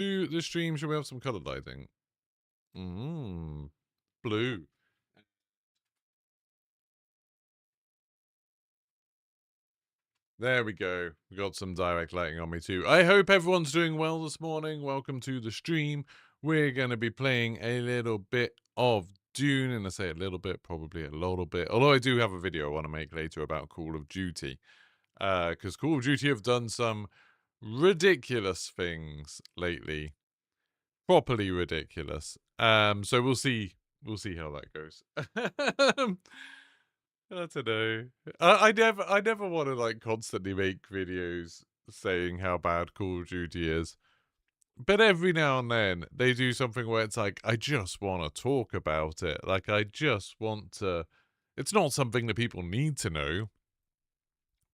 Do the stream, should we have some colored lighting? Blue. There we go. We got some direct lighting on me too. I hope everyone's doing well this morning. Welcome to the stream. We're going to be playing a little bit of Dune, and I say a little bit, probably a little bit. Although I do have a video I want to make later about Call of Duty, because Call of Duty have done some ridiculous things lately, properly ridiculous. So we'll see how that goes. I don't know. I never want to like constantly make videos saying how bad Call of Duty is. But every now and then they do something where it's like, I just want to talk about it. Like, I just want to. It's not something that people need to know,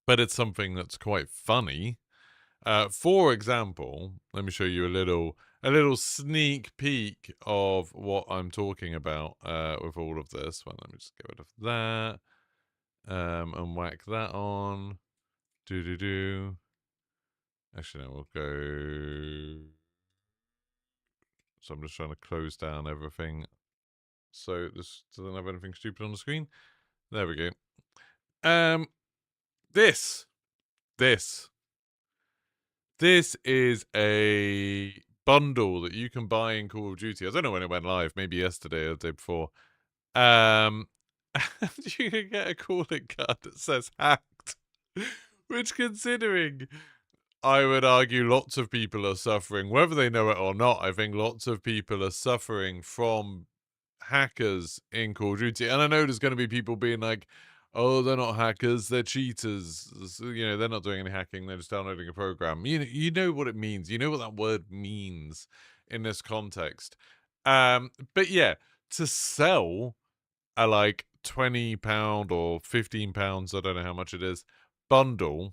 but it's something that's quite funny. For example, let me show you a little sneak peek of what I'm talking about with all of this. Well, let me just get rid of that. And whack that on. Do. Actually, no, we'll go. So I'm just trying to close down everything so this doesn't have anything stupid on the screen. There we go. This is a bundle that you can buy in Call of Duty. I don't know when it went live, maybe yesterday or the day before. You can get a calling card that says hacked, which, considering I would argue lots of people are suffering, whether they know it or not, I think lots of people are suffering from hackers in Call of Duty. And I know there's going to be people being like, oh, they're not hackers, they're cheaters. You know, they're not doing any hacking, they're just downloading a program. You know what it means. You know what that word means in this context. But yeah, to sell a like £20 or £15, I don't know how much it is, bundle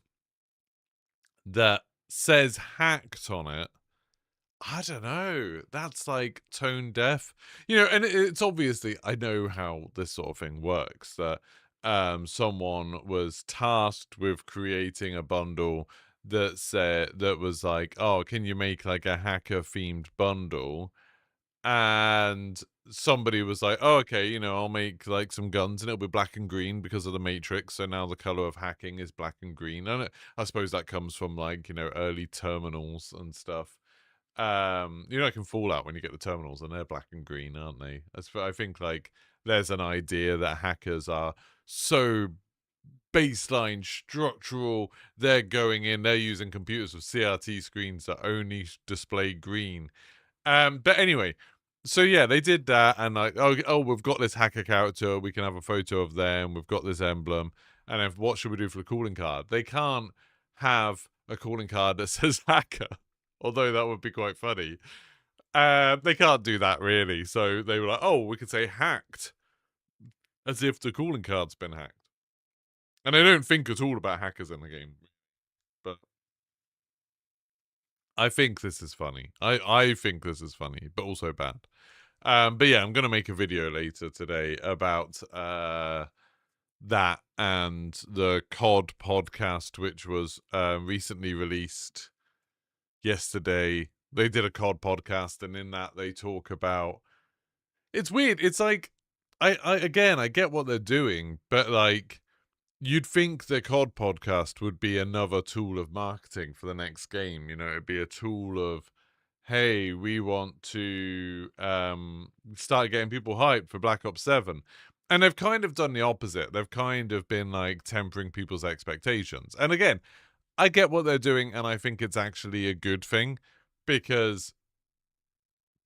that says hacked on it, I don't know. That's like tone deaf, and it's obviously, I know how this sort of thing works, that someone was tasked with creating a bundle that was like, oh, can you make like a hacker themed bundle? And somebody was like, oh, okay, I'll make like some guns and it'll be black and green because of the Matrix. So now the color of hacking is black and green. And I suppose that comes from like, early terminals and stuff. Like in Fallout when you get the terminals and they're black and green, aren't they? I think like there's an idea that hackers are so baseline structural. They're going in, they're using computers with CRT screens that only display green. But anyway, so yeah, they did that, and like, oh, we've got this hacker character. We can have a photo of them. We've got this emblem, and then what should we do for the calling card? They can't have a calling card that says hacker, although that would be quite funny. They can't do that really, so they were like, oh, we could say hacked, as if the calling card's been hacked. And I don't think at all about hackers in the game, but I think this is funny. I think this is funny, but also bad. But yeah, I'm gonna make a video later today about that and the COD podcast, which was recently released yesterday. They did a COD podcast, and in that they talk about. It's weird. It's like I get what they're doing, but like you'd think the COD podcast would be another tool of marketing for the next game. It'd be a tool of, hey, we want to start getting people hyped for Black Ops 7. And they've kind of done the opposite. They've kind of been like tempering people's expectations. And again, I get what they're doing, and I think it's actually a good thing, because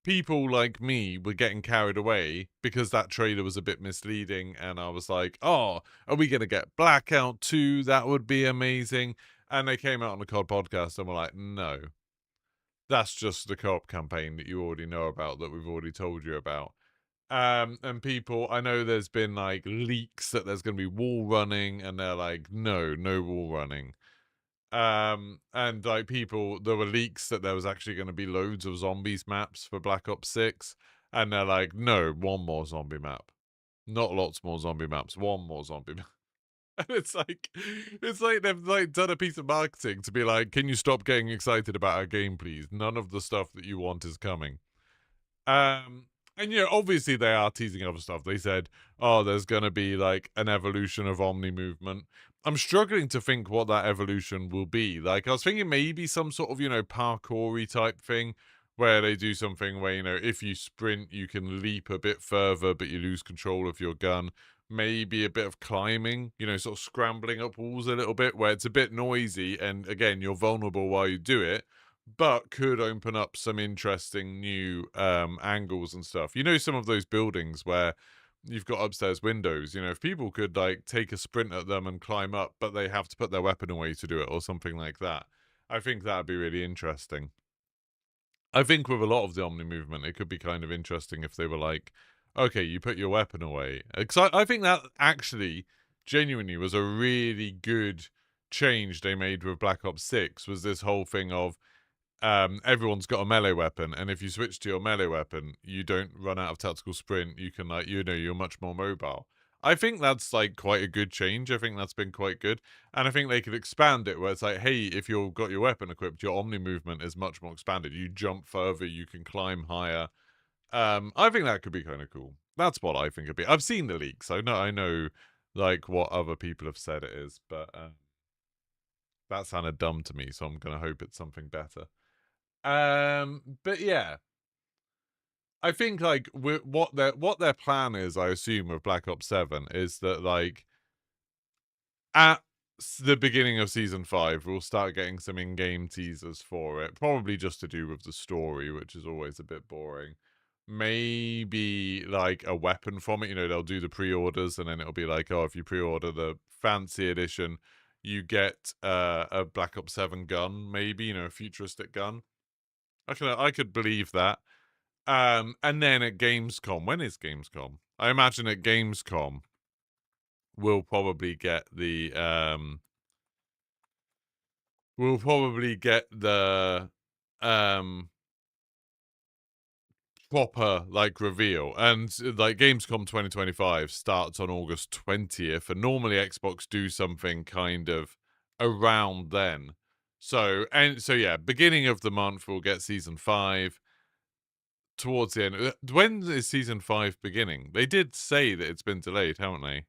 people like me were getting carried away because that trailer was a bit misleading, and I was like, oh, are we going to get Blackout 2? That would be amazing. And they came out on the COD podcast and were like, no, that's just the co-op campaign that you already know about, that we've already told you about. And people, I know there's been like leaks that there's going to be wall running, and they're like, no wall running. And like people, there were leaks that there was actually going to be loads of zombies maps for Black Ops 6, and they're like, no, one more zombie map, not lots more zombie maps, one more zombie map. And it's like they've like done a piece of marketing to be like, can you stop getting excited about our game, please? None of the stuff that you want is coming. And obviously they are teasing other stuff. They said, oh, there's gonna be like an evolution of Omni movement. I'm struggling to think what that evolution will be. Like I was thinking maybe some sort of, parkour-y type thing where they do something where, if you sprint, you can leap a bit further, but you lose control of your gun. Maybe a bit of climbing, sort of scrambling up walls a little bit where it's a bit noisy and again, you're vulnerable while you do it, but could open up some interesting new angles and stuff. Some of those buildings where you've got upstairs windows, if people could like take a sprint at them and climb up, but they have to put their weapon away to do it or something like that. I think that'd be really interesting. I think with a lot of the Omni movement, it could be kind of interesting if they were like, okay, you put your weapon away. Because I think that actually genuinely was a really good change they made with Black Ops 6 was this whole thing of everyone's got a melee weapon, and if you switch to your melee weapon, you don't run out of tactical sprint. You can you're much more mobile. I think that's like quite a good change. I think that's been quite good, and I think they could expand it where it's like, hey, if you've got your weapon equipped, your Omni movement is much more expanded. You jump further, you can climb higher. I think that could be kind of cool. That's what I think it'd be. I've seen the leaks. I know, like what other people have said it is, but that sounded dumb to me. So I'm gonna hope it's something better. But yeah, I think like what their plan is, I assume, with Black Ops 7 is that like at the beginning of season 5, we'll start getting some in-game teasers for it, probably just to do with the story, which is always a bit boring. Maybe like a weapon from it, they'll do the pre-orders and then it'll be like, oh, if you pre-order the fancy edition, you get a Black Ops 7 gun, maybe, a futuristic gun. I could believe that. And then at Gamescom, when is Gamescom? I imagine at Gamescom we'll probably get the um proper like reveal. And like Gamescom 2025 starts on August 20th, and normally Xbox do something kind of around then. So yeah, beginning of the month we'll get season 5. Towards the end. When is season 5 beginning? They did say that it's been delayed, haven't they?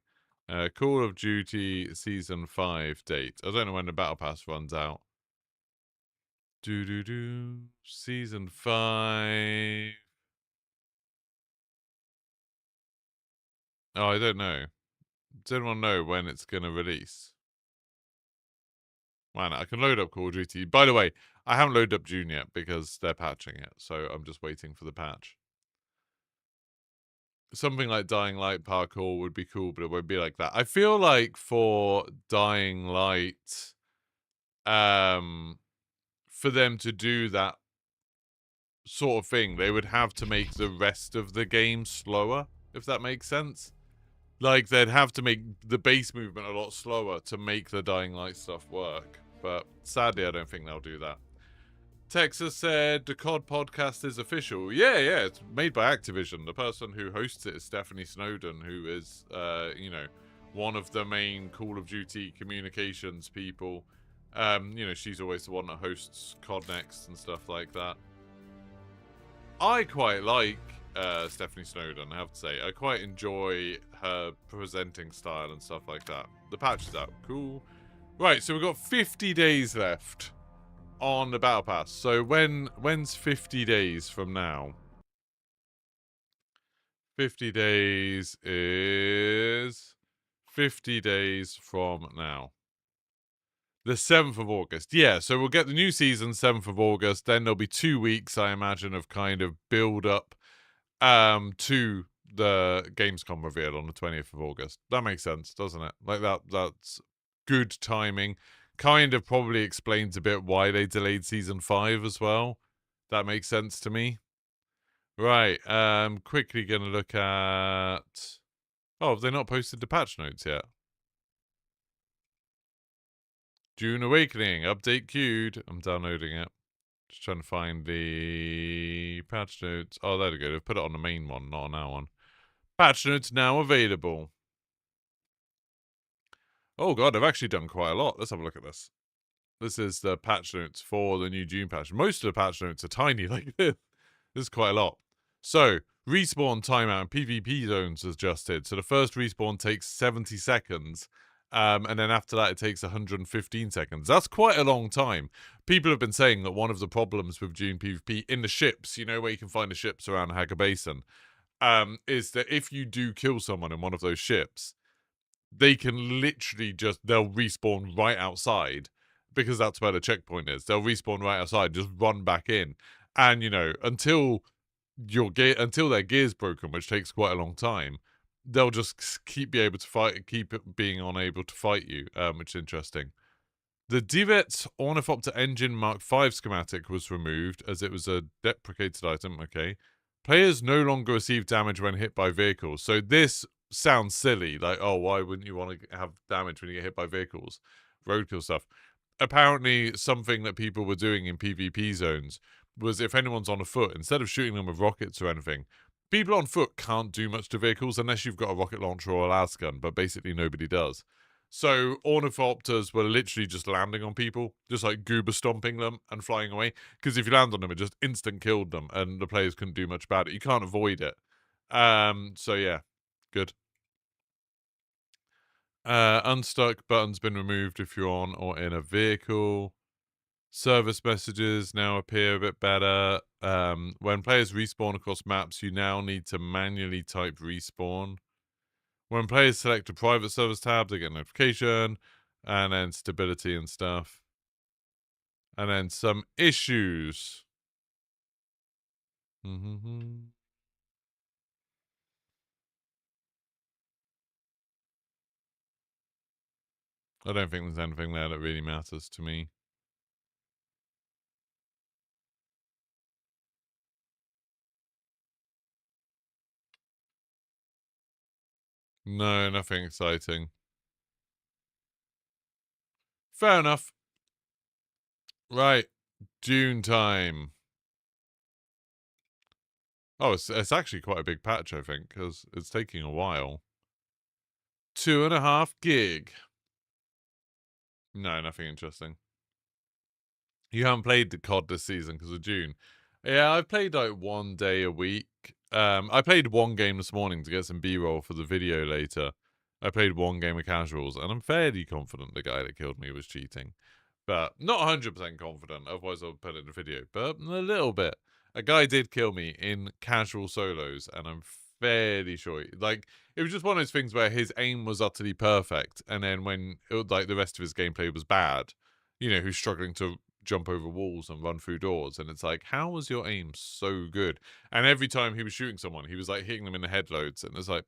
Call of Duty season 5 date. I don't know when the battle pass runs out. Season 5. Oh, I don't know. Does anyone know when it's gonna release? Man, I can load up Call of Duty. By the way, I haven't loaded up Dune yet because they're patching it, so I'm just waiting for the patch. Something like Dying Light parkour would be cool, but it won't be like that. I feel like for Dying Light, for them to do that sort of thing, they would have to make the rest of the game slower, if that makes sense. Like, they'd have to make the base movement a lot slower to make the Dying Light stuff work. But sadly, I don't think they'll do that. Texas said the COD podcast is official. Yeah, it's made by Activision. The person who hosts it is Stephanie Snowden, who is, one of the main Call of Duty communications people. She's always the one that hosts COD Next and stuff like that. I quite like Stephanie Snowden, I have to say. I quite enjoy her presenting style and stuff like that. The patch is out. Cool. Right, so we've got 50 days left on the battle pass. So when's 50 days from now? 50 days is 50 days from now. The 7th of August. Yeah, so we'll get the new season 7th of August. Then there'll be 2 weeks, I imagine, of kind of build up to the Gamescom reveal on the 20th of August. That makes sense, doesn't it? Like that's good timing. Kind of probably explains a bit why they delayed season 5 as well. That makes sense to me. Right, quickly gonna look at... Oh, have they not posted the patch notes yet? Dune Awakening, update queued. I'm downloading it. Just trying to find the patch notes. Oh, there we go. They've put it on the main one, not on our one. Patch notes now available. Oh god, I've actually done quite a lot. Let's have a look at this. This is the patch notes for the new Dune patch. Most of the patch notes are tiny like this. This is quite a lot. So, respawn timeout and PvP zones adjusted. So the first respawn takes 70 seconds. And then after that, it takes 115 seconds. That's quite a long time. People have been saying that one of the problems with Dune PvP in the ships, you know, where you can find the ships around Haga Basin, is that if you do kill someone in one of those ships, they can literally they'll respawn right outside because that's where the checkpoint is. They'll respawn right outside, just run back in. And, you know, until their gear's broken, which takes quite a long time, they'll just keep being unable to fight you, which is interesting. The Divet Ornithopter Engine Mark V schematic was removed as it was a deprecated item. Okay. Players no longer receive damage when hit by vehicles. So this sounds silly. Like, oh, why wouldn't you want to have damage when you get hit by vehicles? Roadkill stuff. Apparently, something that people were doing in PvP zones was if anyone's on a foot, instead of shooting them with rockets or anything, people on foot can't do much to vehicles unless you've got a rocket launcher or a lasgun, but basically nobody does. So ornithopters were literally just landing on people, just like goober stomping them and flying away. Because if you land on them, it just instant killed them, and the players couldn't do much about it. You can't avoid it. So yeah, good. Unstuck button's been removed if you're on or in a vehicle. Service messages now appear a bit better. When players respawn across maps, you now need to manually type respawn. When players select a private service tab, they get a notification, and then stability and stuff. And then some issues. I don't think there's anything there that really matters to me. No, nothing exciting. Fair enough. Right. Dune time. Oh, it's actually quite a big patch, I think, because it's taking a while. 2.5 gig. No, nothing interesting. You haven't played the COD this season because of Dune. Yeah, I've played like 1 day a week. I played one game this morning to get some B-roll for the video later. I played one game of casuals, and I'm fairly confident the guy that killed me was cheating. But not 100% confident, otherwise I would put it in the video. But a little bit. A guy did kill me in casual solos, and I'm fairly sure. Like, it was just one of those things where his aim was utterly perfect, and then when like the rest of his gameplay was bad, you know, who's struggling to jump over walls and run through doors, and it's like, how was your aim so good? And every time he was shooting someone, he was like hitting them in the head loads, and it's like,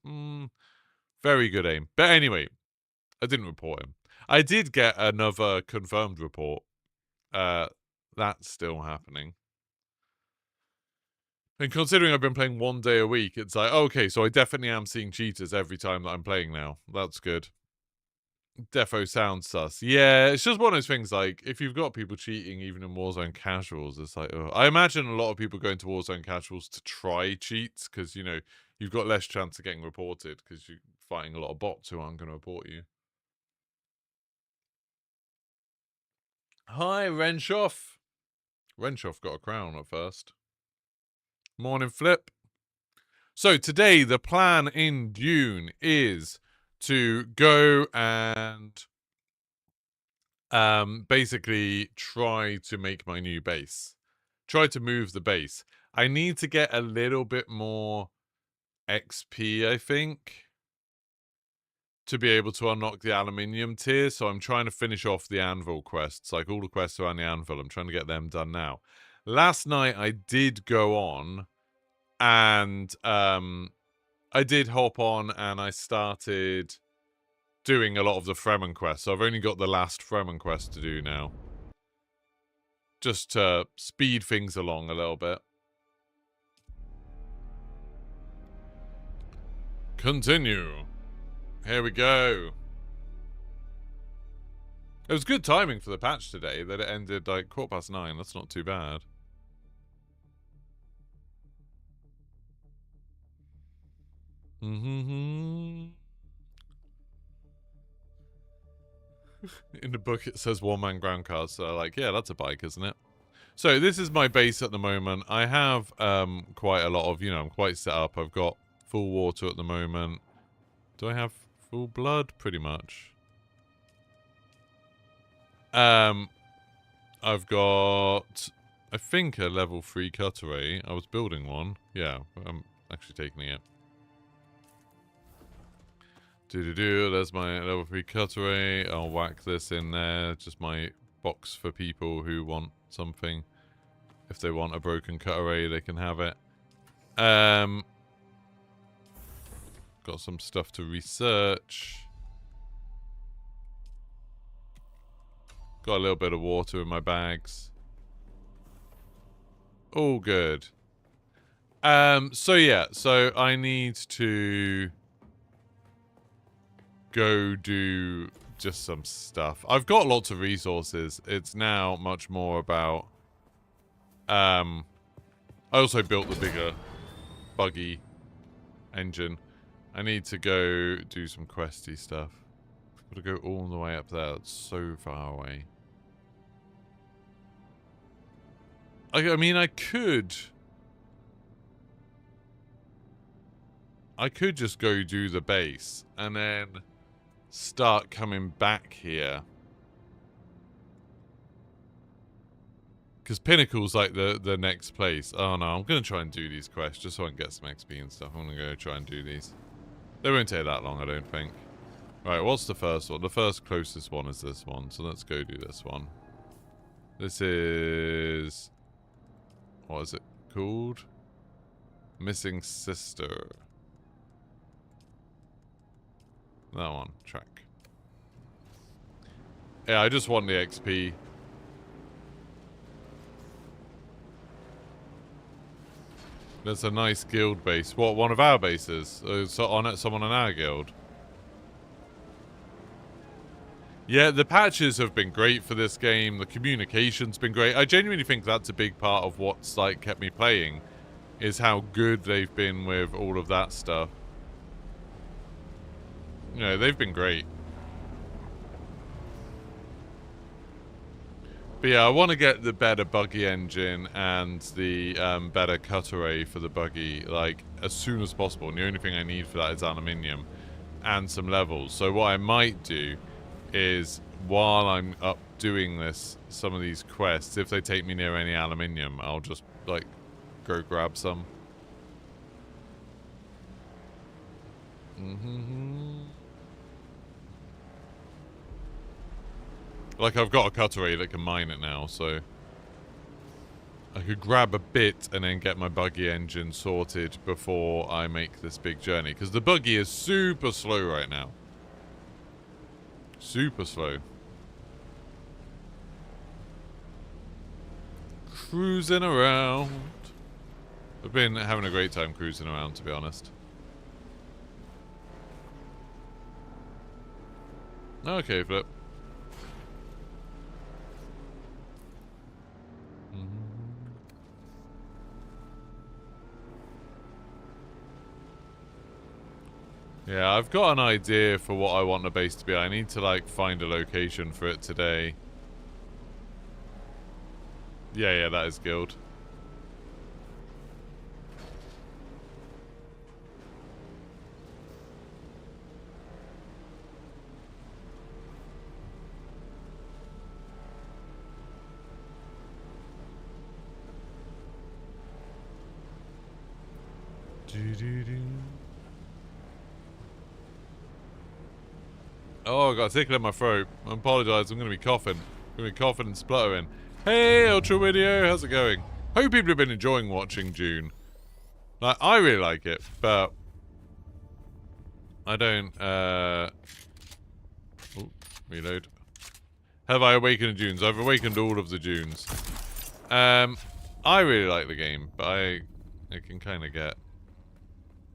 very good aim. But anyway, I didn't report him. I did get another confirmed report. That's still happening. And considering I've been playing 1 day a week, it's like, okay, so I definitely am seeing cheaters every time that I'm playing now. That's good. Defo sounds sus. Yeah, it's just one of those things, like, if you've got people cheating even in Warzone casuals, it's like, oh. I imagine a lot of people go into Warzone casuals to try cheats, because, you know, you've got less chance of getting reported, because you're fighting a lot of bots who aren't going to report you. Hi, Renshoff. Renshoff got a crown at first. Morning, Flip. So today, the plan in Dune is to go and basically try to make my new base. Try to move the base. I need to get a little bit more XP, I think, to be able to unlock the aluminium tier. So I'm trying to finish off the anvil quests. Like, all the quests around the anvil, I'm trying to get them done now. Last night I did go on and I did hop on and I started doing a lot of the Fremen quests. So I've only got the last Fremen quest to do now, just to speed things along a little bit. Continue. Here we go. It was good timing for the patch today that it ended like 9:15. That's not too bad. In the book it says one-man ground cars, so like, yeah, that's a bike, isn't it? So this is my base at the moment. I have quite a lot of, I'm quite set up. I've got full water at the moment. Do I have full blood? Pretty much. I've got, I think, a level 3 cutaway. I was building one. Yeah, I'm actually taking it. There's my level 3 cutaway. I'll whack this in there. Just my box for people who want something. If they want a broken cutaway, they can have it. Got some stuff to research. Got a little bit of water in my bags. All good. So yeah, so I need to go do just some stuff. I've got lots of resources. It's now much more about I also built the bigger buggy engine. I need to go do some questy stuff. I've got to go all the way up there. That's so far away. I mean, I could just go do the base and then start coming back here. Because Pinnacle's like the next place. Oh no, I'm going to try and do these quests just so I can get some XP and stuff. I'm going to go try and do these. They won't take that long, I don't think. Right, what's the first one? The first closest one is this one, so let's go do this one. This is... what is it called? Missing Sister. That one, track. Yeah, I just want the XP. There's a nice guild base. What, one of our bases? So on it, someone in our guild. Yeah, the patches have been great for this game. The communication's been great. I genuinely think that's a big part of what's like kept me playing, is how good they've been with all of that stuff. You know, they've been great. But yeah, I want to get the better buggy engine and the better cutaway for the buggy, like, as soon as possible. And the only thing I need for that is aluminium and some levels. So what I might do is, while I'm up doing this, some of these quests, if they take me near any aluminium, I'll just, like, go grab some. Like, I've got a cutaway that can mine it now, so I could grab a bit and then get my buggy engine sorted before I make this big journey. Because the buggy is super slow right now. Super slow. Cruising around. I've been having a great time cruising around, to be honest. Okay, Flip. Yeah, I've got an idea for what I want the base to be. I need to, like, find a location for it today. Yeah, that is guild. Oh, I got a tickle in my throat. I apologise, I'm going to be coughing. I'm going to be coughing and spluttering. Hey, Ultra Video, how's it going? Hope people have been enjoying watching Dune. Like, I really like it, but I don't, oh, reload. Have I awakened Dunes? I've awakened all of the Dunes. I really like the game, but I can kind of get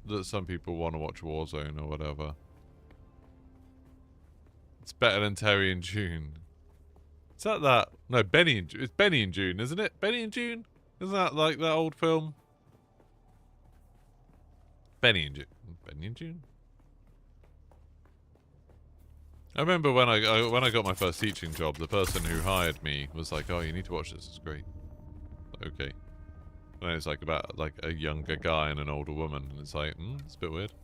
that some people want to watch Warzone or whatever. It's better than Terry and June. Is that? No, Benny and June. It's Benny and June, isn't it? Benny and June? Isn't that like that old film? Benny and June. Benny and June? I remember when I got my first teaching job, the person who hired me was like, "Oh, you need to watch this. It's great." Okay. And it's like about like a younger guy and an older woman, and it's like, it's a bit weird.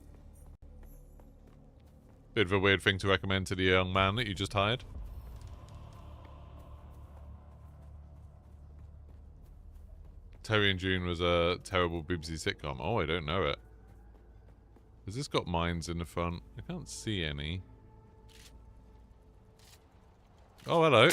Bit of a weird thing to recommend to the young man that you just hired. Terry and June was a terrible BBC sitcom. Oh, I don't know it. Has this got mines in the front? I can't see any. Oh, hello.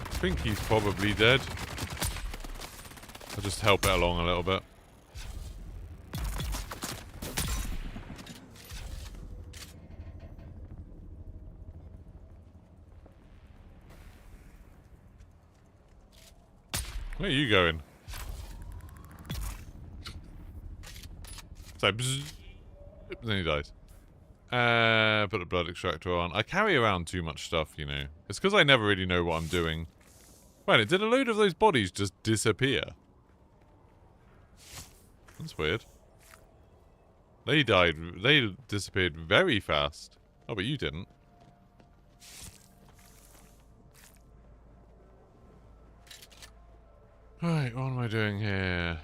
I think he's probably dead. I'll just help it along a little bit. Where are you going? So, bzz, then he dies. Put a blood extractor on. I carry around too much stuff, you know. It's because I never really know what I'm doing. Wait, did a load of those bodies just disappear? That's weird. They died. They disappeared very fast. Oh, but you didn't. Right, what am I doing here?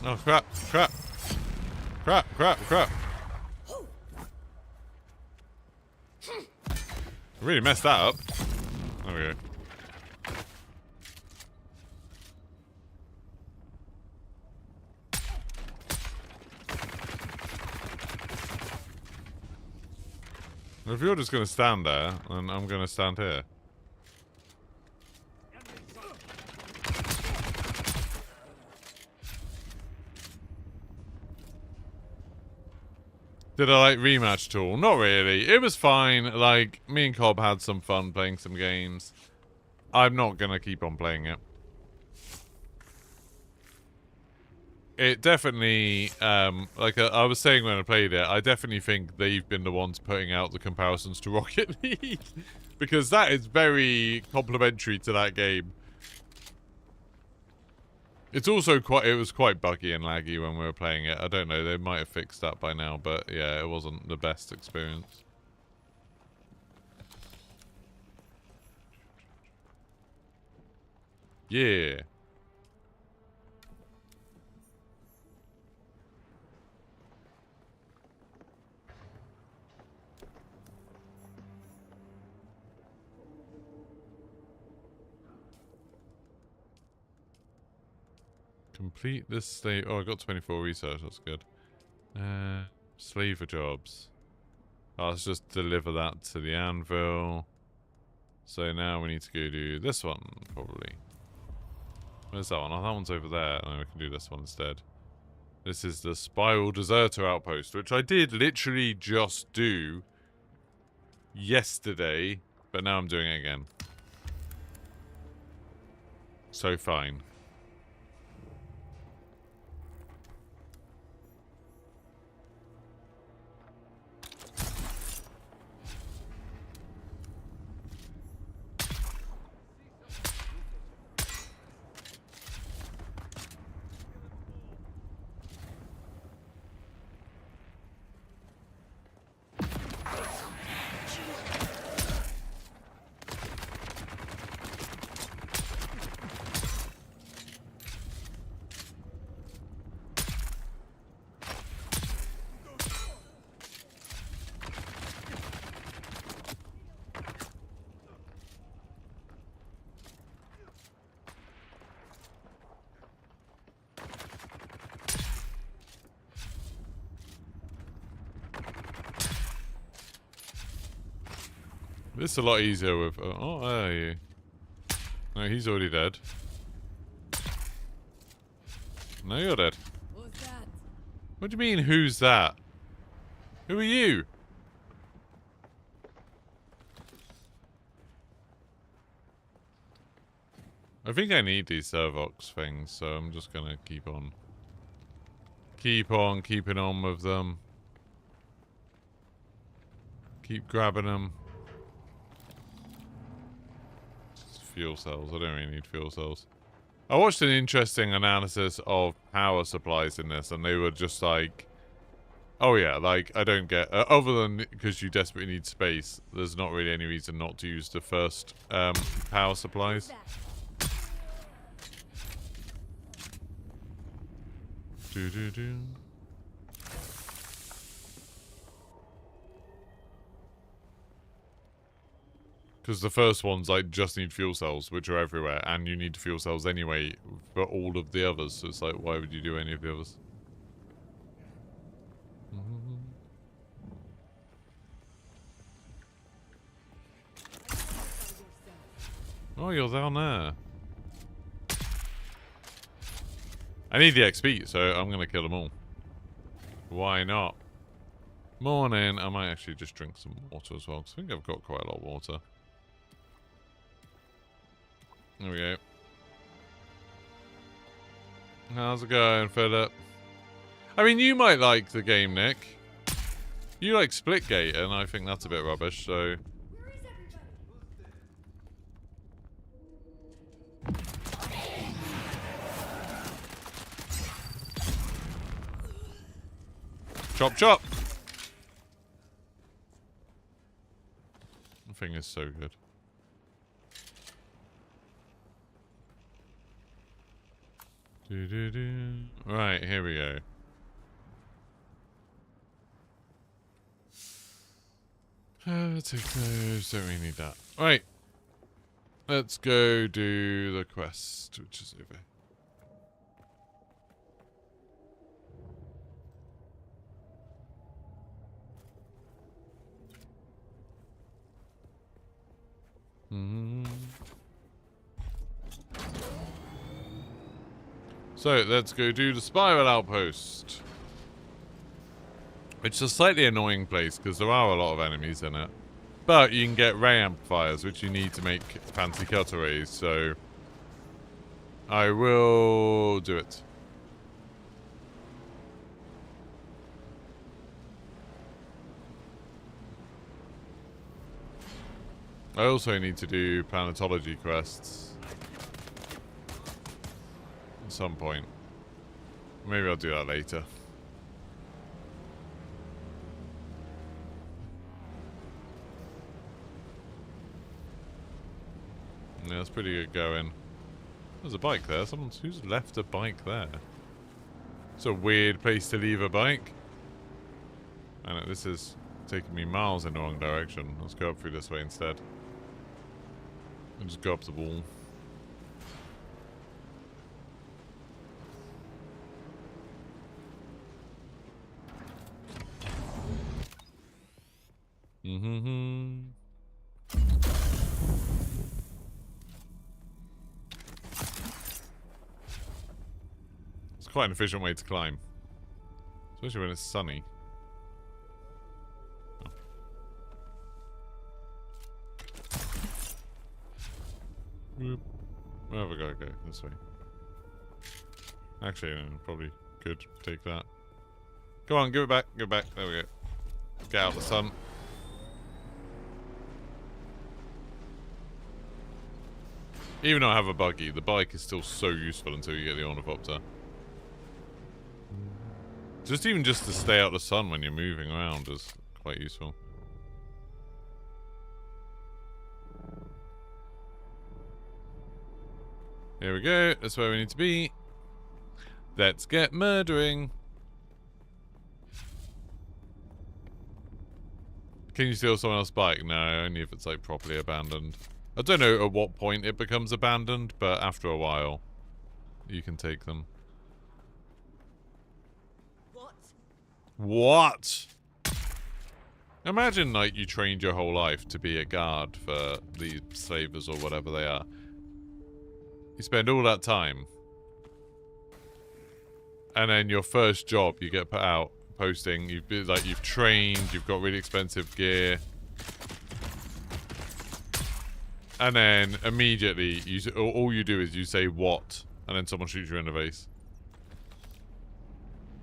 Oh, crap, crap. Crap, crap, crap. I really messed that up. There we go. If you're just going to stand there, then I'm going to stand here. Did I like rematch tool? Not really. It was fine. Like, me and Cobb had some fun playing some games. I'm not gonna keep on playing it. It definitely, like I was saying when I played it, I definitely think they've been the ones putting out the comparisons to Rocket League. Because that is very complimentary to that game. It's also it was quite buggy and laggy when we were playing it. I don't know, they might have fixed that by now, but yeah, it wasn't the best experience. Yeah. Complete this slave. Oh, I got 24 research. That's good. Slaver jobs. Oh, let's just deliver that to the anvil. So now we need to go do this one, probably. Where's that one? Oh, that one's over there. And we can do this one instead. This is the Spiral Deserter Outpost, which I did literally just do yesterday, but now I'm doing it again. So fine. This is a lot easier with... oh, there you... No, he's already dead. No, you're dead. Who's that? What do you mean, who's that? Who are you? I think I need these Servox things, so I'm just gonna keep on keeping on with them. Keep grabbing them. Fuel cells. I don't really need fuel cells. I watched an interesting analysis of power supplies in this, and they were just like, oh yeah, like, I don't get, other than because you desperately need space, there's not really any reason not to use the first power supplies. Do-do-do. Because the first ones, like, just need fuel cells, which are everywhere, and you need fuel cells anyway for all of the others, so it's like, why would you do any of the others? Oh, you're down there. I need the XP, so I'm going to kill them all. Why not? Morning. I might actually just drink some water as well, because I think I've got quite a lot of water. There we go. How's it going, Philip? I mean, you might like the game, Nick. You like Splitgate, and I think that's a bit rubbish, so... Chop, chop! The thing is so good. Right, here we go. Take those. Don't really need that. Right. Let's go do the quest, which is over. So, let's go do the Spiral Outpost. It's a slightly annoying place, because there are a lot of enemies in it. But you can get ray amplifiers, which you need to make fancy cutaways, so... I will do it. I also need to do planetology quests. At some point. Maybe I'll do that later. Yeah, that's pretty good going. There's a bike there. Who's left a bike there? It's a weird place to leave a bike. I know, this is taking me miles in the wrong direction. Let's go up through this way instead. And just go up the wall. It's quite an efficient way to climb. Especially when it's sunny. Where have I got to go? This way. Actually, no, probably could take that. Come on, give it back. Give it back. There we go. Get out of the sun. Even though I have a buggy, the bike is still so useful until you get the ornithopter. Even just to stay out of the sun when you're moving around is quite useful. Here we go. That's where we need to be. Let's get murdering. Can you steal someone else's bike? No, only if it's like properly abandoned. I don't know at what point it becomes abandoned, but after a while, you can take them. What? Imagine, like, you trained your whole life to be a guard for the slavers or whatever they are. You spend all that time. And then your first job, you get put out posting. You've trained. You've got really expensive gear. And then immediately, all you do is you say what, and then someone shoots you in the face.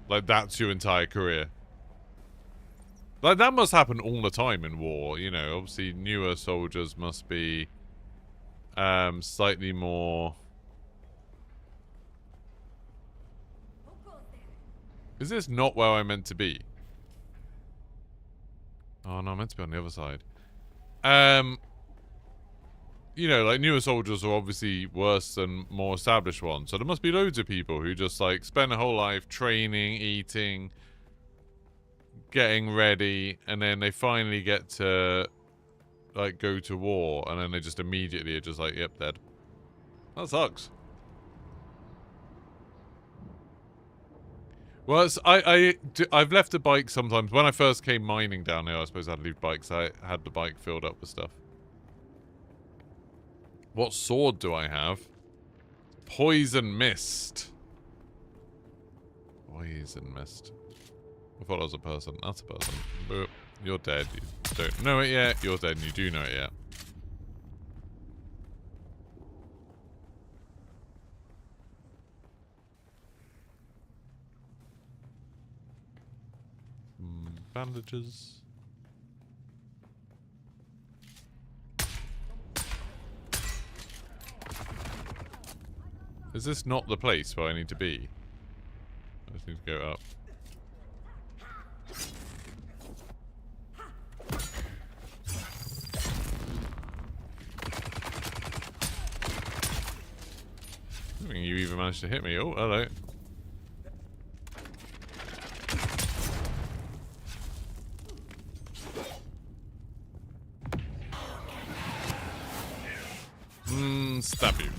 Like, that's your entire career. Like, that must happen all the time in war, you know. Obviously, newer soldiers must be slightly more... Is this not where I'm meant to be? Oh, no, I'm meant to be on the other side. You know, like, newer soldiers are obviously worse than more established ones. So there must be loads of people who just, like, spend their whole life training, eating, getting ready, and then they finally get to, like, go to war, and then they just immediately are just like, yep, dead. That sucks. Well, I've left the bike sometimes. When I first came mining down here, I suppose I had to leave bikes. I had the bike filled up with stuff. What sword do I have? Poison Mist. Poison Mist. I thought I was a person. That's a person. But you're dead. You don't know it yet. You're dead and you do know it yet. Bandages. Is this not the place where I need to be? I just need to go up. I think you even managed to hit me. Oh, hello. Stab you.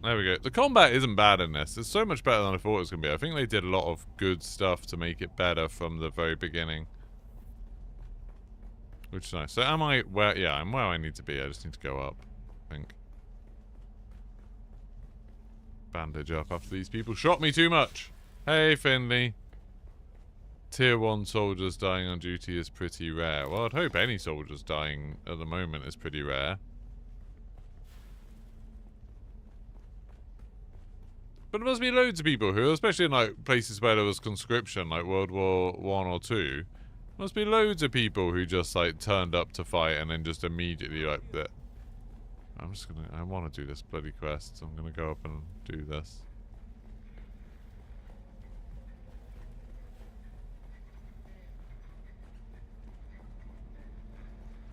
There we go. The combat isn't bad in this. It's so much better than I thought it was going to be. I think they did a lot of good stuff to make it better from the very beginning. Which is nice. So am I where... Yeah, I'm where I need to be. I just need to go up, I think. Bandage up after these people shot me too much. Hey, Finley. Tier 1 soldiers dying on duty is pretty rare. Well, I'd hope any soldiers dying at the moment is pretty rare. But there must be loads of people who, especially in like places where there was conscription, like World War I or II, must be loads of people who just like turned up to fight and then just immediately like that. I want to do this bloody quest, so I'm gonna go up and do this.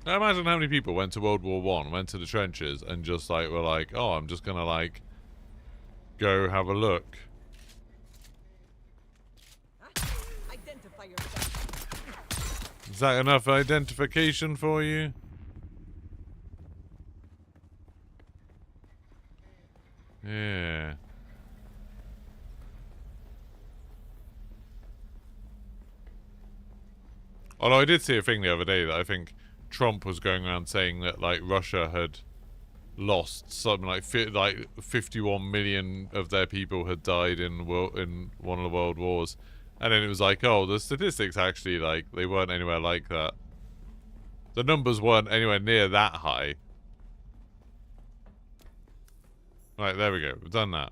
I imagine how many people went to World War I, went to the trenches, and just like were like, oh, I'm just gonna like go have a look. Identify yourself. Is that enough identification for you? Yeah. Although I did see a thing the other day that I think Trump was going around saying that like Russia had lost something like 51 million of their people had died in one of the world wars, and then it was like, oh, the statistics actually like they weren't anywhere like that. The numbers weren't anywhere near that high. Right, there we go. We've done that.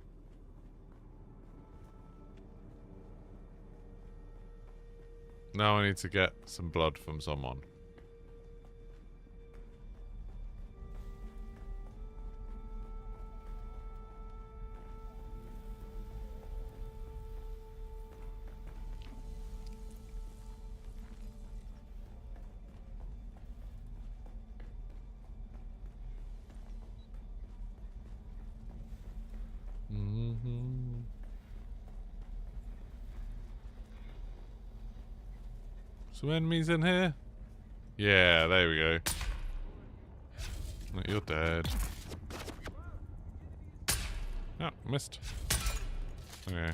Now I need to get some blood from someone. Some enemies in here? Yeah, there we go. You're dead. Oh, missed. Okay.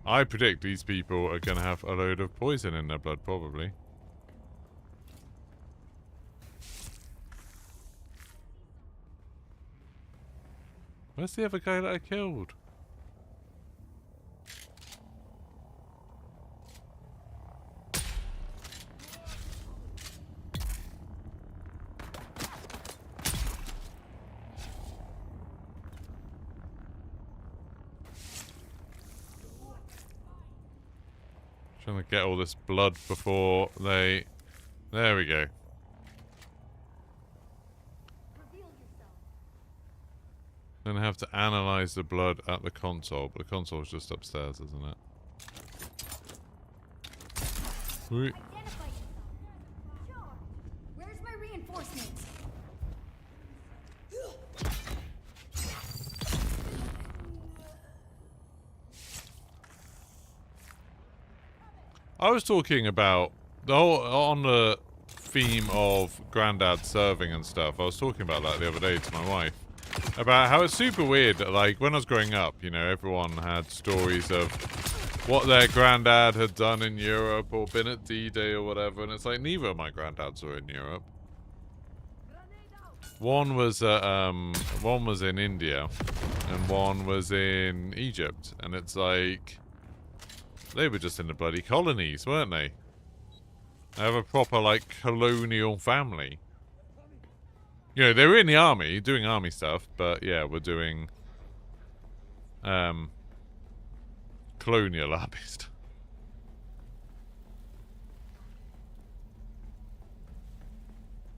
I predict these people are going to have a load of poison in their blood, probably. Where's the other guy that I killed? Trying to get all this blood before they... There we go. Then I have to analyze the blood at the console, but the console's just upstairs, isn't it? Wait. Sure. Where's my reinforcements? I was talking about the whole on the theme of Grandad serving and stuff. I was talking about that the other day to my wife about how it's super weird. Like when I was growing up, you know, everyone had stories of what their granddad had done in Europe or been at D-Day or whatever, and it's like neither of my granddads were in Europe. One was in India, and one was in Egypt, and it's like. They were just in the bloody colonies, weren't they? They have a proper, like, colonial family. You know, they were in the army, doing army stuff, but yeah, we're doing, colonial army stuff.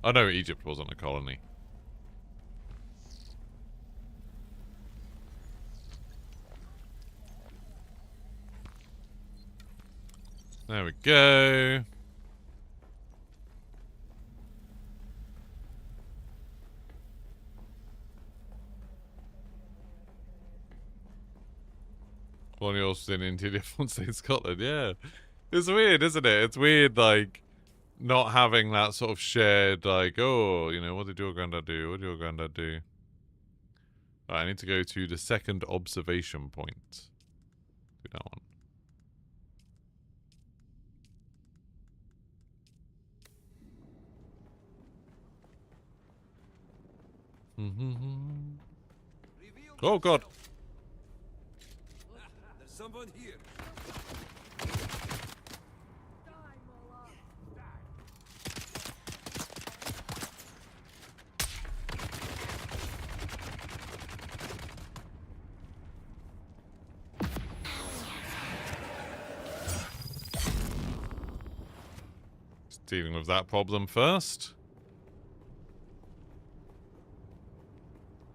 I know Egypt wasn't a colony. There we go. Colonials in India, different stay in Scotland, yeah. It's weird, isn't it? It's weird, like, not having that sort of shared, like, oh, you know, what did your granddad do? What did your granddad do? Right, I need to go to the second observation point. Do that one. Oh god. There's someone here. Just dealing with that problem first.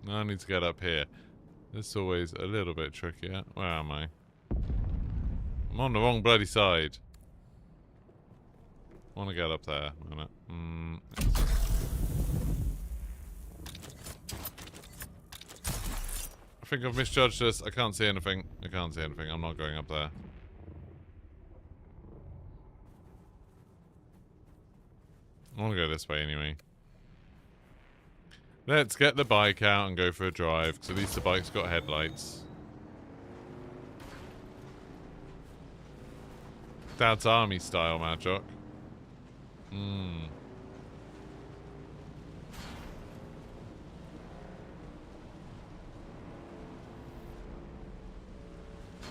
I need to get up here. This is always a little bit trickier. Where am I? I'm on the wrong bloody side. I want to get up there. A minute. I think I've misjudged this. I can't see anything. I can't see anything. I'm not going up there. I want to go this way anyway. Let's get the bike out and go for a drive, because at least the bike's got headlights. Dad's army style, Madjock.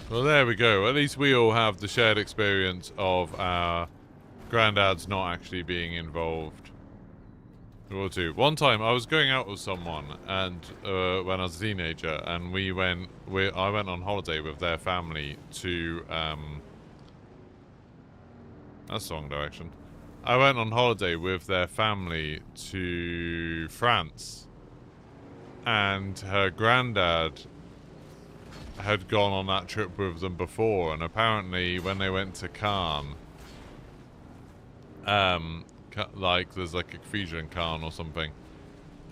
Well, there we go. At least we all have the shared experience of our granddads not actually being involved. Or two. One time I was going out with someone, and when I was a teenager, and I went on holiday with their family to that's the wrong direction. I went on holiday with their family to France, and her granddad had gone on that trip with them before, and apparently when they went to Cannes, like there's like a cathedral in Cannes or something,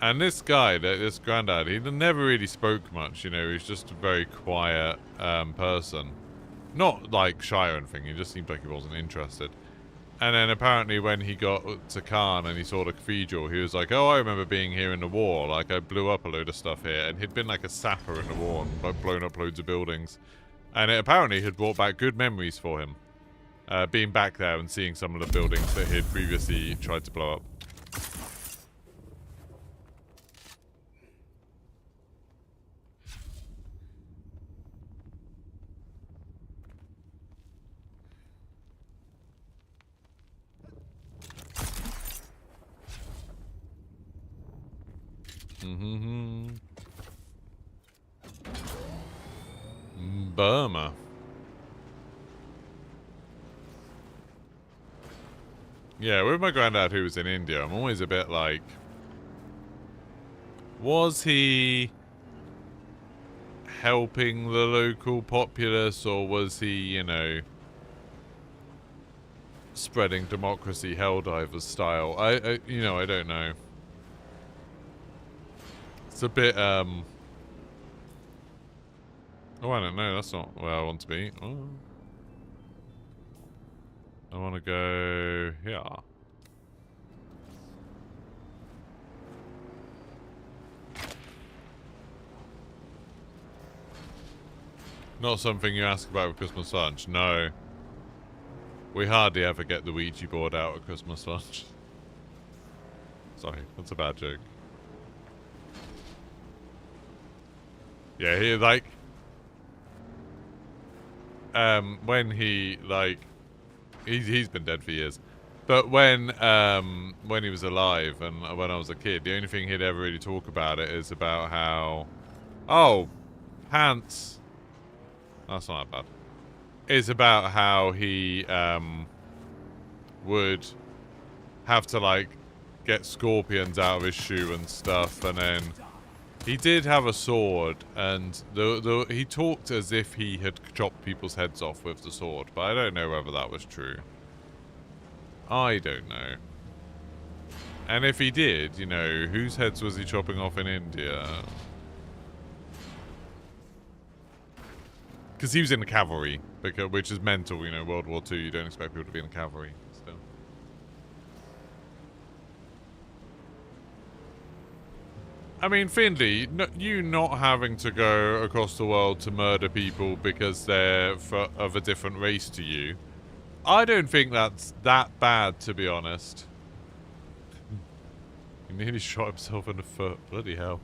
and this guy, this granddad, he never really spoke much, you know. He's just a very quiet person, not like shy or anything. He just seemed like he wasn't interested. And then apparently when he got to Cannes and he saw the cathedral, he was like, oh, I remember being here in the war, like I blew up a load of stuff here. And he'd been like a sapper in the war and like blown up loads of buildings, and it apparently had brought back good memories for him. Being back there and seeing some of the buildings that he'd previously tried to blow up. Burma. Yeah, with my granddad who was in India, I'm always a bit like, was he helping the local populace, or was he, you know, spreading democracy Helldivers style? I you know, I don't know. It's a bit, oh, I don't know, that's not where I want to be. Oh. I want to go here. Not something you ask about with Christmas lunch, no. We hardly ever get the Ouija board out at Christmas lunch. Sorry, that's a bad joke. Yeah, he, like... when he, like... He's been dead for years. But when he was alive and when I was a kid, the only thing he'd ever really talk about it is about how... Oh, pants... That's not that bad. It's about how he would have to, like, get scorpions out of his shoe and stuff, and then he did have a sword, and he talked as if he had chopped people's heads off with the sword, but I don't know whether that was true. I don't know. And if he did, you know, whose heads was he chopping off in India? Because he was in the cavalry, which is mental, you know, World War II, you don't expect people to be in the cavalry still. I mean, Findley, you not having to go across the world to murder people because they're of a different race to you, I don't think that's that bad, to be honest. He nearly shot himself in the foot, bloody hell.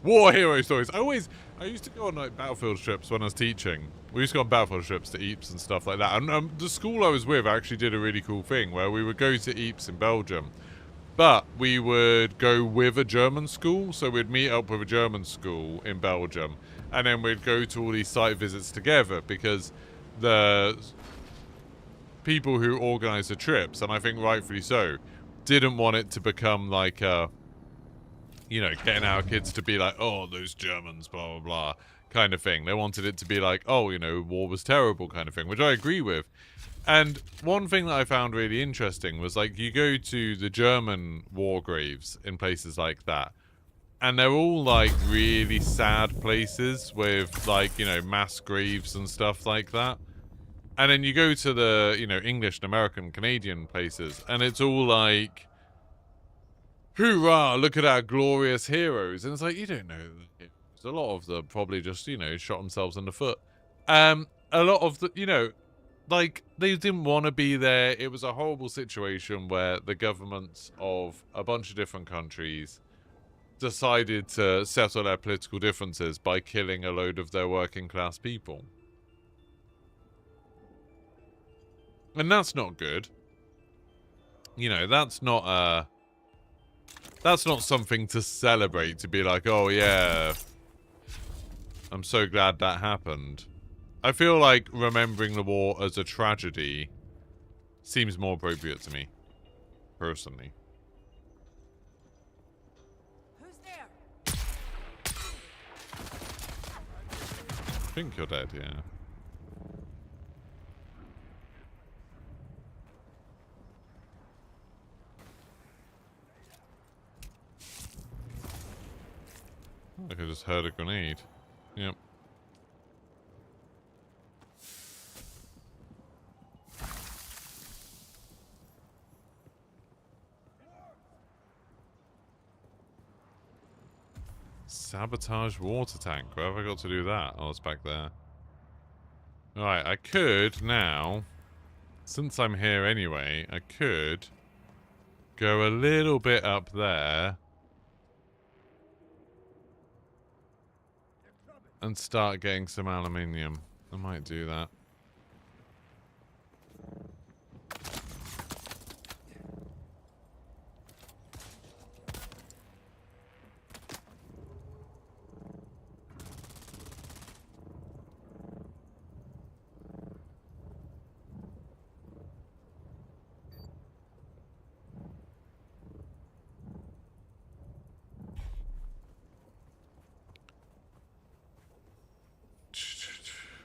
War hero stories. I used to go on like battlefield trips when I was teaching. We used to go on battlefield trips to Ypres and stuff like that. And the school I was with actually did a really cool thing where we would go to Ypres in Belgium, but we would go with a German school. So we'd meet up with a German school in Belgium, and then we'd go to all these site visits together because the people who organised the trips, and I think rightfully so, didn't want it to become like a, you know, getting our kids to be like, oh, those Germans, blah, blah, blah, kind of thing. They wanted it to be like, oh, you know, war was terrible kind of thing, which I agree with. And one thing that I found really interesting was, like, you go to the German war graves in places like that, and they're all, like, really sad places with, like, you know, mass graves and stuff like that. And then you go to the, you know, English and American, Canadian places, and it's all like, hoorah, look at our glorious heroes. And it's like, you don't know. A lot of them probably just, you know, shot themselves in the foot. A lot of the, you know, like, they didn't want to be there. It was a horrible situation where the governments of a bunch of different countries decided to settle their political differences by killing a load of their working class people. And that's not good. You know, that's not something to celebrate, to be like, oh yeah, I'm so glad that happened. I feel like remembering the war as a tragedy seems more appropriate to me, personally. Who's there? I think you're dead, yeah. I could just heard a grenade. Yep. Sabotage water tank. Where have I got to do that? Oh, it's back there. Alright, I could now, since I'm here anyway, I could go a little bit up there and start getting some aluminium. I might do that.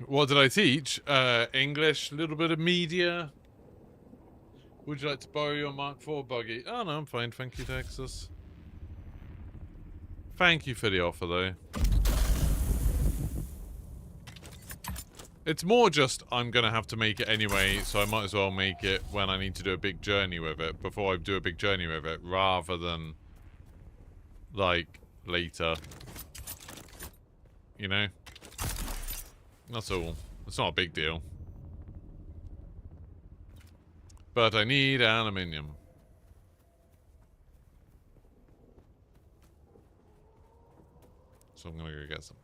What did I teach? English, a little bit of media. Would you like to borrow your Mark IV buggy? Oh, no, I'm fine. Thank you, Texas. Thank you for the offer, though. It's more just I'm going to have to make it anyway, so I might as well make it when I need to do a big journey with it, before I do a big journey with it, rather than, like, later. You know? That's all. It's not a big deal. But I need aluminium. So I'm going to go get some.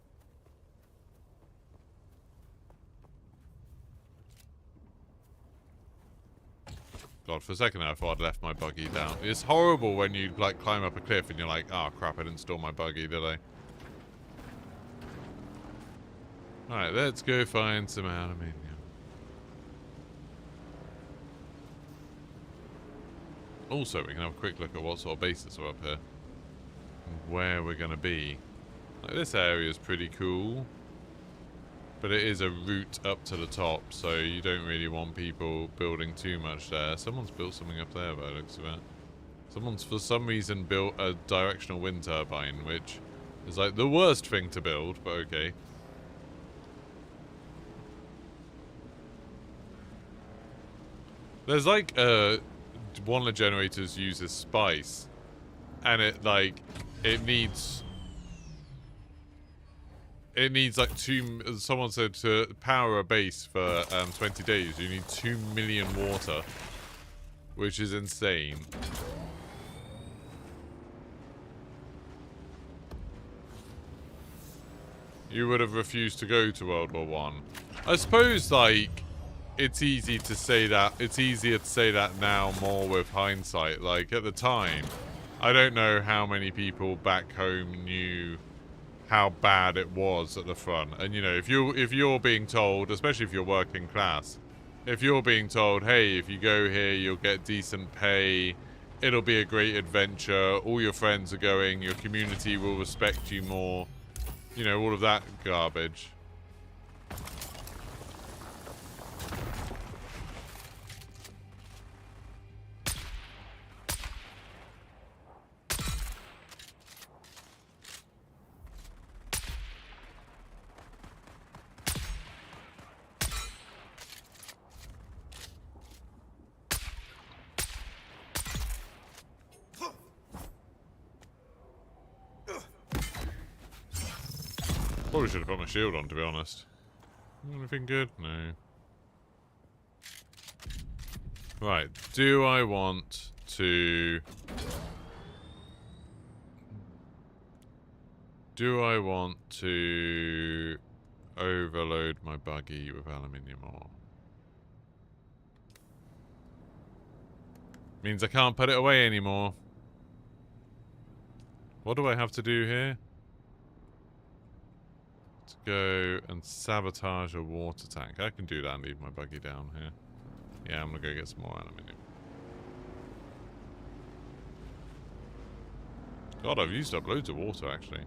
God, for a second I thought I'd left my buggy down. It's horrible when you, like, climb up a cliff and you're like, oh crap, I didn't store my buggy, did I? Alright, let's go find some aluminium. Also, we can have a quick look at what sort of bases are up here. And where we're going to be. Like, this area is pretty cool. But it is a route up to the top, so you don't really want people building too much there. Someone's built something up there by the looks of it. Someone's for some reason built a directional wind turbine, which is like the worst thing to build, but okay. There's like one of the generators uses spice, and it needs like someone said to power a base for 20 days you need 2 million water, which is insane. You would have refused to go to World War One. I suppose, like, it's easier to say that now more with hindsight. Like, at the time, I don't know how many people back home knew how bad it was at the front. And, you know, if you're being told, especially if you're working class, if you're being told, hey, if you go here, you'll get decent pay, it'll be a great adventure, all your friends are going, your community will respect you more, you know, all of that garbage. Probably should have put my shield on, to be honest. Anything good? No. Right. Do I want to... overload my buggy with aluminium ore? Means I can't put it away anymore. What do I have to do here? To go and sabotage a water tank. I can do that and leave my buggy down here. Yeah, I'm gonna go get some more aluminium. God, I've used up loads of water, actually.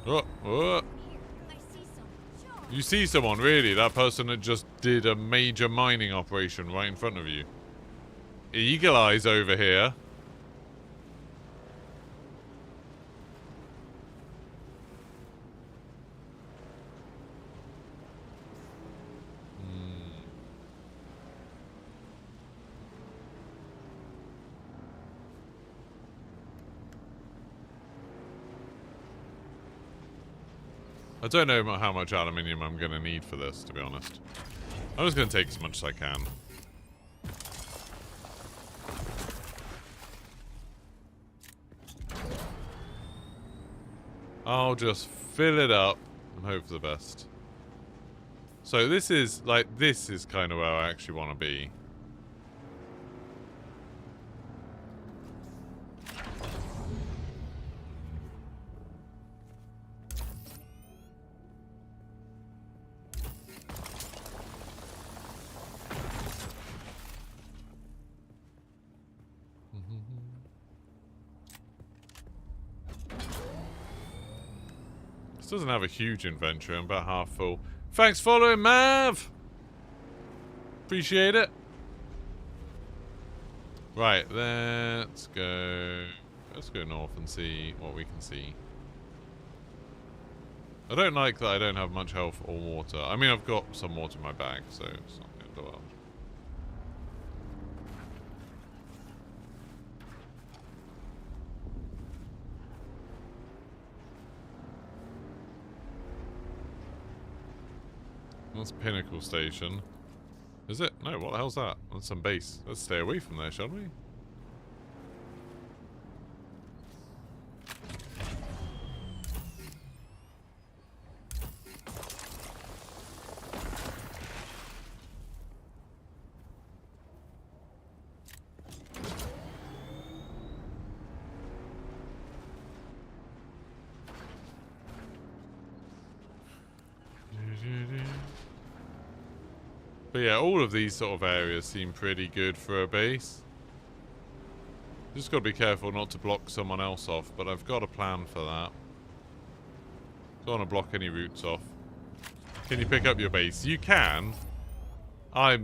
Oh, oh. You see someone, really? That person that just did a major mining operation right in front of you. Eagle eyes over here. I don't know how much aluminium I'm going to need for this, to be honest. I'm just going to take as much as I can. I'll just fill it up and hope for the best. So this is kind of where I actually want to be. This doesn't have a huge inventory. I'm about half full. Thanks for following, Mav! Appreciate it. Right, let's go... Let's go north and see what we can see. I don't like that I don't have much health or water. I mean, I've got some water in my bag, so it's not the end of the world. That's Pinnacle Station. Is it? No, what the hell's that? That's some base. Let's stay away from there, shall we? But yeah, all of these sort of areas seem pretty good for a base. Just got to be careful not to block someone else off, but I've got a plan for that. Don't want to block any routes off. Can you pick up your base? You can. I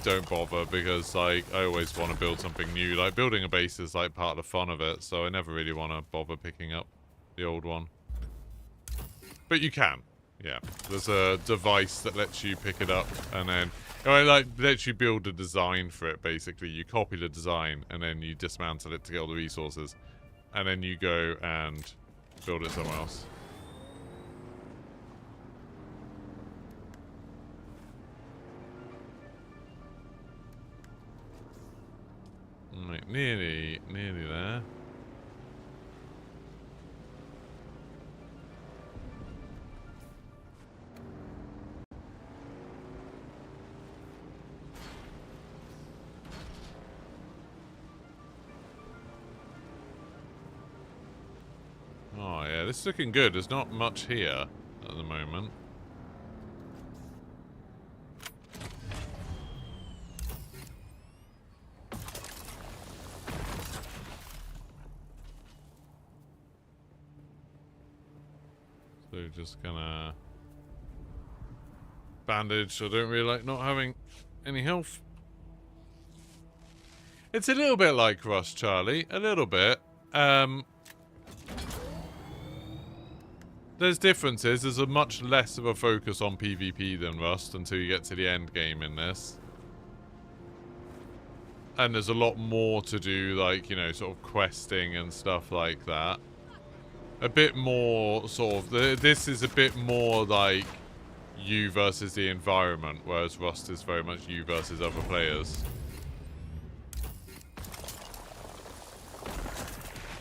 don't bother because like I always want to build something new. Like building a base is like part of the fun of it, so I never really want to bother picking up the old one. But you can. Yeah. There's a device that lets you pick it up and then like lets you build a design for it basically. You copy the design and then you dismantle it to get all the resources. And then you go and build it somewhere else. Right, nearly there. Oh yeah, this is looking good. There's not much here at the moment. So just gonna bandage. I don't really like not having any health. It's a little bit like Rust, Charlie. A little bit. There's differences. There's a much less of a focus on PvP than Rust until you get to the end game in this. And there's a lot more to do, like, you know, sort of questing and stuff like that. A bit more sort of... This is a bit more like you versus the environment, whereas Rust is very much you versus other players.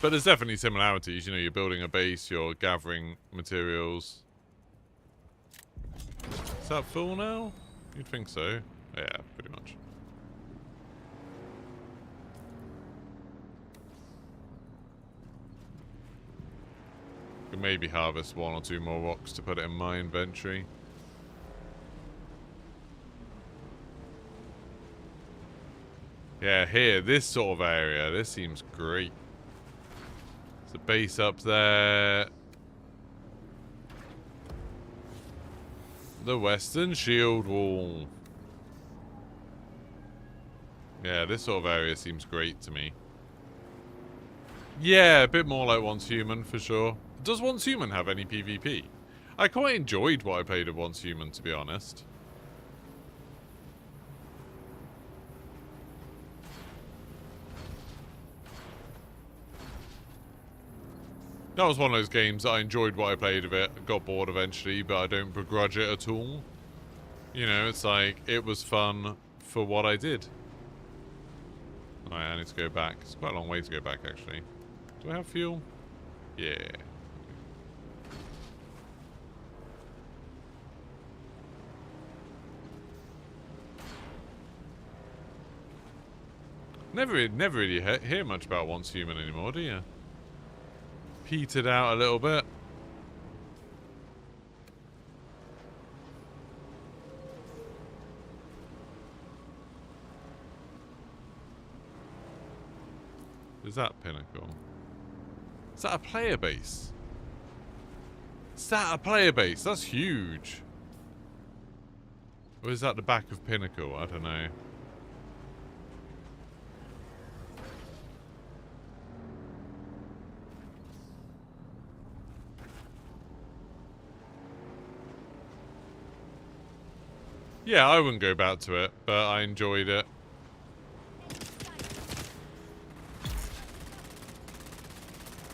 But there's definitely similarities. You know, you're building a base, you're gathering materials. Is that full now? You'd think so. Yeah, pretty much. Could maybe harvest 1 or 2 more rocks to put it in my inventory. Yeah, here, this sort of area, this seems great. The base up there. The Western Shield Wall. Yeah, this sort of area seems great to me. Yeah, a bit more like Once Human for sure. Does Once Human have any PvP? I quite enjoyed what I played of Once Human, to be honest. That was one of those games that I enjoyed what I played of it. Got bored eventually, but I don't begrudge it at all. You know, it's like, it was fun for what I did. Alright, I need to go back. It's quite a long way to go back, actually. Do I have fuel? Yeah. Never really hear much about Once Human anymore, do you? Petered out a little bit. Is that Pinnacle? Is that a player base? Is that a player base? That's huge. Or is that the back of Pinnacle? I don't know. Yeah, I wouldn't go back to it, but I enjoyed it.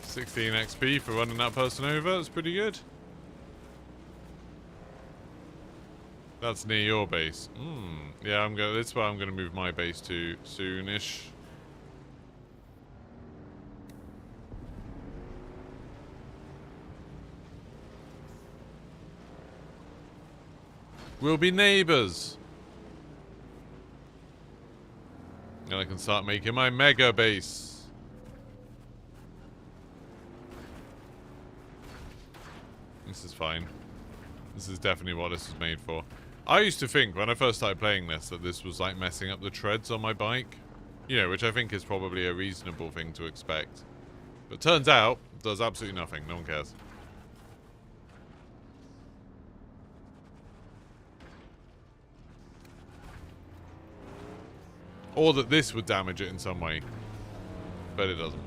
$16 XP for running that person over. That's pretty good. That's near your base. Yeah, that's where I'm gonna move my base to soonish. We'll be neighbors. And I can start making my mega base. This is fine. This is definitely what this was made for. I used to think when I first started playing this that this was like messing up the treads on my bike. You know, which I think is probably a reasonable thing to expect. But turns out, it does absolutely nothing. No one cares. Or that this would damage it in some way. But it doesn't.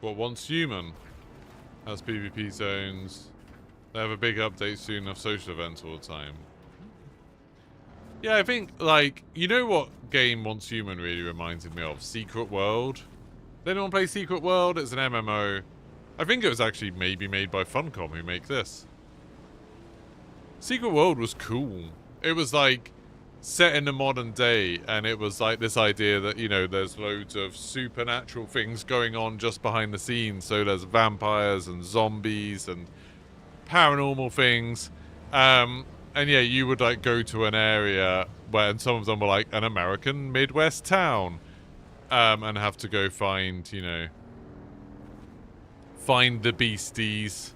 What, Once Human has PvP zones. They have a big update soon of social events all the time. Yeah, I think, like, you know what game Once Human really reminded me of? Secret World. Did anyone play Secret World? It's an MMO. I think it was actually maybe made by Funcom who make this. Secret World was cool. It was like set in the modern day, and it was like this idea that, you know, there's loads of supernatural things going on just behind the scenes. So there's vampires and zombies and paranormal things. And yeah, you would like go to an area where, and some of them were like an American Midwest town, and have to go find, you know, find the beasties.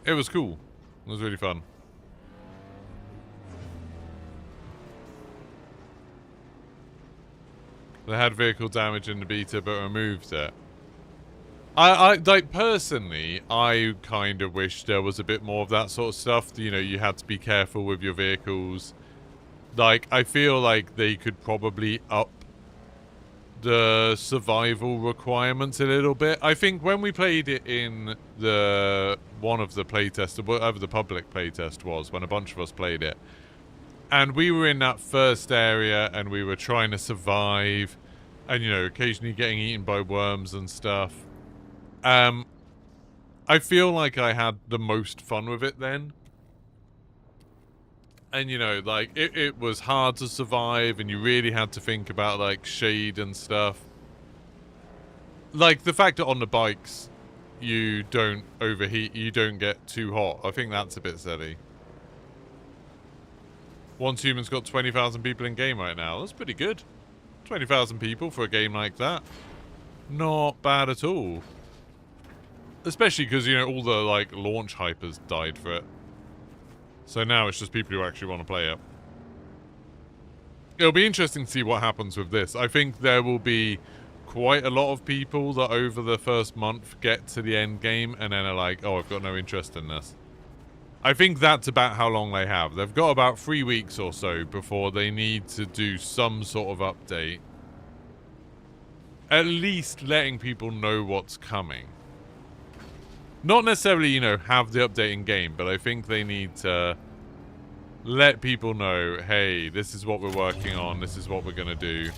It was cool. It was really fun. They had vehicle damage in the beta, but removed it. I like, personally, I kind of wish there was a bit more of that sort of stuff. You know, you had to be careful with your vehicles. Like, I feel like they could probably up the survival requirements a little bit. I think when we played it in the one of the playtests, whatever the public playtest was, when a bunch of us played it, and we were in that first area and we were trying to survive, and, you know, occasionally getting eaten by worms and stuff. I feel like I had the most fun with it then. And, you know, like, it was hard to survive, and you really had to think about, like, shade and stuff. Like, the fact that on the bikes, you don't overheat, you don't get too hot. I think that's a bit silly. Once Human's got 20,000 people in game right now. That's pretty good. 20,000 people for a game like that. Not bad at all. Especially because, you know, all the, like, launch hypers died for it. So now it's just people who actually want to play it. It'll be interesting to see what happens with this. I think there will be quite a lot of people that over the first month get to the end game and then are like, oh, I've got no interest in this. I think that's about how long they have. They've got about 3 weeks or so before they need to do some sort of update. At least letting people know what's coming. Not necessarily, you know, have the update in game, but I think they need to let people know, hey, this is what we're working on, this is what we're going to do.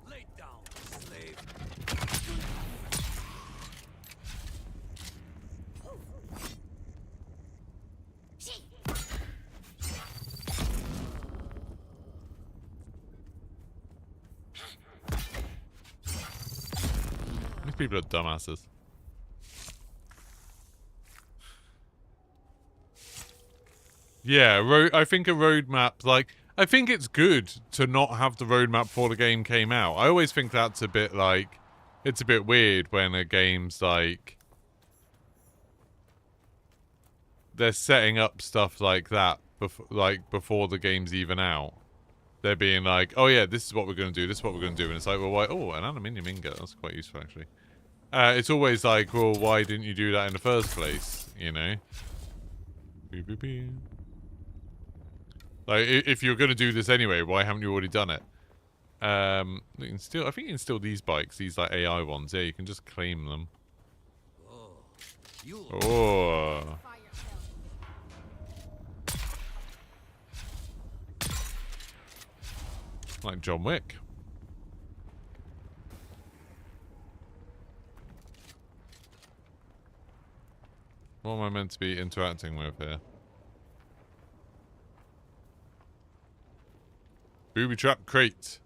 Lay down, slave. These people are dumbasses. Yeah, I think a roadmap, like, I think it's good to not have the roadmap before the game came out. I always think that's a bit, like, it's a bit weird when a game's, like, they're setting up stuff like that, before the game's even out. They're being like, oh yeah, this is what we're going to do, this is what we're going to do. And it's like, well, why? Oh, an aluminium ingot. That's quite useful, actually. It's always like, well, why didn't you do that in the first place? You know? Beep, beep, beep. Like, if you're going to do this anyway, why haven't you already done it? You can steal, I think you can steal these bikes, these, like, AI ones. Yeah, you can just claim them. Oh, you. Oh. Like John Wick. What am I meant to be interacting with here? Booby trap crate.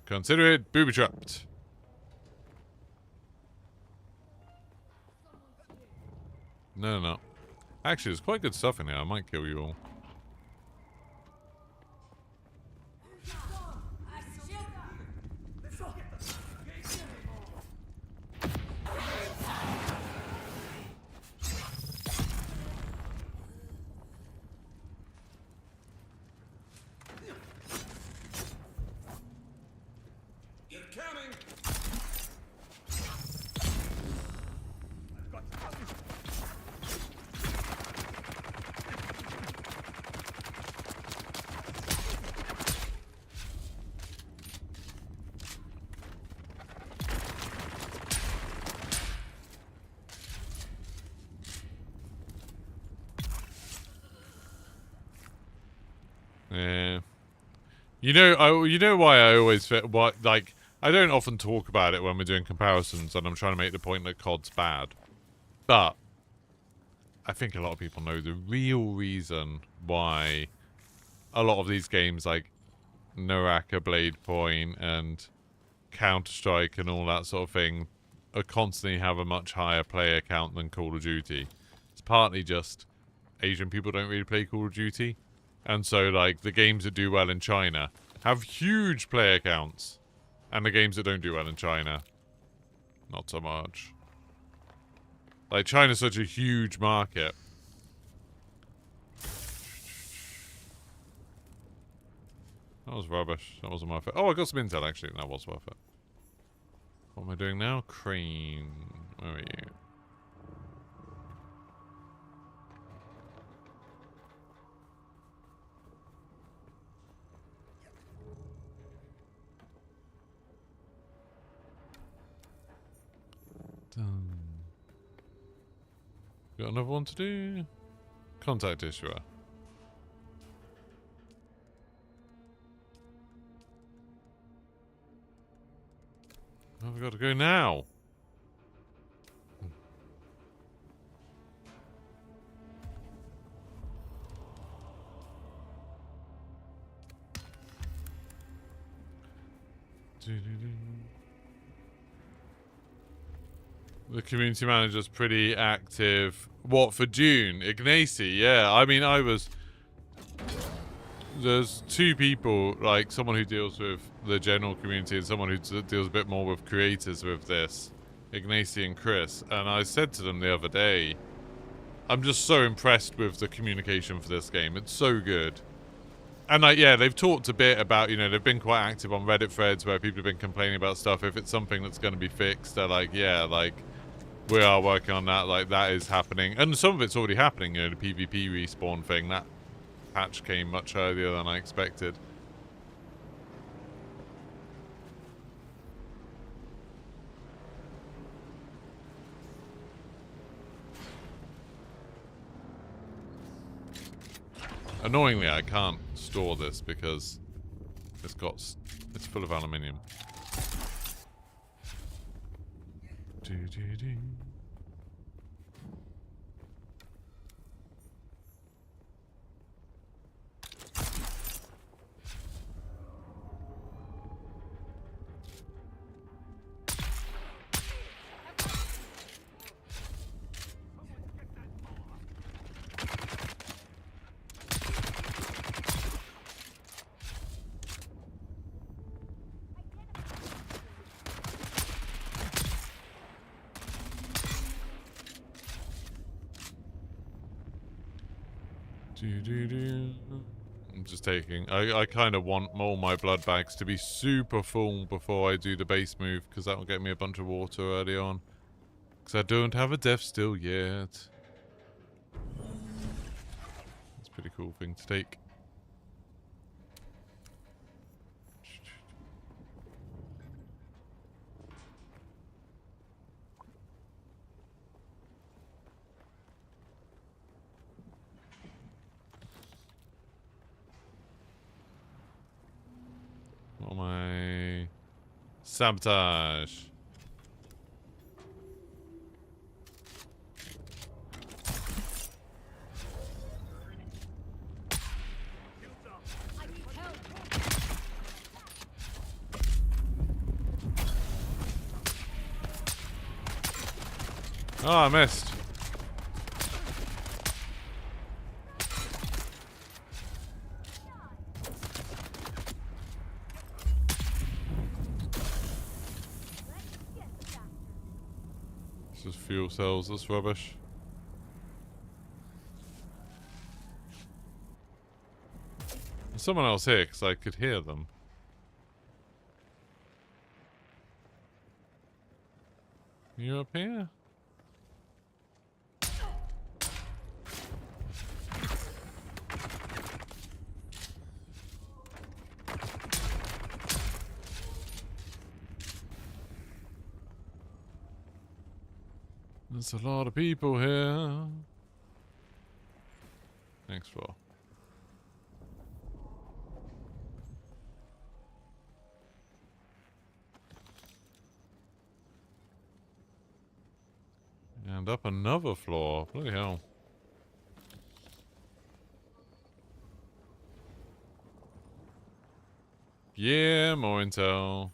Consider it booby trapped. No, no. Actually, there's quite good stuff in here. I might kill you all. Yeah. You know why I always like, I don't often talk about it when we're doing comparisons and I'm trying to make the point that COD's bad. But I think a lot of people know the real reason why a lot of these games like Naraka, Blade Point and Counter-Strike and all that sort of thing constantly have a much higher player count than Call of Duty. It's partly just Asian people don't really play Call of Duty. And so, like, the games that do well in China have huge player counts. And the games that don't do well in China, not so much. Like, China's such a huge market. That was rubbish. That wasn't worth it. Oh, I got some intel, actually. That was worth it. What am I doing now? Crane. Where are you? Done. Got another one to do? Contact issuer. I've got to go now. The community manager's pretty active. What, for Dune? Ignacy, yeah. I mean, there's two people, like someone who deals with the general community and someone who deals a bit more with creators with this. Ignacy and Chris. And I said to them the other day, I'm just so impressed with the communication for this game. It's so good. And like, yeah, they've talked a bit about, you know, they've been quite active on Reddit threads where people have been complaining about stuff. If it's something that's going to be fixed, they're like, yeah, like, we are working on that, like, that is happening. And some of it's already happening, you know, the PvP respawn thing. That patch came much earlier than I expected. Annoyingly, I can't store this because it's full of aluminium. I'm just taking... I kind of want all my blood bags to be super full before I do the base move, because that will get me a bunch of water early on. Because I don't have a death still yet. That's a pretty cool thing to take. What am I... Sabotage. I need help. Oh, I missed. This is fuel cells, that's rubbish. There's someone else here, because I could hear them. You up here? There's a lot of people here. Thanks, Flo. And up another floor. Bloody hell. Yeah, more intel.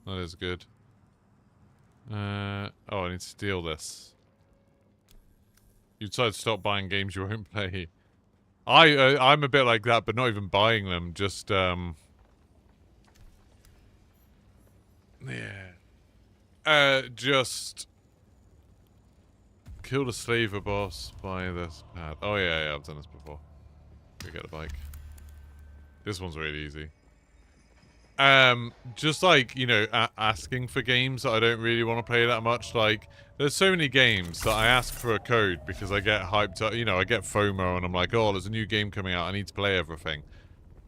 That is good. Oh, I need to steal this. You decide to stop buying games you won't play. I'm a bit like that, but not even buying them. Just yeah. Just kill the slaver boss. Buy this pad. Oh yeah, I've done this before. Go get a bike. This one's really easy. Just like, you know, asking for games that I don't really want to play that much. Like, there's so many games that I ask for a code because I get hyped up, you know, I get FOMO and I'm like, oh, there's a new game coming out, I need to play everything.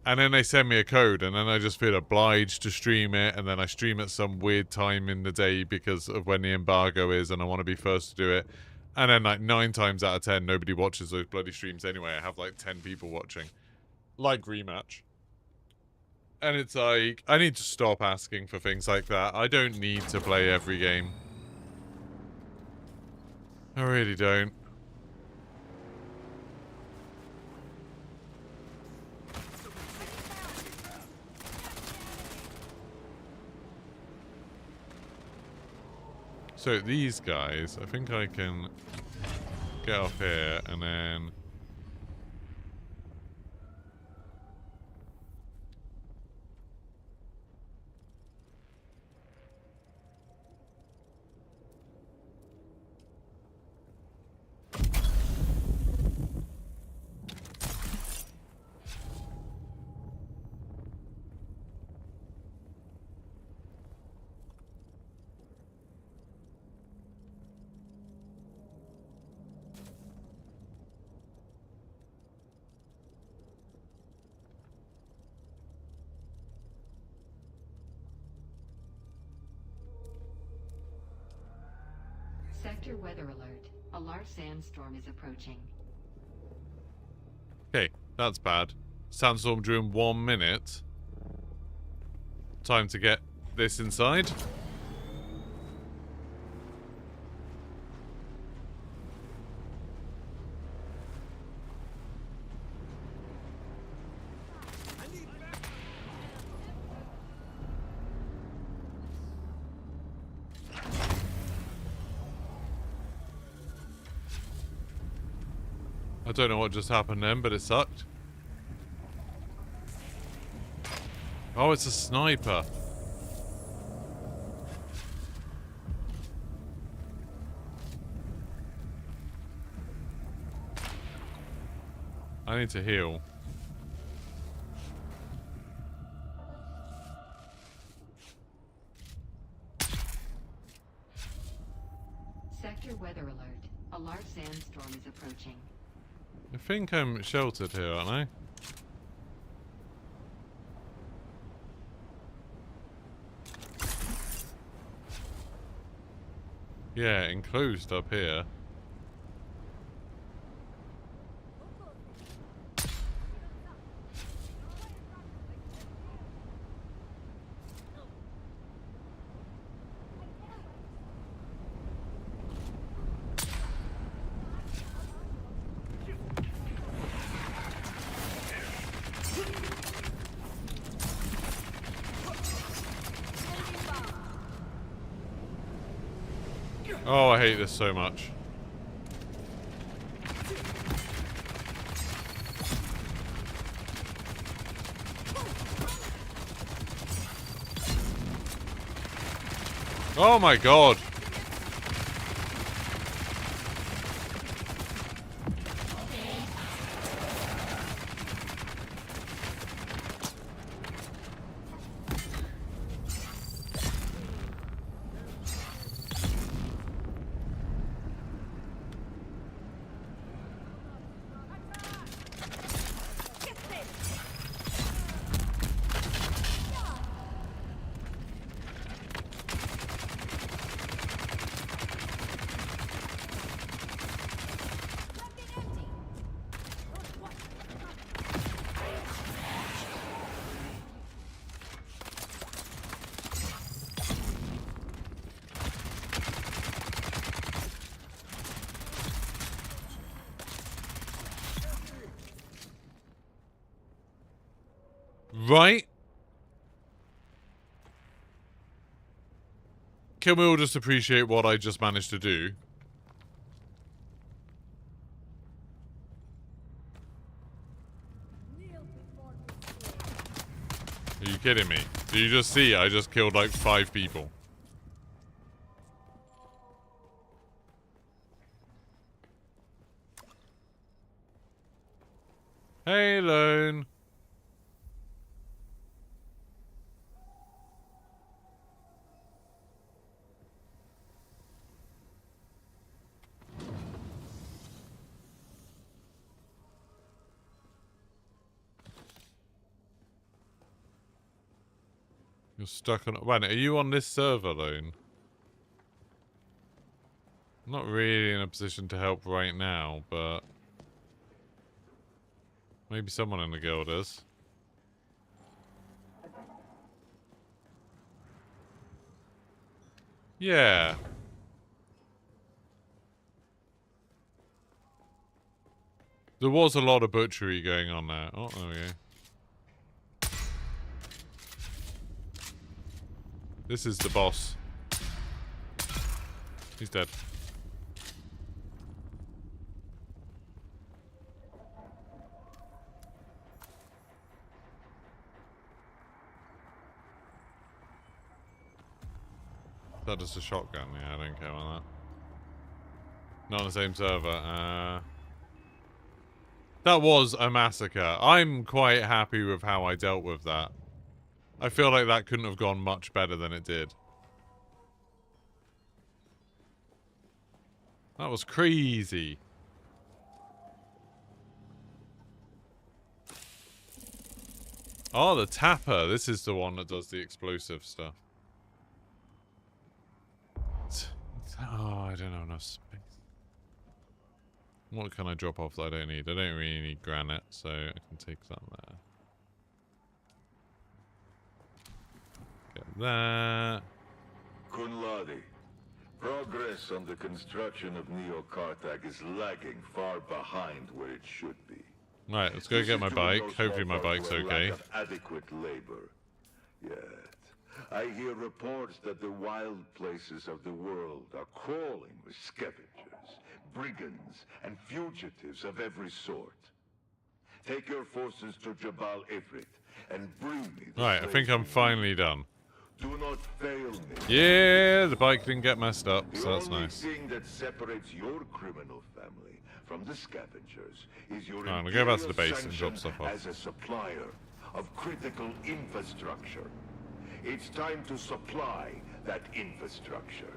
And then they send me a code and then I just feel obliged to stream it, and then I stream at some weird time in the day because of when the embargo is and I want to be first to do it. And then like 9 times out of 10, nobody watches those bloody streams anyway. I have like 10 people watching. Like Rematch. And it's like, I need to stop asking for things like that. I don't need to play every game. I really don't. So these guys, I think I can get off here and then... Sector weather alert. A large sandstorm is approaching. Okay, that's bad. Sandstorm during 1 minute. Time to get this inside. I don't know what just happened then, but it sucked. Oh, it's a sniper. I need to heal. Sector weather alert. A large sandstorm is approaching. I think I'm sheltered here, aren't I? Yeah, enclosed up here. Oh, I hate this so much. Oh my god. Right? Can we all just appreciate what I just managed to do? Are you kidding me? Do you just see I just killed like 5 people? Hey, Lone. You're stuck on... Wait, are you on this server, Lone? I'm not really in a position to help right now, but... maybe someone in the guild is. Yeah. There was a lot of butchery going on there. Oh, there we go. This is the boss. He's dead. Is that just a shotgun? Yeah, I don't care about that. Not on the same server. That was a massacre. I'm quite happy with how I dealt with that. I feel like that couldn't have gone much better than it did. That was crazy. Oh, the tapper. This is the one that does the explosive stuff. Oh, I don't have enough space. What can I drop off that I don't need? I don't really need granite, so I can take that there. Get that. Kunladi, progress on the construction of Neo-Karthag is lagging far behind where it should be. Right, let's go get my bike. Hopefully my bike's okay. Lack of adequate labor. Yet, I hear reports that the wild places of the world are crawling with scavengers, brigands, and fugitives of every sort. Take your forces to Jabal Ifrit and bring me the Right, I think I'm finally done. Do not fail me. Yeah, the bike didn't get messed up, The so that's only nice. thing that separates your criminal family from the scavengers is your Alright, we'll go back to the imperial base and drop sanction stuff off. as a supplier of critical infrastructure. It's time to supply that infrastructure,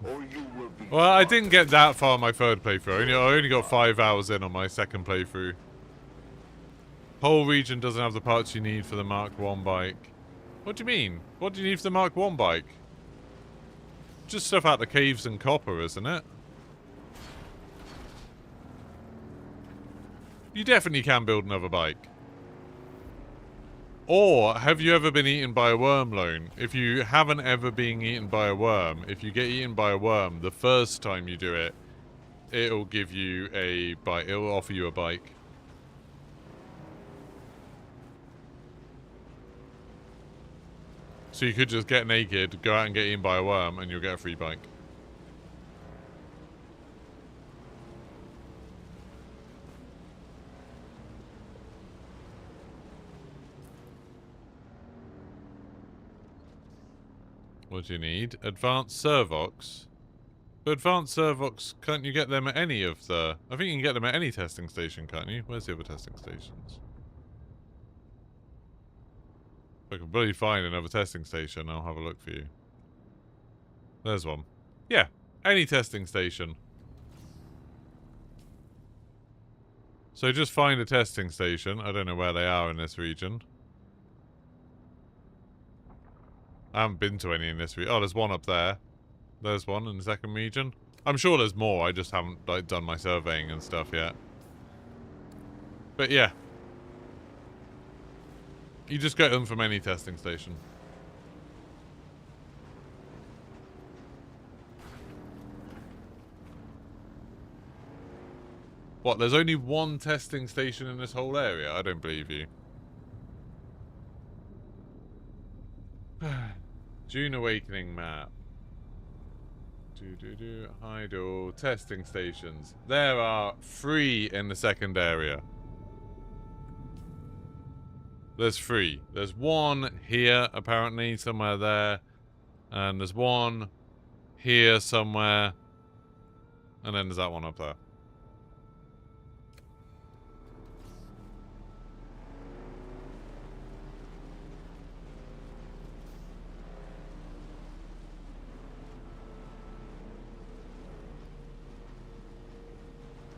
or you will be. Well, I didn't get that far on my third playthrough. I only got 5 hours in on my second playthrough. Whole region doesn't have the parts you need for the Mark 1 bike. What do you mean? What do you need for the Mark 1 bike? Just stuff out the caves and copper, isn't it? You definitely can build another bike. Or, have you ever been eaten by a worm, Lone? If you haven't ever been eaten by a worm, if you get eaten by a worm, the first time you do it, it'll give you a bike. It'll offer you a bike. So you could just get naked, go out and get eaten by a worm, and you'll get a free bike. What do you need? Advanced Servox? But advanced Servox, can't you get them at any of the... I think you can get them at any testing station, can't you? Where's the other testing stations? If I can bloody find another testing station, I'll have a look for you. There's one. Yeah, any testing station. So just find a testing station. I don't know where they are in this region. I haven't been to any in this region. Oh, there's one up there. There's one in the second region. I'm sure there's more. I just haven't like done my surveying and stuff yet. But yeah. You just get them from any testing station. What, there's only one testing station in this whole area? I don't believe you. Dune Awakening map. Idle testing stations. There are 3 in the second area. There's 3. There's 1 here, apparently, somewhere there. And there's 1 here somewhere. And then there's that one up there.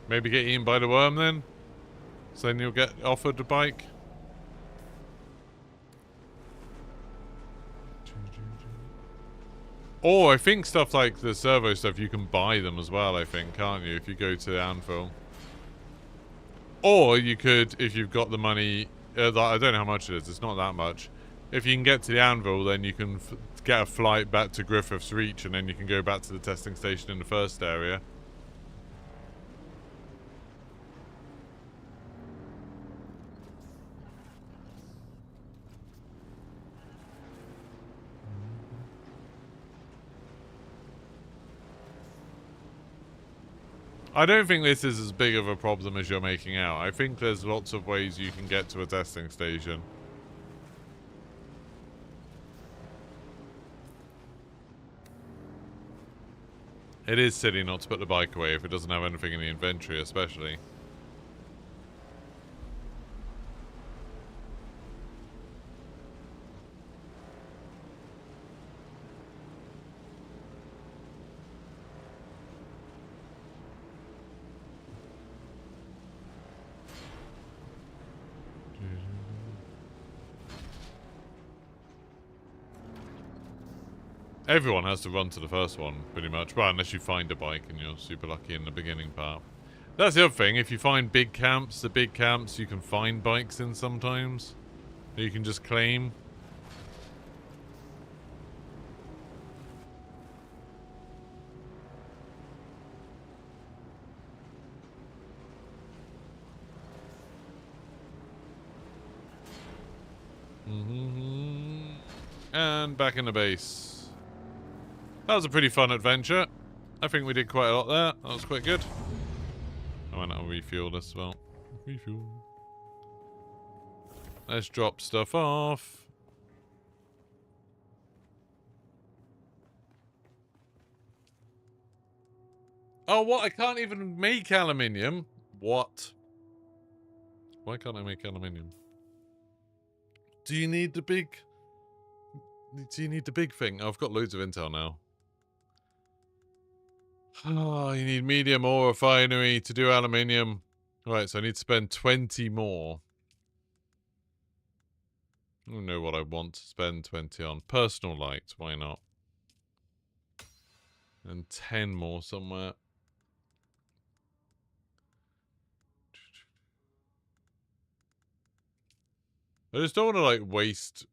Maybe get eaten by the worm then? So then you'll get offered a bike? Or I think stuff like the servo stuff, you can buy them as well, I think, can't you? If you go to Anvil. Or you could, if you've got the money, I don't know how much it is, it's not that much. If you can get to the Anvil, then you can get a flight back to Griffith's Reach, and then you can go back to the testing station in the first area. I don't think this is as big of a problem as you're making out. I think there's lots of ways you can get to a testing station. It is silly not to put the bike away if it doesn't have anything in the inventory, especially. Everyone has to run to the first one, pretty much. Well, unless you find a bike and you're super lucky in the beginning part. That's the other thing. If you find big camps, the big camps you can find bikes in sometimes. That you can just claim. And back in the base. That was a pretty fun adventure. I think we did quite a lot there. That was quite good. I went to refuel as well. Refuel. Let's drop stuff off. Oh, what? I can't even make aluminium? What? Why can't I make aluminium? Do you need the big... Do you need the big thing? Oh, I've got loads of intel now. Oh, you need medium ore refinery to do aluminium. Right, so I need to spend 20 more. I don't know what I want to spend 20 on. Personal light, why not? And 10 more somewhere. I just don't want to, like, waste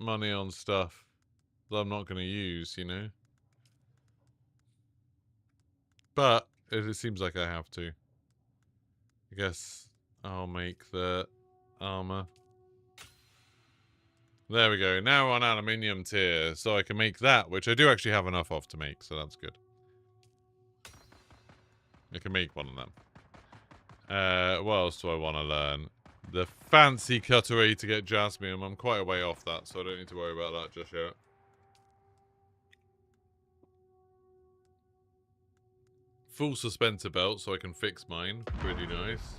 money on stuff that I'm not going to use, you know? But it seems like I have to. I guess I'll make the armor. There we go. Now we're on aluminium tier, so I can make that, which I do actually have enough of to make, so that's good. I can make one of them. What else do I want to learn? The fancy cutlery to get jasmine. I'm quite a way off that, so I don't need to worry about that just yet. Full suspensor belt, so I can fix mine. Pretty nice.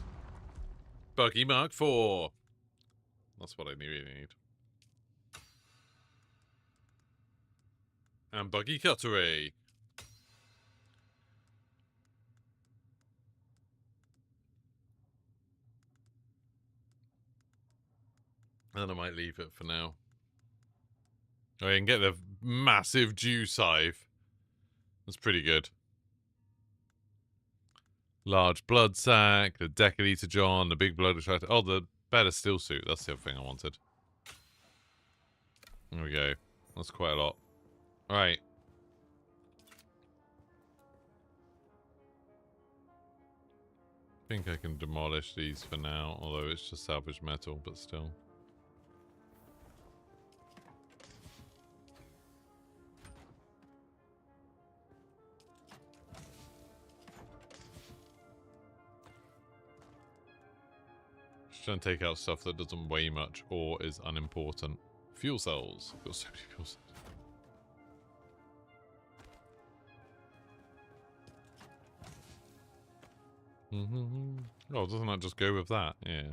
Buggy Mark 4. That's what I really need. And buggy cutlery. And I might leave it for now. Oh, I can get the massive dew scythe. That's pretty good. Large blood sack, the deciliter John, the big blood extractor. Oh, the better steel suit. That's the other thing I wanted. There we go. That's quite a lot. Alright. I think I can demolish these for now, although it's just salvage metal, but still. Just trying to take out stuff that doesn't weigh much or is unimportant. Fuel cells. I've got so many fuel cells. Oh, doesn't that just go with that? Yeah.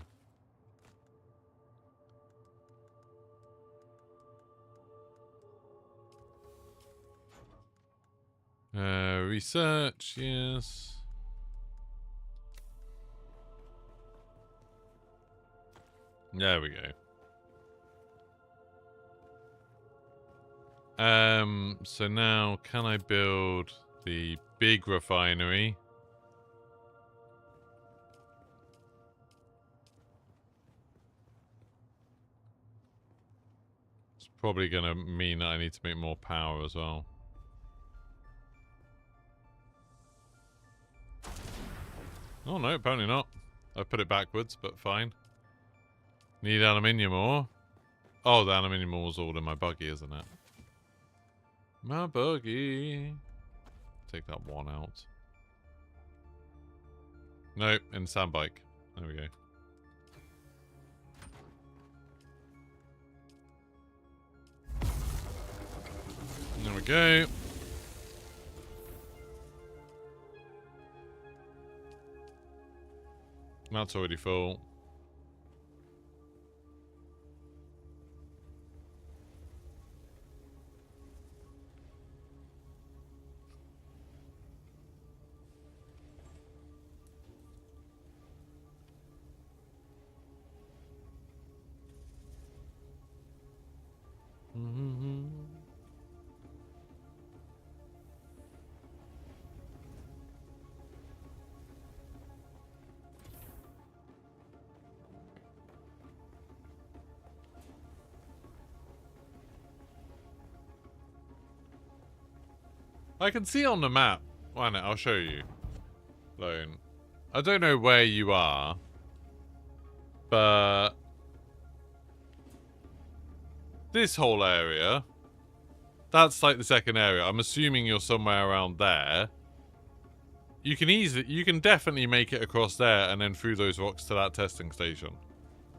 Research, yes. There we go. So now can I build the big refinery? It's probably going to mean that I need to make more power as well. Oh no, apparently not. I put it backwards, but fine. Need aluminium ore. Oh, the aluminium ore's all in my buggy, isn't it? My buggy. Take that one out. Nope, in sand bike. There we go. There we go. That's already full. I can see on the map. Why not? I'll show you. Lone. I don't know where you are, but this whole area, that's like the second area. I'm assuming you're somewhere around there. You can definitely make it across there and then through those rocks to that testing station.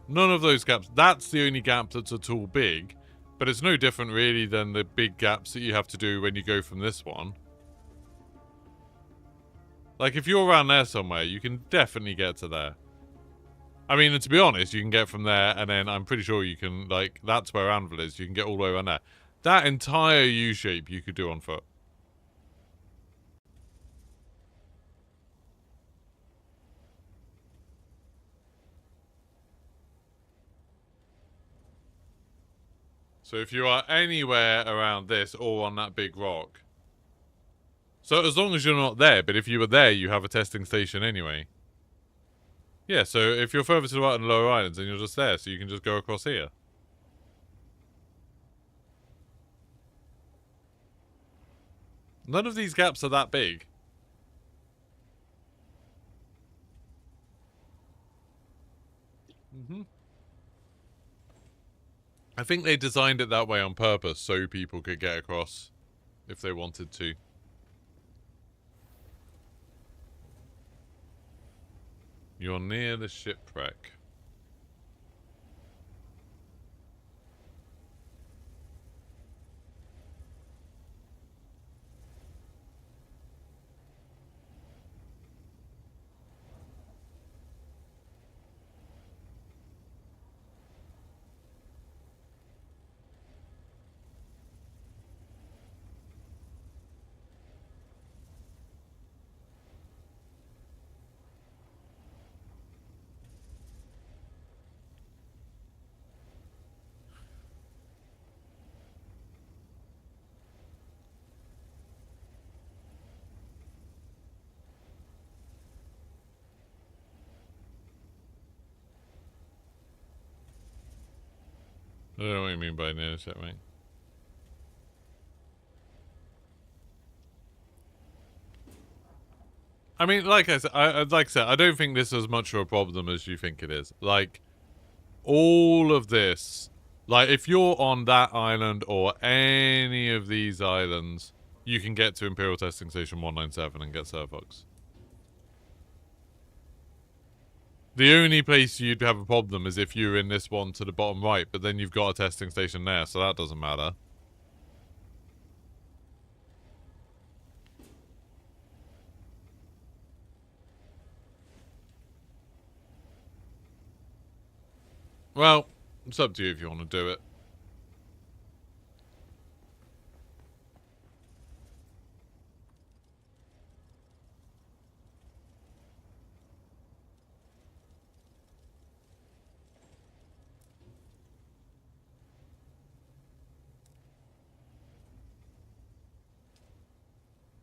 None of those gaps. That's the only gap that's at all big. But it's no different really than the big gaps that you have to do when you go from this one. Like, if you're around there somewhere, you can definitely get to there. I mean, and to be honest, you can get from there, and then I'm pretty sure you can, like, that's where Anvil is. You can get all the way around there. That entire U-shape you could do on foot. So if you are anywhere around this or on that big rock. So as long as you're not there, but if you were there, you have a testing station anyway. Yeah, so if you're further to the right on the lower islands, then you're just there, so you can just go across here. None of these gaps are that big. I think they designed it that way on purpose so people could get across if they wanted to. You're near the shipwreck. I don't know what you mean by near the shipwreck. I mean, like I said, I don't think this is as much of a problem as you think it is. Like, all of this, like, if you're on that island or any of these islands, you can get to Imperial Testing Station 197 and get Surfox. The only place you'd have a problem is if you're in this one to the bottom right, but then you've got a testing station there, so that doesn't matter. Well, it's up to you if you want to do it.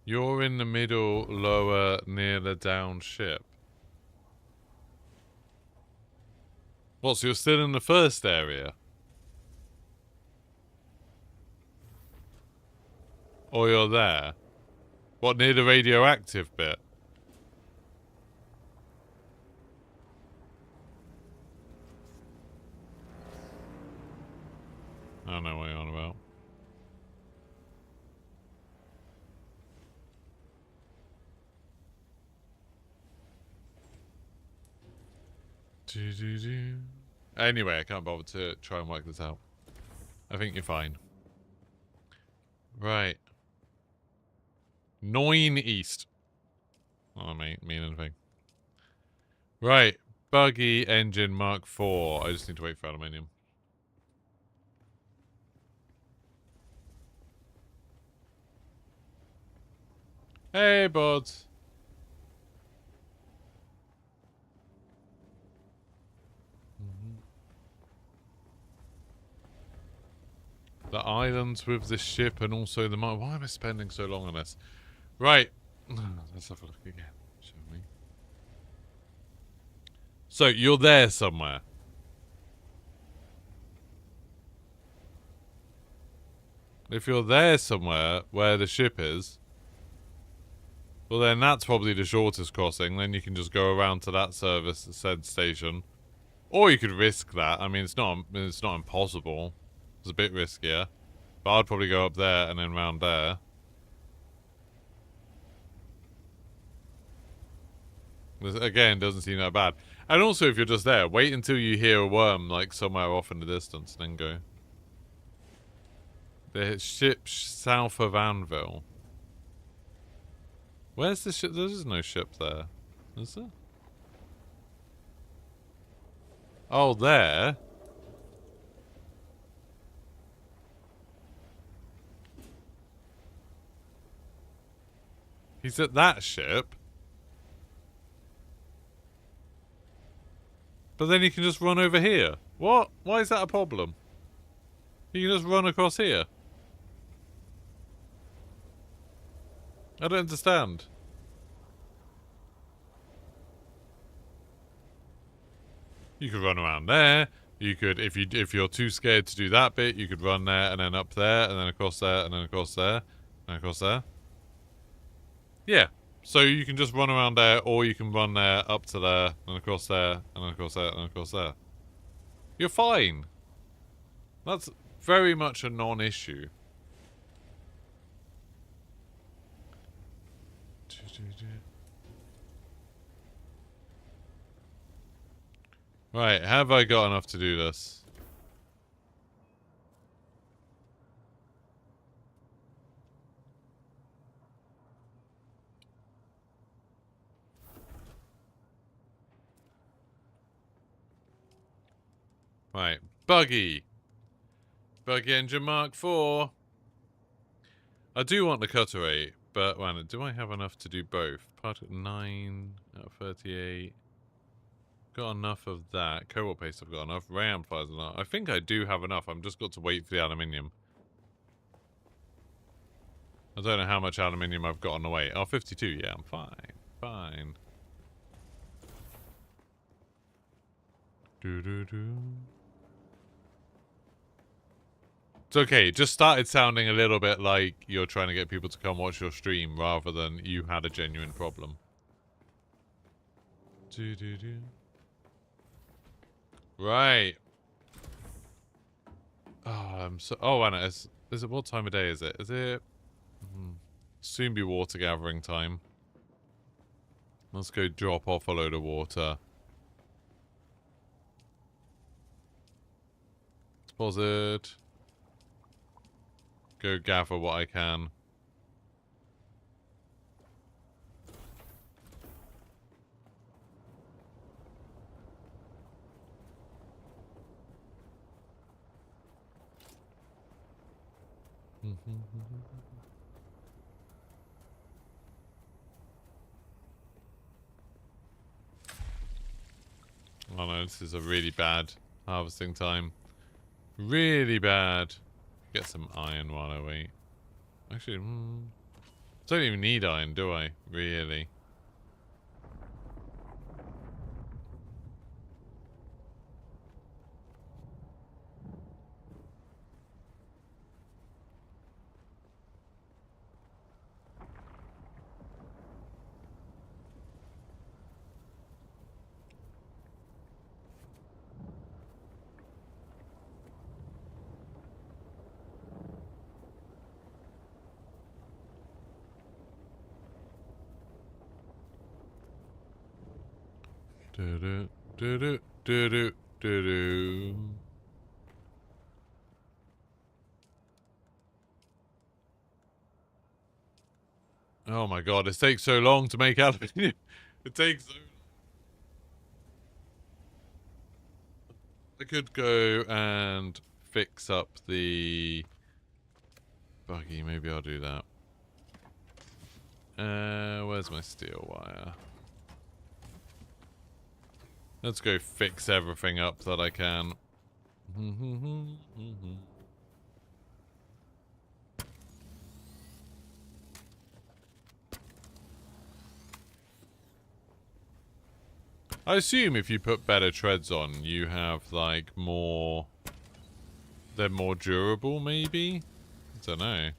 You're in the middle, lower, near the down ship. What, so you're still in the first area? Or you're there? What, near the radioactive bit? I don't know what you're on about. Anyway, I can't bother to try and work this out. I think you're fine. Right. 9 east. Oh, mate, mean anything. Right. Buggy engine Mark IV. I just need to wait for aluminium. Hey, buds. The islands with the ship and also the mine. Why am I spending so long on this? Right. Let's have a look again, shall we? So, you're there somewhere. If you're there somewhere where the ship is, well then that's probably the shortest crossing. Then you can just go around to that service, said station. Or you could risk that. I mean, it's not impossible. It's a bit riskier. But I'd probably go up there and then round there. This, again, doesn't seem that bad. And also, if you're just there, wait until you hear a worm, like, somewhere off in the distance, and then go. The ship south of Anvil. Where's the ship? There's no ship there. Is there? Oh, there. He's at that ship. But then he can just run over here. What? Why is that a problem? He can just run across here. I don't understand. You could run around there. You could, if you're too scared to do that bit, you could run there and then up there and then across there and then across there and across there. Yeah. So you can just run around there, or you can run there up to there and across there and then across there and across there. You're fine. That's very much a non-issue. Right, have I got enough to do this? Right, buggy. Buggy engine Mark 4. I do want the cutter 8, but wait, do I have enough to do both? Part 9 out of 38. Got enough of that. Cobalt paste I've got enough. Ray amplifiers enough. I think I do have enough. I've just got to wait for the aluminium. I don't know how much aluminium I've got on the way. Oh, 52. Yeah, I'm fine. Fine. Do-do-do. It's okay. It just started sounding a little bit like you're trying to get people to come watch your stream rather than you had a genuine problem. Do-do-do. Right. Oh, I'm so... Oh, Anna, is it... What time of day is it? Is it... Soon be water gathering time. Let's go drop off a load of water. Deposit. Go gather what I can. Oh no, this is a really bad harvesting time. Really bad. Get some iron while I wait. Actually, don't even need iron, do I? Really? Do do do do do do do. Oh my god, it takes so long to make aluminium. It takes so long. I could go and fix up the buggy. Maybe I'll do that. Where's my steel wire? Let's go fix everything up that I can. I assume if you put better treads on, you have, like, more... They're more durable, maybe? I don't know.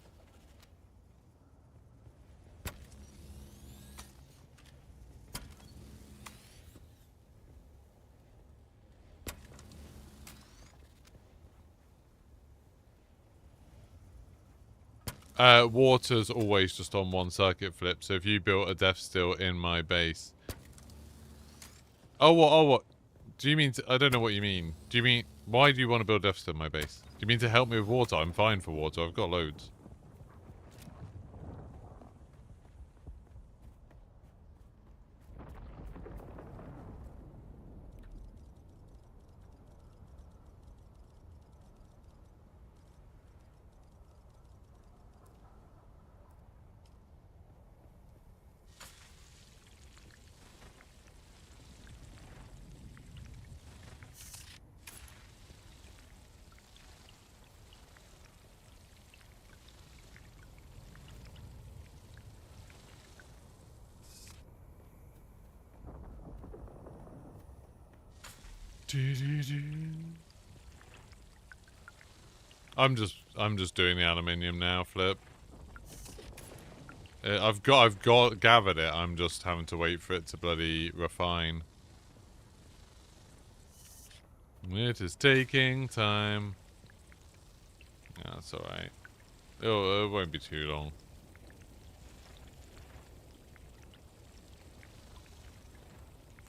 Water's always just on one circuit flip, so if you built a death still in my base... Oh, what? Oh, what? Do you mean... I don't know what you mean. Do you mean... Why do you want to build death still in my base? Do you mean to help me with water? I'm fine for water. I've got loads. I'm just doing the aluminium now, Flip. I've gathered it. I'm just having to wait for it to bloody refine. It is taking time. Yeah, that's alright. It won't be too long.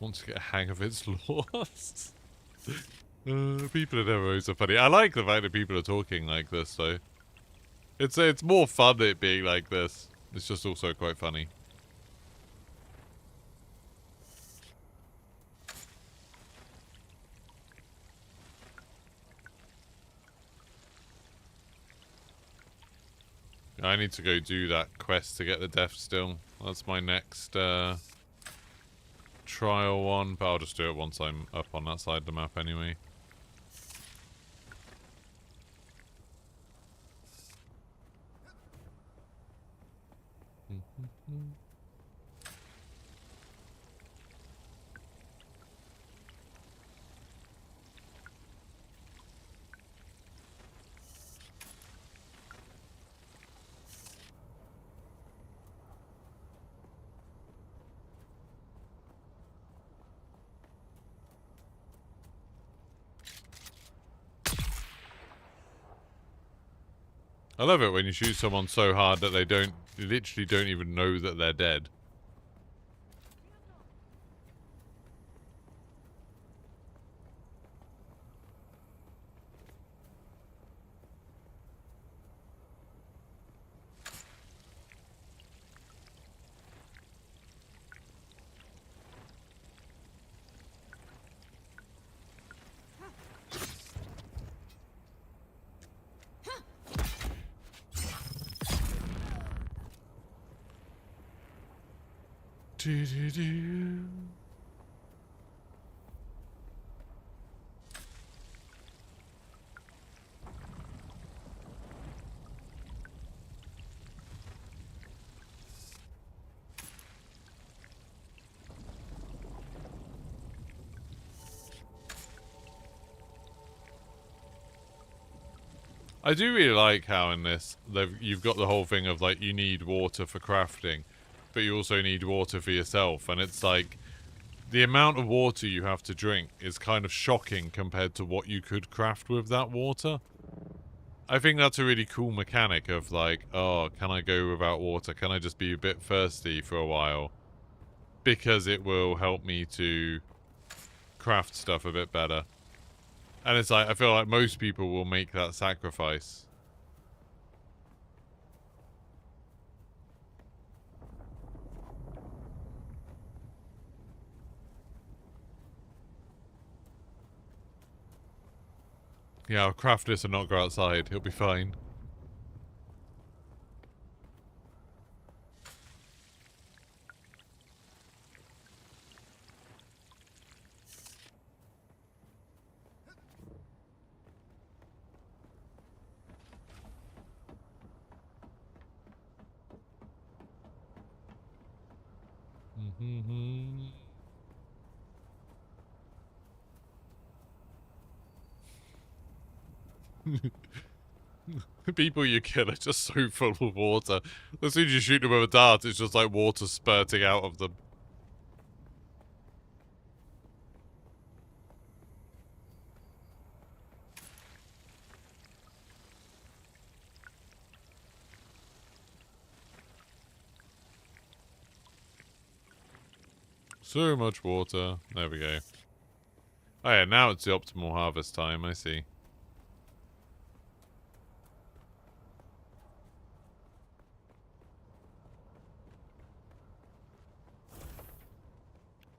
Once you get a hang of its laws. People in MMOs are funny. I like the fact that people are talking like this, though. It's more fun it being like this. It's just also quite funny. I need to go do that quest to get the death still. That's my next trial one, but I'll just do it once I'm up on that side of the map anyway. I love it when you shoot someone so hard that they literally don't even know that they're dead. I do really like how in this you've got the whole thing of like you need water for crafting, but you also need water for yourself, and it's like the amount of water you have to drink is kind of shocking compared to what you could craft with that water. I think that's a really cool mechanic of like, oh, can I go without water? Can I just be a bit thirsty for a while? Because it will help me to craft stuff a bit better. And it's like, I feel like most people will make that sacrifice. Yeah, I'll craft this and not go outside. He'll be fine. The people you kill are just so full of water. As soon as you shoot them with a dart, it's just like water spurting out of them. So much water. There we go. Oh yeah, now it's the optimal harvest time, I see.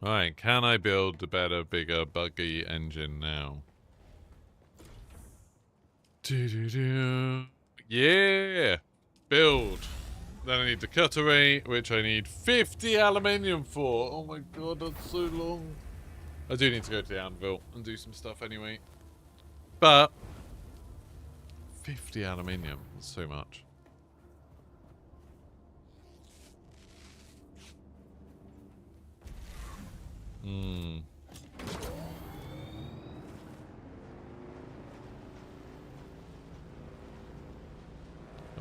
Right, can I build a better, bigger, buggy engine now? Yeah! Build! Then I need the cutaway, which I need 50 aluminium for. Oh my god, that's so long. I do need to go to the anvil and do some stuff anyway. But 50 aluminium, that's so much.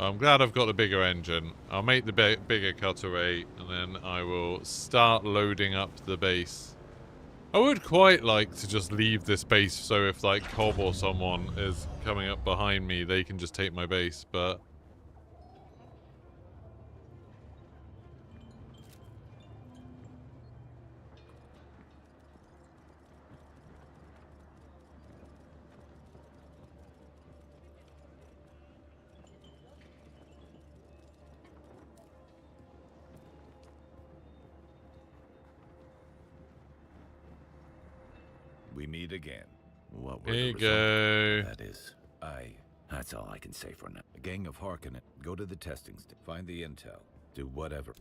Well, I'm glad I've got the bigger engine. I'll make the bigger cutaway, and then I will start loading up the base. I would quite like to just leave this base so if, like, Cobb or someone is coming up behind me, they can just take my base, but... We meet again. What were Here the you results? go. That is, that's all I can say for now. A gang of Harkonnen, go to the testing station, find the intel, do whatever.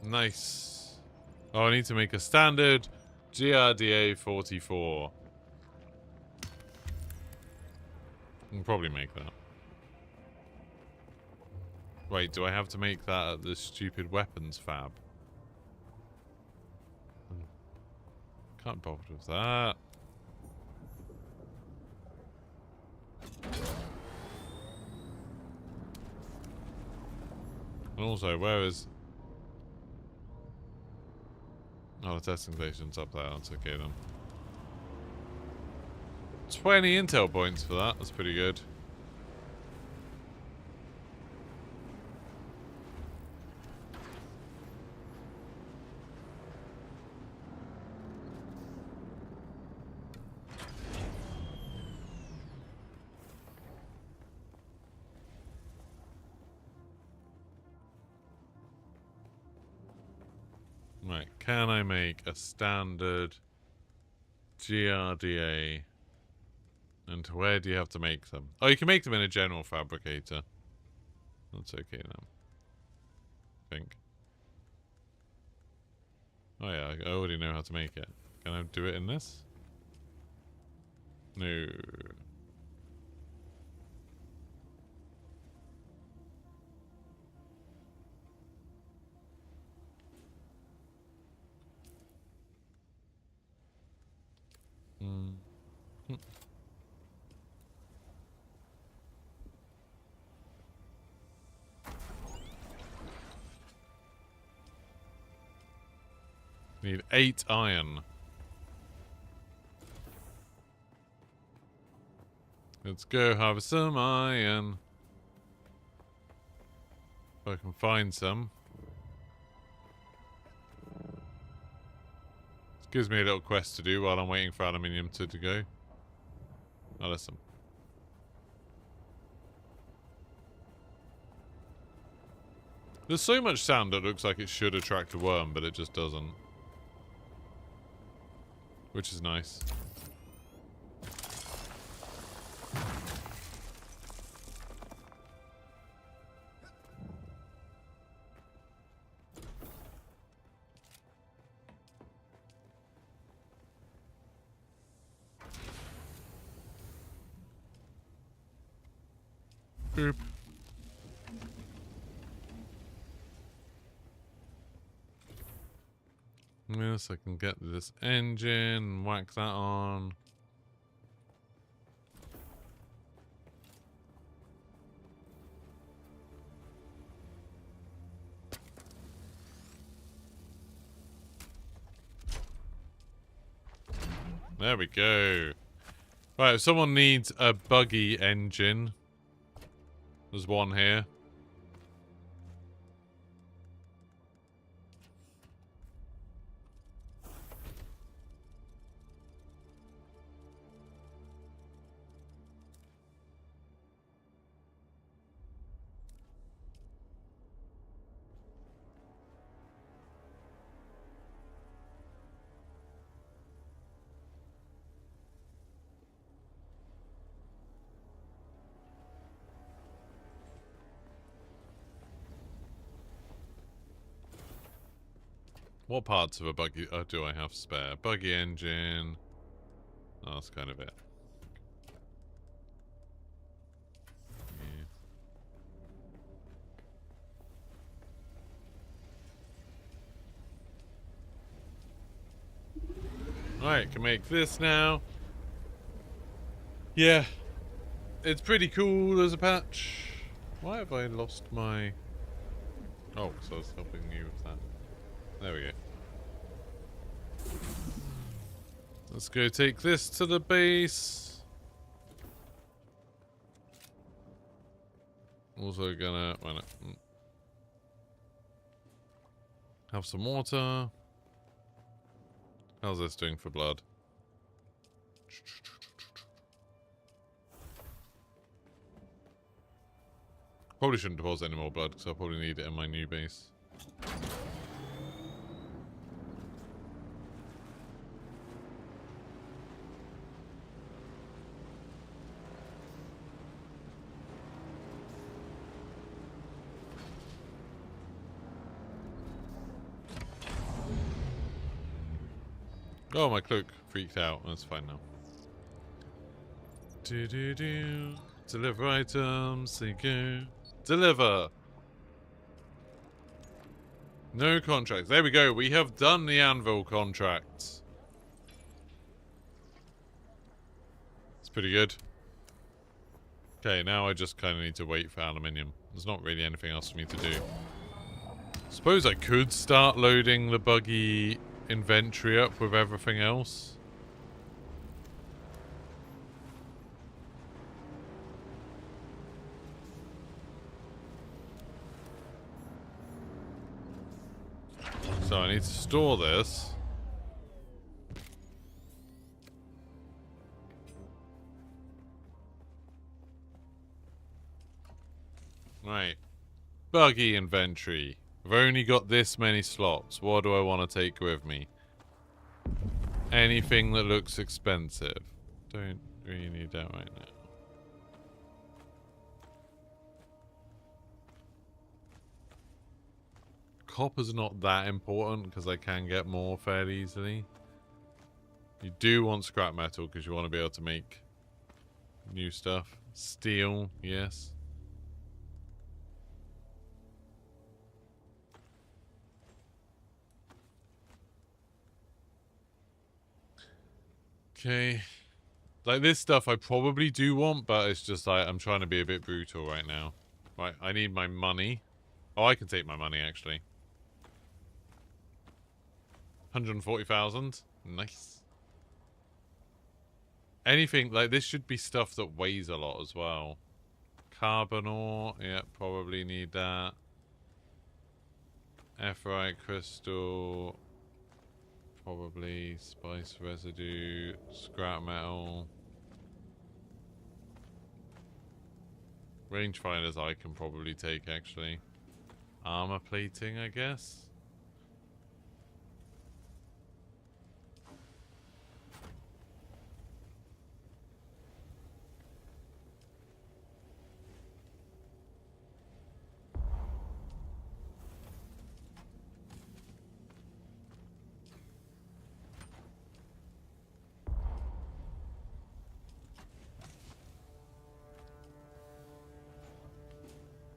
Nice. Oh, I need to make a standard GRDA 44. I can probably make that. Wait, do I have to make that at the stupid weapons fab? Can't bother with that. And also, where is... Oh, the testing station's up there. That's okay then. 20 intel points for that. That's pretty good. Right, can I make a standard GRDA? And where do you have to make them? Oh, you can make them in a general fabricator. That's okay now. I think. Oh yeah, I already know how to make it. Can I do it in this? No. Need 8 iron. Let's go harvest some iron. If I can find some. This gives me a little quest to do while I'm waiting for aluminium to go. Oh, listen. There's so much sand that looks like it should attract a worm, but it just doesn't. Which is nice. Boop. Yes, I can get this engine and whack that on. There we go. Right, if someone needs a buggy engine, there's one here. What parts of a buggy do I have spare? Buggy engine. Oh, that's kind of it. Yeah. Alright, can make this now. Yeah. It's pretty cool as a patch. Why have I lost my... Oh, so I was helping you with that. There we go. Let's go take this to the base. Also gonna... Why not? Have some water. How's this doing for blood? Probably shouldn't deposit any more blood because I'll probably need it in my new base. Oh, my cloak freaked out. That's fine now. Deliver items. There you go. Deliver. No contracts. There we go. We have done the anvil contracts. It's pretty good. Okay, now I just kind of need to wait for aluminium. There's not really anything else for me to do. Suppose I could start loading the buggy inventory up with everything else. So I need to store this. Right. Buggy inventory. I've only got this many slots. What do I want to take with me? Anything that looks expensive. Don't really need that right now. Copper's not that important because I can get more fairly easily. You do want scrap metal because you want to be able to make new stuff. Steel, yes. Okay. Like, this stuff I probably do want, but it's just like, I'm trying to be a bit brutal right now. Right, I need my money. Oh, I can take my money, actually. 140,000. Nice. Anything, like, this should be stuff that weighs a lot as well. Carbon ore. Yeah, probably need that. Ephrite crystal. Probably spice residue, scrap metal. Rangefinders I can probably take, actually. Armor plating, I guess.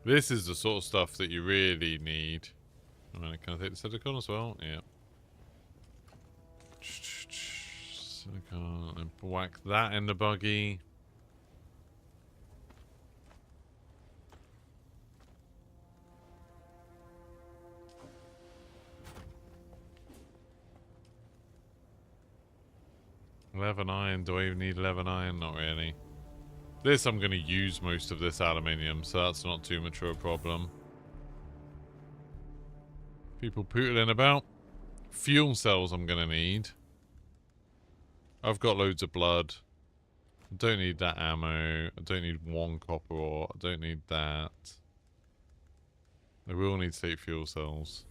This is the sort of stuff that you really need. Alright, can I take the silicon as well? Yeah. Silicon, and whack that in the buggy. Eleven iron. Do I even need 11 iron? Not really. This, I'm going to use most of this aluminium, so that's not too much of a problem. People pootling about. Fuel cells I'm going to need. I've got loads of blood. I don't need that ammo. I don't need 1 copper ore. I don't need that. I will need to take fuel cells.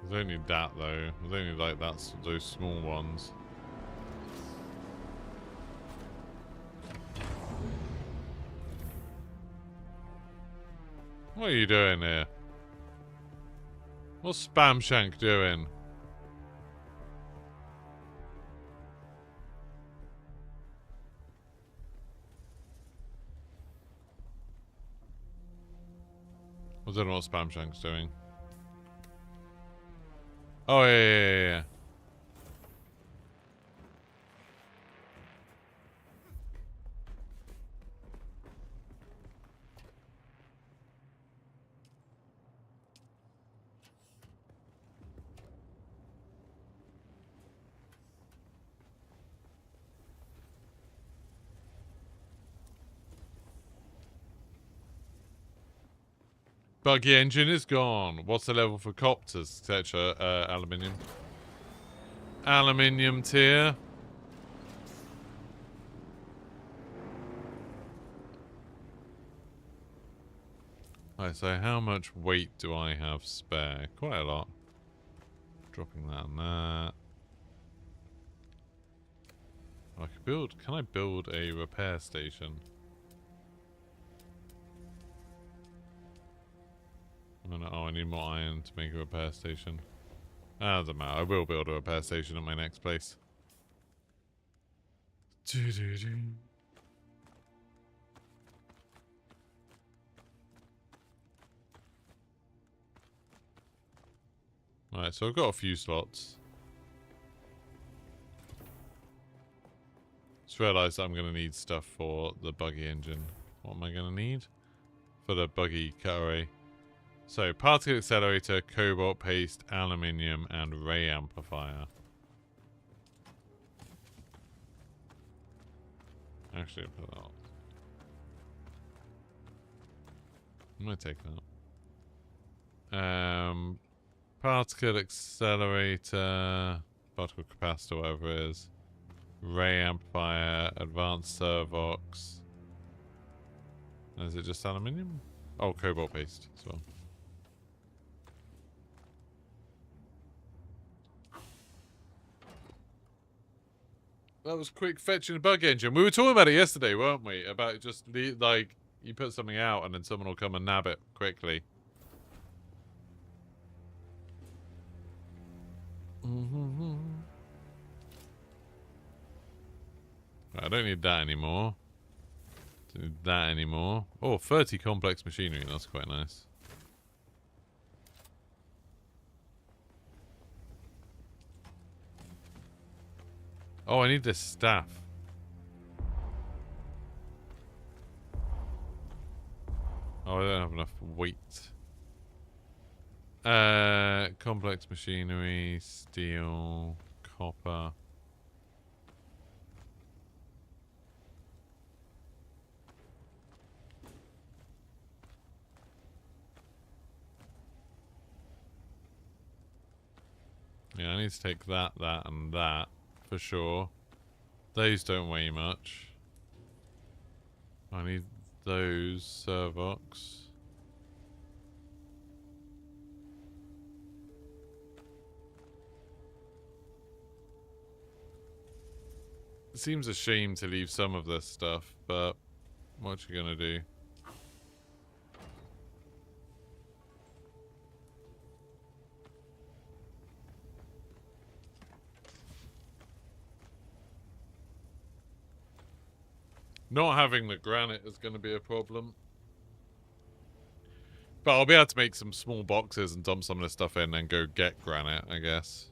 I don't need that though. I don't need like those small ones. What are you doing here? What's Spam Shank doing? don't know what Spam Shank's doing. Oh, yeah. Buggy engine is gone. What's the level for copters, etc.? Aluminium. Aluminium tier. Alright, so how much weight do I have spare? Quite a lot. Dropping that and that. I could build... Can I build a repair station? Oh, I need more iron to make a repair station. Doesn't matter. I will build a repair station at my next place. Alright, so I've got a few slots. Just realised I'm going to need stuff for the buggy engine. What am I going to need? For the buggy cutaway. So, particle accelerator, cobalt paste, aluminium, and ray amplifier. Actually, I'll put that on. I'm going to take that. Particle accelerator, particle capacitor, whatever it is. Ray amplifier, advanced servox. Is it just aluminium? Oh, cobalt paste as well. That was quick fetching a bug engine. We were talking about it yesterday, weren't we? About just, like, you put something out and then someone will come and nab it quickly. I don't need that anymore. Don't need that anymore. Oh, 30 complex machinery. That's quite nice. Oh, I need this staff. Oh, I don't have enough weight. Complex machinery, steel, copper. Yeah, I need to take that, and that. For sure. Those don't weigh much. I need those servox. It seems a shame to leave some of this stuff, but what you gonna do? Not having the granite is going to be a problem. But I'll be able to make some small boxes and dump some of this stuff in and go get granite, I guess.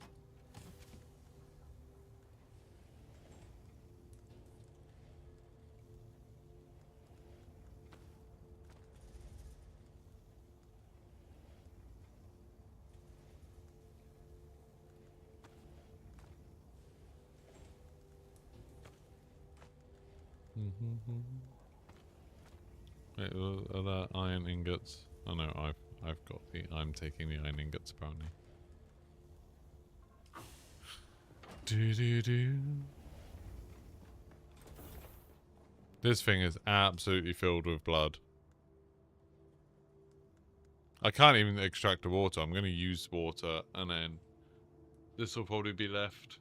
Wait, are that iron ingots? Oh no, I've got the. I'm taking the iron ingots apparently. This thing is absolutely filled with blood. I can't even extract the water. I'm going to use water and then this will probably be left.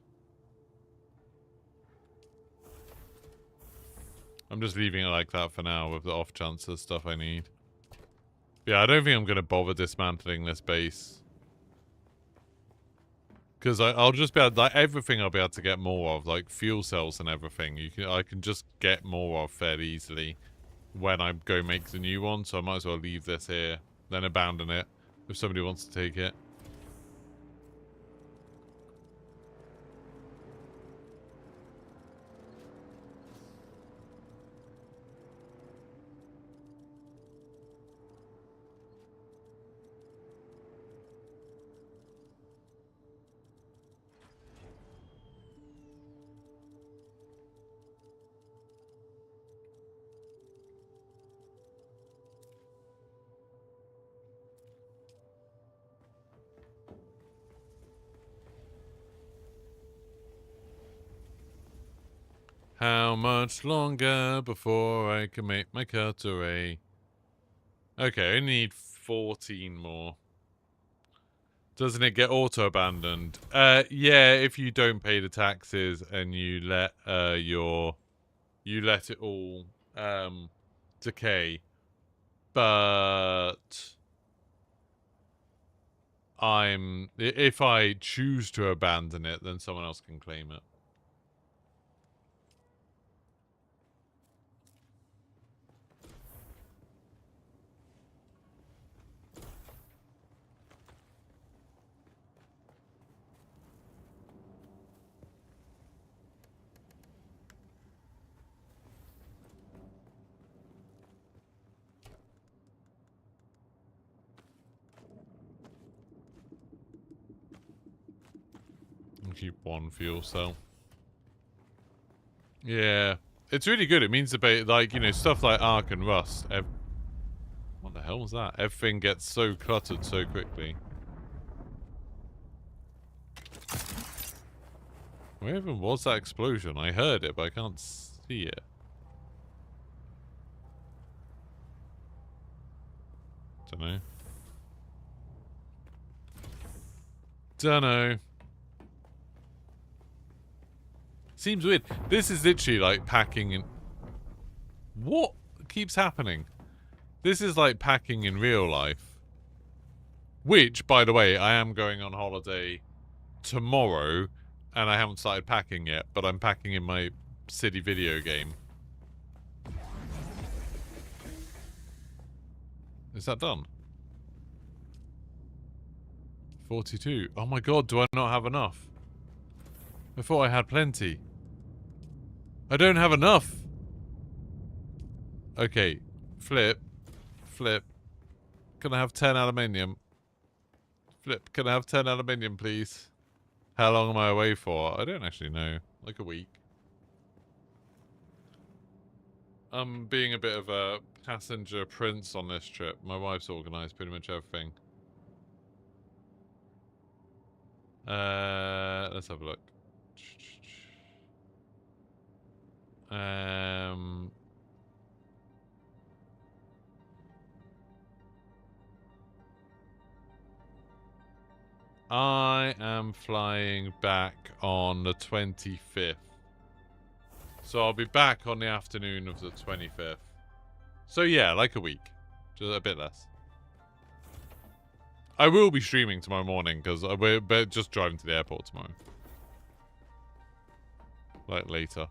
I'm just leaving it like that for now with the off chance of stuff I need. Yeah, I don't think I'm going to bother dismantling this base. Because I'll just be able to, like, everything I'll be able to get more of, like fuel cells and everything. I can just get more of fairly easily when I go make the new one, so I might as well leave this here then abandon it if somebody wants to take it. How much longer before I can make my cutaway? Okay, I need 14 more. Doesn't it get auto-abandoned? Yeah, if you don't pay the taxes and you let you let it all decay. But if I choose to abandon it, then someone else can claim it. Keep one fuel cell. Yeah, it's really good. It means about, like, you know, stuff like Arc and Rust. What the hell was that? Everything gets so cluttered so quickly. Where even was that explosion? I heard it, but I can't see it. Dunno. Dunno. Seems weird. This is literally like packing in... What keeps happening? This is like packing in real life. Which, by the way, I am going on holiday tomorrow, and I haven't started packing yet, but I'm packing in my city video game. Is that done? 42. Oh my god, do I not have enough? I thought I had plenty. I don't have enough. Okay, flip. Flip. Can I have 10 aluminium? Flip, can I have 10 aluminium, please? How long am I away for? I don't actually know. Like a week. I'm being a bit of a passenger prince on this trip. My wife's organised pretty much everything. Let's have a look. I am flying back on the 25th. So I'll be back on the afternoon of the 25th. So yeah, like a week. Just a bit less. I will be streaming tomorrow morning because we're just driving to the airport tomorrow. Like later.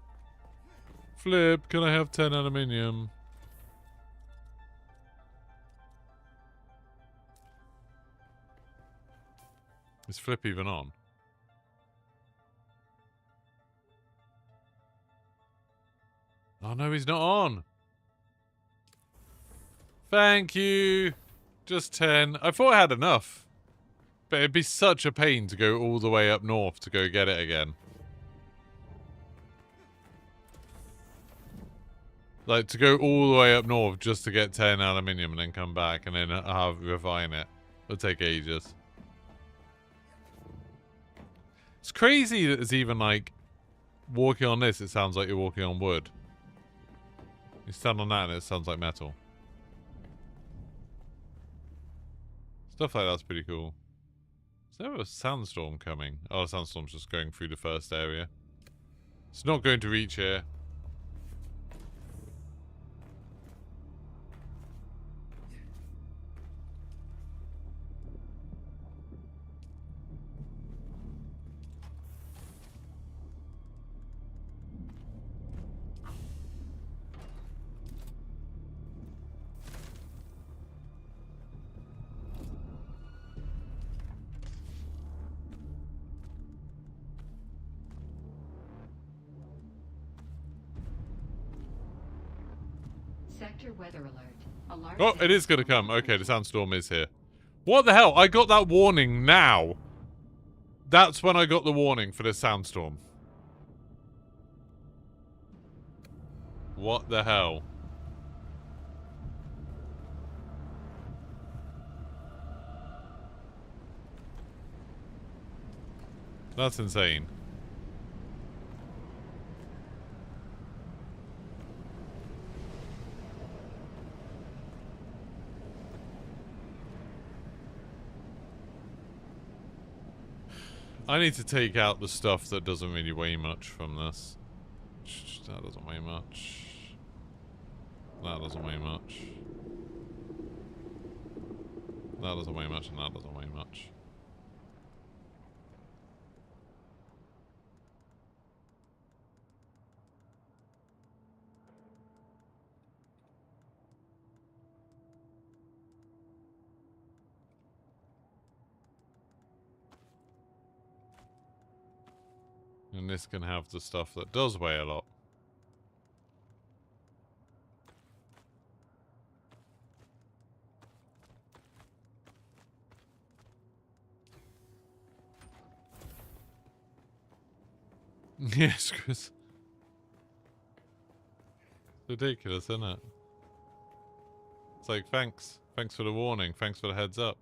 Flip, can I have 10 aluminium? Is Flip even on? Oh no, he's not on. Thank you. Just 10. I thought I had enough. But it'd be such a pain to go all the way up north to go get it again. Like, to go all the way up north just to get 10 aluminium and then come back and then refine it. It'll take ages. It's crazy that it's even like walking on this, it sounds like you're walking on wood. You stand on that and it sounds like metal. Stuff like that's pretty cool. Is there a sandstorm coming? Oh, the sandstorm's just going through the first area. It's not going to reach here. Sector weather alert. A large Oh, it is going to sandstorm come. Okay, the approaching. sandstorm is here. What the hell? I got that warning now. That's when I got the warning for this sandstorm. What the hell? That's insane. I need to take out the stuff that doesn't really weigh much from this. That doesn't weigh much. That doesn't weigh much. That doesn't weigh much, and that doesn't weigh much. And this can have the stuff that does weigh a lot. Yes, Chris. Ridiculous, isn't it? It's like, thanks. Thanks for the warning. Thanks for the heads up.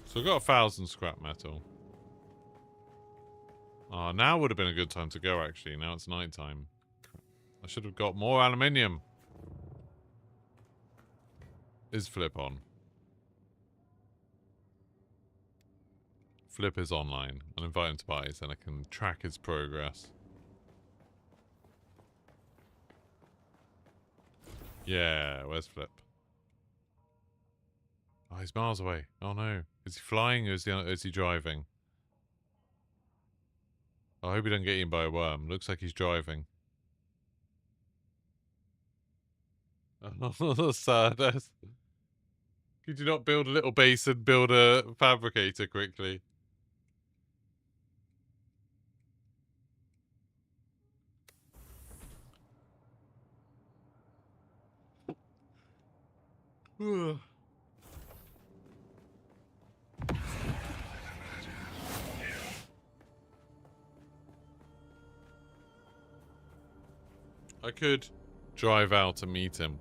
So we've got 1,000 scrap metal. Oh, now would have been a good time to go, actually. Now it's night time. I should have got more aluminium. Is Flip on? Flip is online. I'll invite him to parties, and I can track his progress. Yeah, where's Flip? Oh, he's miles away. Oh no. Is he flying or is he driving? I hope he doesn't get eaten by a worm. Looks like he's driving. Oh, sad. Could you not build a little base and build a fabricator quickly? I could drive out to meet him.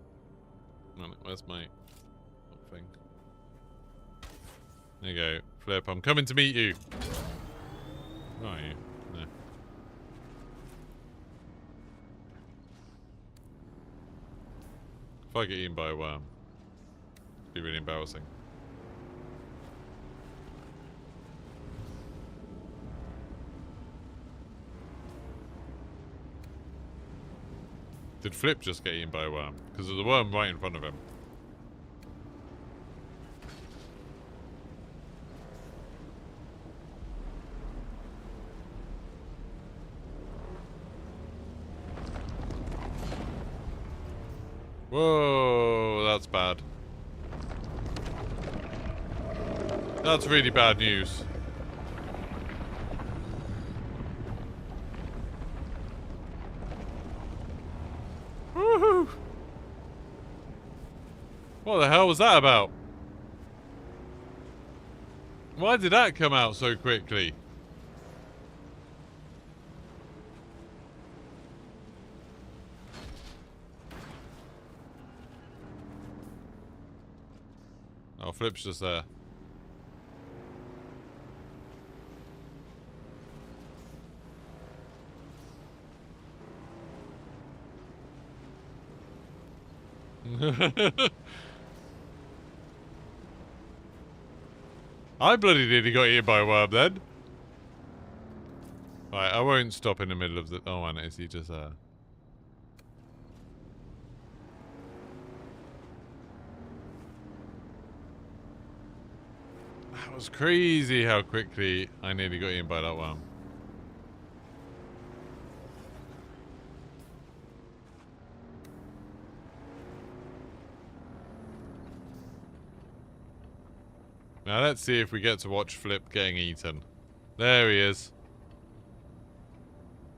Where's my thing? There you go. Flip, I'm coming to meet you. Where are you? No. If I get eaten by a worm, it'd be really embarrassing. Did Flip just get eaten by a worm? Because there's a worm right in front of him. Whoa, that's bad. That's really bad news. Woohoo! What the hell was that about? Why did that come out so quickly? Oh, Flip's just there. I bloody nearly got eaten by a worm then. Right, I won't stop in the middle of the... Oh, and is he just there? That was crazy how quickly I nearly got eaten by that worm. Now let's see if we get to watch Flip getting eaten. There he is.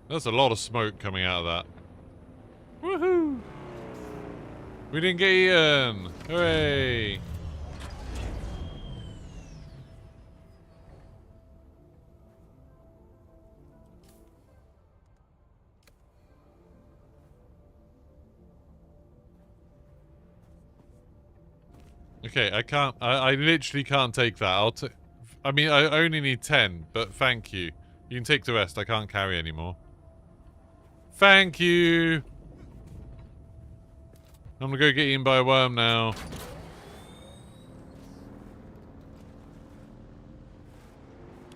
There's a lot of smoke coming out of that. Woohoo! We didn't get eaten! Hooray! Okay, I literally can't take that. I mean, I only need 10, but thank you. You can take the rest. I can't carry anymore. Thank you! I'm gonna go get eaten by a worm now.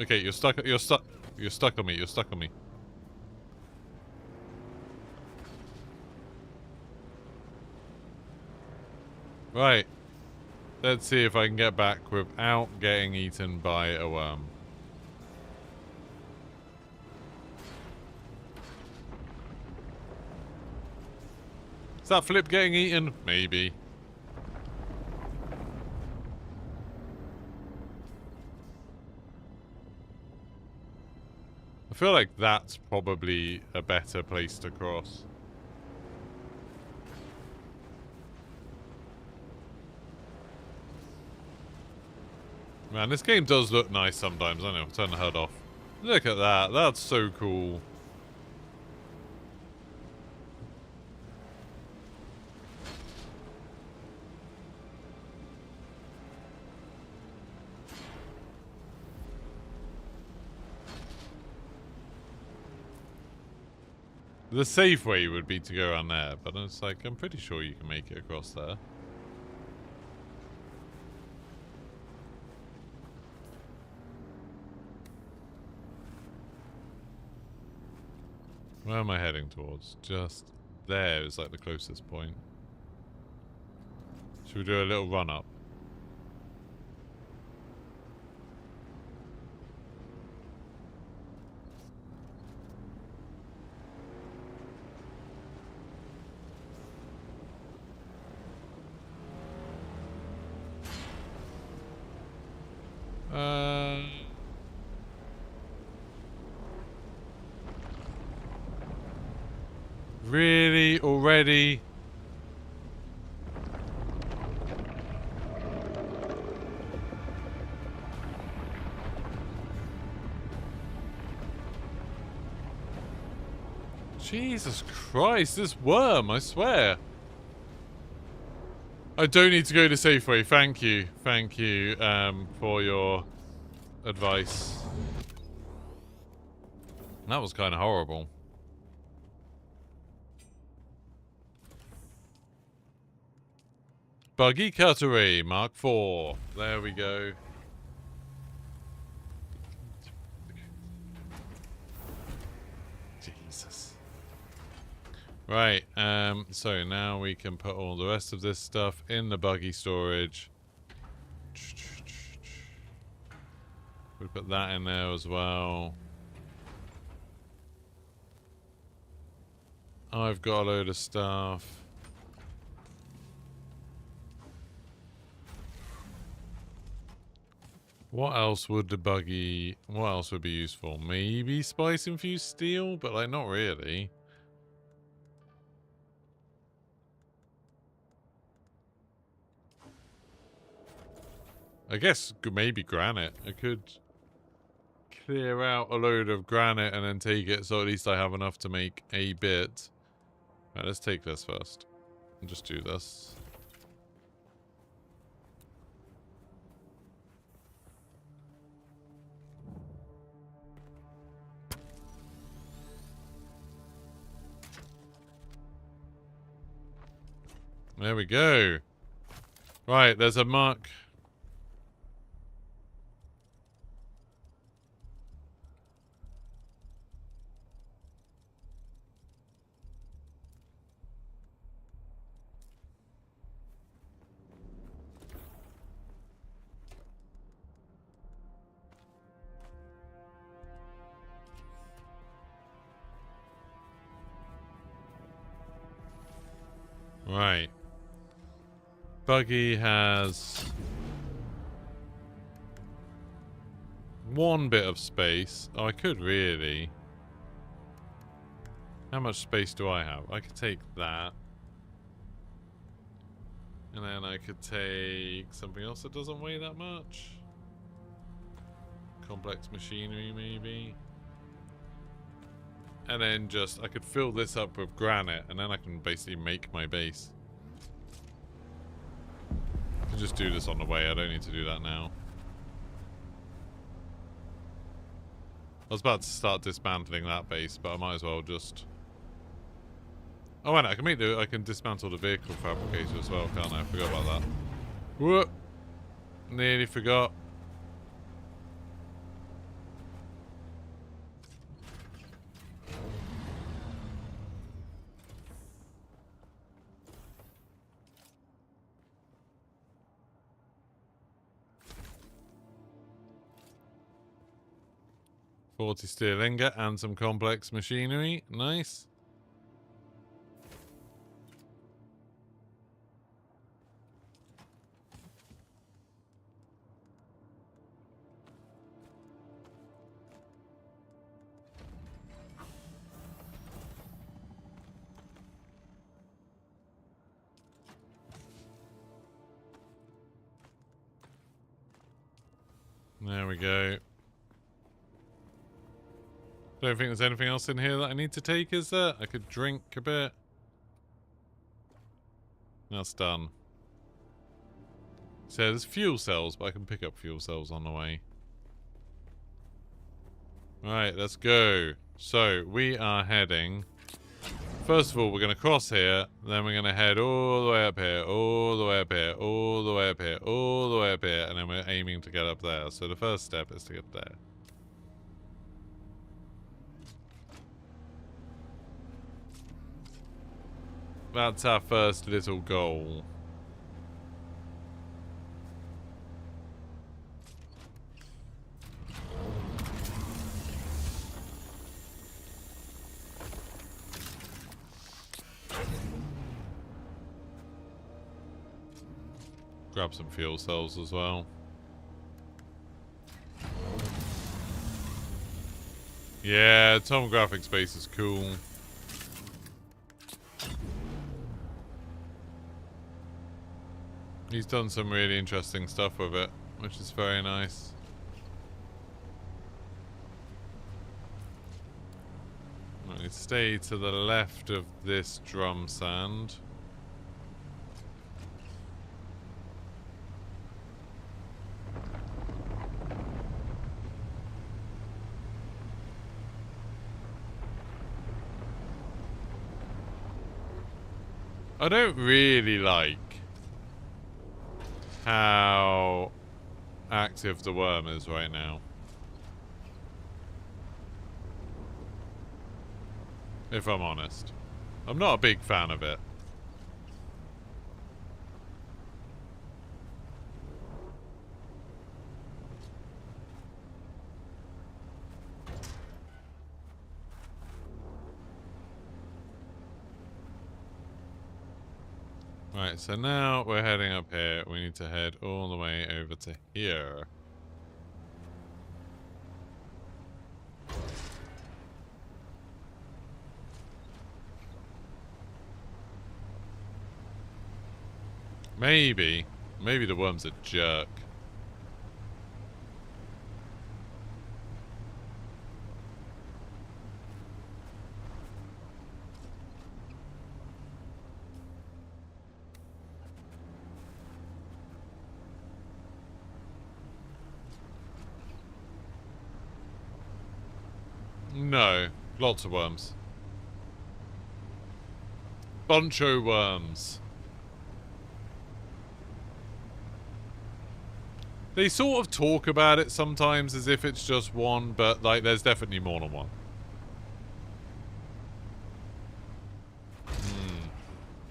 Okay, you're stuck on me, you're stuck on me. Right. Let's see if I can get back without getting eaten by a worm. Is that Flip getting eaten? Maybe. I feel like that's probably a better place to cross. Man, this game does look nice sometimes. I know, turn the HUD off. Look at that. That's so cool. The safe way would be to go around there, but it's like, I'm pretty sure you can make it across there. Where am I heading towards? Just there is like the closest point. Should we do a little run up? Really? Already? Jesus Christ, this worm, I swear. I don't need to go to Safeway. Thank you. Thank you for your advice. That was kind of horrible. Buggy Cutlery, Mark IV. There we go. Jesus. Right, so now we can put all the rest of this stuff in the buggy storage. We'll put that in there as well. I've got a load of stuff. What else would what else would be useful? Maybe spice infused steel, but like not really. I guess maybe granite. I could clear out a load of granite and then take it, so at least I have enough to make a bit. Right, let's take this first. And just do this. There we go. Right, there's a mark. Right. Buggy has one bit of space. Oh, I could really. How much space do I have? I could take that. And then I could take something else that doesn't weigh that much. Complex machinery, maybe. And then just, I could fill this up with granite, and then I can basically make my base. I can just do this on the way, I don't need to do that now. I was about to start dismantling that base, but I might as well just... Oh, and I can dismantle the vehicle fabricator as well, can't I? I forgot about that. Whoop! Nearly forgot. $40 steel ingot and some complex machinery. Nice. There we go. Don't think there's anything else in here that I need to take, is there? I could drink a bit. That's done. So there's fuel cells, but I can pick up fuel cells on the way. Right, let's go. So, we are heading... First of all, we're going to cross here, then we're going to head all the way up here, all the way up here, all the way up here, all the way up here, and then we're aiming to get up there. So the first step is to get there. That's our first little goal. Grab some fuel cells as well. Yeah, tomographic space is cool. He's done some really interesting stuff with it, which is very nice. Right, stay to the left of this drum sand. I don't really like how active the worm is right now. If I'm honest. I'm not a big fan of it. Right, so now we're heading up here. We need to head all the way over to here. Maybe the worm's a jerk. No, lots of worms. Buncho worms. They sort of talk about it sometimes as if it's just one, but like there's definitely more than one.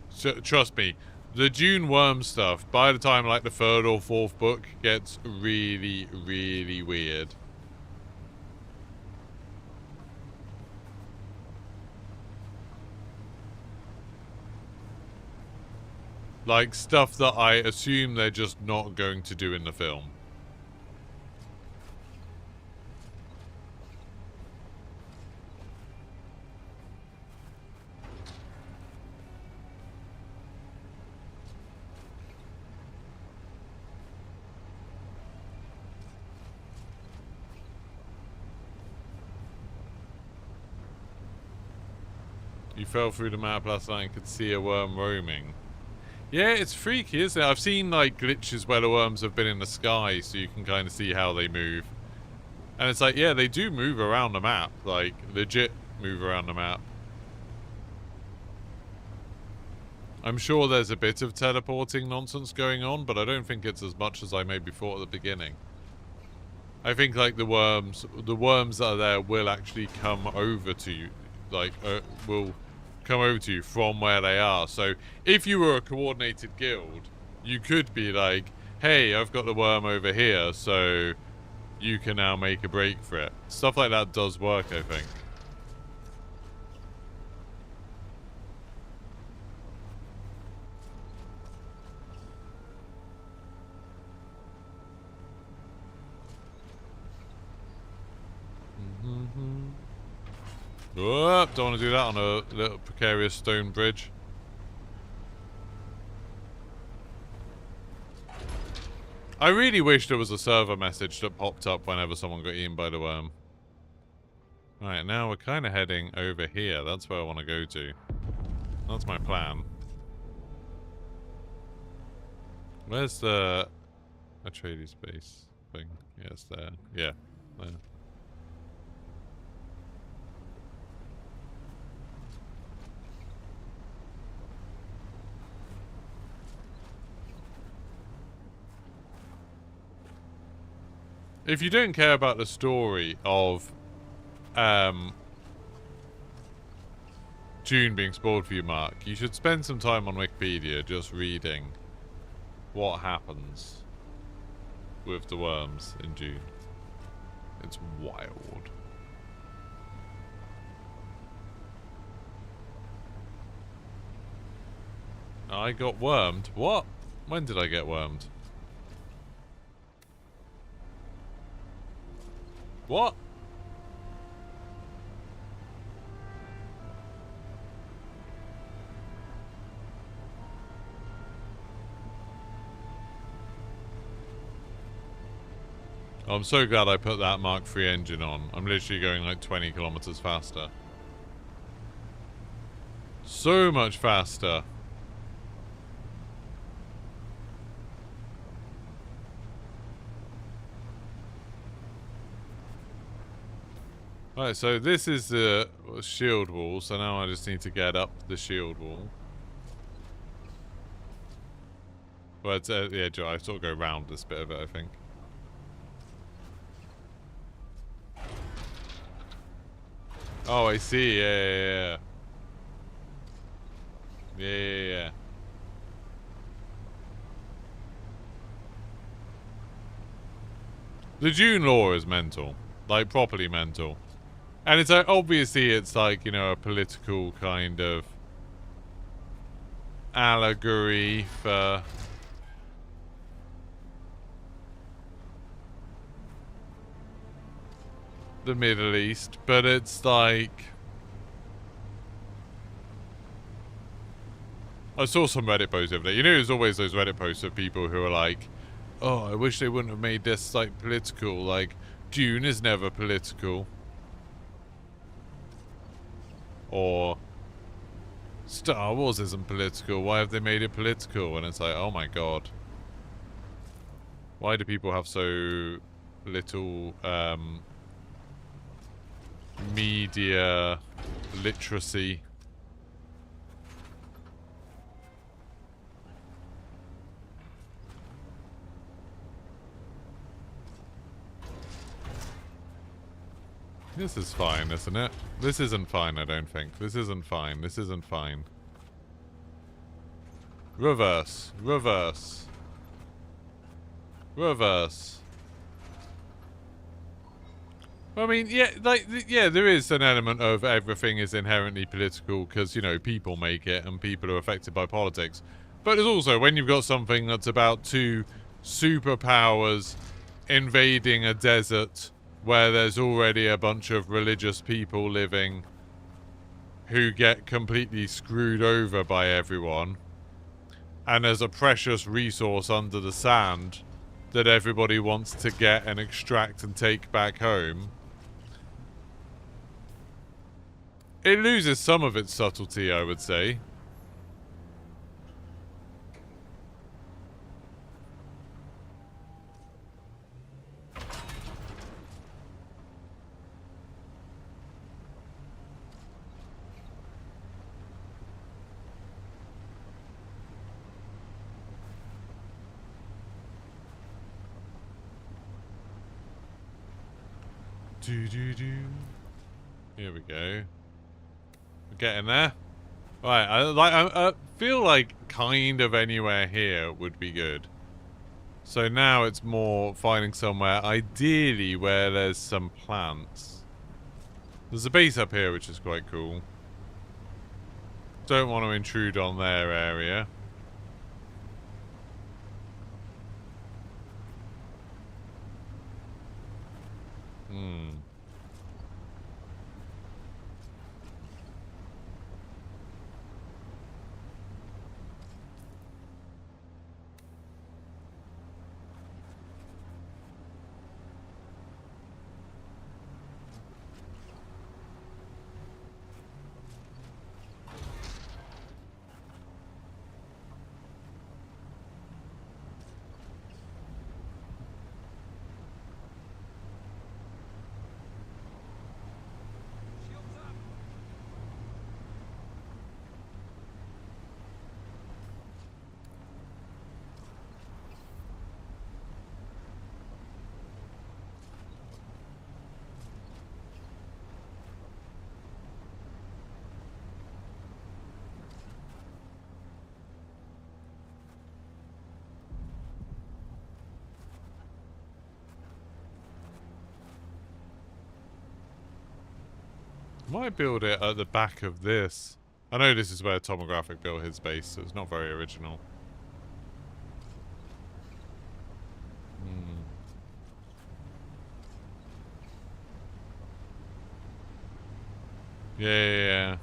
So, trust me, the Dune worm stuff, by the time like the third or fourth book gets really, really weird. Like, stuff that I assume they're just not going to do in the film. You fell through the map last night and could see a worm roaming. Yeah, it's freaky, isn't it? I've seen like glitches where the worms have been in the sky, so you can kind of see how they move. And it's like, yeah, they do move around the map, like legit move around the map. I'm sure there's a bit of teleporting nonsense going on, but I don't think it's as much as I maybe thought at the beginning. I think like the worms that are there will actually come over to you, like will come over to you from where they are. So if you were a coordinated guild, you could be like, hey, I've got the worm over here, so you can now make a break for it. Stuff like that does work, I think. Whoop, don't want to do that on a little precarious stone bridge. I really wish there was a server message that popped up whenever someone got eaten by the worm. Right, now we're kind of heading over here. That's where I want to go to. That's my plan. Where's the Atreides base thing? Yeah, it's there. Yeah, there. If you don't care about the story of Dune being spoiled for you, Mark, you should spend some time on Wikipedia just reading what happens with the worms in Dune. It's wild. I got wormed. What? When did I get wormed? What? Oh, I'm so glad I put that Mark III engine on. I'm literally going like 20 kilometers faster. So much faster. Right, so this is the shield wall, so now I just need to get up the shield wall. Well, it's, yeah, I sort of go round this bit of it, I think. Oh, I see, yeah. Yeah. The Dune lore is mental. Like, properly mental. And it's obviously it's like, you know, a political kind of allegory for the Middle East, but it's like I saw some Reddit posts over there. You know, there's always those Reddit posts of people who are like, oh, I wish they wouldn't have made this like political, like Dune is never political. Or Star Wars isn't political. Why have they made it political? And it's like, oh my god. Why do people have so little media literacy? This is fine, isn't it? This isn't fine, I don't think. This isn't fine. This isn't fine. Reverse. Reverse. Reverse. I mean, yeah, like, yeah, there is an element of everything is inherently political because, you know, people make it and people are affected by politics. But there's also, when you've got something that's about two superpowers invading a desert where there's already a bunch of religious people living who get completely screwed over by everyone, and there's a precious resource under the sand that everybody wants to get and extract and take back home. It loses some of its subtlety, I would say. Here we go. We're getting there. Right, I feel like kind of anywhere here would be good. So now it's more finding somewhere, ideally, where there's some plants. There's a base up here, which is quite cool. Don't want to intrude on their area. Might build it at the back of this. I know this is where Tomographic built his base, so it's not very original. Yeah.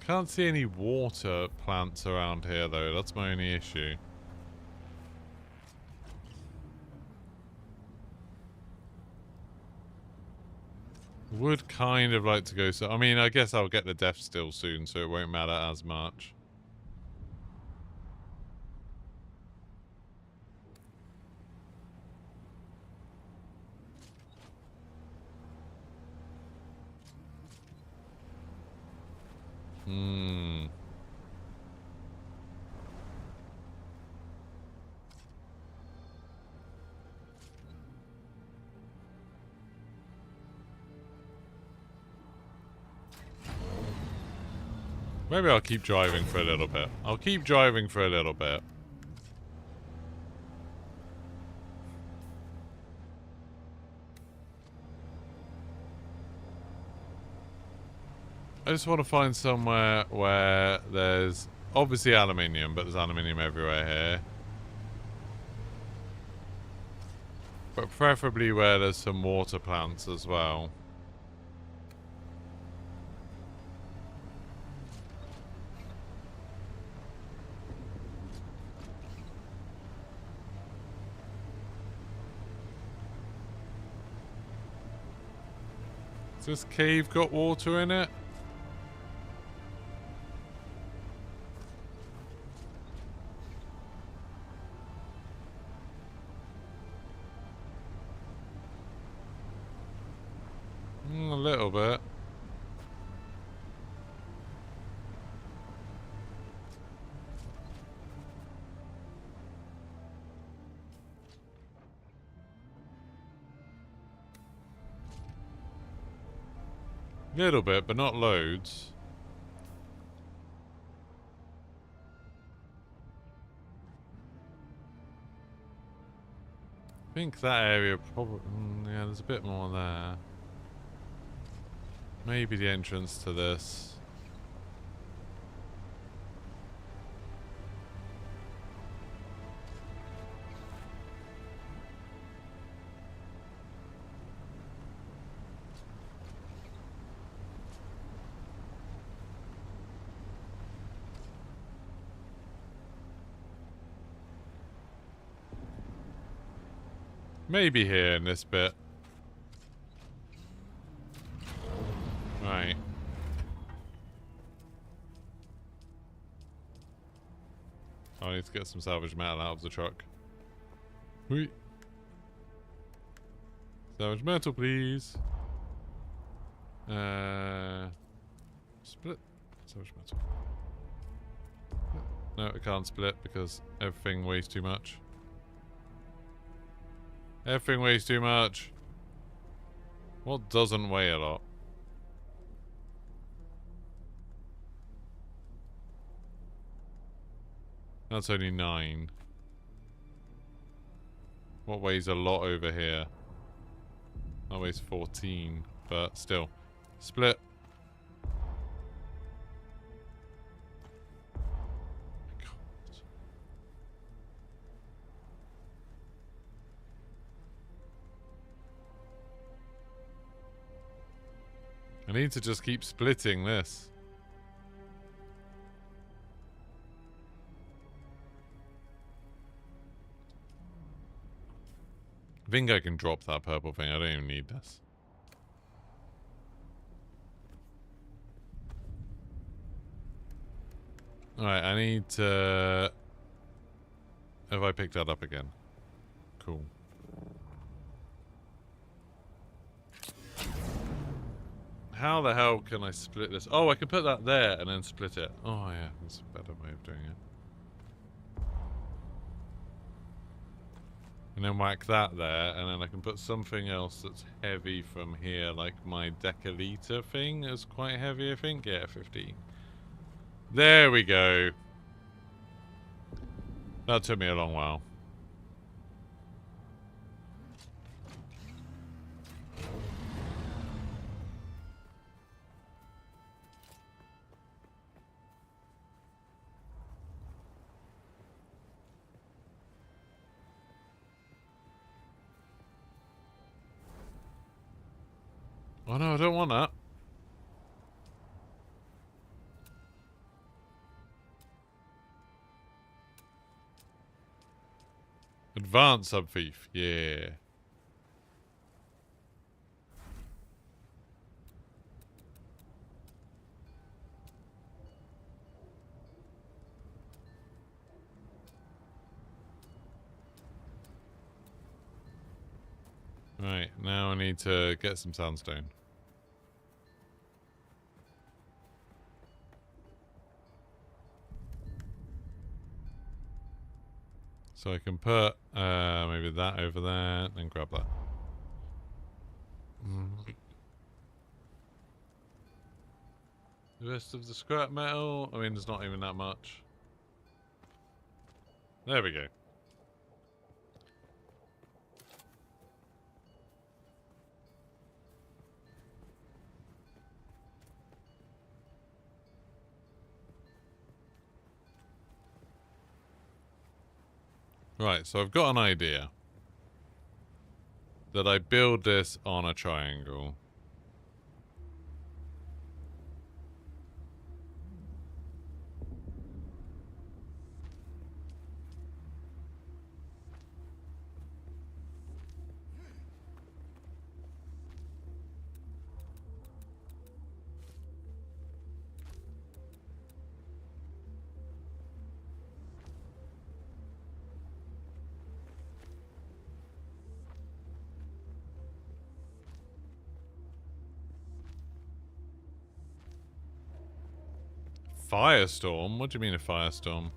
Can't see any water plants around here, though. That's my only issue. Would kind of like to go so... I mean, I guess I'll get the death still soon, so it won't matter as much. Maybe I'll keep driving for a little bit. I'll keep driving for a little bit. I just want to find somewhere where there's obviously aluminium, but there's aluminium everywhere here. But preferably where there's some water plants as well. Has this cave got water in it? A little bit. Little bit, but not loads. I think that area probably... yeah, there's a bit more there. Maybe the entrance to this. Maybe here in this bit. Right. I need to get some salvage metal out of the truck. Whee. Salvage metal, please. Split. Salvage metal. No, it can't split because everything weighs too much. Everything weighs too much. What doesn't weigh a lot? That's only 9. What weighs a lot over here? That weighs 14, but still. Split. God. I need to just keep splitting this. I think I can drop that purple thing. I don't even need this. Alright, I need to... Have I picked that up again? Cool. How the hell can I split this? Oh, I can put that there and then split it. Oh yeah, that's a better way of doing it. And then whack that there, and then I can put something else that's heavy from here, like my decaliter thing is quite heavy, I think. Yeah, 15. There we go. That took me a long while. Oh no, I don't want that. Advanced subthief, yeah. Right, now I need to get some sandstone. So I can put maybe that over there and grab that. The rest of the scrap metal, I mean, there's not even that much. There we go. Right, so I've got an idea. That I build this on a triangle. Firestorm? What do you mean a firestorm?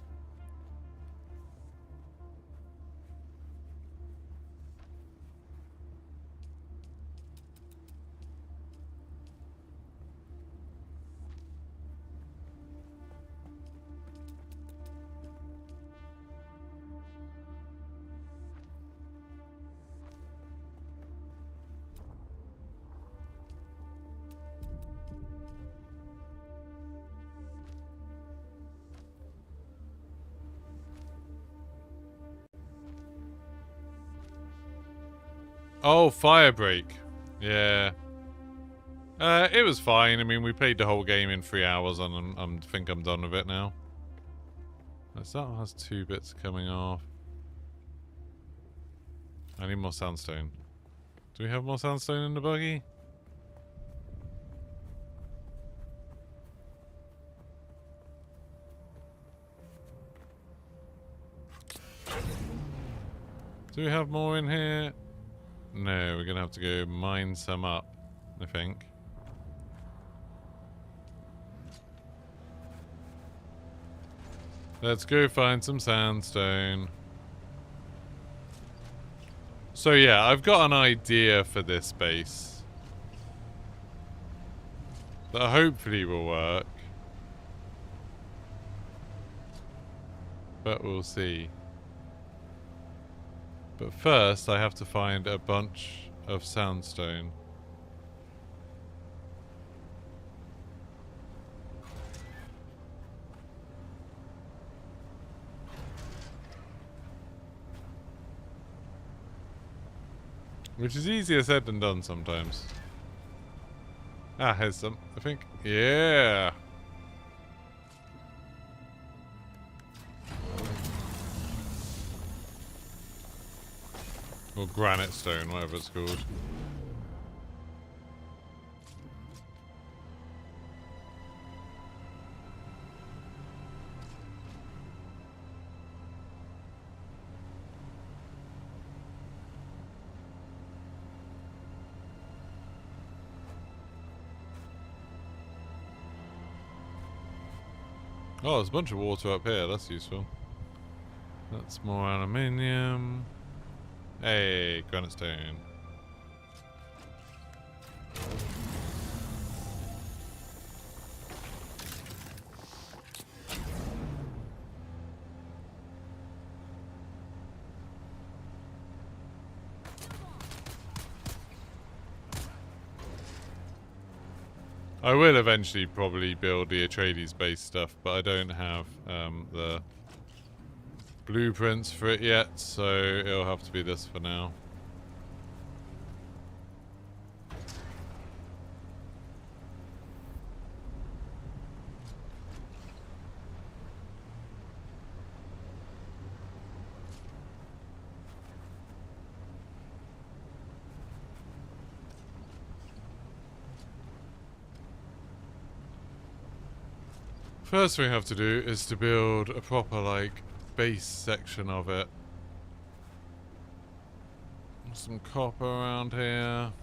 Oh, Firebreak. Yeah. It was fine. I mean, we played the whole game in 3 hours, and I think I'm done with it now. That has 2 bits coming off. I need more sandstone. Do we have more sandstone in the buggy? Do we have more in here? No, we're gonna have to go mine some up, I think. Let's go find some sandstone. So yeah, I've got an idea for this base that hopefully will work. But we'll see. But first, I have to find a bunch of sandstone. Which is easier said than done sometimes. Ah, here's some, I think. Yeah! Or granite stone, whatever it's called. Oh, there's a bunch of water up here. That's useful. That's more aluminium. Hey, granite stone. I will eventually probably build the Atreides base stuff, but I don't have the blueprints for it yet, so it'll have to be this for now. First thing we have to do is to build a proper, like, base section of it. Some copper around here.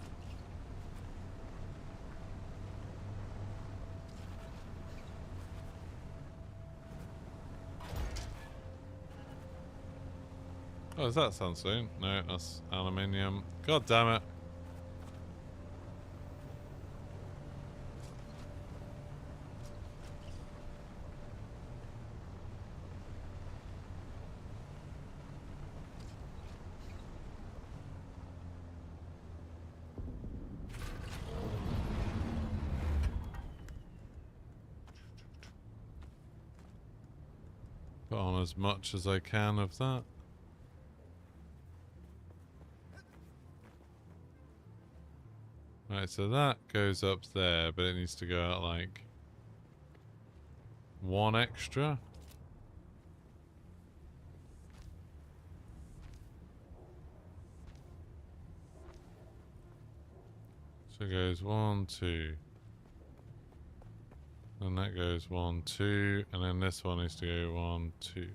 Oh, is that sandstone? No, that's aluminium. God damn it. Put on as much as I can of that. Right, so that goes up there, but it needs to go out like one extra. So it goes 1, 2. And that goes 1, 2, and then this one needs to go 1, 2.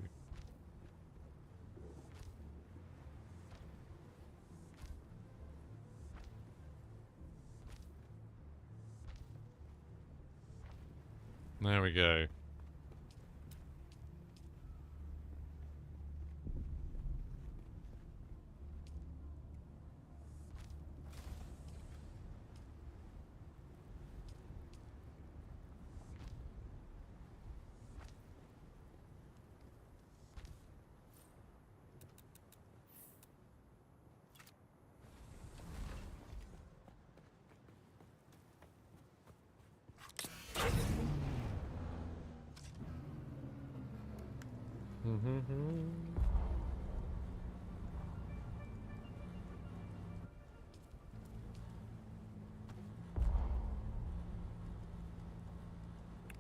There we go.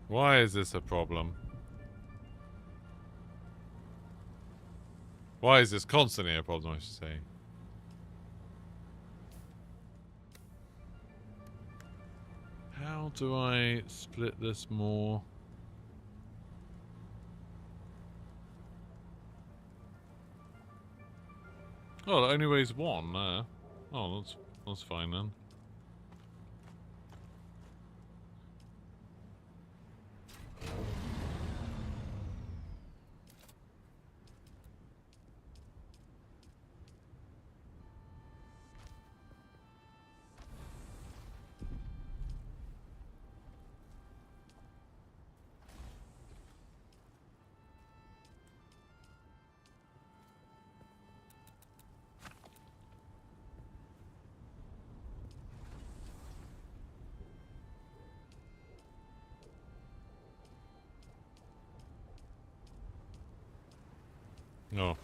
Why is this a problem? Why is this constantly a problem, I should say? do I split this more? Oh, it only weighs one there. Oh, that's fine then. Oh.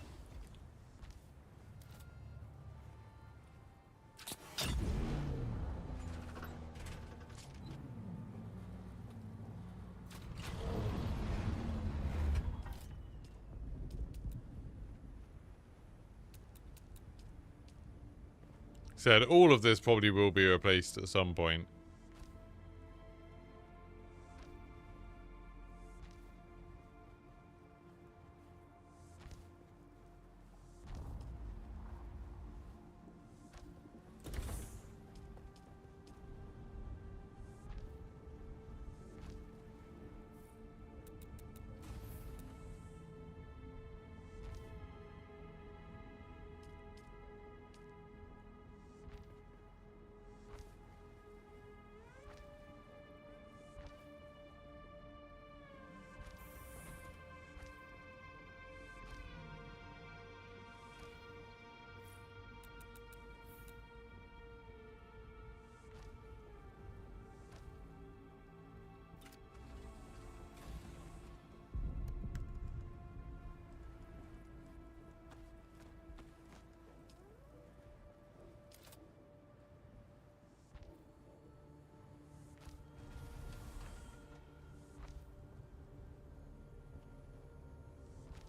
Said all of this probably will be replaced at some point.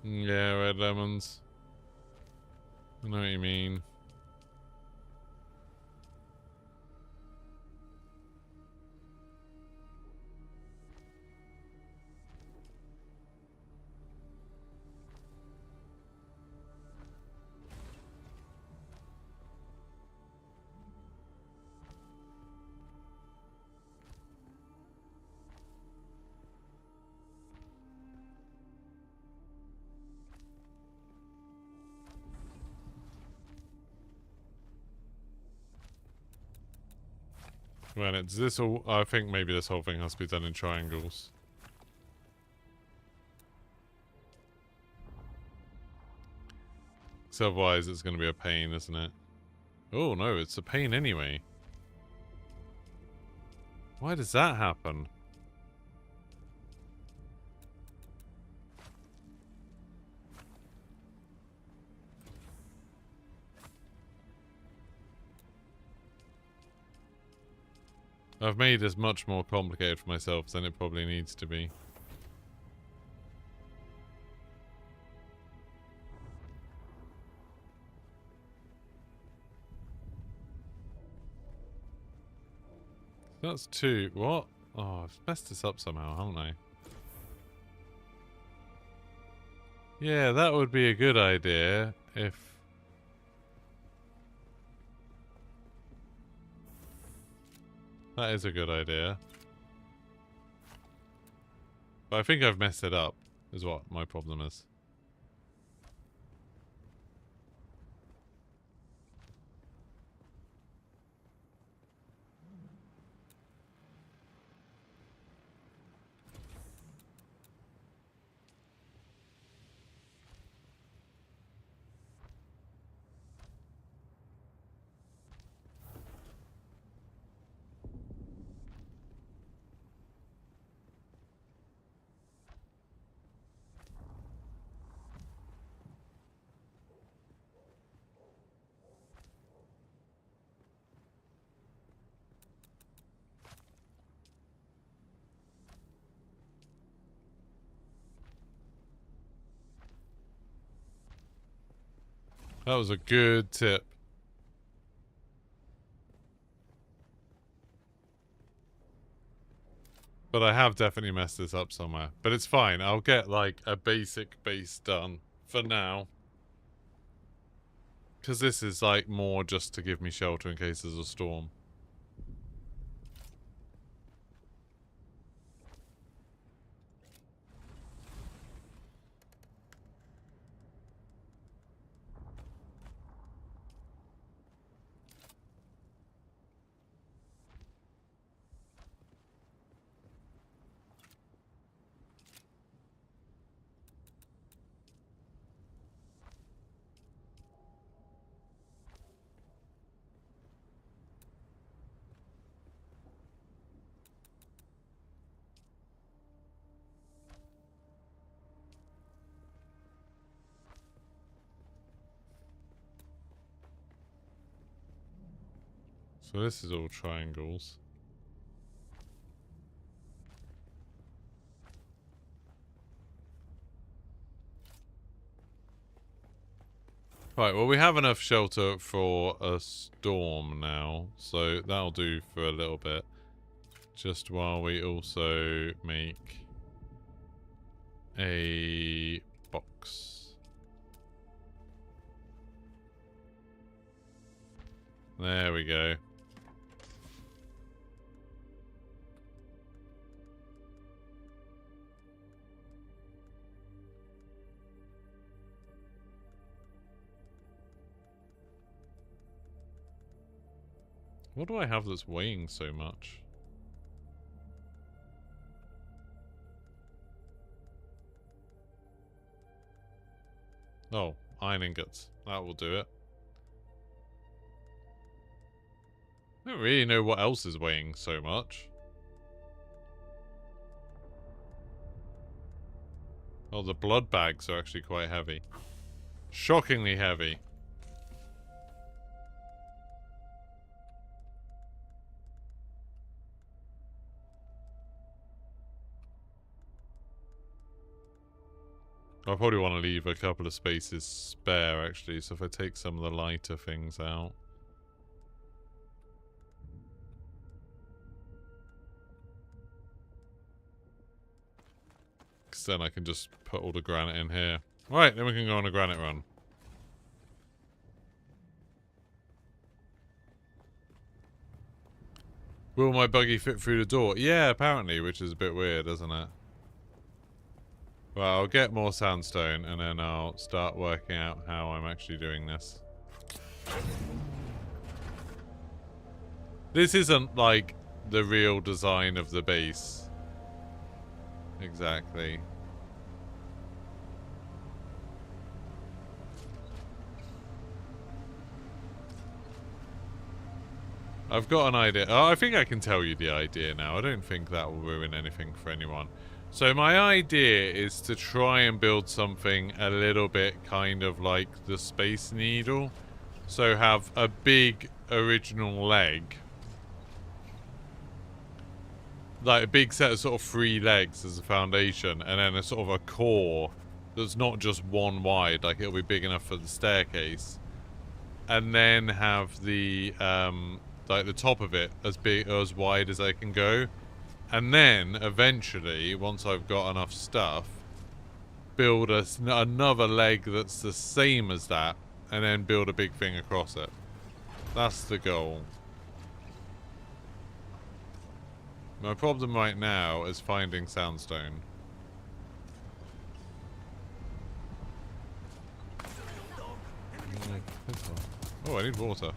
Yeah, red lemons. I know what you mean. Right, it's this all. I think maybe this whole thing has to be done in triangles. So otherwise it's going to be a pain, isn't it? Oh no, it's a pain anyway. Why does that happen? I've made this much more complicated for myself than it probably needs to be. That's two. What? Oh, I've messed this up somehow, haven't I? Yeah, that would be a good idea if... That is a good idea. But I think I've messed it up, is what my problem is. That was a good tip. But I have definitely messed this up somewhere. But it's fine. I'll get, like, a basic base done for now. Because this is, like, more just to give me shelter in case there's a storm. So this is all triangles. Right, well we have enough shelter for a storm now, so that'll do for a little bit. Just while we also make a box. There we go. What do I have that's weighing so much? Oh, iron ingots. That will do it. I don't really know what else is weighing so much. Oh, the blood bags are actually quite heavy. Shockingly heavy. I probably want to leave a couple of spaces spare, actually, so if I take some of the lighter things out. Because then I can just put all the granite in here. Right, then we can go on a granite run. Will my buggy fit through the door? Yeah, apparently, which is a bit weird, isn't it? Well, I'll get more sandstone and then I'll start working out how I'm actually doing this. This isn't like the real design of the base. Exactly. I've got an idea. Oh, I think I can tell you the idea now. I don't think that will ruin anything for anyone. So my idea is to try and build something a little bit kind of like the Space Needle. So have a big original leg. Like a big set of sort of 3 legs as a foundation. And then a sort of a core that's not just one wide. Like it'll be big enough for the staircase. And then have the like the top of it as big or as wide as I can go. And then, eventually, once I've got enough stuff, build another leg that's the same as that, and then build a big thing across it. That's the goal. My problem right now is finding sandstone. Oh, I need water.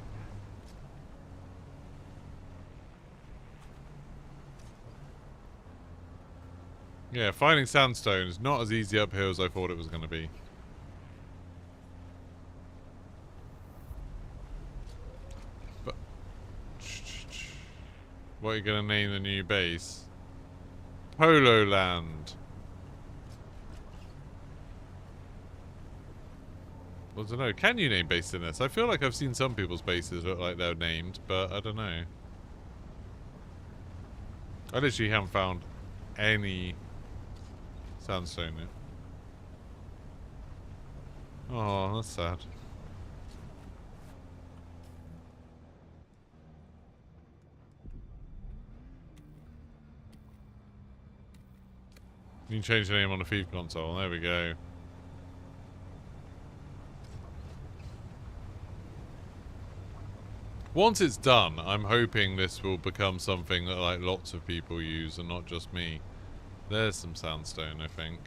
Yeah, finding sandstone is not as easy up here as I thought it was going to be. But what are you going to name the new base? Polo Land. I don't know. Can you name bases in this? I feel like I've seen some people's bases look like they're named, but I don't know. I literally haven't found any sandstone yet. Oh, that's sad. You can change the name on the feed console. There we go. Once it's done, I'm hoping this will become something that like lots of people use and not just me. There's some sandstone, I think.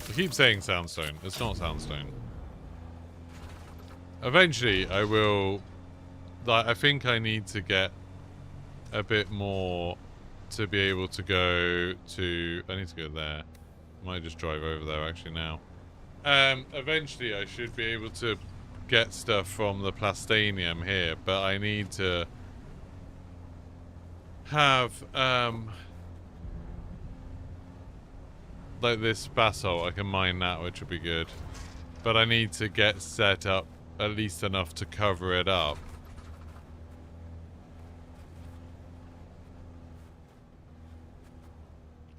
I keep saying sandstone. It's not sandstone. Eventually, I will... Like, I think I need to get a bit more to be able to go to... I need to go there. I might just drive over there, actually, now. Eventually, I should be able to get stuff from the Plastanium here, but I need to have... like this basalt, I can mine that, which would be good. But I need to get set up at least enough to cover it up.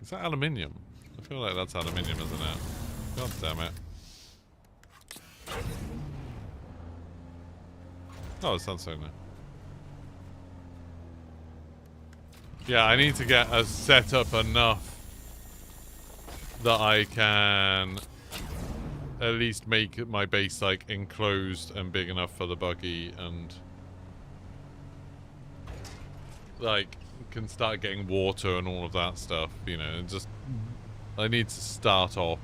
Is that aluminium? I feel like that's aluminium, isn't it? God damn it. Oh, it's sandstone now. Yeah, I need to get us set up enough that I can at least make my base like enclosed and big enough for the buggy, and like can start getting water and all of that stuff, you know, and just I need to start off.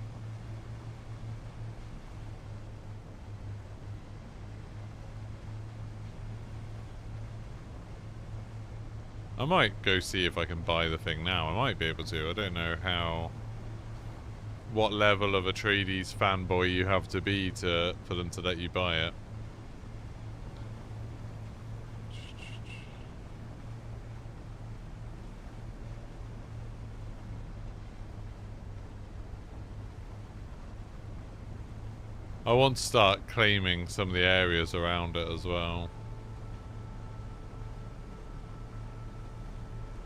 I might go see if I can buy the thing now. I might be able to. I don't know how... what level of Atreides fanboy you have to be for them to let you buy it. I want to start claiming some of the areas around it as well.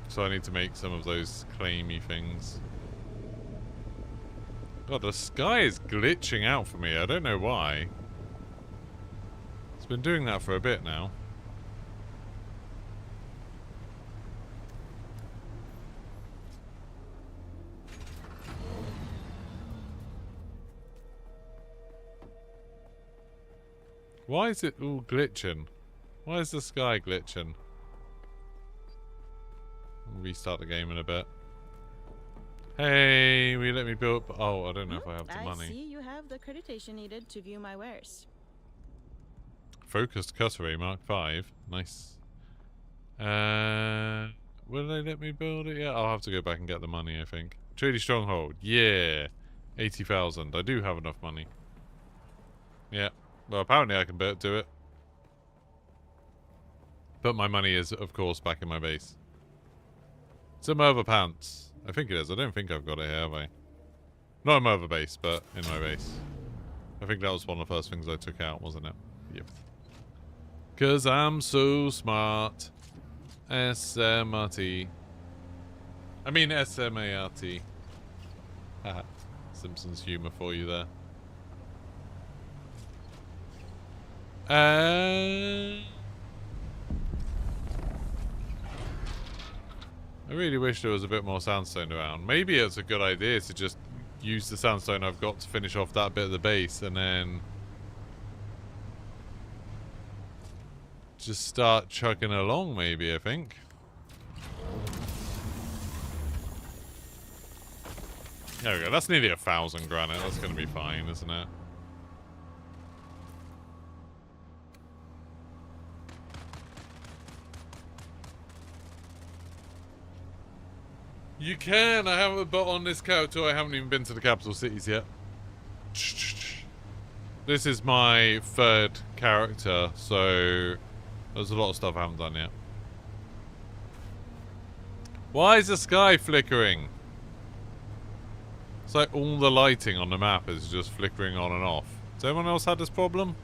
So I need to make some of those claimy things. God, the sky is glitching out for me. I don't know why. It's been doing that for a bit now. Why is it all glitching? Why is the sky glitching? I'll restart the game in a bit. Hey, will you let me build... Oh, I don't know if I have the money. I see you have the accreditation needed to view my wares. Focused cutlery, Mark 5. Nice. Will they let me build it? Yeah, I'll have to go back and get the money, I think. Trady Stronghold. Yeah. 80,000. I do have enough money. Yeah. Well, apparently I can do it. But my money is, of course, back in my base. Some other pants. I think it is. I don't think I've got it here, have I? Not in my other base, but in my base. I think that was one of the first things I took out, wasn't it? Yep. Because I'm so smart. SMRT. I mean SMART. Haha. Simpsons humor for you there. I really wish there was a bit more sandstone around. Maybe it's a good idea to just use the sandstone I've got to finish off that bit of the base and then just start chugging along, maybe, I think. There we go. That's nearly 1,000 granite. That's going to be fine, isn't it? You can. I haven't, but on this character, I haven't even been to the capital cities yet. This is my third character, so there's a lot of stuff I haven't done yet. Why is the sky flickering? It's like all the lighting on the map is just flickering on and off. Has anyone else had this problem?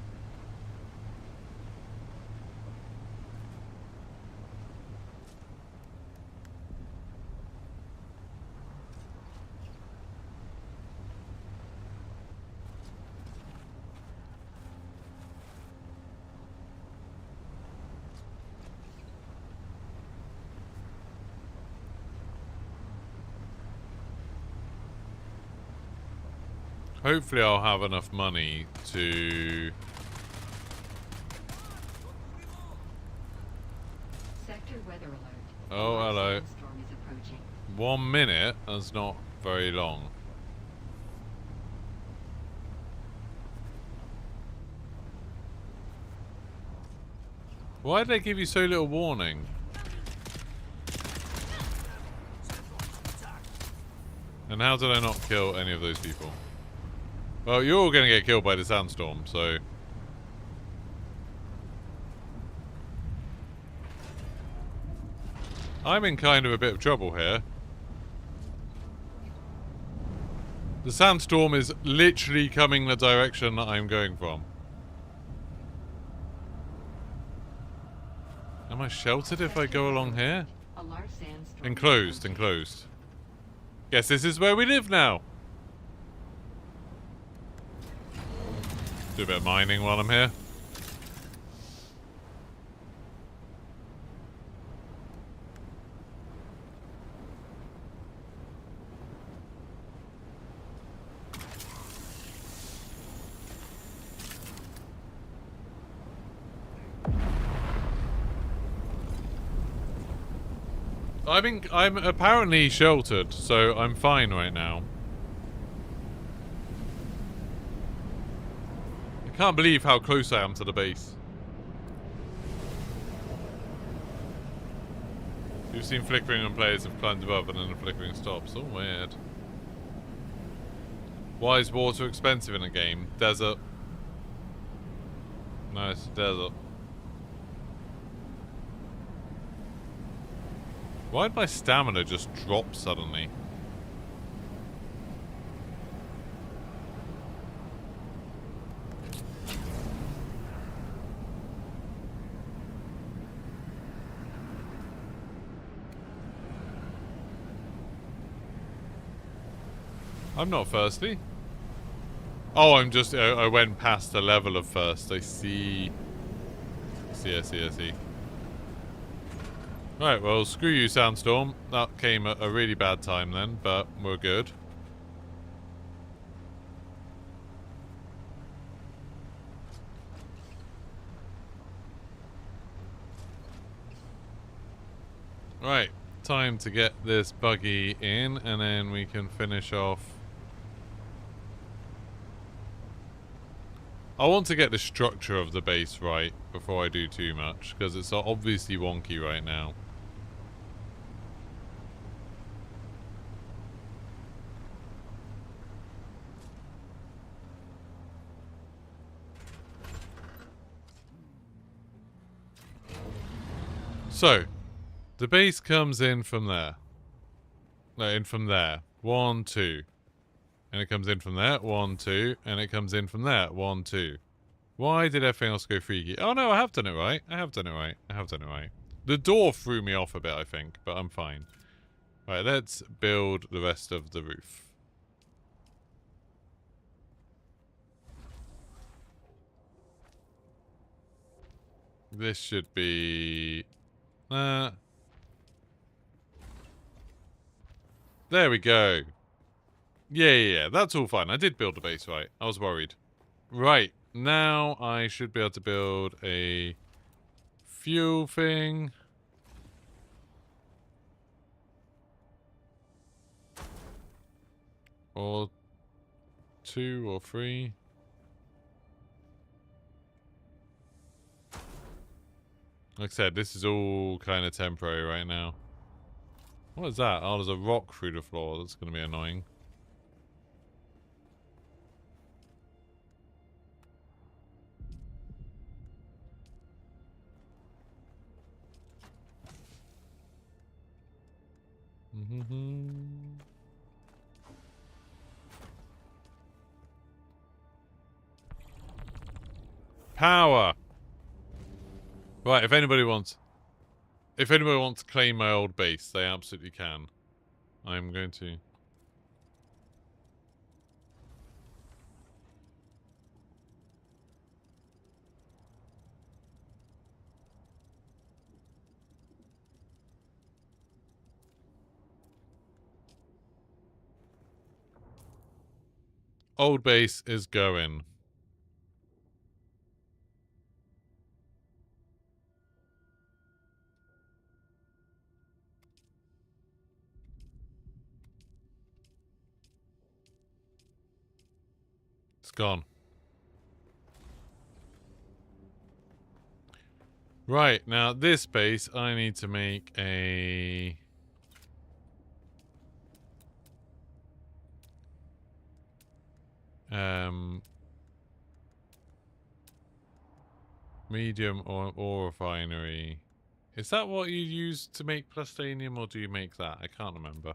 Hopefully I'll have enough money to... Sector weather alert. Oh, A hello. sandstorm is approaching. 1 minute? That's not very long. Why did they give you so little warning? And how did I not kill any of those people? Well, you're all going to get killed by the sandstorm, so... I'm in kind of a bit of trouble here. The sandstorm is literally coming the direction that I'm going from. Am I sheltered if I go along here? A large sandstorm. Enclosed, enclosed. Guess this is where we live now. Do a bit of mining while I'm here. I'm apparently sheltered, so I'm fine right now. I can't believe how close I am to the base. You've seen flickering when players have climbed above and then the flickering stops. Oh, weird. Why is water expensive in a game? Desert. No, it's a desert. Why did my stamina just drop suddenly? I'm not thirsty. Oh, I'm just... I went past the level of thirst. I see. I see. Right, well, screw you, Sandstorm. That came at a really bad time then, but we're good. Right, time to get this buggy in, and then we can finish off. I want to get the structure of the base right before I do too much, because it's obviously wonky right now. So, the base comes in from there. No, in from there. 1, 2. And it comes in from there. 1, 2. And it comes in from there. 1, 2. Why did everything else go freaky? Oh no, I have done it right. I have done it right. The door threw me off a bit, I think, but I'm fine. Right, let's build the rest of the roof. This should be... there we go. Yeah, that's all fine. I did build the base right. I was worried. Right, now I should be able to build a fuel thing. Or 2 or 3. Like I said, this is all kind of temporary right now. What is that? Oh, there's a rock through the floor. That's going to be annoying. Power! Right, if anybody wants to claim my old base, they absolutely can. I'm going to... Old base is going. It's gone. Right, now this base, I need to make a... medium ore refinery. Is that what you use to make plastanium, or do you make that? I can't remember.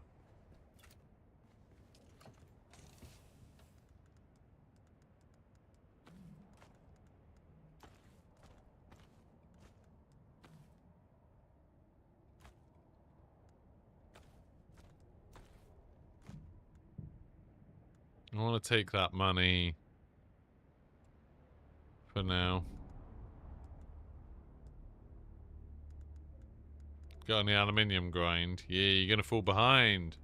I want to take that money for now. Got any aluminium grind? Yeah, you're gonna fall behind.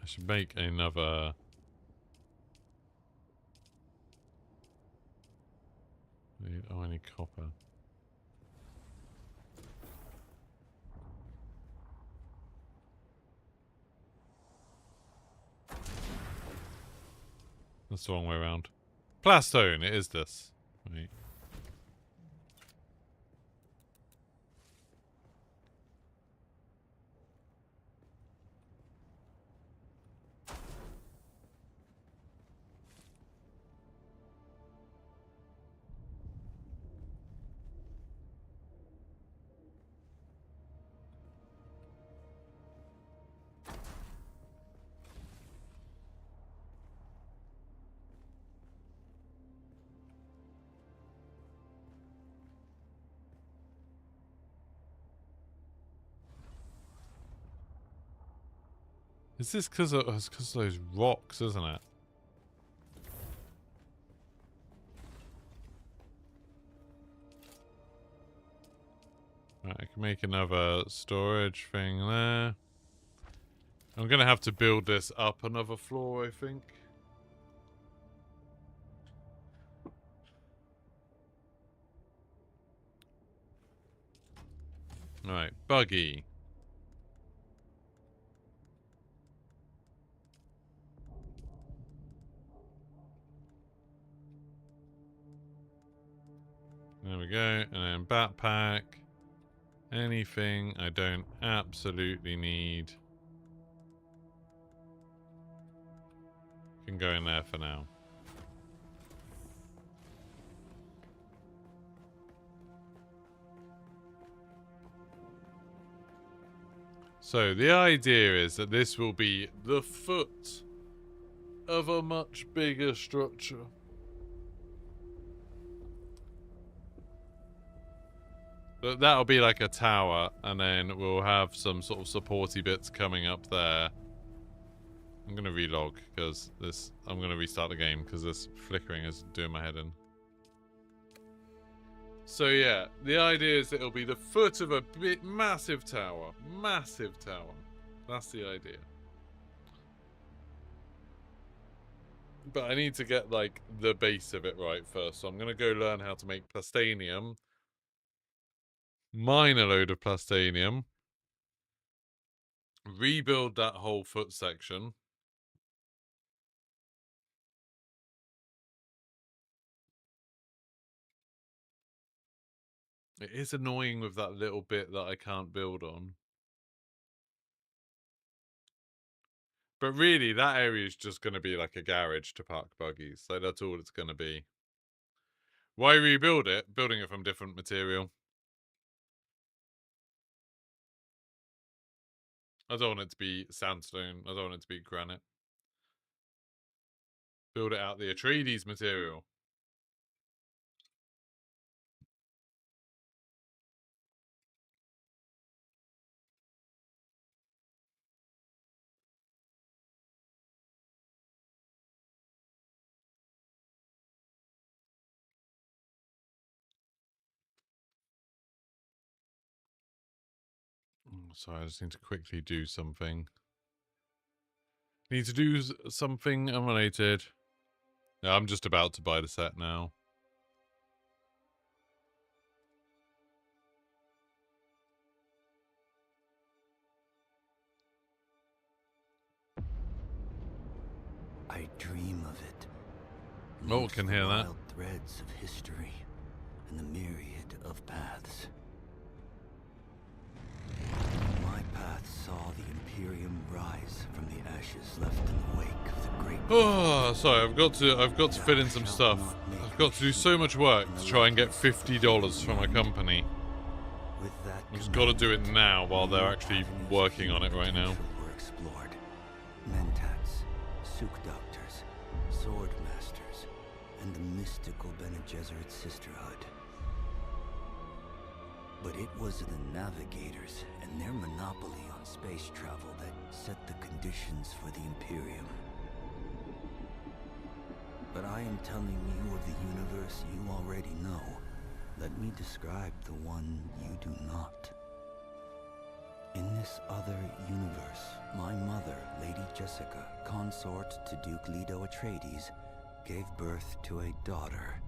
I should make another... Oh, I need copper. That's the wrong way around. Plastone, it is this. Right. Is this because of those rocks, isn't it? Right, I can make another storage thing there. I'm gonna have to build this up another floor, I think. Alright, buggy. There we go. And then backpack. Anything I don't absolutely need can go in there for now. So the idea is that this will be the foot of a much bigger structure. But that'll be like a tower, and then we'll have some sort of supporty bits coming up there. I'm gonna relog because I'm gonna restart the game because this flickering is doing my head in. So yeah, the idea is that it'll be the foot of a massive tower. Massive tower. That's the idea. But I need to get like the base of it right first. So I'm gonna go learn how to make plastanium. Mine a load of plastanium. Rebuild that whole foot section. It is annoying with that little bit that I can't build on. But really, that area is just going to be like a garage to park buggies. So that's all it's going to be. Why rebuild it? Building it from different material. I don't want it to be sandstone. I don't want it to be granite. Build it out the Atreides material. Sorry, I just need to quickly do something. Need to do something unrelated. Yeah, I'm just about to buy the set now. I dream of it. Oh, Amongst can the hear that. wild threads of history and the myriad of paths. My path saw the Imperium rise from the ashes left in the wake of the great. Oh, sorry, I've got to fill in some stuff. I've got to do so much work to try and get $50 from a company. With that I've just got to do it now while they're actually working on it right now. were explored. Mentats, Suk Doctors, Sword Masters, and the mystical Bene Gesserit Sisterhood. But it was the Navigators and their monopoly on space travel that set the conditions for the Imperium. But I am telling you of the universe you already know. Let me describe the one you do not. In this other universe, my mother, Lady Jessica, consort to Duke Leto Atreides, gave birth to a daughter,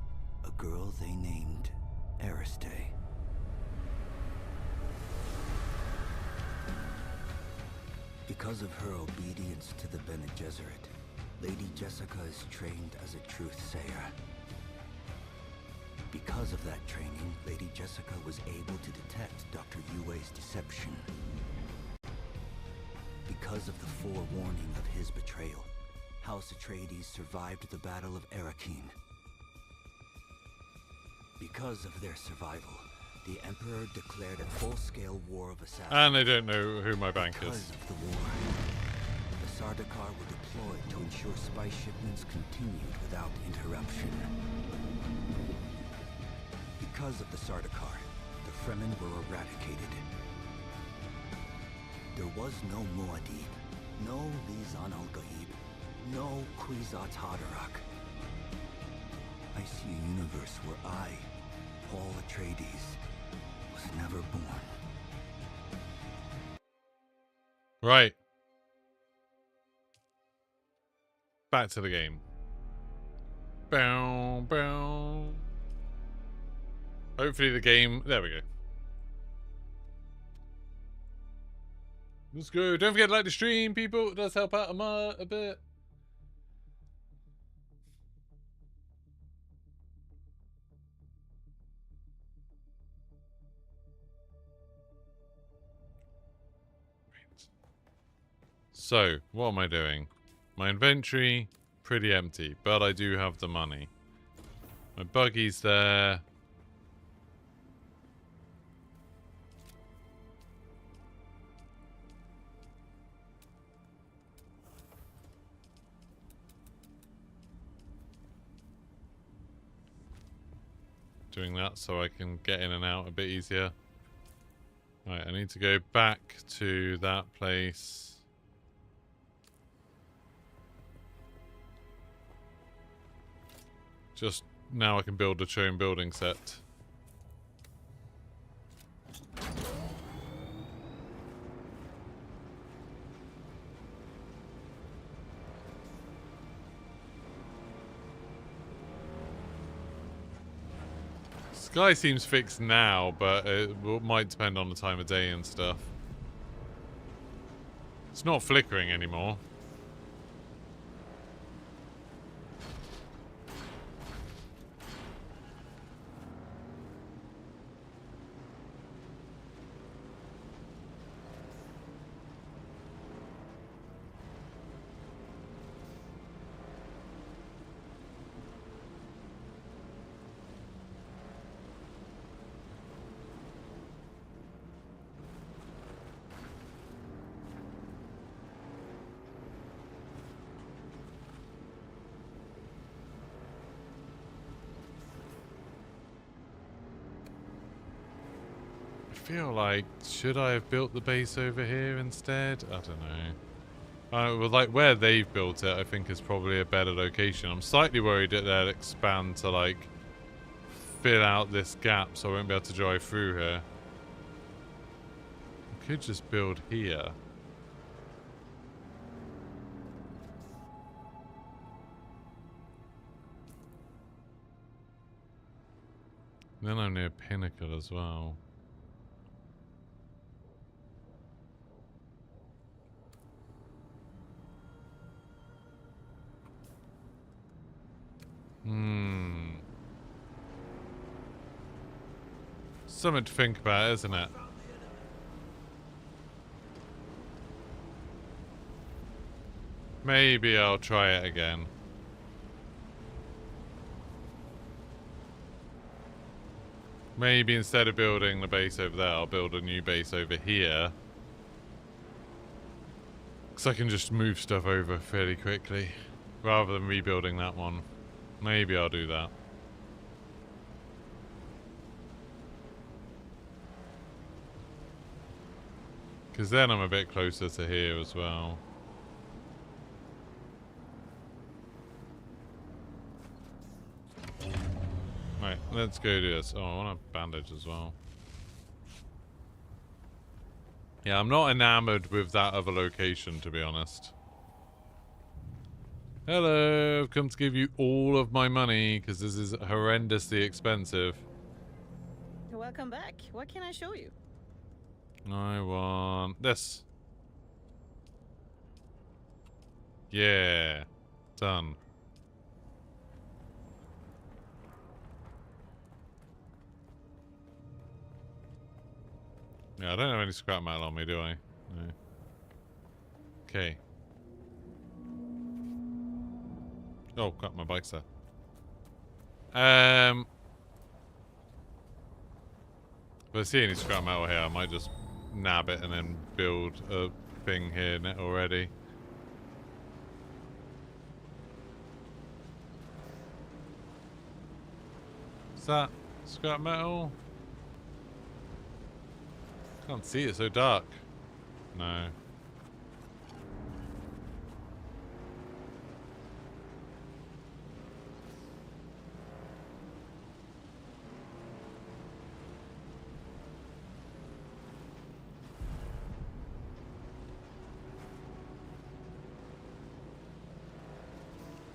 a girl they named Ariste. Because of her obedience to the Bene Gesserit, Lady Jessica is trained as a truth-sayer. Because of that training, Lady Jessica was able to detect Dr. Yue's deception. Because of the forewarning of his betrayal, House Atreides survived the Battle of Arrakeen. Because of their survival, the Emperor declared a full-scale war of assassins. And they don't know who my bank Because is. of the war, the Sardaukar were deployed to ensure spy shipments continued without interruption. Because of the Sardaukar, the Fremen were eradicated. There was no Muad'Dib, no Lisan al-Gaib, no Kwisatz Haderach. I see a universe where I, Paul Atreides, was never born. Right. Back to the game. Bow, bow. Hopefully the game... There we go. Let's go. Don't forget to like the stream, people. It does help out a bit. So, what am I doing? My inventory, pretty empty, but I do have the money. My buggy's there. Doing that so I can get in and out a bit easier. Right, I need to go back to that place. Just now I can build a Chone building set. Sky seems fixed now, but it might depend on the time of day and stuff. It's not flickering anymore. I feel like, should I have built the base over here instead? I don't know. Well, like where they've built it, I think is probably a better location. I'm slightly worried that they'll expand to like fill out this gap, so I won't be able to drive through here. could just build here. Then I'm near Pinnacle as well. Something to think about, isn't it? Maybe I'll try it again. Maybe instead of building the base over there, I'll build a new base over here. Because I can just move stuff over fairly quickly. Rather than rebuilding that one. Maybe I'll do that. Because then I'm a bit closer to here as well. Right, let's go do this. Oh, I want a bandage as well. Yeah, I'm not enamored with that other location, to be honest. Hello, I've come to give you all of my money, because this is horrendously expensive. Welcome back. What can I show you? I want this. Yeah. Done. Yeah, I don't have any scrap metal on me, do I? No. Okay. Oh, got my bike's there. If I see any scrap metal here, I might just nab it and then build a thing here already. Is that scrap metal? Can't see, it's so dark. No.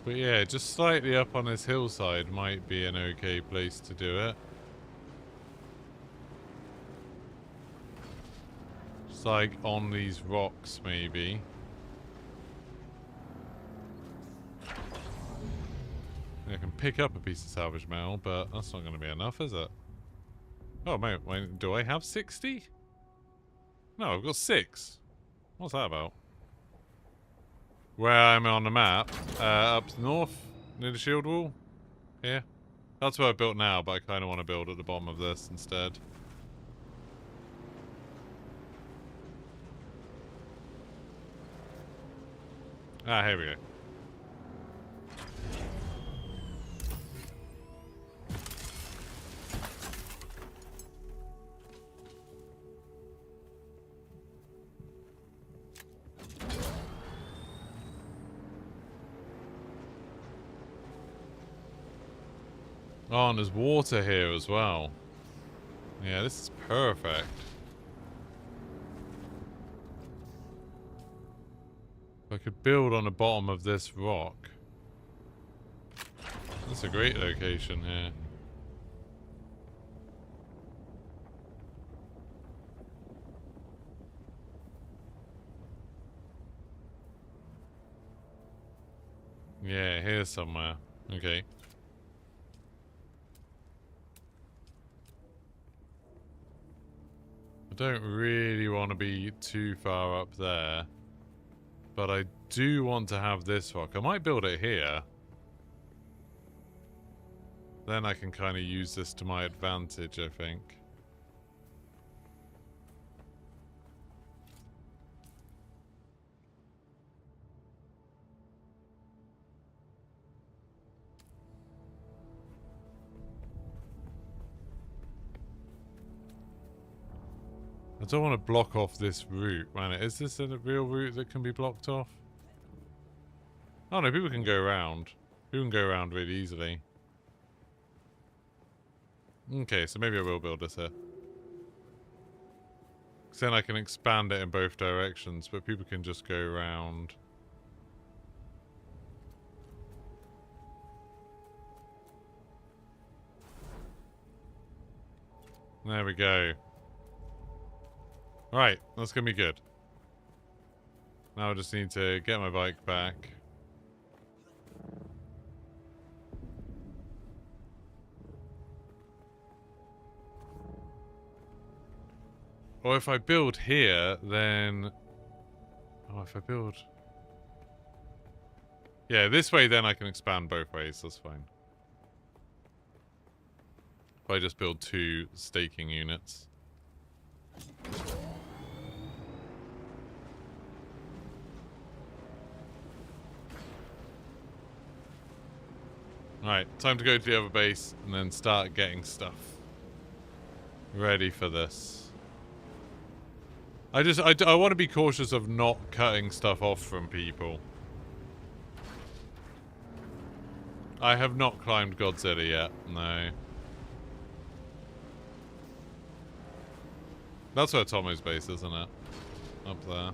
But yeah, just slightly up on this hillside might be an okay place to do it. Just like on these rocks, maybe. I can pick up a piece of salvage metal, but that's not going to be enough, is it? Oh, mate, wait, do I have 60? No, I've got 6. What's that about? Where I'm on the map, up north, near the shield wall. Here. That's where I built now, but I kind of want to build at the bottom of this instead. Ah, here we go. Oh, and there's water here as well. Yeah, this is perfect. If I could build on the bottom of this rock. That's a great location here. Yeah, here's somewhere. Okay. I don't really want to be too far up there. But I do want to have this rock. I might build it here. Then I can kind of use this to my advantage, I think. I don't want to block off this route, man. Is this a real route that can be blocked off? Oh no, people can go around. People can go around really easily. Okay, so maybe I will build this here. 'Cause then I can expand it in both directions, but people can just go around. There we go. Right, that's gonna be good. Now I just need to get my bike back. Or if I build here, then... Oh, if I build... Yeah, this way then I can expand both ways, that's fine. If I just build 2 staking units. Alright, time to go to the other base and then start getting stuff ready for this. I want to be cautious of not cutting stuff off from people. I have not climbed Godzilla yet, no. That's where Tomo's base, isn't it? Up there.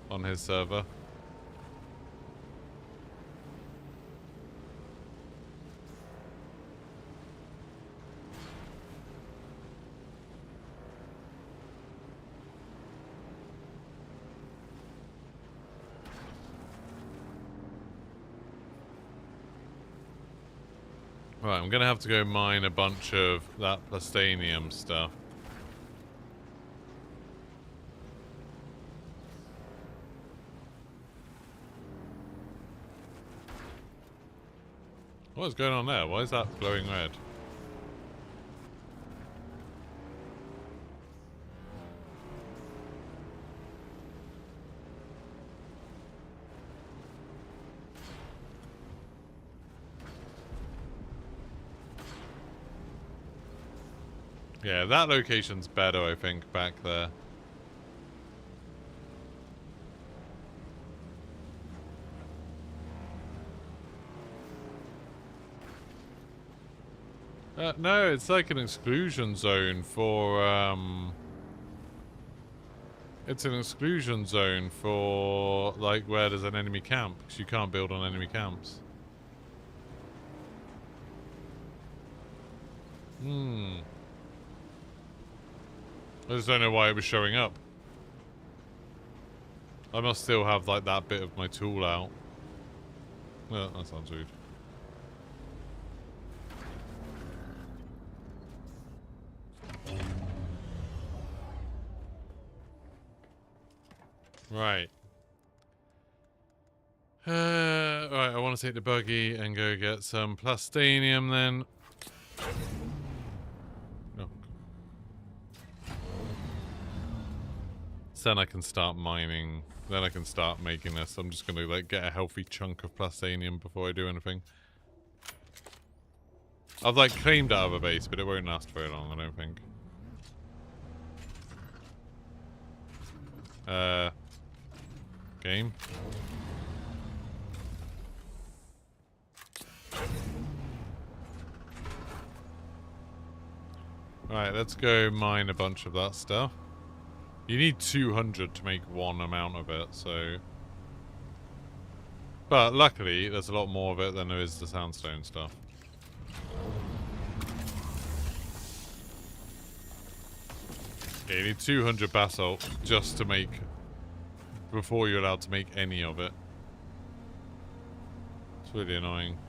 On his server. Right, I'm gonna have to go mine a bunch of that plastanium stuff. What is going on there? Why is that glowing red? Yeah, that location's better, I think, back there. No, it's like an exclusion zone for, It's an exclusion zone for, like, where there's an enemy camp, because you can't build on enemy camps. I just don't know why it was showing up. I must still have, like, that bit of my tool out. Well, that sounds rude. Right. Right, I want to take the buggy and go get some plastanium then. Oh. So then I can start mining. Then I can start making this. I'm just going to, like, get a healthy chunk of plastanium before I do anything. I've, like, claimed out of a base, but it won't last very long, I don't think. Game. Right, let's go mine a bunch of that stuff. You need 200 to make one amount of it, so... But luckily, there's a lot more of it than there is the sandstone stuff. Yeah, you need 200 basalt just to make... before you're allowed to make any of it. It's really annoying.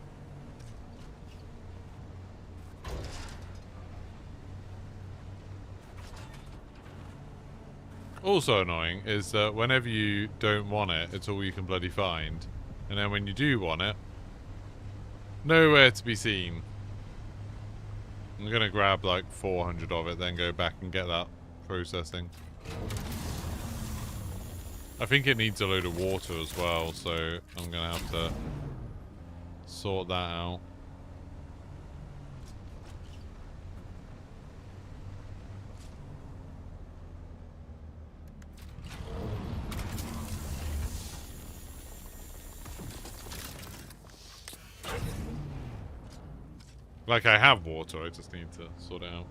Also annoying is that whenever you don't want it, it's all you can bloody find. And then when you do want it, nowhere to be seen. I'm gonna grab like 400 of it, then go back and get that processing. I think it needs a load of water as well, so I'm gonna have to sort that out. Like, I have water, I just need to sort it out.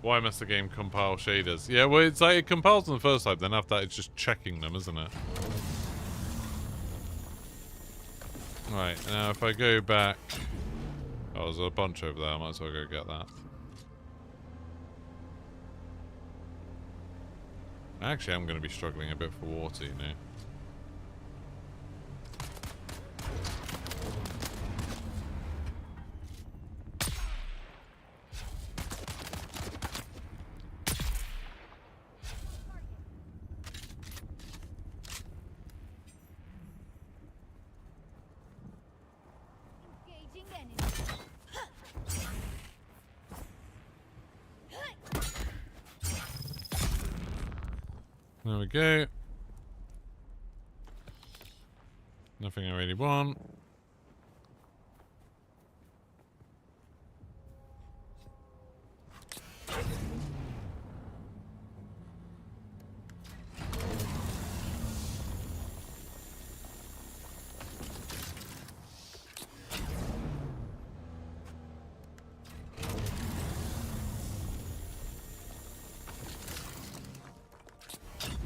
Why must the game compile shaders? Yeah, well, it's like it compiles them the first time, then after that it's just checking them, isn't it? Right, now if I go back... Oh, there's a bunch over there, I might as well go get that. Actually, I'm going to be struggling a bit for water, you know. Engaging enemy. There we go. Nothing I really want.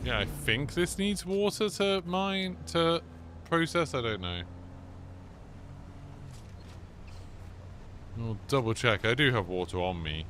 Yeah, I think this needs water to mine, to process, I don't know. I'll double check, I do have water on me.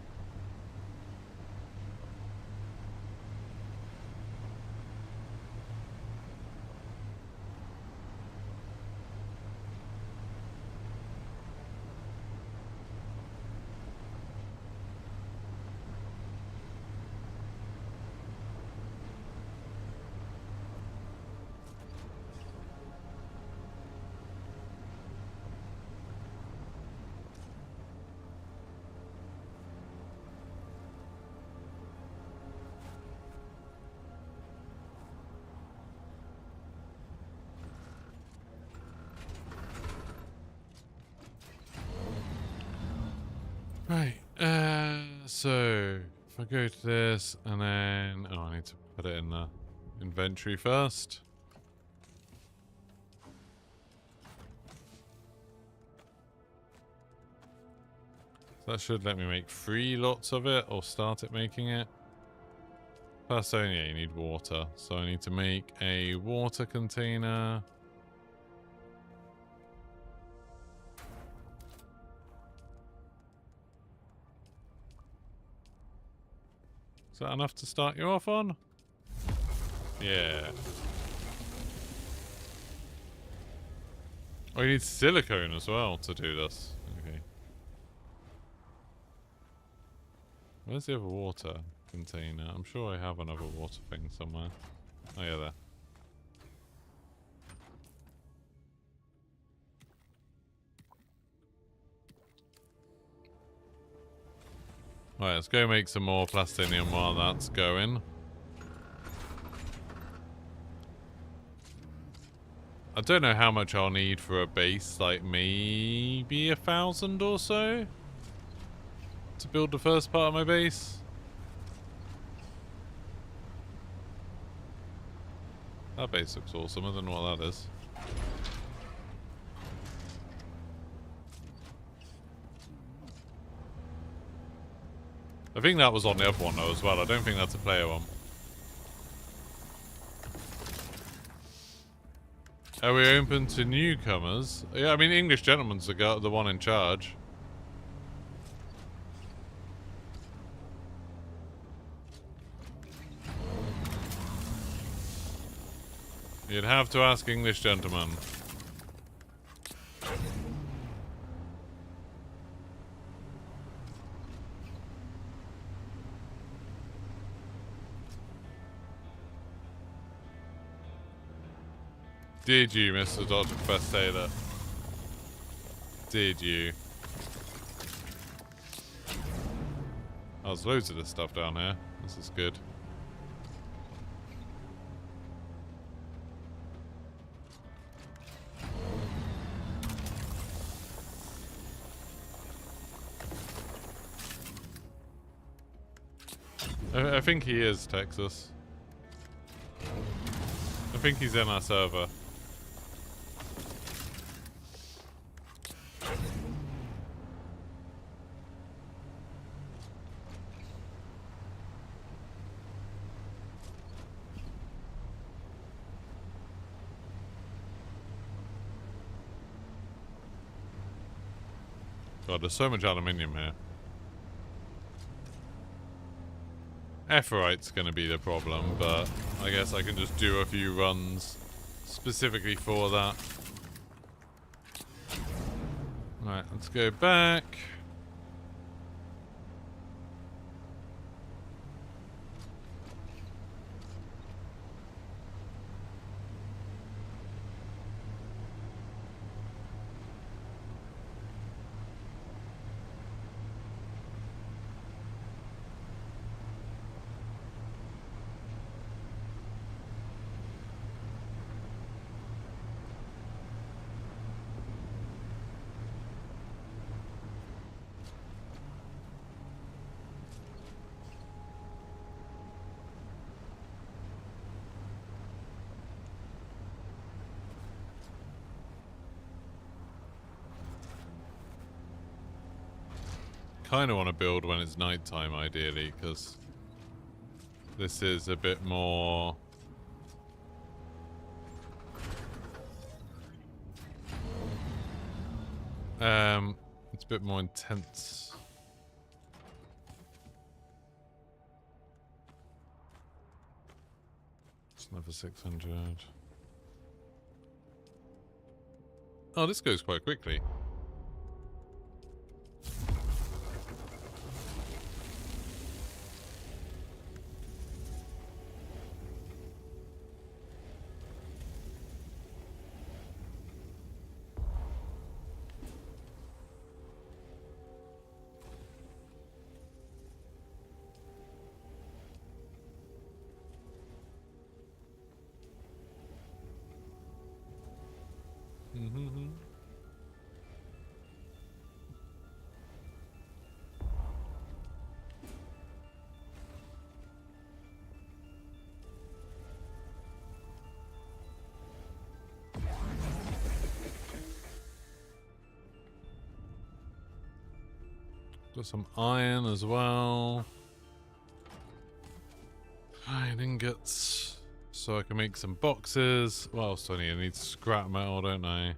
Right, so if I go to this and then, oh, I need to put it in the inventory first. So that should let me make 3 lots of it, or start it making it. First, only you need water, so I need to make a water container. Is that enough to start you off on? Yeah. Oh, you need silicone as well to do this. Okay. Where's the other water container? I'm sure I have another water thing somewhere. Oh yeah, there. Alright, let's go make some more plastinium while that's going. I don't know how much I'll need for a base, like maybe 1,000 or so to build the first part of my base. That base looks awesome, I don't know what that is. I think that was on the other one though as well, I don't think that's a player one. Are we open to newcomers? Yeah, I mean, English gentleman's the one in charge. You'd have to ask English gentleman. Did you, Mr. Dr. Professor Taylor? Did you? Oh, there's loads of this stuff down here. This is good. I think he is, Texas. I think he's in our server. God, there's so much aluminium here. Ephrite's going to be the problem, but I guess I can just do a few runs specifically for that. Right, let's go back. Kind of want to build when it's nighttime, ideally, because this is a bit more... it's a bit more intense. It's another 600. Oh, this goes quite quickly. Got some iron as well. Iron ingots. So I can make some boxes. What else do I need? I need scrap metal, don't I?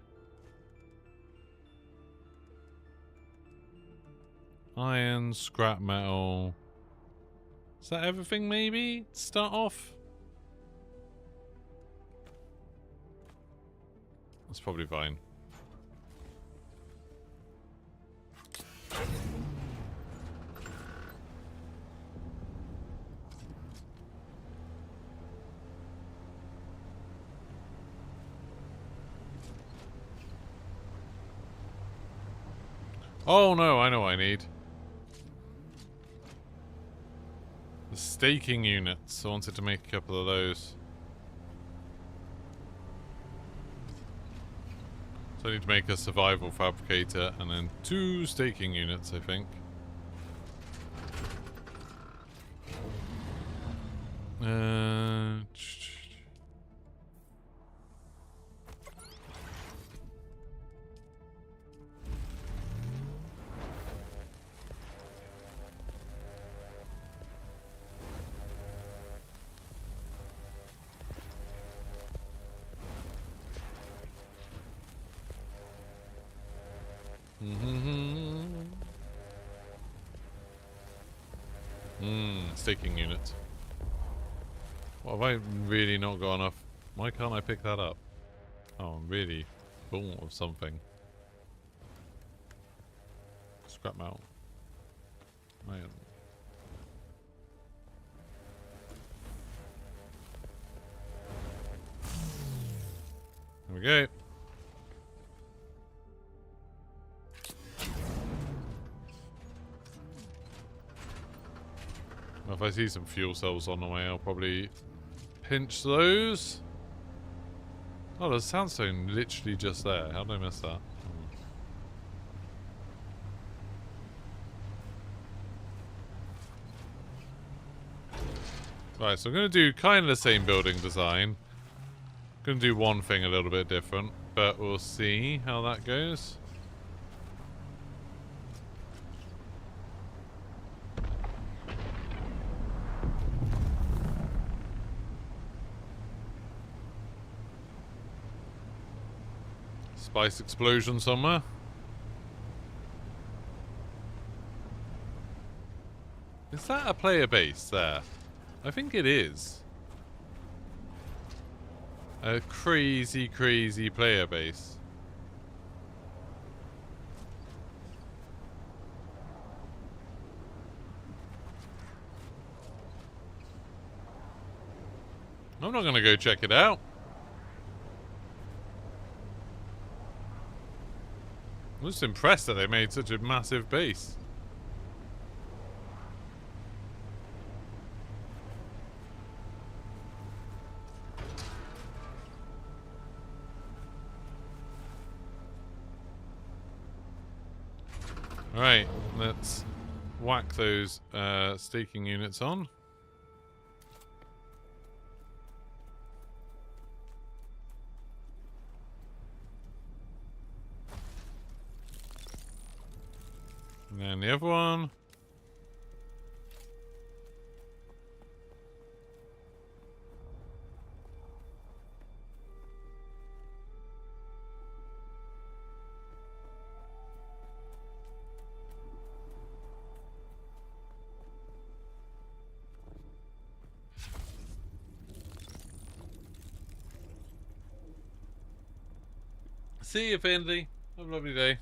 Iron, scrap metal. Is that everything, maybe? To start off? That's probably fine. Oh no, I know what I need. The staking units. I wanted to make a couple of those. So I need to make a survival fabricator and then 2 staking units, I think. Staking units. What have I really not got enough? Why can't I pick that up? Oh, I'm really full of something. Scrap metal. Man. There we go. If I see some fuel cells on the way, I'll probably pinch those. Oh, there's a soundstone literally just there. How did I miss that? Right, so I'm going to do kind of the same building design. I'm going to do one thing a little bit different, but we'll see how that goes. Spice explosion somewhere. Is that a player base there? I think it is. A crazy, crazy player base. I'm not gonna go check it out. I'm just impressed that they made such a massive base. Alright, let's whack those staking units on. And then the other one. See you, Finley. Have a lovely day.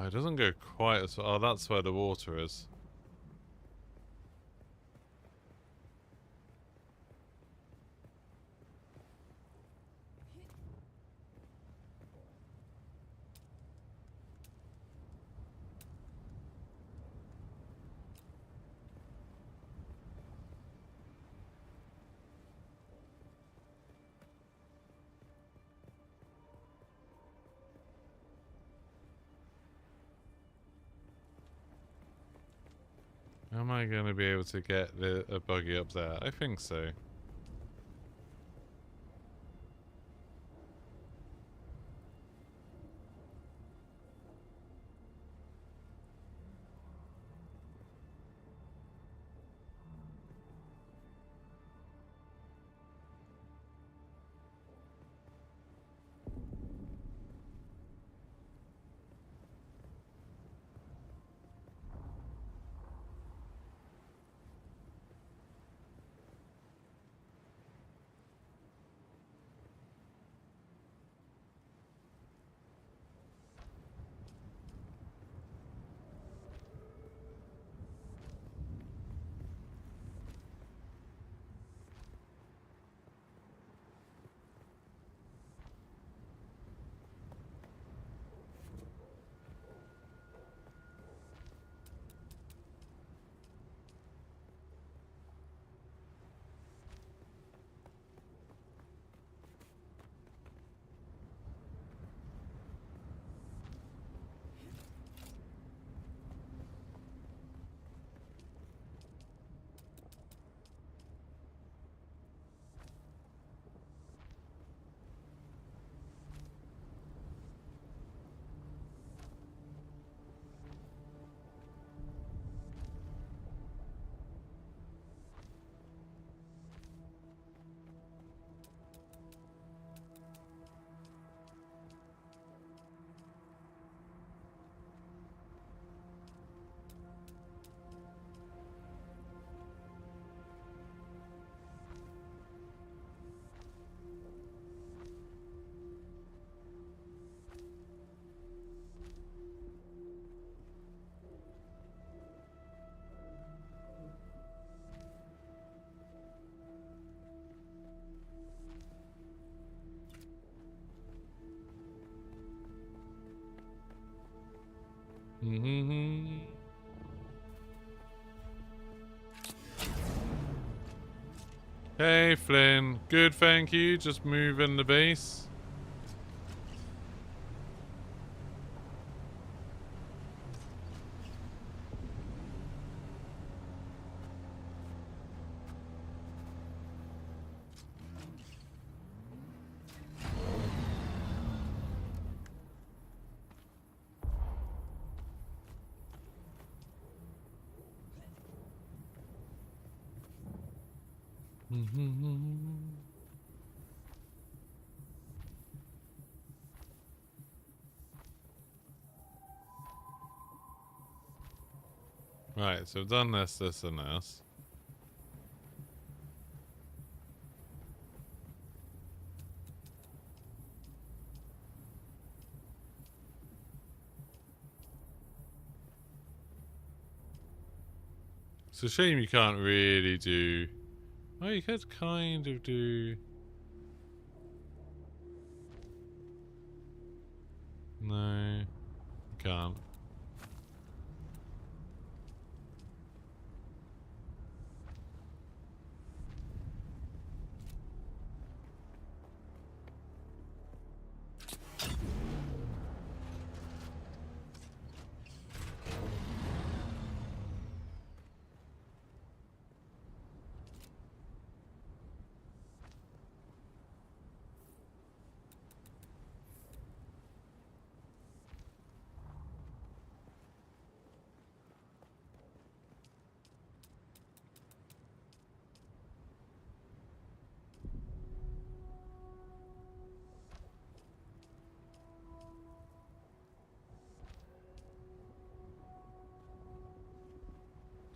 Oh, it doesn't go quite as... Oh, that's where the water is. Am I going to be able to get a buggy up there? I think so. Mm-hmm. Hey, Flynn. Good, thank you. Just moving the base. Right, so I've done this, this, and this. It's a shame you can't really do... Oh, you could kind of do... No, you can't.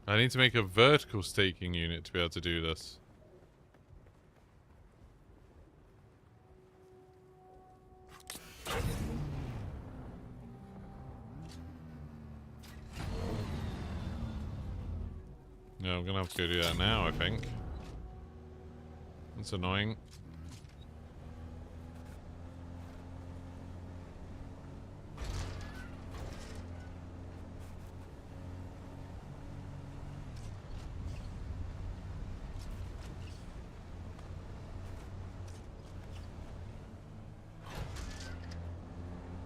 I need to make a vertical staking unit to be able to do this. No, I'm gonna have to go do that now, I think. That's annoying.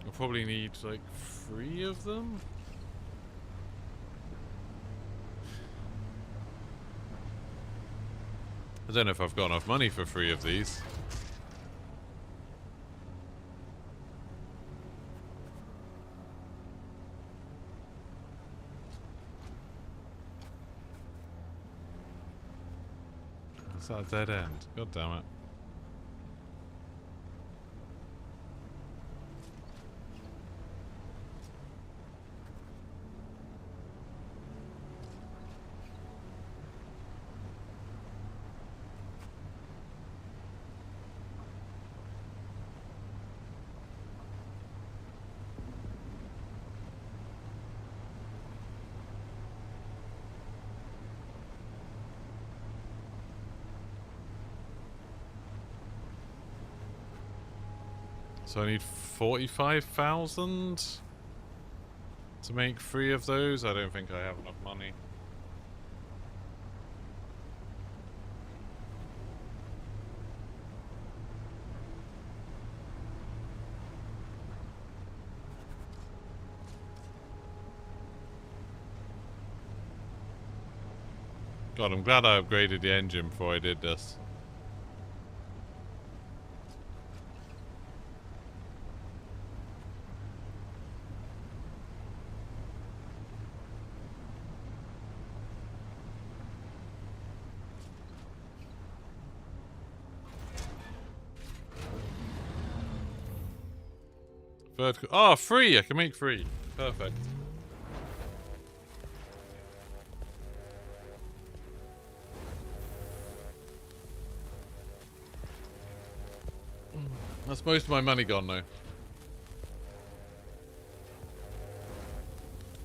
I'll probably need, like, 3 of them? I don't know if I've got enough money for 3 of these. Is that a dead end? God damn it. So I need 45,000 to make 3 of those. I don't think I have enough money. God, I'm glad I upgraded the engine before I did this. Vertical. Oh, 3! I can make 3. Perfect. That's most of my money gone now.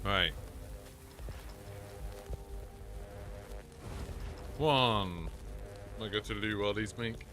Right. 1. I go to loo while these make.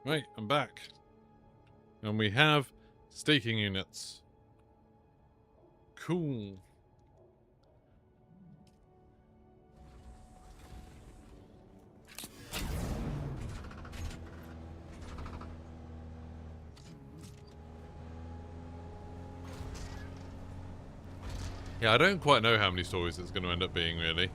Right, I'm back. And we have staking units. Cool. Yeah, I don't quite know how many stories it's going to end up being, really.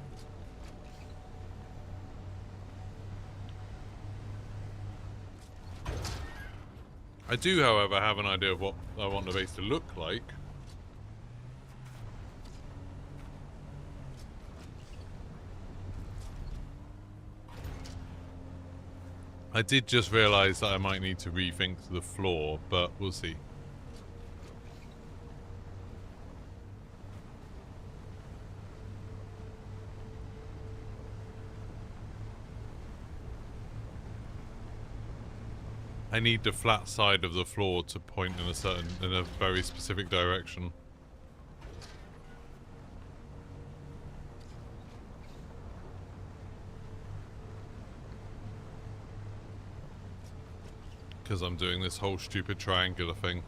I do, however, have an idea of what I want the base to look like. I did just realise that I might need to rethink the floor, but we'll see. I need the flat side of the floor to point in a very specific direction. Because I'm doing this whole stupid triangular thing.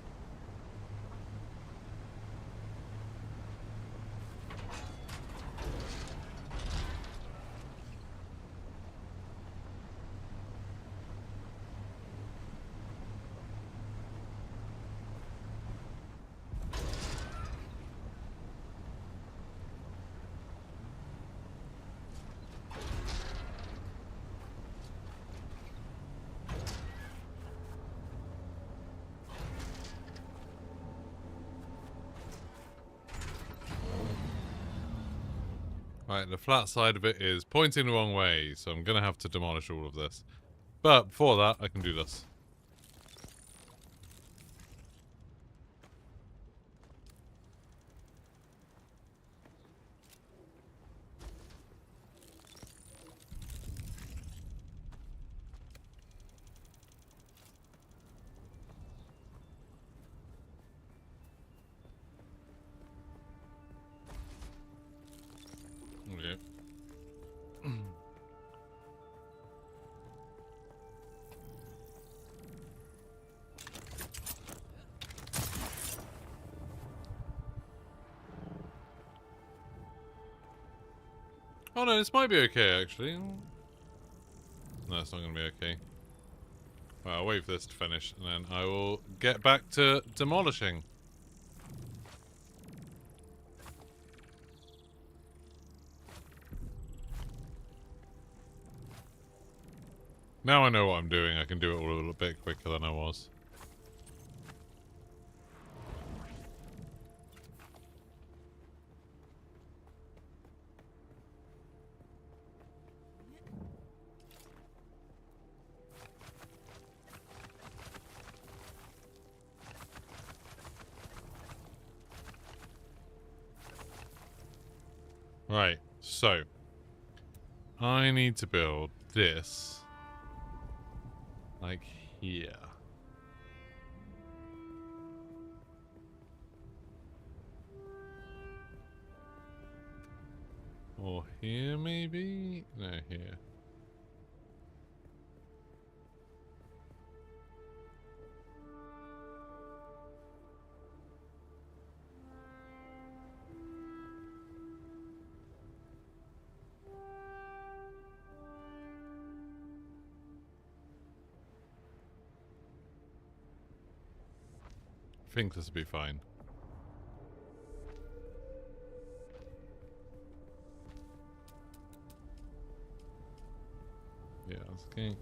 Right, the flat side of it is pointing the wrong way, so I'm going to have to demolish all of this. But before that, I can do this. Okay. Oh no, this might be okay, actually. No, it's not going to be okay. Well, I'll wait for this to finish, and then I will get back to demolishing. Now I know what I'm doing, I can do it all a little bit quicker than I was. Right, so I need to build this like here. Or here maybe? No, here. I think this will be fine. Yeah, that's okay.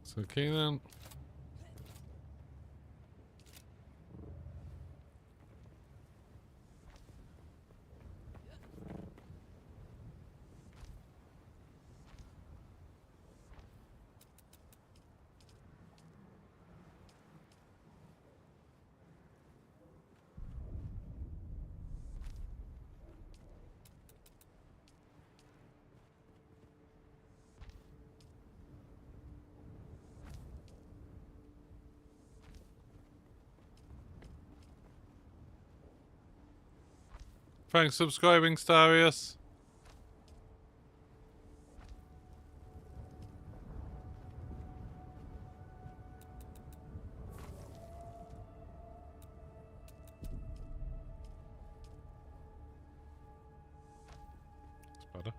It's okay then. Thanks for subscribing, Starius. It's better.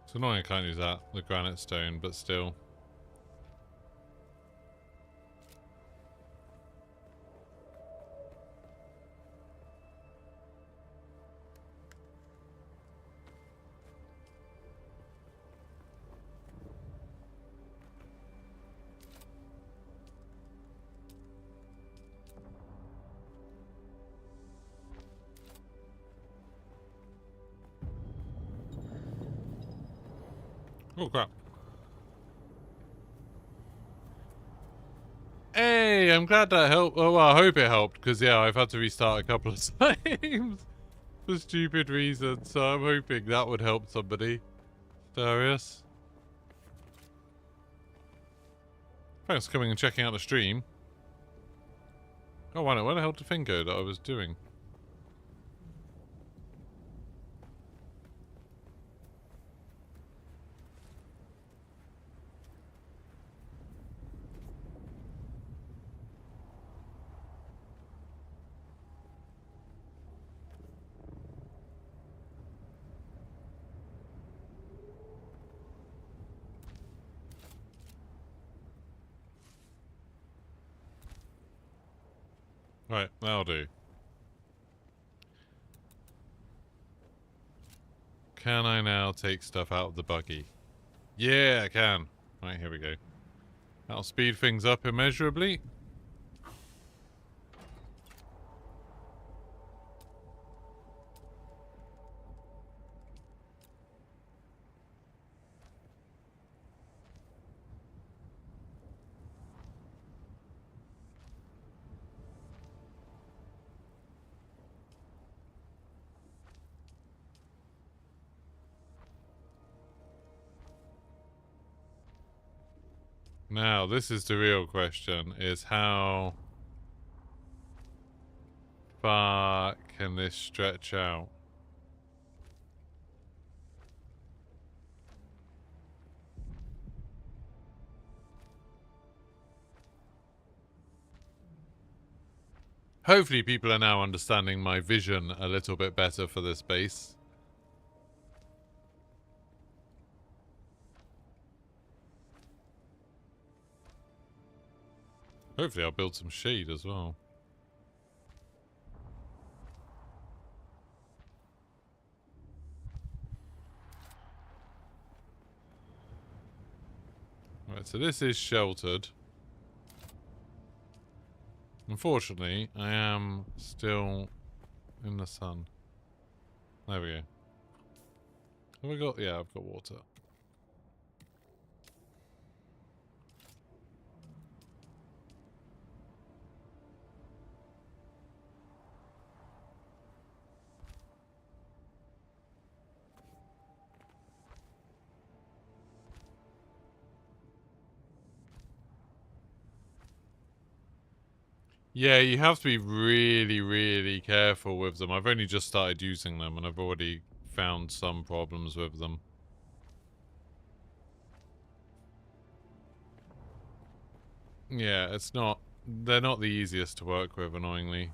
It's annoying I can't use that, the granite stone, but still. Oh crap. Hey, I'm glad that helped. Oh, well, I hope it helped, because yeah, I've had to restart a couple of times for stupid reasons, so I'm hoping that would help somebody. Darius. Thanks for coming and checking out the stream. Oh, why not? Where the hell did the thing go that I was doing? Right, that'll do. Can I now take stuff out of the buggy? Yeah, I can. Right, here we go. That'll speed things up immeasurably. Now, this is the real question, is how far can this stretch out? Hopefully people are now understanding my vision a little bit better for this base. Hopefully I'll build some shade as well. Right, so this is sheltered. Unfortunately, I am still in the sun. There we go. Have I got... Yeah, I've got water. Yeah, you have to be really, really careful with them. I've only just started using them and I've already found some problems with them. Yeah, it's not... They're not the easiest to work with, annoyingly.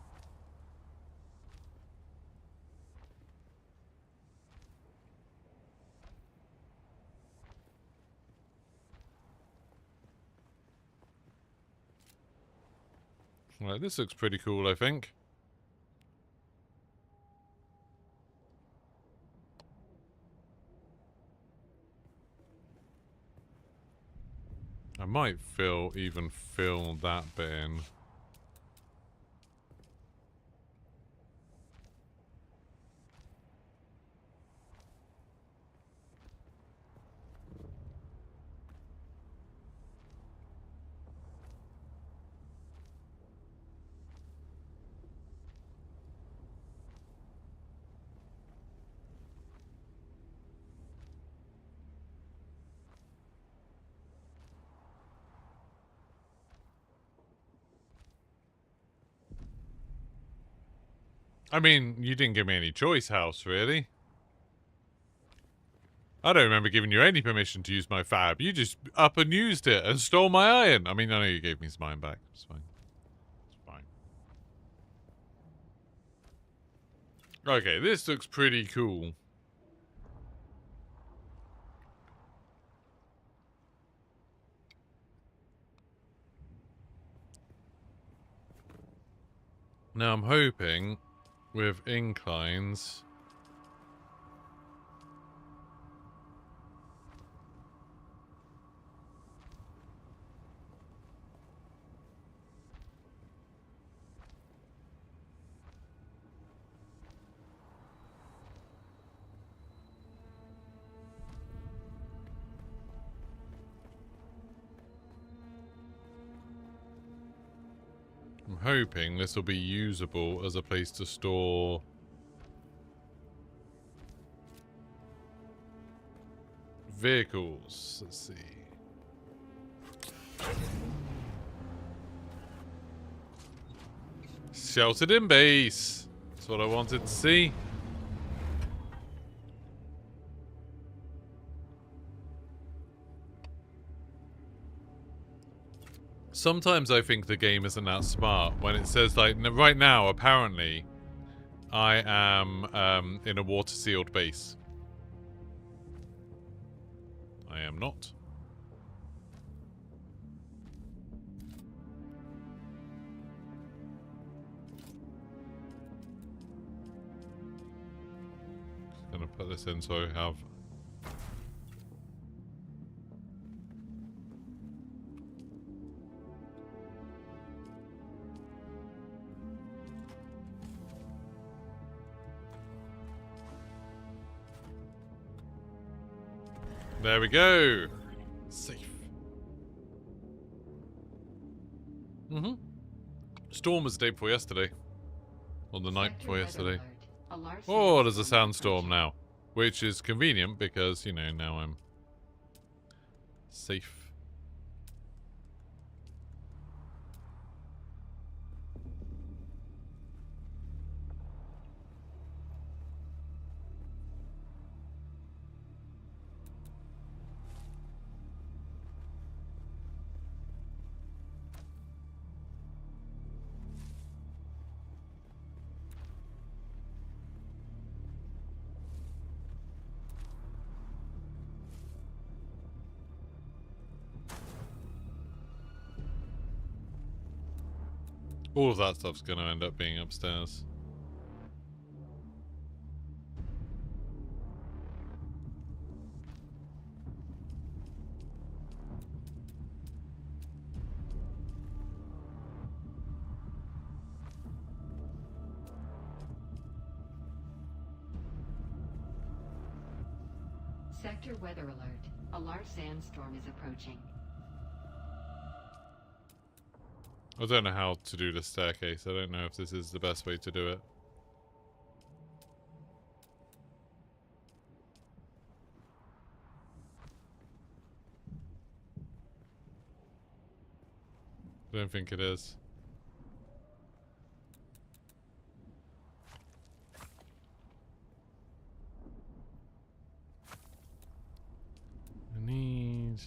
Right, this looks pretty cool, I think. I might even fill that bit in. I mean, you didn't give me any choice, House, really. I don't remember giving you any permission to use my fab. You just up and used it and stole my iron. I mean, I know you gave me some iron back. It's fine. It's fine. Okay, this looks pretty cool. Now I'm hoping with inclines... I'm hoping this will be usable as a place to store vehicles. Let's see. Sheltered in base. That's what I wanted to see. Sometimes I think the game isn't that smart when it says, like, right now, apparently, I am in a water-sealed base. I am not. Just gonna put this in so I have... There we go. Safe. Storm was the day before yesterday. Or the night before yesterday. Oh, there's a sandstorm now. Which is convenient because, you know, now I'm safe. All of that stuff's going to end up being upstairs. Sector weather alert. A large sandstorm is approaching. I don't know how to do the staircase. I don't know if this is the best way to do it. I don't think it is. I need...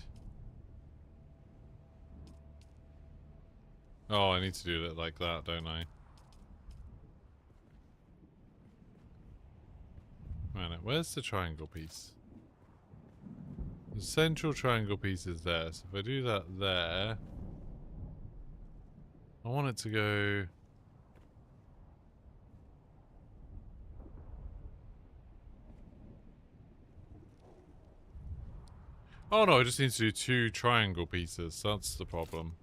Oh, I need to do it like that, don't I? Right, where's the triangle piece? The central triangle piece is there, so if I do that there... I want it to go... Oh no, I just need to do 2 triangle pieces, that's the problem.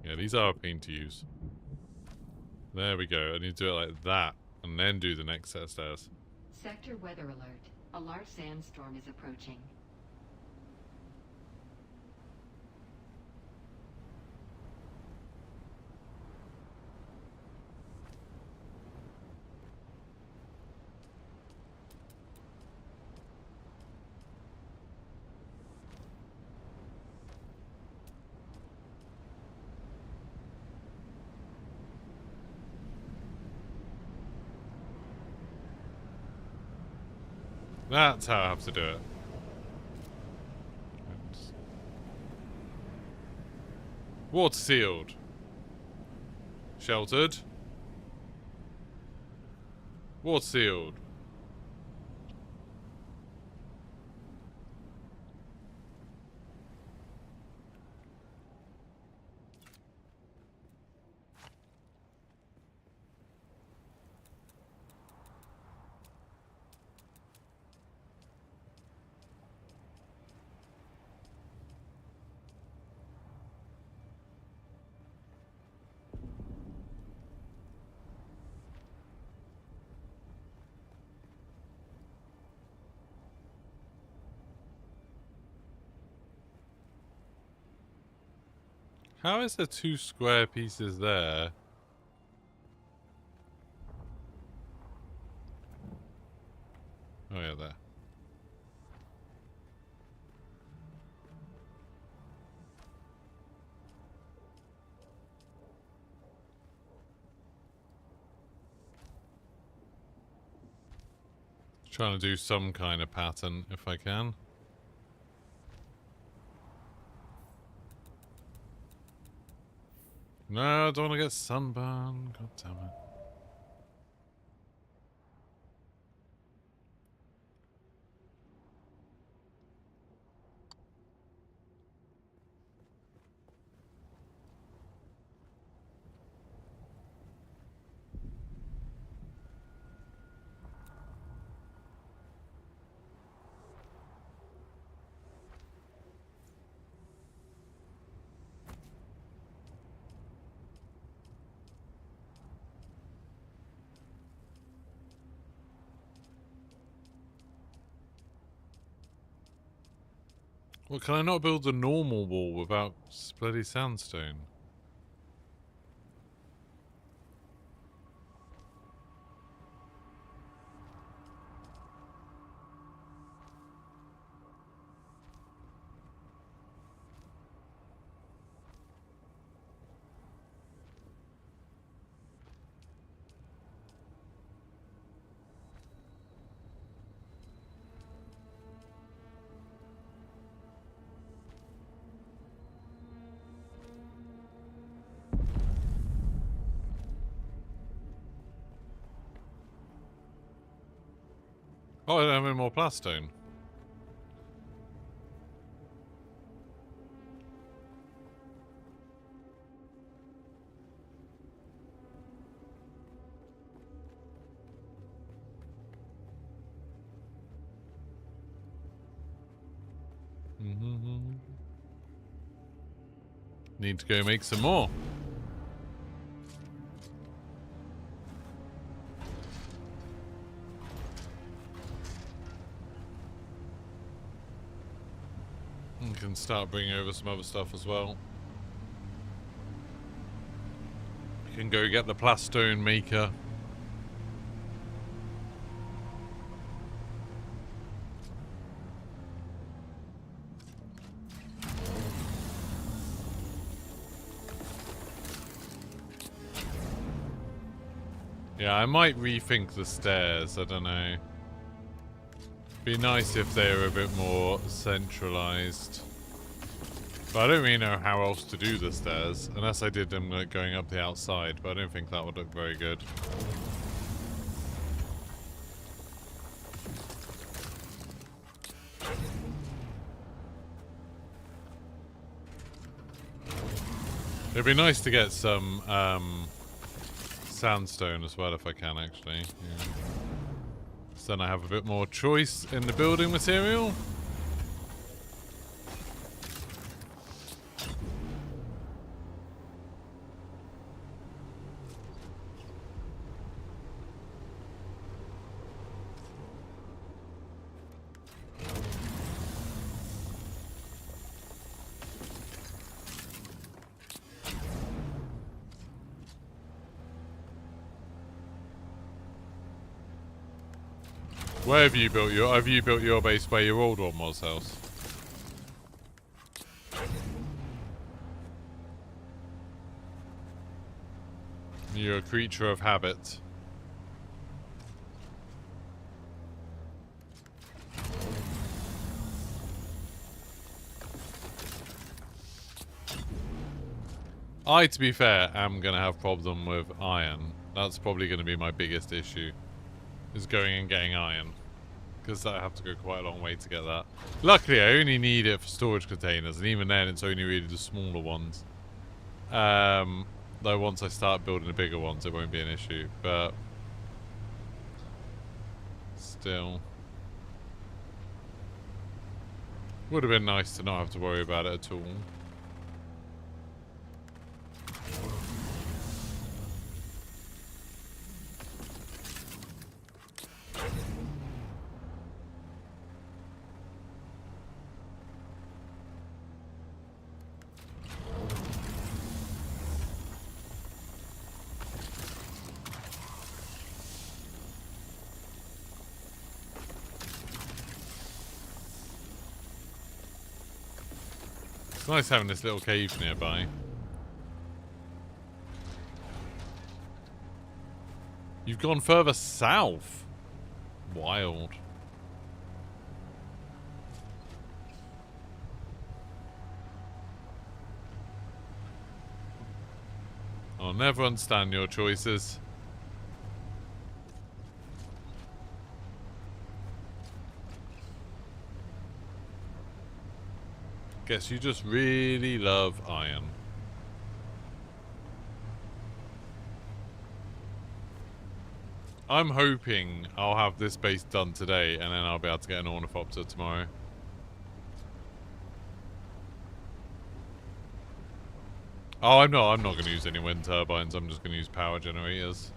Yeah, these are a pain to use. There we go. I need to do it like that, and then do the next set of stairs. Sector weather alert. A large sandstorm is approaching. That's how I have to do it. Water sealed. Sheltered. Water sealed. How is there 2 square pieces there? Oh yeah, there. Trying to do some kind of pattern if I can. No, I don't want to get sunburned. God damn it. Well, can I not build a normal wall without bloody sandstone? Oh, I don't have any more plastone. Need to go make some more. And can start bringing over some other stuff as well. You can go get the plastone maker. Yeah, I might rethink the stairs, I don't know. Be nice if they were a bit more centralized. But I don't really know how else to do the stairs, unless I did them like going up the outside, but I don't think that would look very good. It'd be nice to get some sandstone as well if I can, actually. Yeah. So then I have a bit more choice in the building material. Where have you built your? Have you built your base where your old one was, House? You're a creature of habit. to be fair, am going to have problem with iron. That's probably going to be my biggest issue, is going and getting iron. Because I have to go quite a long way to get that. Luckily, I only need it for storage containers, and even then, it's only really the smaller ones. Though once I start building the bigger ones, it won't be an issue. But still, would have been nice to not have to worry about it at all. It's nice having this little cave nearby. You've gone further south. Wild. I'll never understand your choices. Guess you just really love iron. I'm hoping I'll have this base done today, and then I'll be able to get an ornithopter tomorrow. Oh, I'm not going to use any wind turbines. I'm just going to use power generators.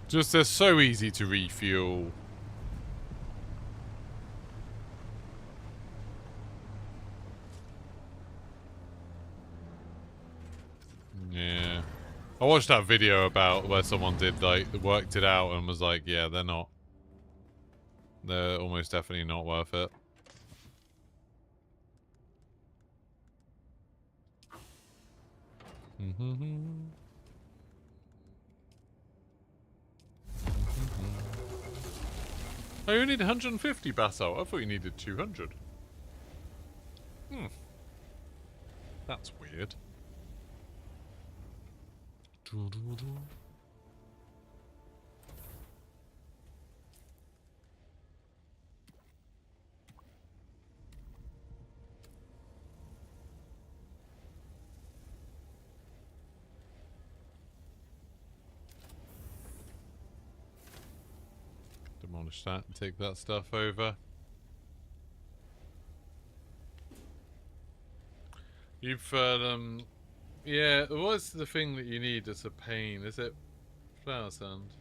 Just, they're so easy to refuel. Yeah. I watched that video about where someone did, like, worked it out and was like, yeah, they're not. They're almost definitely not worth it. Oh, you need 150 basalt. I thought you needed 200. That's weird. Demolish that and take that stuff over. You've yeah, what's the thing that you need that's a pain? Is it flower sand?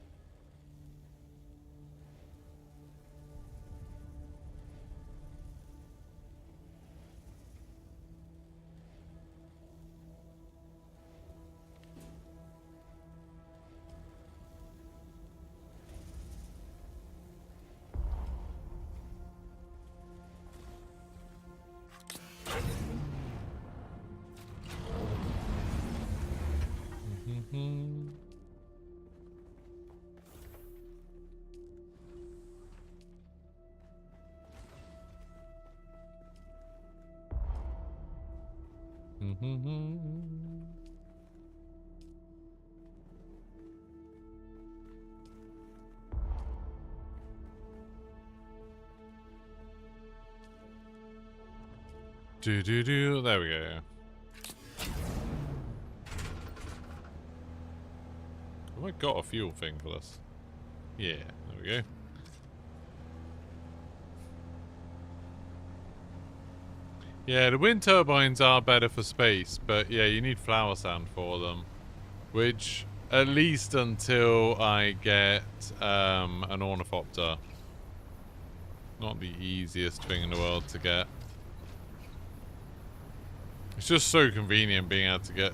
Do. There we go. Have I got a fuel thing for this? Yeah, there we go. Yeah, the wind turbines are better for space, but yeah, you need flower sand for them. Which, at least until I get an ornithopter. Not the easiest thing in the world to get. It's just so convenient being able to get,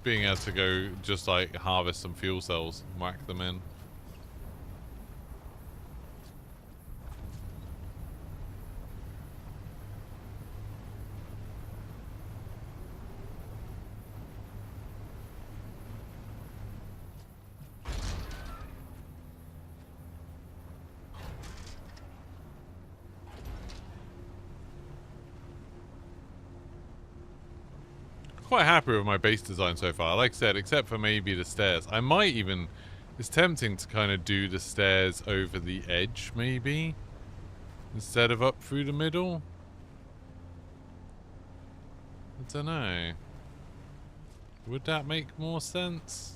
being able to go just like harvest some fuel cells and whack them in. quite happy with my base design so far. Like I said, except for maybe the stairs. I might even... It's tempting to kind of do the stairs over the edge, maybe, instead of up through the middle. I don't know. Would that make more sense?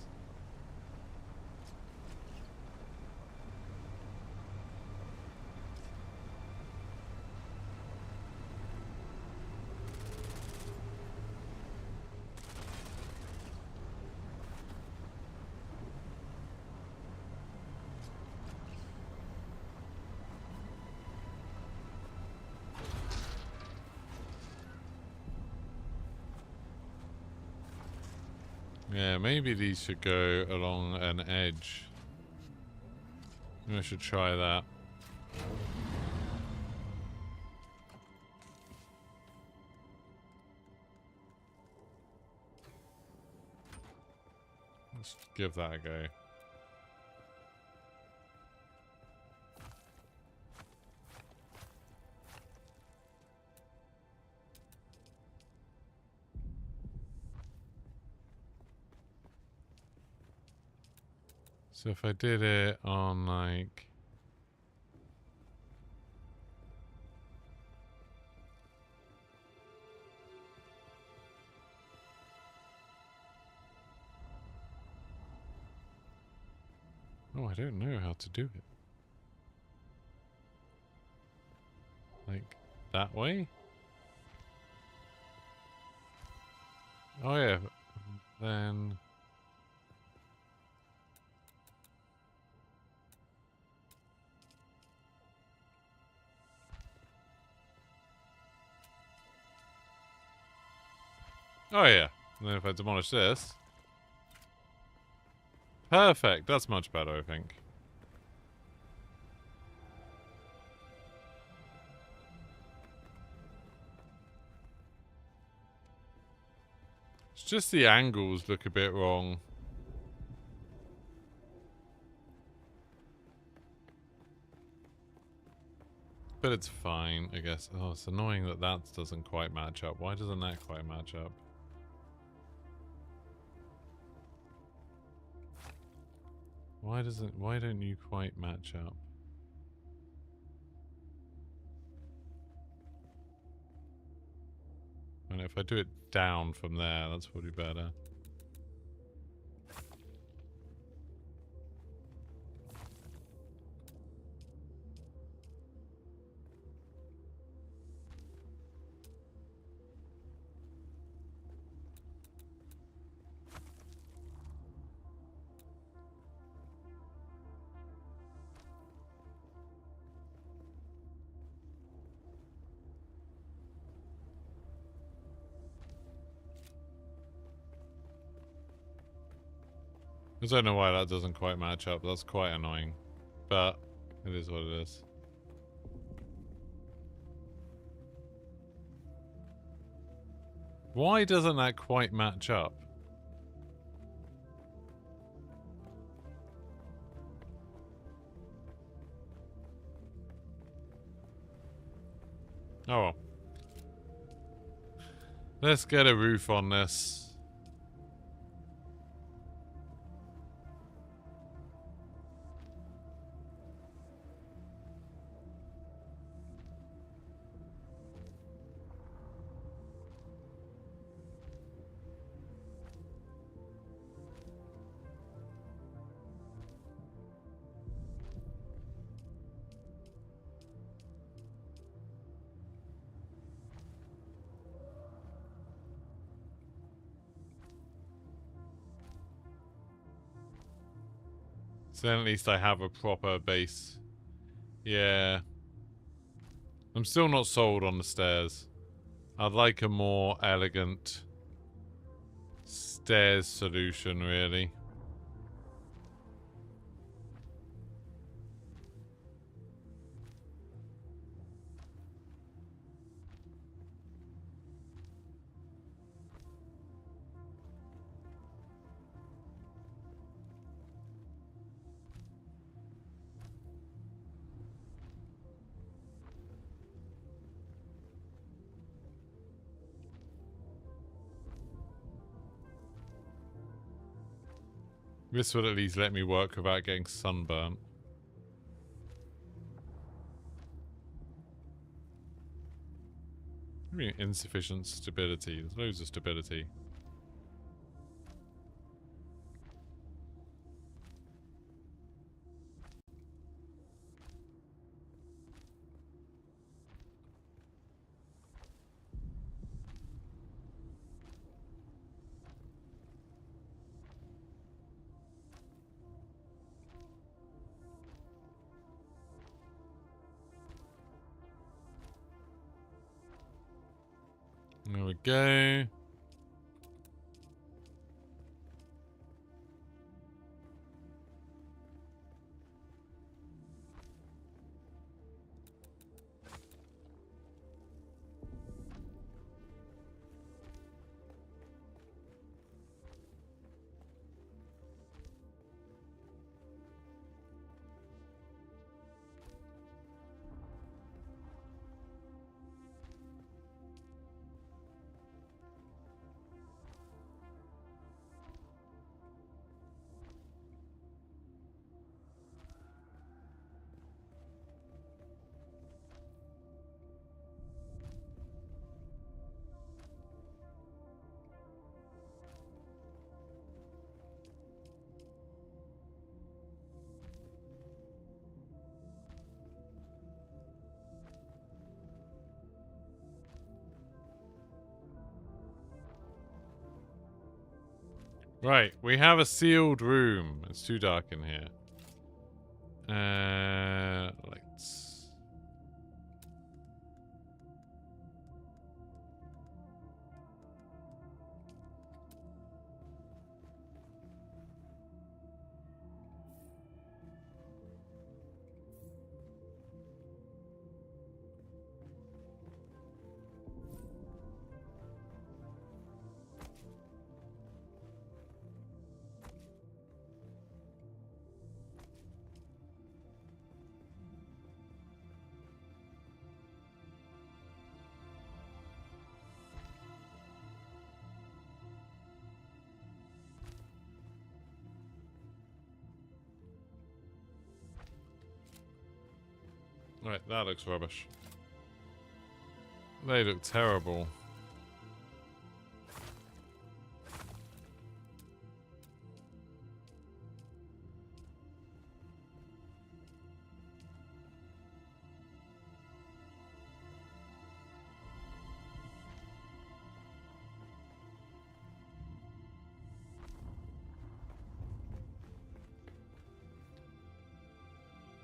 Yeah, maybe these should go along an edge. Maybe I should try that. Let's give that a go. So if I did it on like... Oh, I don't know how to do it. Like, that way? Oh yeah, then... Oh yeah, and then if I demolish this... Perfect, that's much better, I think. It's just the angles look a bit wrong. But it's fine, I guess. Oh, it's annoying that that doesn't quite match up. Why doesn't that quite match up? Why don't you quite match up? And if I do it down from there, that's probably better. I don't know why that doesn't quite match up. That's quite annoying. But it is what it is. Why doesn't that quite match up? Oh well. Let's get a roof on this. So then at least I have a proper base. Yeah. I'm still not sold on the stairs. I'd like a more elegant stairs solution, really. This would at least let me work without getting sunburnt. I mean, insufficient stability. There's loads of stability. There we go. Right, we have a sealed room. It's too dark in here. Lights. Right, that looks rubbish. They look terrible.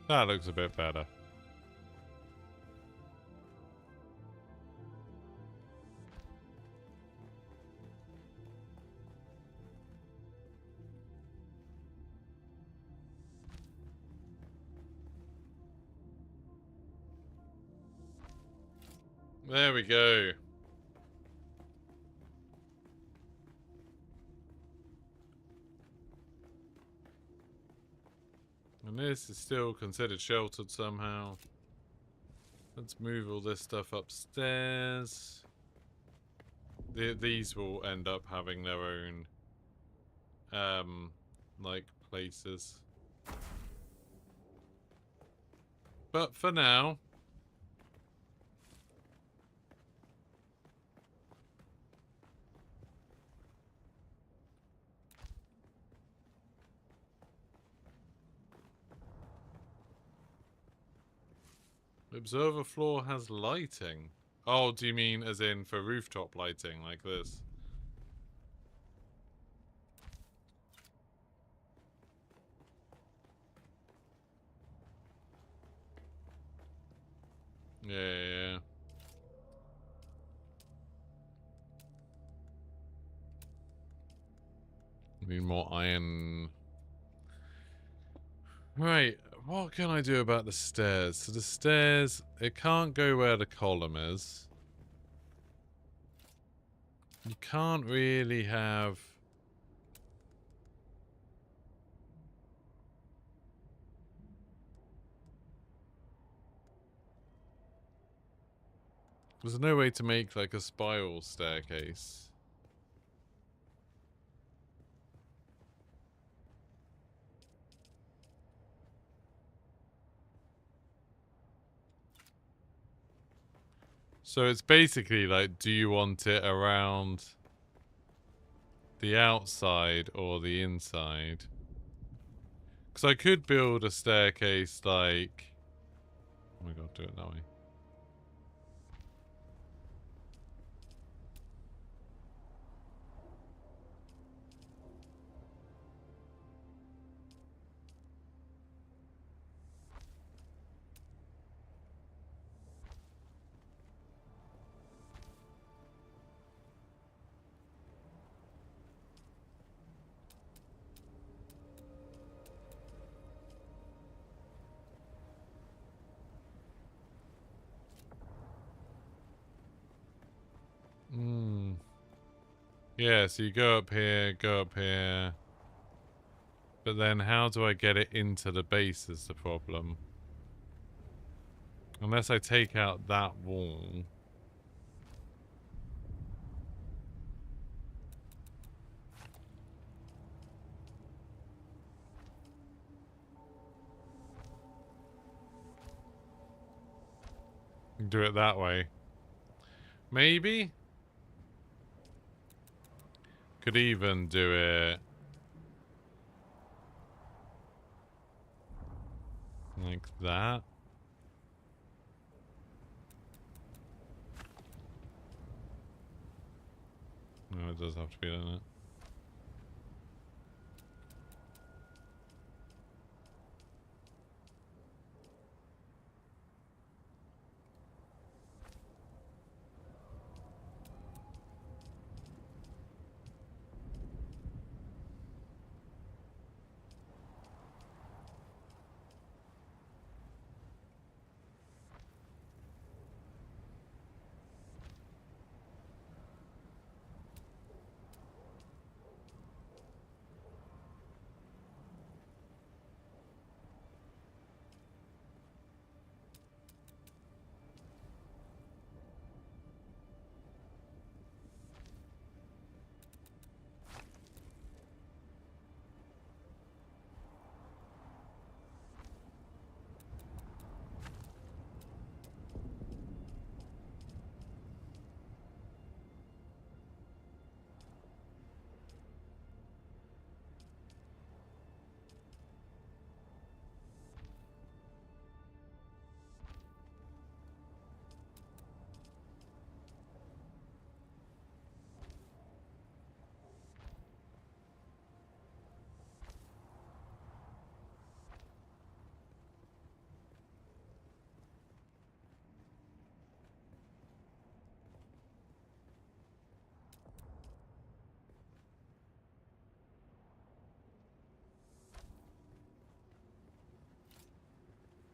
That looks a bit better. There we go. And this is still considered sheltered somehow. Let's move all this stuff upstairs. These will end up having their own, like, places. But for now... Observer floor has lighting. Oh, do you mean as in for rooftop lighting like this? Yeah. Need more iron. Right, what can I do about the stairs? So the stairs, it can't go where the column is. You can't really have... There's no way to make like a spiral staircase. So it's basically like, do you want it around the outside or the inside? Because I could build a staircase like... Oh my god, do it that way. Hmm. Yeah, so you go up here, go up here. But then how do I get it into the base is the problem. Unless I take out that wall. Do it that way. Maybe? Could even do it like that. No, it does have to be, doesn't it?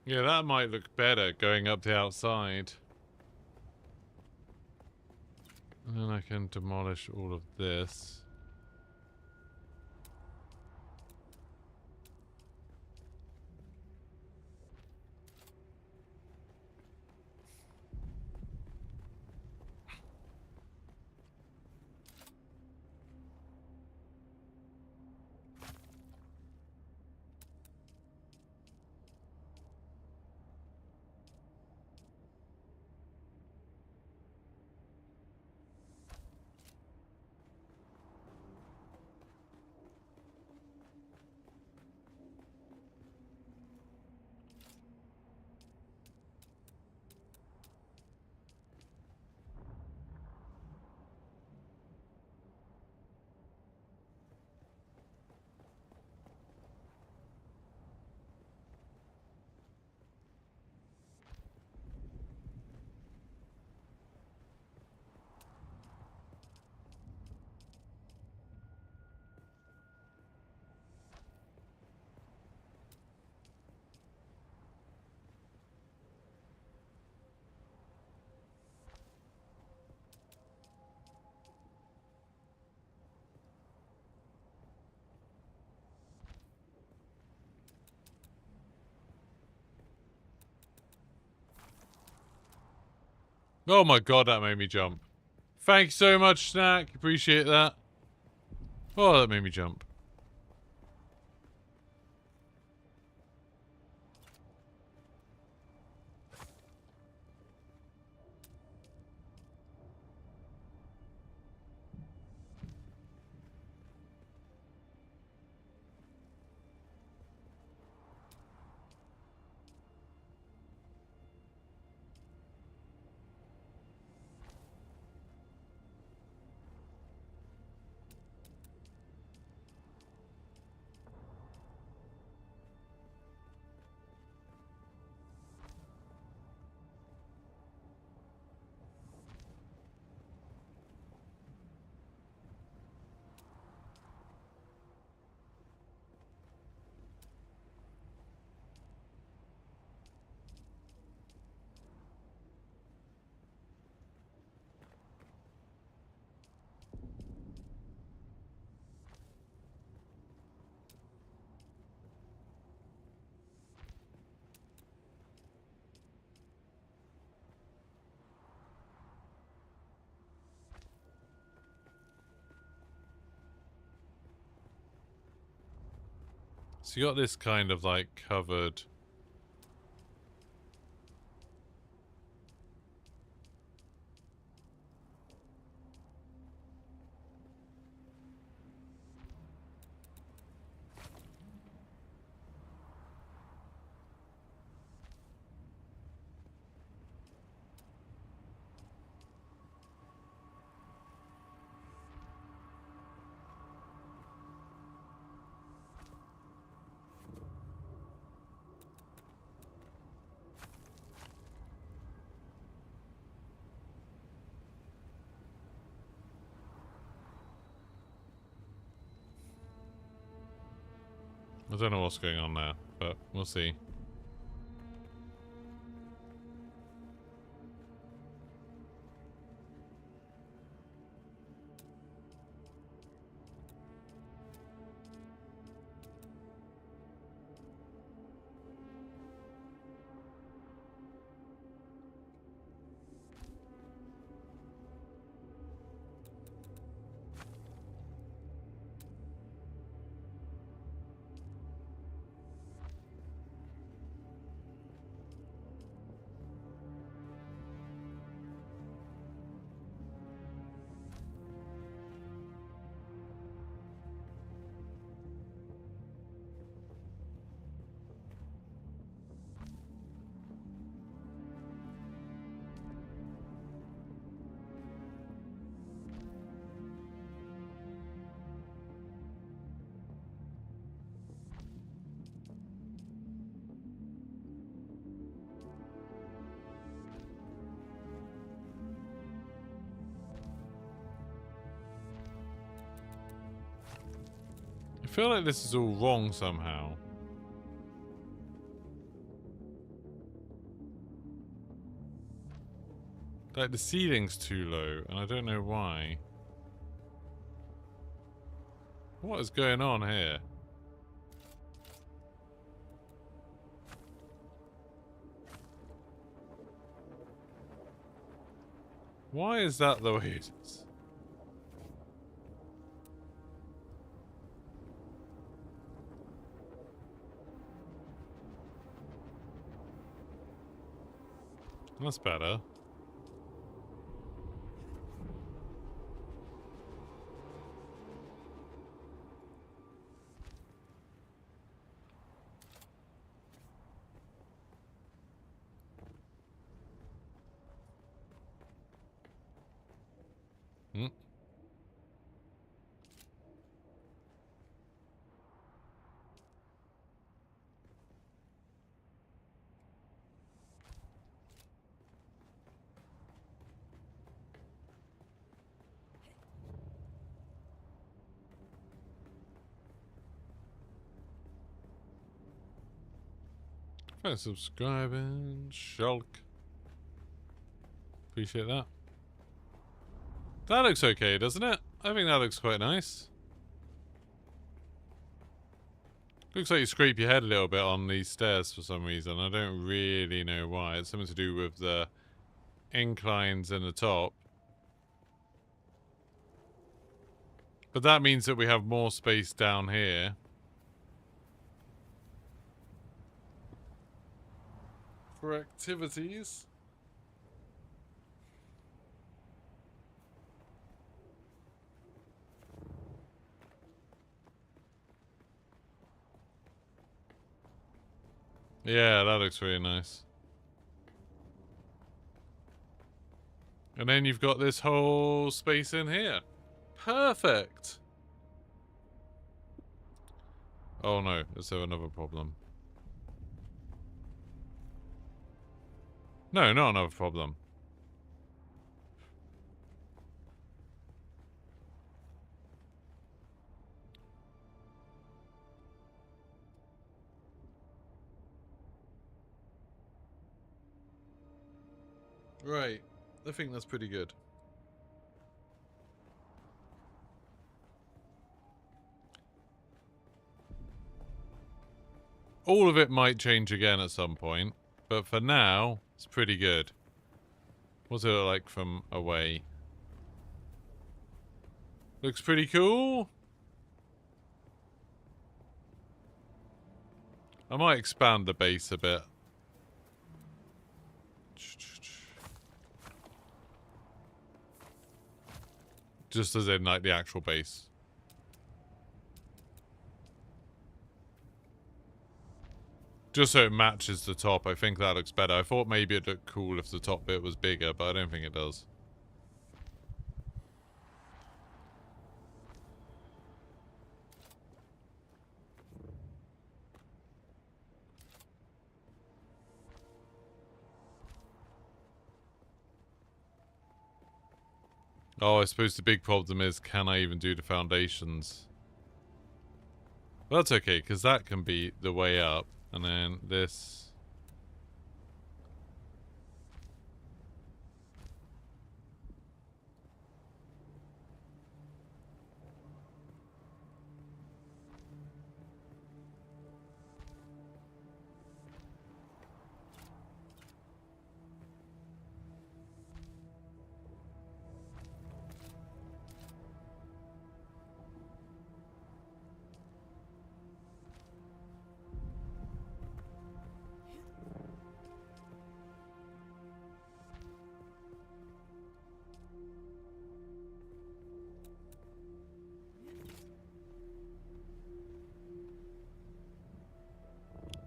Yeah, that might look better going up the outside. And then I can demolish all of this. Oh my god, that made me jump. Thanks so much, Snack. Appreciate that. Oh, that made me jump. So you got this kind of like covered. I don't know what's going on there, but we'll see. I feel like this is all wrong somehow. Like the ceiling's too low, and I don't know why. What is going on here? Why is that the way it is? That's better. Hmm. Thanks for subscribing, Shulk. Appreciate that. That looks okay, doesn't it? I think that looks quite nice. Looks like you scrape your head a little bit on these stairs for some reason. I don't really know why. It's something to do with the inclines in the top. But that means that we have more space down here. For activities. Yeah, that looks really nice. And then you've got this whole space in here. Perfect. Oh no, is there another problem? No, not another problem. Right. I think that's pretty good. All of it might change again at some point, but for now, it's pretty good. What's it look like from away? Looks pretty cool. I might expand the base a bit. Just as in, like, the actual base. Just so it matches the top. I think that looks better. I thought maybe it looked cool if the top bit was bigger, but I don't think it does. Oh, I suppose the big problem is, can I even do the foundations? Well, that's okay, because that can be the way up. And then this...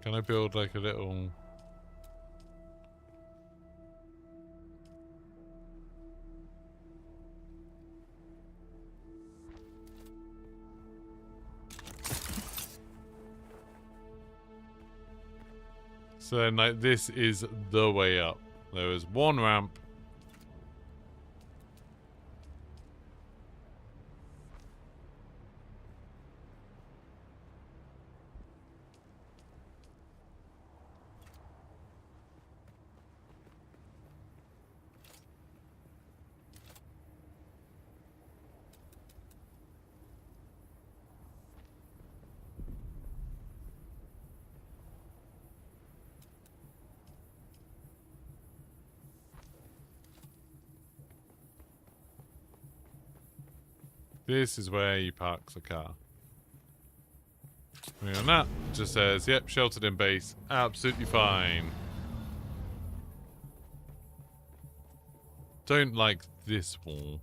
Can I build like a little... So then, like, this is the way up. There is one ramp. This is where you park the car. And that just says, yep, sheltered in base. Absolutely fine. Don't like this wall.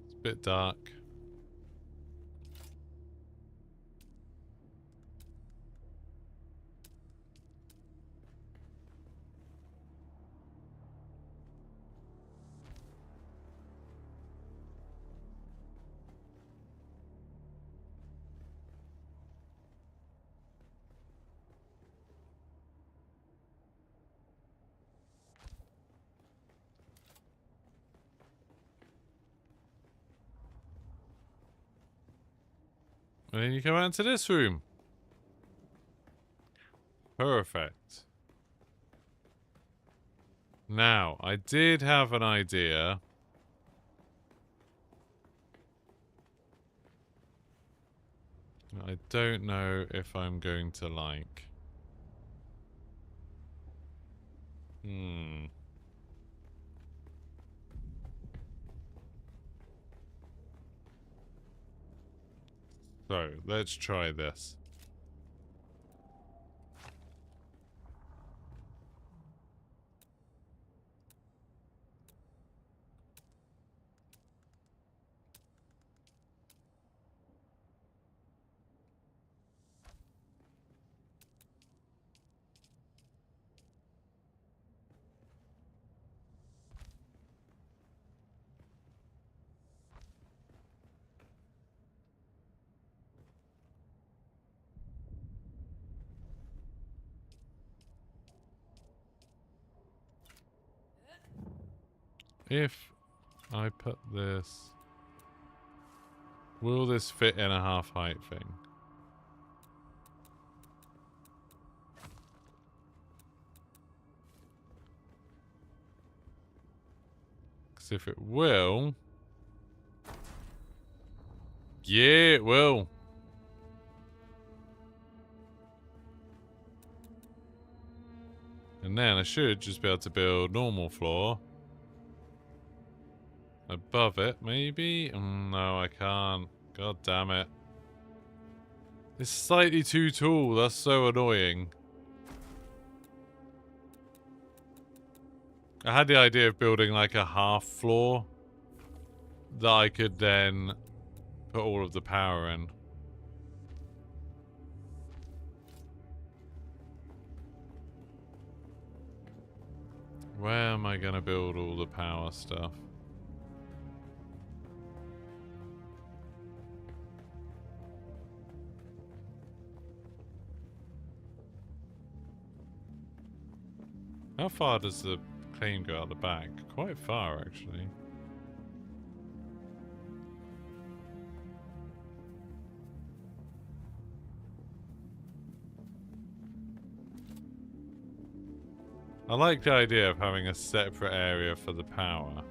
It's a bit dark. And then you come out into this room. Perfect. Now, I did have an idea. I don't know if I'm going to like. So, let's try this. If I put this... Will this fit in a half height thing? Because if it will... Yeah, it will. And then I should just be able to build normal floor. Above it, maybe? No, I can't. God damn it. It's slightly too tall. That's so annoying. I had the idea of building like a half floor that I could then put all of the power in. Where am I gonna build all the power stuff? How far does the claim go out the back? Quite far, actually. I like the idea of having a separate area for the power.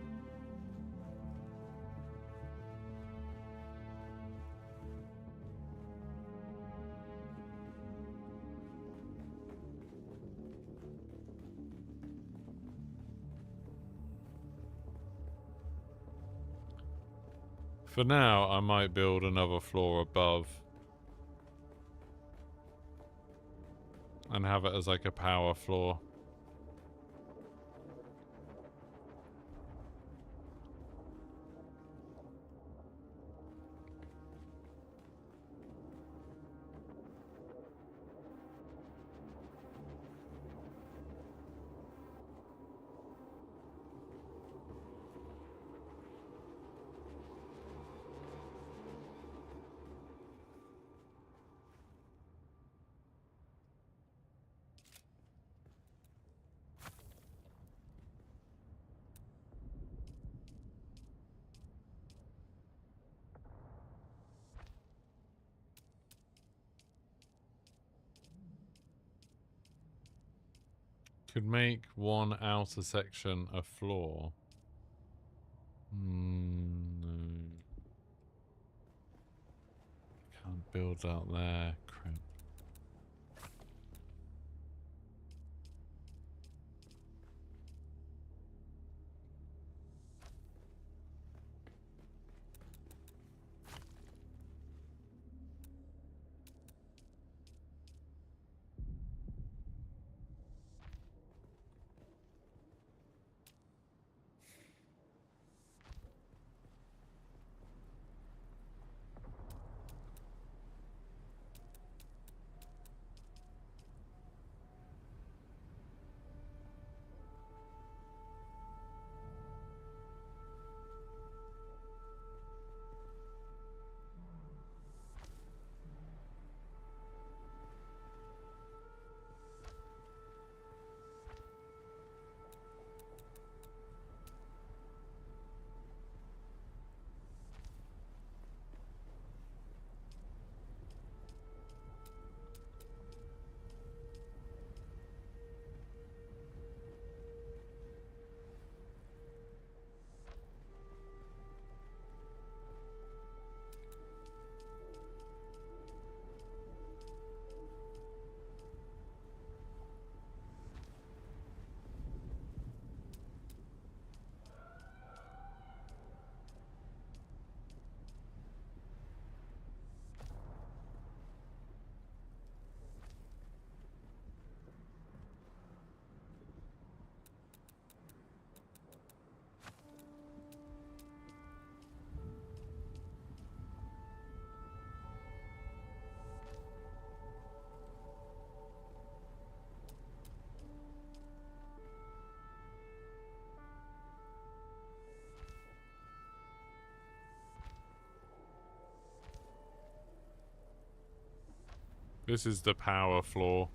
For now, I might build another floor above and have it as like a power floor. Could make one outer section a floor. No. Can't build out there. Crap. This is the power floor.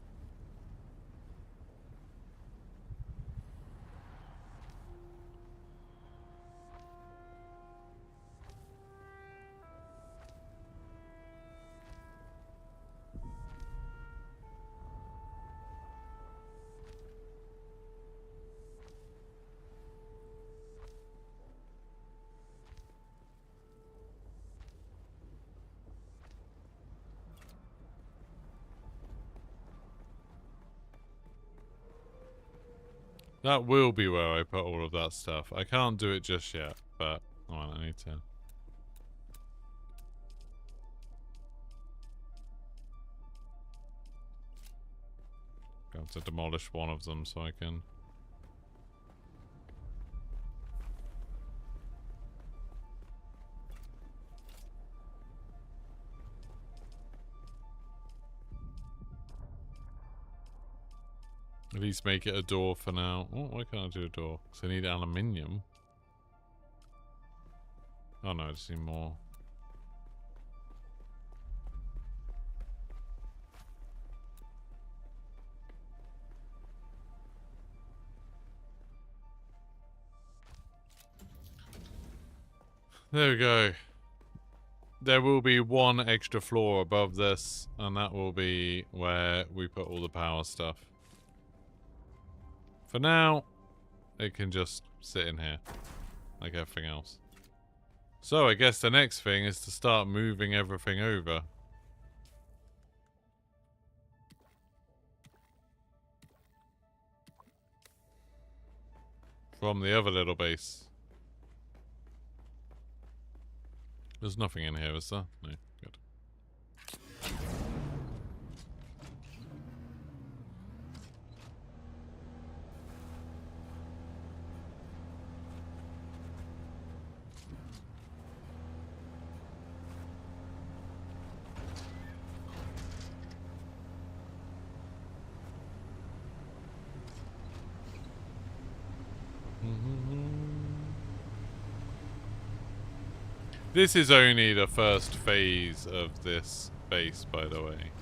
That will be where I put all of that stuff. I can't do it just yet, but well, I need to. Got to demolish one of them so I can. At least make it a door for now. Oh, why can't I do a door? Because I need aluminium. Oh no, I just need more. There we go. There will be one extra floor above this, and that will be where we put all the power stuff. For now, it can just sit in here, like everything else. So I guess the next thing is to start moving everything over. From the other little base. There's nothing in here, is there? No, good. This is only the first phase of this base, by the way.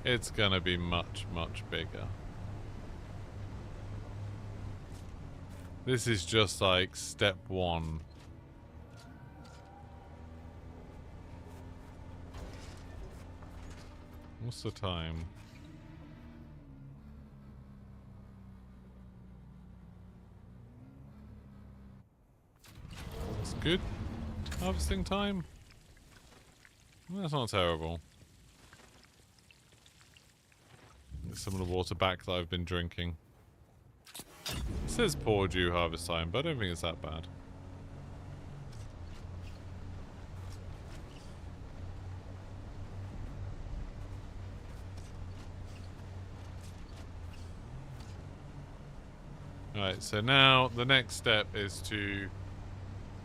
It's gonna be much, much bigger. This is just like step one. What's the time? It's good. Harvesting time? That's not terrible. Get some of the water back that I've been drinking. It says poor dew harvest time, but I don't think it's that bad. Alright, so now the next step is to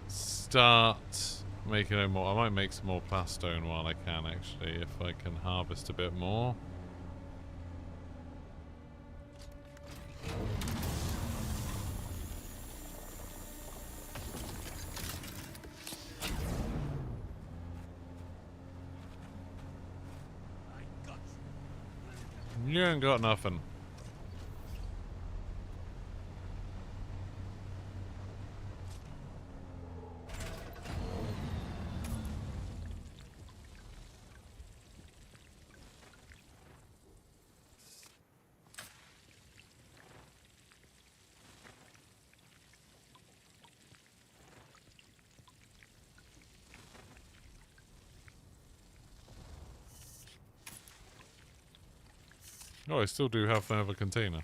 start making no more. I might make some more plastone while I can, actually, if I can harvest a bit more. You ain't got nothing. Oh, I still do have another container.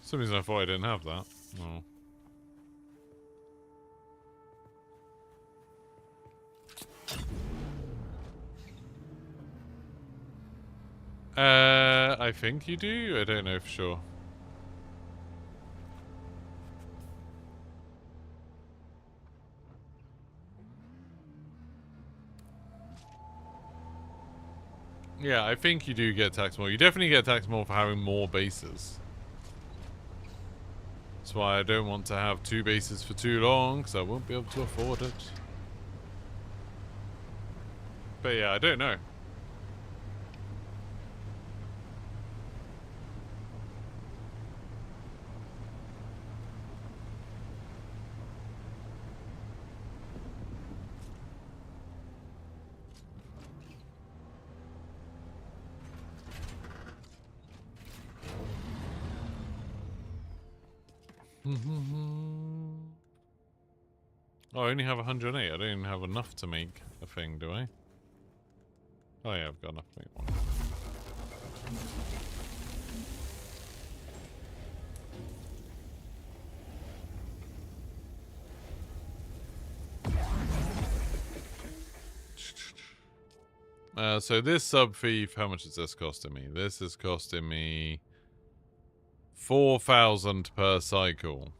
For some reason I thought I didn't have that. Oh. I think you do? I don't know for sure. Yeah, I think you do get taxed more. You definitely get taxed more for having more bases. That's why I don't want to have 2 bases for too long, because I won't be able to afford it. But yeah, I don't know. Oh, I only have 108. I don't even have enough to make a thing, do I? Oh yeah, I've got enough to make one. So this sub thief, how much is this costing me? This is costing me 4,000 per cycle.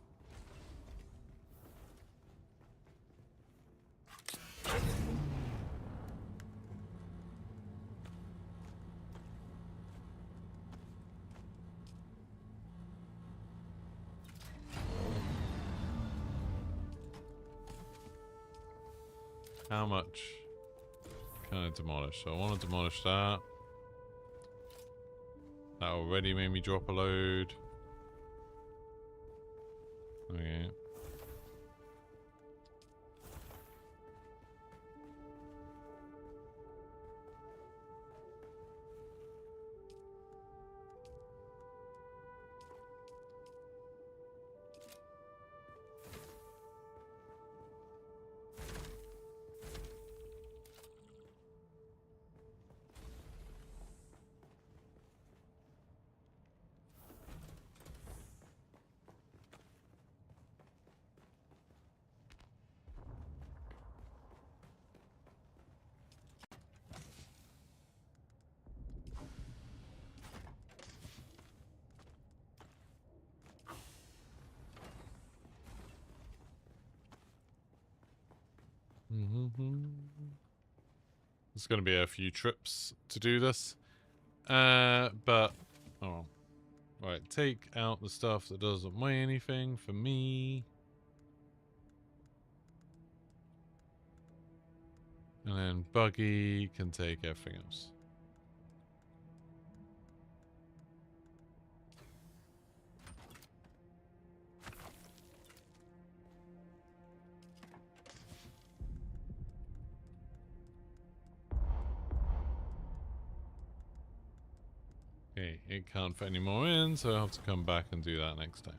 How much can I demolish? So I want to demolish that. That already made me drop a load. Okay. There's going to be a few trips to do this. But, oh. Right, take out the stuff that doesn't weigh anything for me. And then Buggy can take everything else. Okay, it can't fit any more in, so I'll have to come back and do that next time.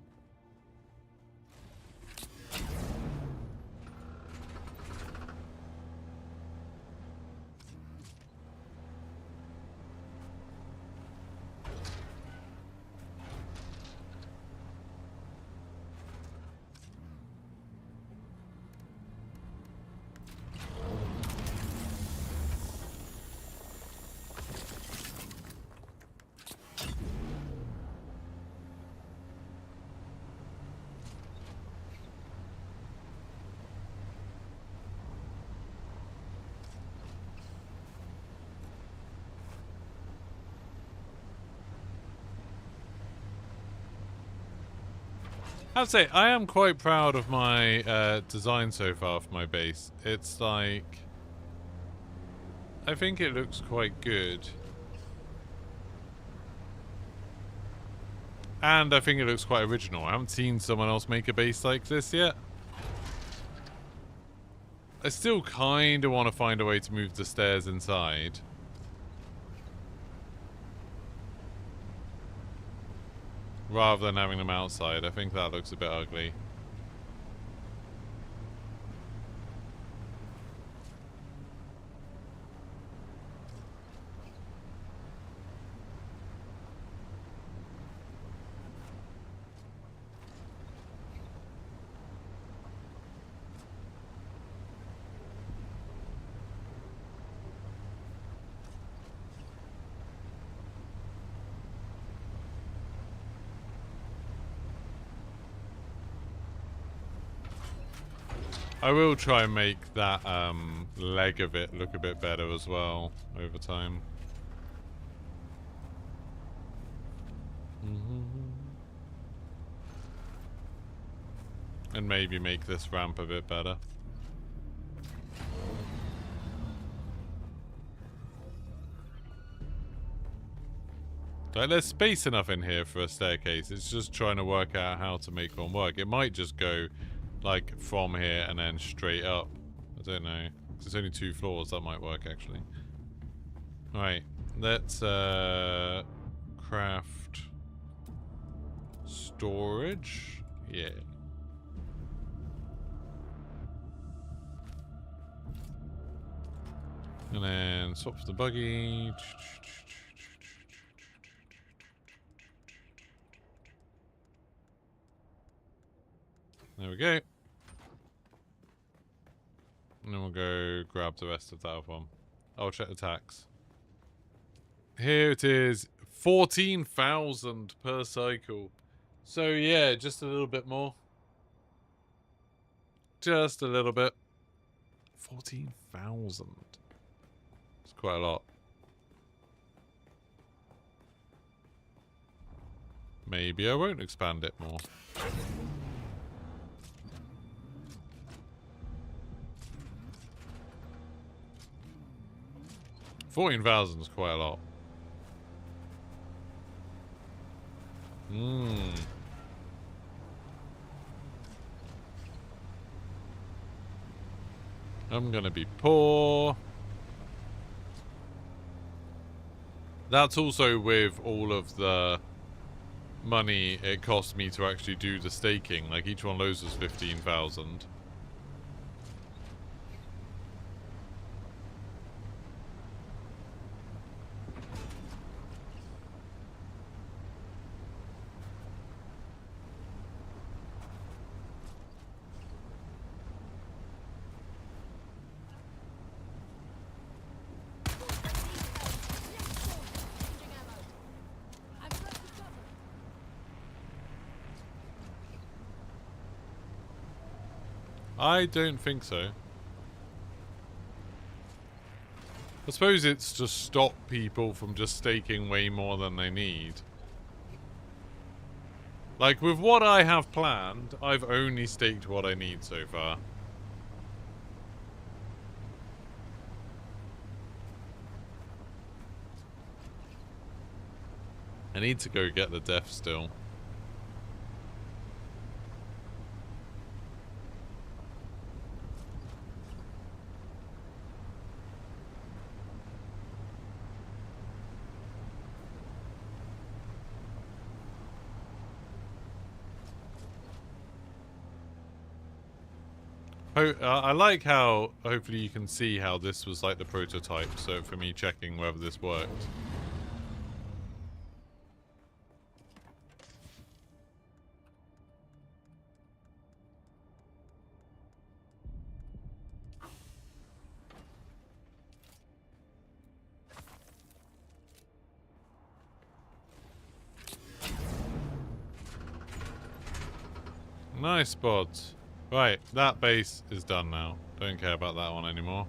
I'd say I am quite proud of my design so far for my base. It's like, I think it looks quite good. And I think it looks quite original. I haven't seen someone else make a base like this yet. I still kind of want to find a way to move the stairs inside. Rather than having them outside. I think that looks a bit ugly. I will try and make that leg of it look a bit better as well over time. And maybe make this ramp a bit better. Like, there's space enough in here for a staircase. It's just trying to work out how to make one work. It might just go like from here and then straight up. I don't know. 'Cause it's only 2 floors. That might work actually. Alright. Let's craft storage. Yeah. And then swap for the buggy. There we go. And then we'll go grab the rest of that one. I'll check the tax. Here it is. 14,000 per cycle. So yeah, just a little bit more. Just a little bit. 14,000. It's quite a lot. Maybe I won't expand it more. $14,000 is quite a lot. I'm gonna be poor. That's also with all of the money it cost me to actually do the staking. Like, each one of those was 15,000. I don't think so. I suppose it's to stop people from just staking way more than they need. Like, with what I have planned, I've only staked what I need so far. I need to go get the death still. I like how, hopefully you can see how this was like the prototype, so for me checking whether this worked. Nice spot. Right, that base is done now. Don't care about that one anymore.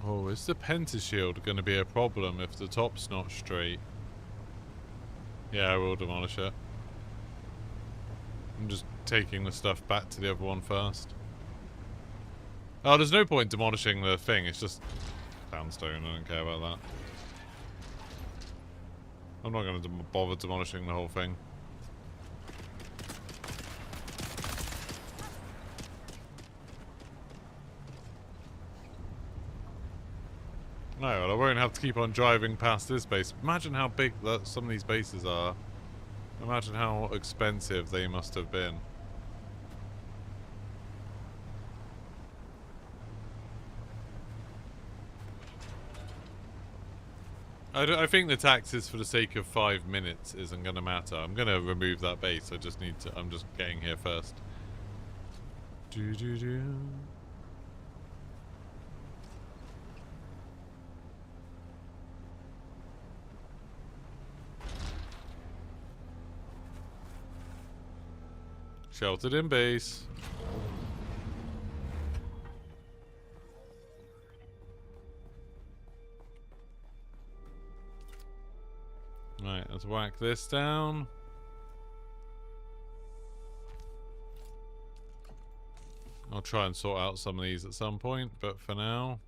Oh, is the pentashield going to be a problem if the top's not straight? Yeah, I will demolish it. I'm just taking the stuff back to the other one first. Oh, there's no point demolishing the thing. It's just sandstone. I don't care about that. I'm not going to bother demolishing the whole thing. No, well, I won't have to keep on driving past this base. Imagine how big some of these bases are. Imagine how expensive they must have been. I think the taxes for the sake of 5 minutes isn't going to matter. I'm going to remove that base. I just need to... I'm just getting here first. Do-do-do. Sheltered in base. Right, let's whack this down. I'll try and sort out some of these at some point, but for now...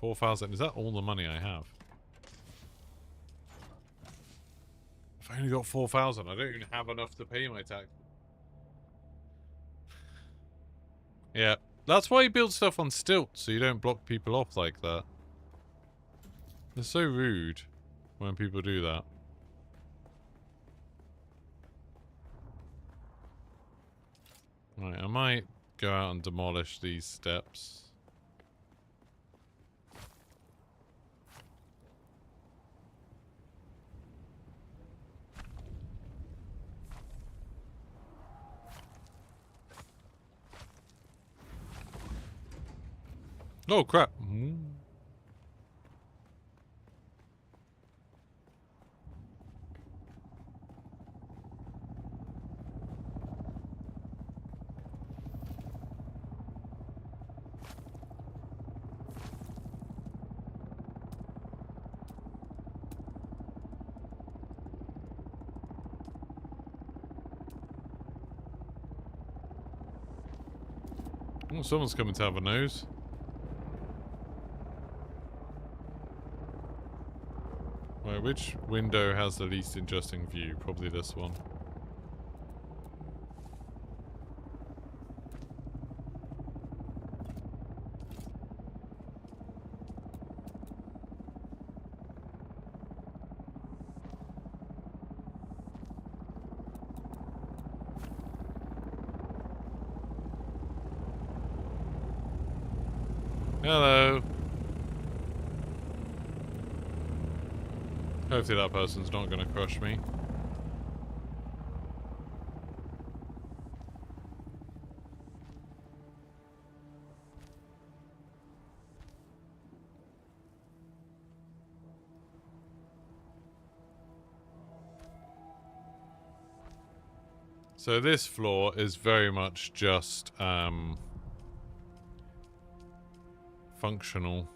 $4,000. Is that all the money I have? I've only got 4,000. I don't even have enough to pay my tax. Yeah. That's why you build stuff on stilts, so you don't block people off like that. It's so rude when people do that. Right, I might go out and demolish these steps. Oh, crap. Oh, someone's coming to have a nose. Right, which window has the least interesting view? Probably this one. Hello. Hopefully that person's not going to crush me. So this floor is very much just functional.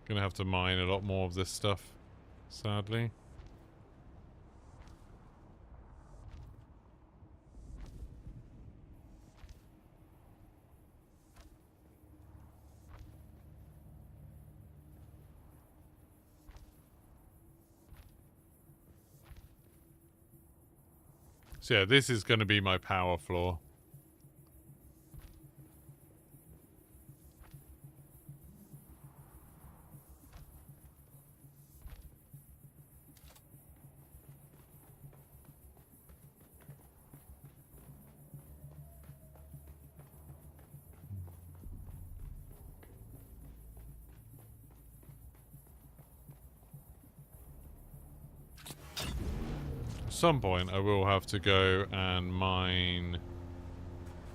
Gonna have to mine a lot more of this stuff, sadly. So yeah, this is gonna be my power floor. At some point, I will have to go and mine.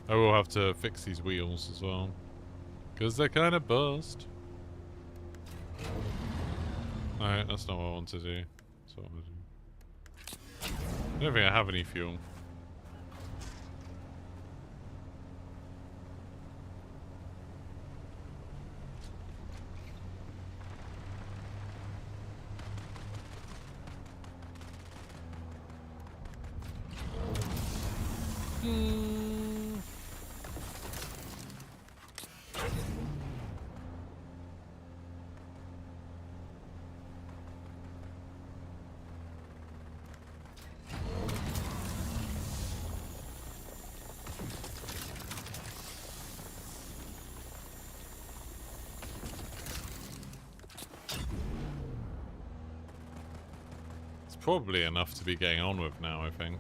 I will have to fix these wheels as well, because they're kind of bust. Alright, that's not what I want to do. That's what I want to do. I don't think I have any fuel. Probably enough to be getting on with now, I think.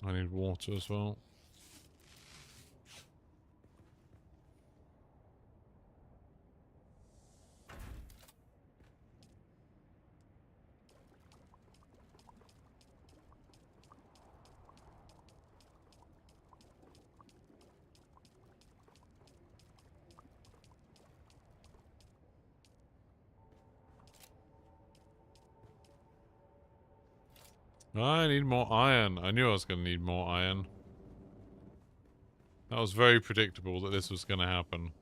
I need water as well. I need more iron. I knew I was going to need more iron. That was very predictable that this was going to happen.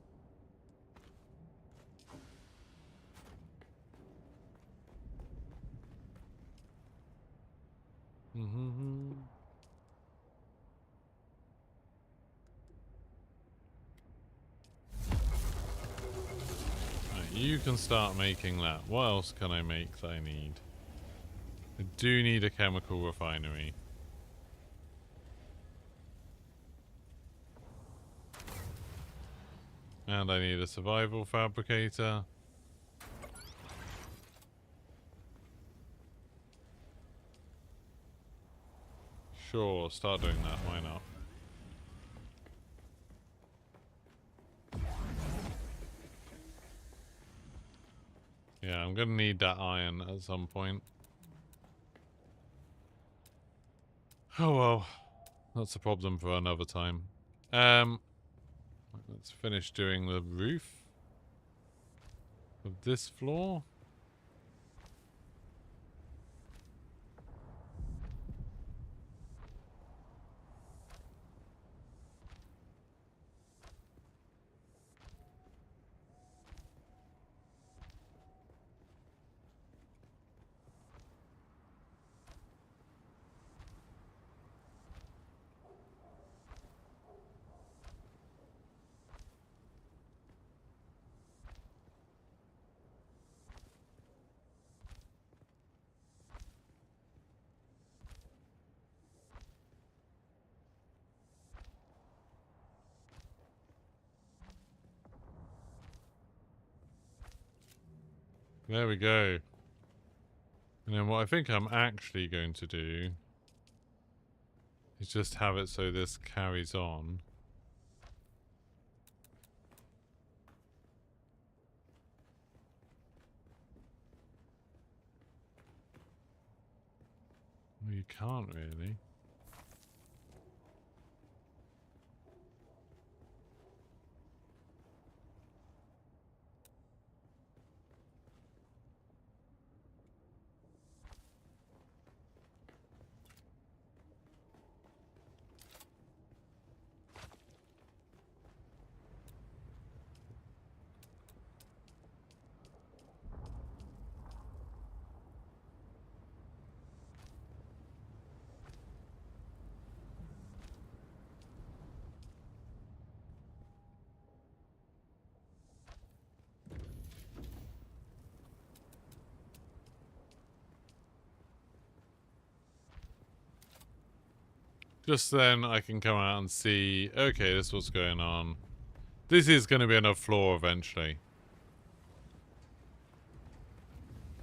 Right, you can start making that. What else can I make that I need? I do need a chemical refinery. And I need a survival fabricator. Sure, start doing that, why not? Yeah, I'm gonna need that iron at some point. Oh well, that's a problem for another time. Let's finish doing the roof of this floor. There we go. And then what I think I'm actually going to do is just have it so this carries on. Well, you can't really. Just then I can come out and see, okay, this is what's going on. This is going to be enough floor eventually.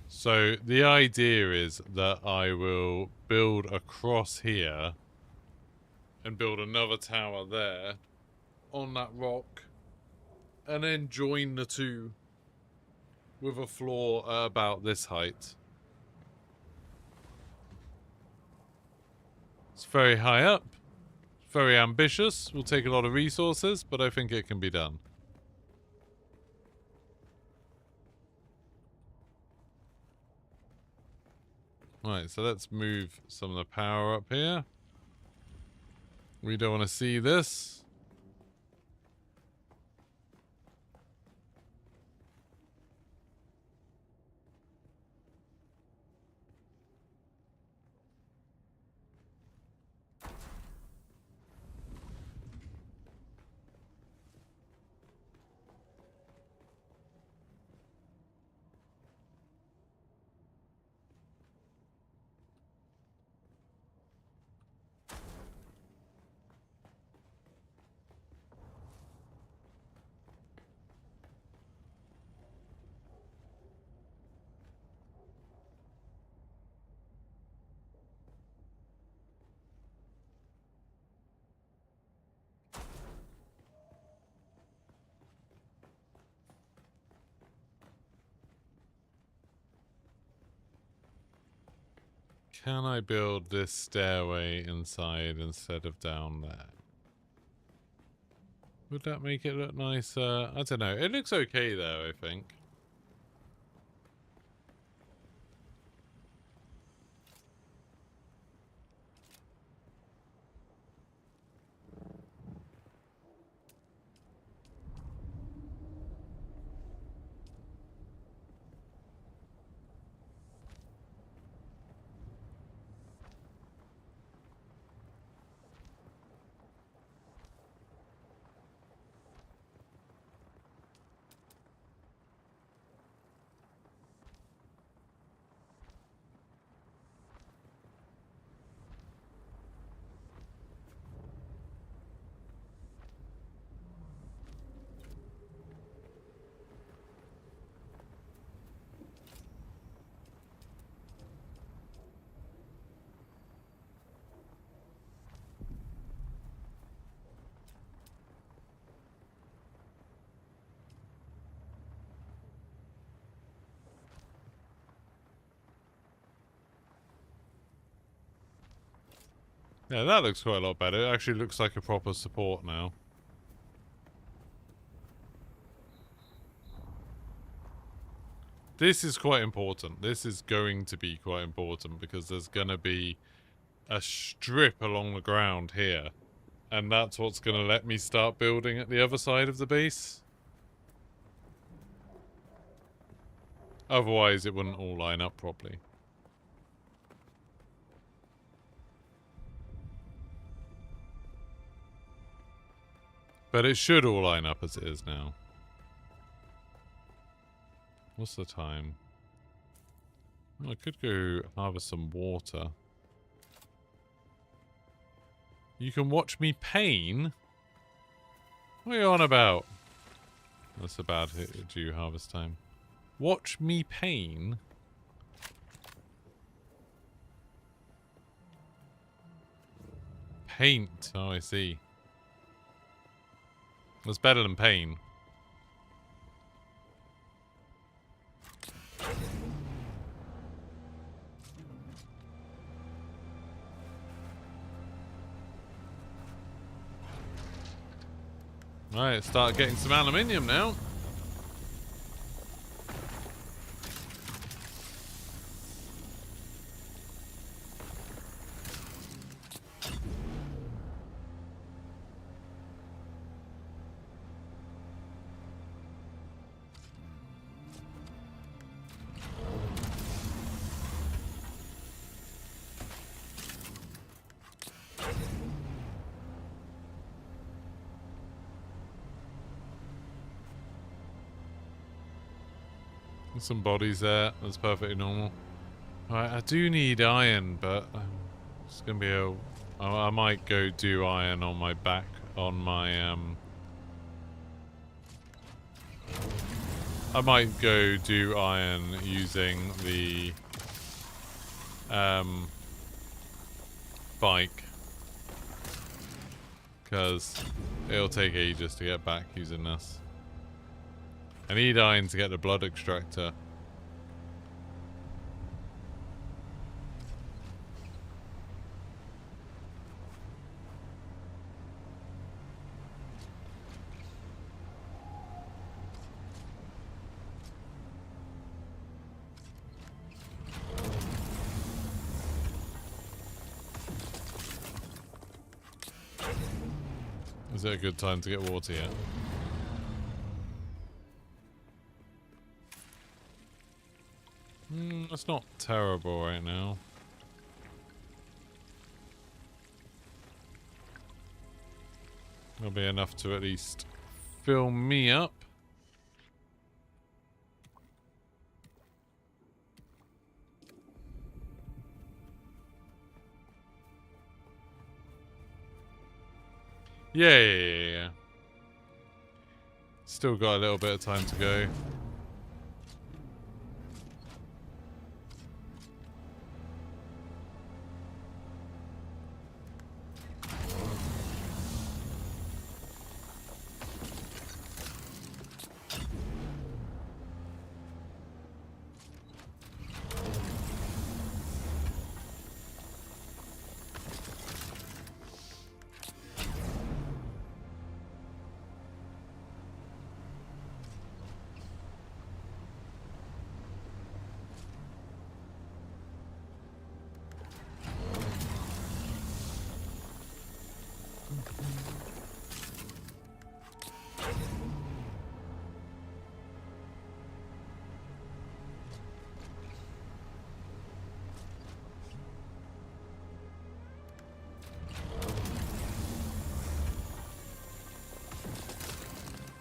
So the idea is that I will build across here and build another tower there on that rock and then join the two with a floor about this height. It's very high up, very ambitious, will take a lot of resources, but I think it can be done. Right, so let's move some of the power up here. We don't want to see this. can I build this stairway inside instead of down there? Would that make it look nicer? I don't know. It looks okay though, I think. Yeah, that looks quite a lot better. It actually looks like a proper support now. This is quite important. This is going to be quite important because there's going to be a strip along the ground here. And that's what's going to let me start building at the other side of the base. Otherwise, it wouldn't all line up properly. But it should all line up as it is now. What's the time? Oh, I could go harvest some water. You can watch me pain? What are you on about? That's about due harvest time. Watch me pain? Paint. Oh, I see. That's better than pain. Right, start getting some aluminium now. Some bodies there. That's perfectly normal. Alright, I do need iron, but it's gonna be a... I might go do iron on my back, on my, I might go do iron using the, bike. Because it'll take ages to get back using this. I need iron to get the blood extractor. Is it a good time to get water yet? That's not terrible right now. That'll be enough to at least fill me up. Yeah. Still got a little bit of time to go.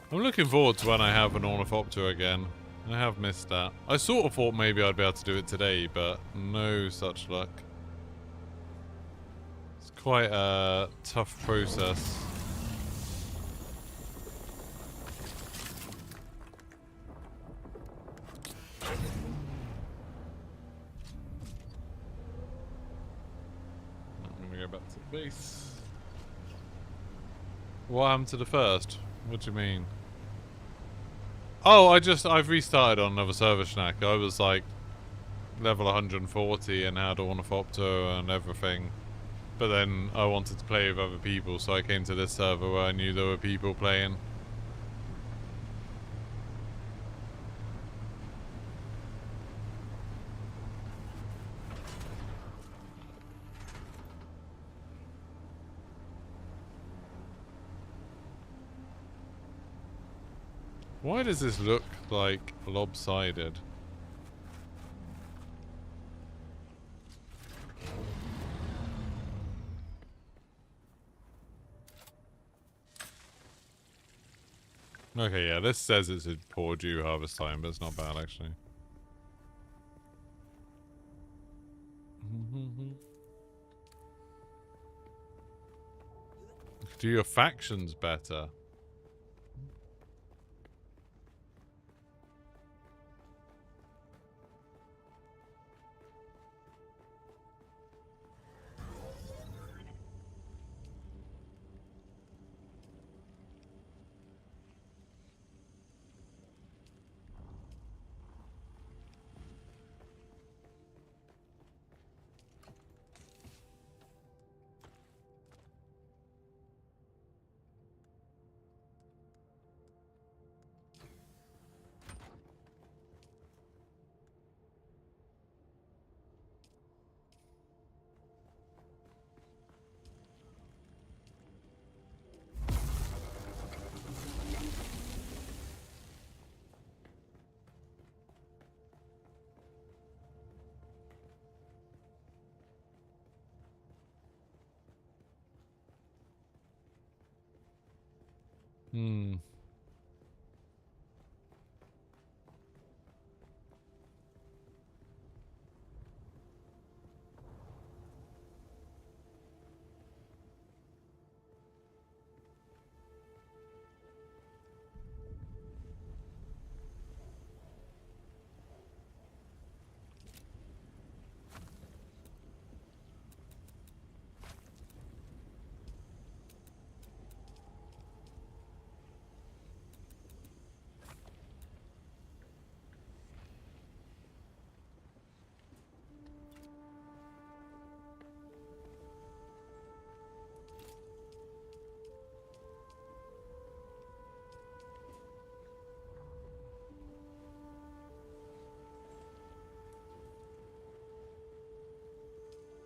I'm looking forward to when I have an ornithopter again. I have missed that. I sort of thought maybe I'd be able to do it today, but no such luck. It's quite a tough process. I'm gonna go back to the base. What happened to the first? What do you mean? Oh, I've restarted on another server, Schnack. I was like level 140 and had ornithopter and everything. But then I wanted to play with other people, so I came to this server where I knew there were people playing. Why does this look like lopsided? Okay, yeah, this says it's a poor dew harvest time, but it's not bad actually. Do your factions better? Hmm.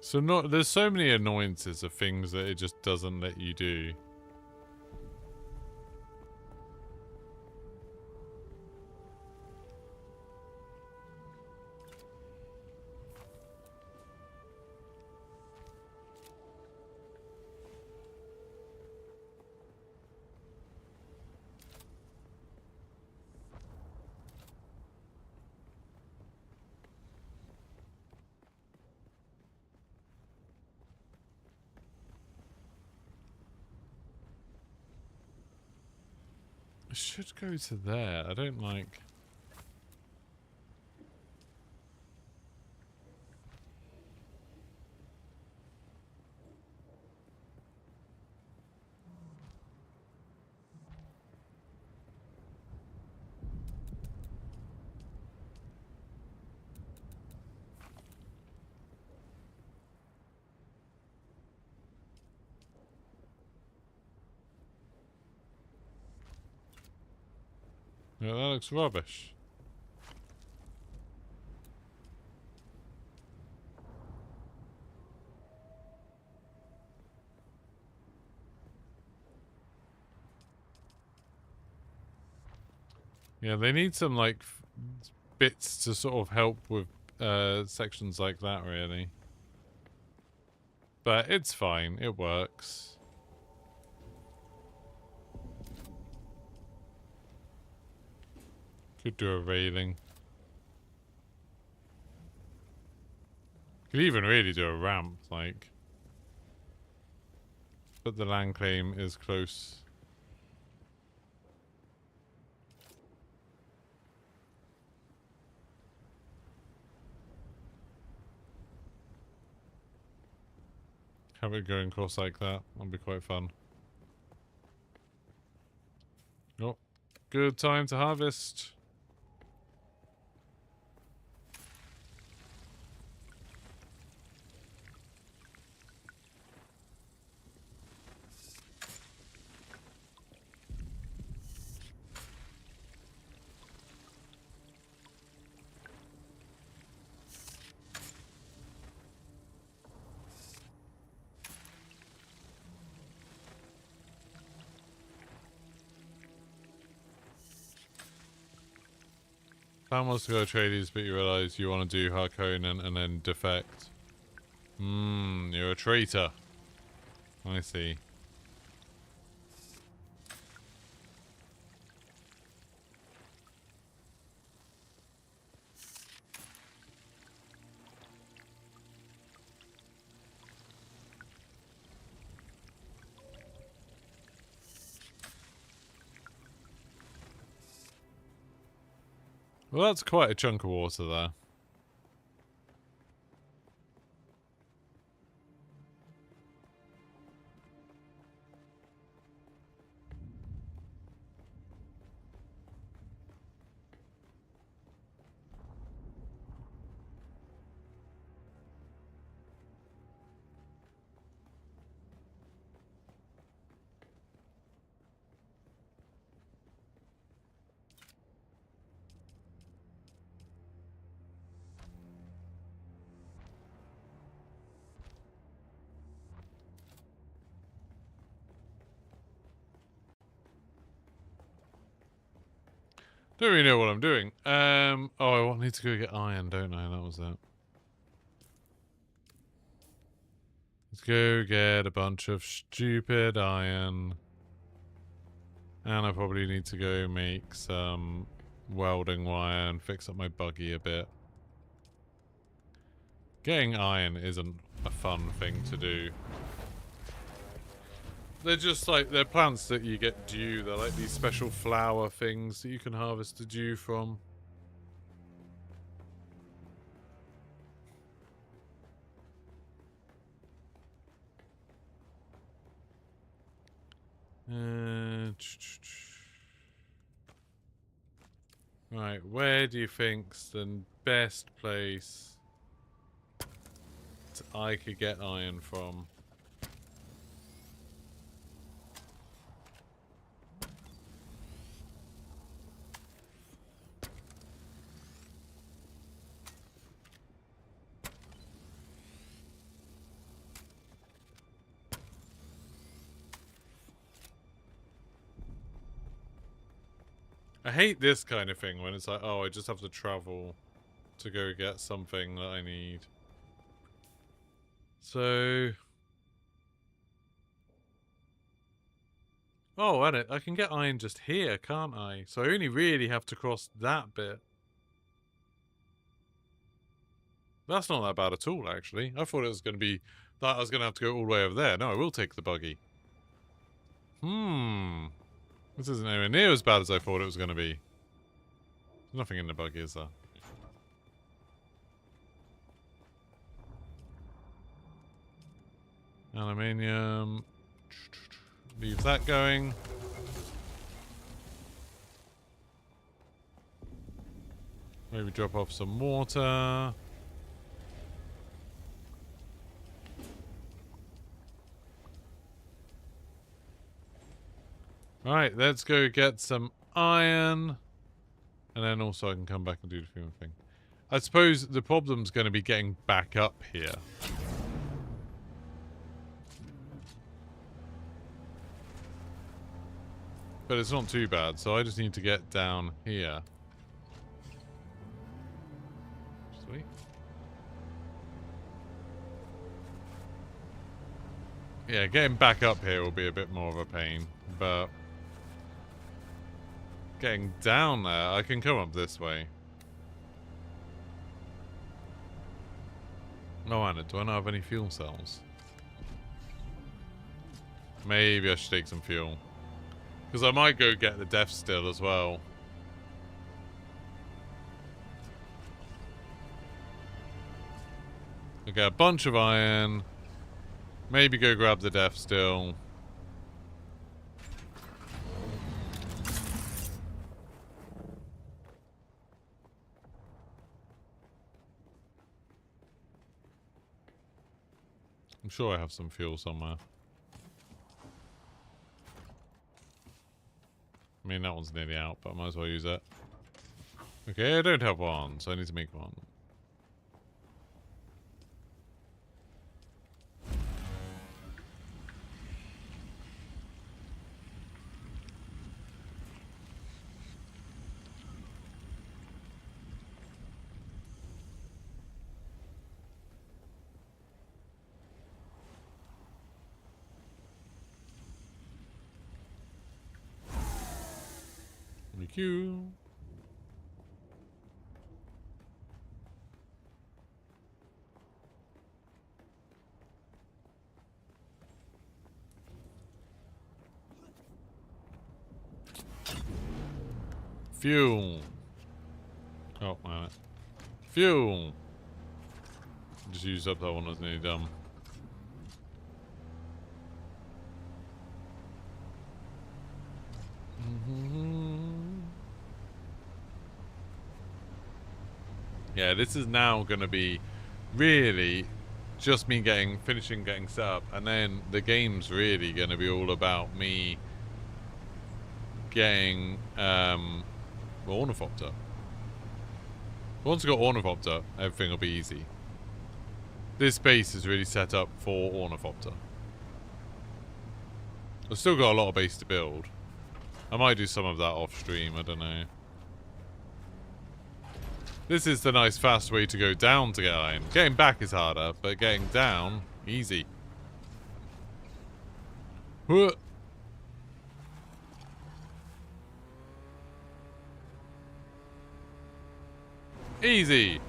So there's so many annoyances of things that it just doesn't let you do. It should go to there. I don't like... Yeah, that looks rubbish. Yeah, they need some, like, bits to sort of help with sections like that, really. But it's fine. It works. Could do a railing. Could even really do a ramp, like. But the land claim is close. Have it going across like that. That'll be quite fun. Oh, good time to harvest. Plan was to go Atreides, but you realise you want to do Harkonnen and then defect. You're a traitor. I see. Well, that's quite a chunk of water there. Don't really know what I'm doing. Oh, I need to go get iron, don't I? That was that. Let's go get a bunch of stupid iron. And I probably need to go make some welding wire and fix up my buggy a bit. Getting iron isn't a fun thing to do. They're just like, they're plants that you get dew. They're like these special flower things that you can harvest the dew from. Right, where do you think's the best place I could get iron from? I hate this kind of thing when it's like, oh, I just have to travel to go get something that I need. So... Oh, and I can get iron just here, can't I? So I only really have to cross that bit. That's not that bad at all, actually. I thought it was going to be that I was going to have to go all the way over there. No, I will take the buggy. This isn't anywhere near as bad as I thought it was going to be. There's nothing in the buggy, is there? Aluminium. Leave that going. Maybe drop off some water. Alright, let's go get some iron. And then also I can come back and do the fuel thing. I suppose the problem's going to be getting back up here. But it's not too bad, so I just need to get down here. Sweet. Yeah, getting back up here will be a bit more of a pain, but... getting down there. I can come up this way. No, Anna, do I not have any fuel cells? Maybe I should take some fuel. Because I might go get the death still as well. Okay, a bunch of iron. Maybe go grab the death still. I'm sure I have some fuel somewhere. I mean, that one's nearly out, but I might as well use it. Okay, I don't have one, so I need to make one. Thank you. Fuel. Oh, man. Fuel. Just used up that one, wasn't any dumb. Yeah, this is now going to be really just me finishing getting set up, and then the game's really going to be all about me getting Ornithopter. Once I've got Ornithopter, everything will be easy. This base is really set up for Ornithopter. I've still got a lot of base to build. I might do some of that off stream, I don't know. This is the nice fast way to go down to get iron. Getting back is harder, but getting down, easy. Huh. Easy.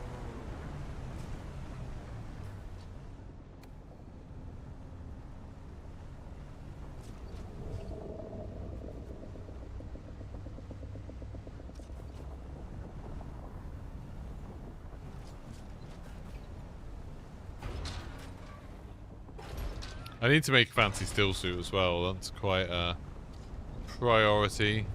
I need to make a fancy still suit as well. That's quite a priority.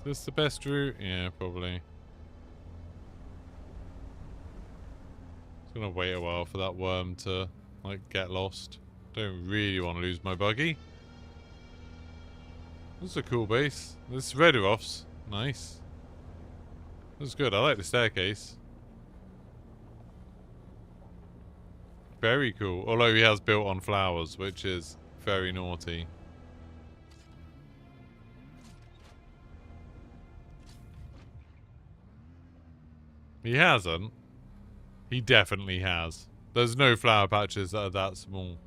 Is this the best route? Yeah, probably. Just gonna wait a while for that worm to, like, get lost. Don't really want to lose my buggy. This is a cool base. This is Redruff's. Nice. This is good. I like the staircase. Very cool. Although he has built on flowers, which is very naughty. He hasn't. He definitely has. There's no flower patches that are that small.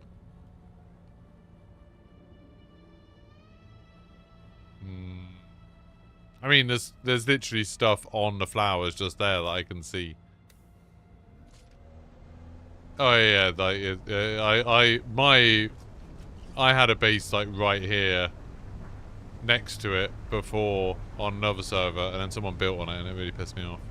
I mean, there's literally stuff on the flowers just there that I can see. Oh yeah, like I had a base like right here next to it before on another server, and then someone built on it, and it really pissed me off.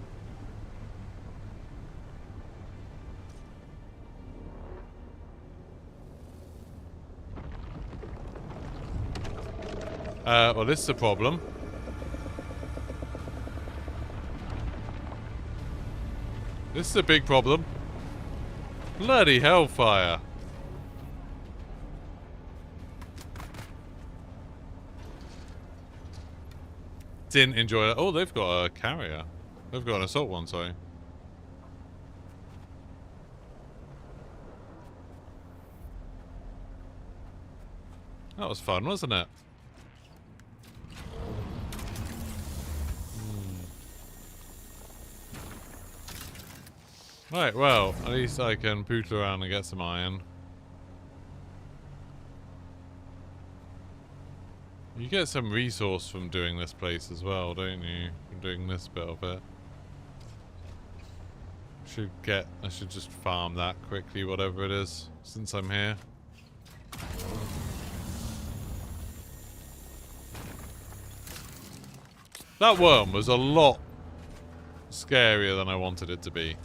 Well, this is a problem. This is a big problem. Bloody hellfire. Didn't enjoy it. Oh, they've got a carrier. They've got an assault one, sorry. That was fun, wasn't it? Right, well, at least I can pootle around and get some iron. You get some resource from doing this place as well, don't you? From doing this bit of it. I should just farm that quickly, whatever it is, since I'm here. That worm was a lot scarier than I wanted it to be.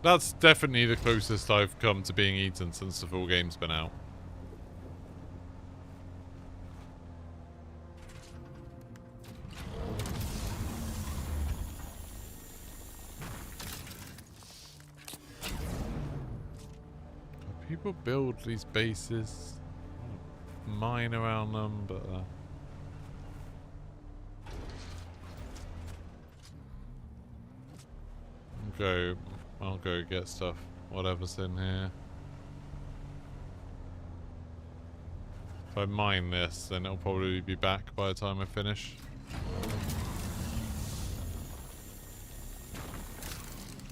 That's definitely the closest I've come to being eaten since the full game's been out. People build these bases, mine around them, but I'll go get stuff, whatever's in here. If I mine this, then it'll probably be back by the time I finish.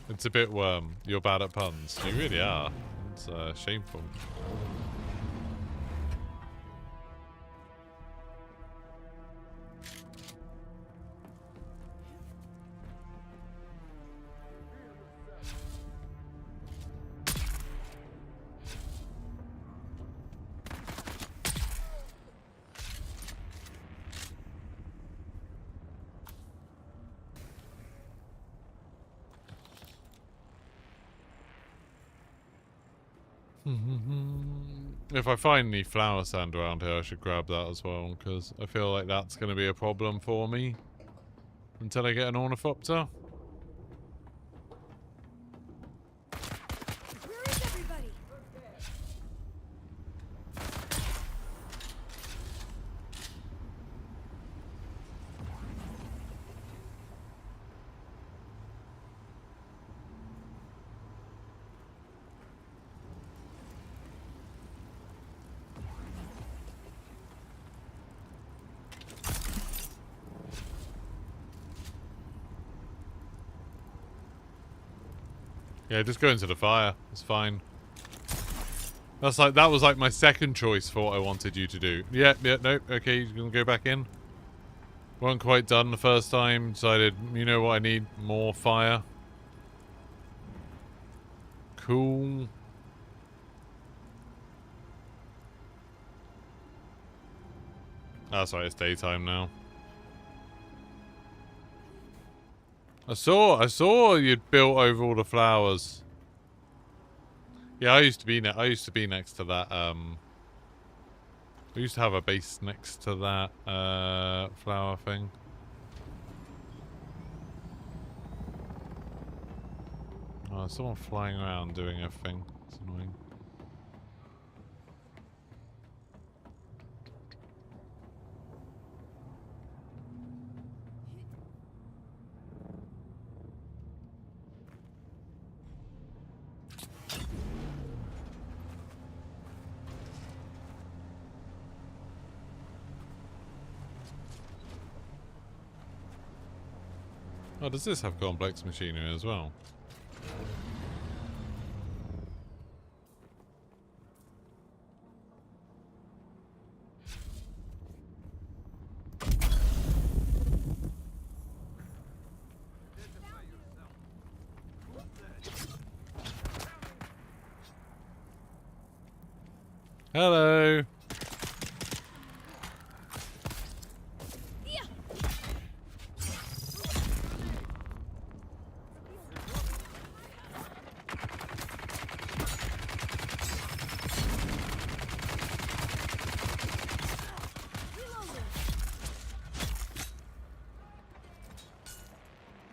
It's a bit worm. You're bad at puns. You really are. It's shameful. If I find any flower sand around here, I should grab that as well, because I feel like that's going to be a problem for me until I get an ornithopter. Where is everybody? Yeah, just go into the fire. It's fine. That was like my second choice for what I wanted you to do. Yeah, nope. Okay, you're gonna go back in. Weren't quite done the first time. Decided, you know what, I need more fire. Cool. That's right, it's daytime now. I saw you'd built over all the flowers. Yeah, I used to be next to that. I used to have a base next to that flower thing. Oh, there's someone flying around doing a thing. It's annoying. Oh, does this have complex machinery as well? Hello.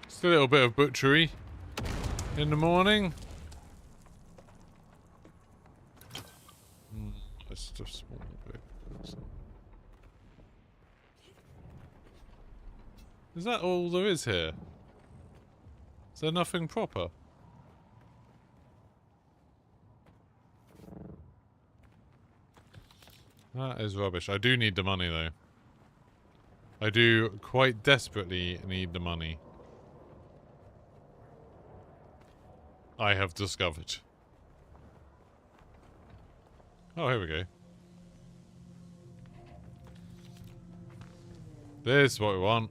Just a little bit of butchery in the morning. It's just small bit. Is that all there is here? Is there nothing proper? That is rubbish. I do need the money, though. I do quite desperately need the money. I have discovered. Oh, here we go. This is what we want.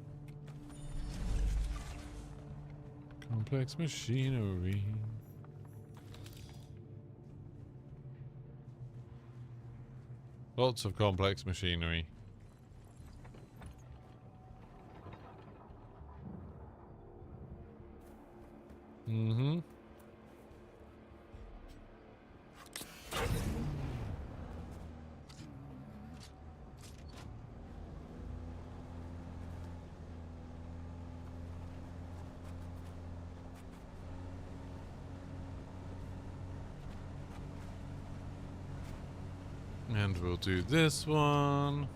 Complex machinery. Lots of complex machinery. Mm-hmm. And we'll do this one.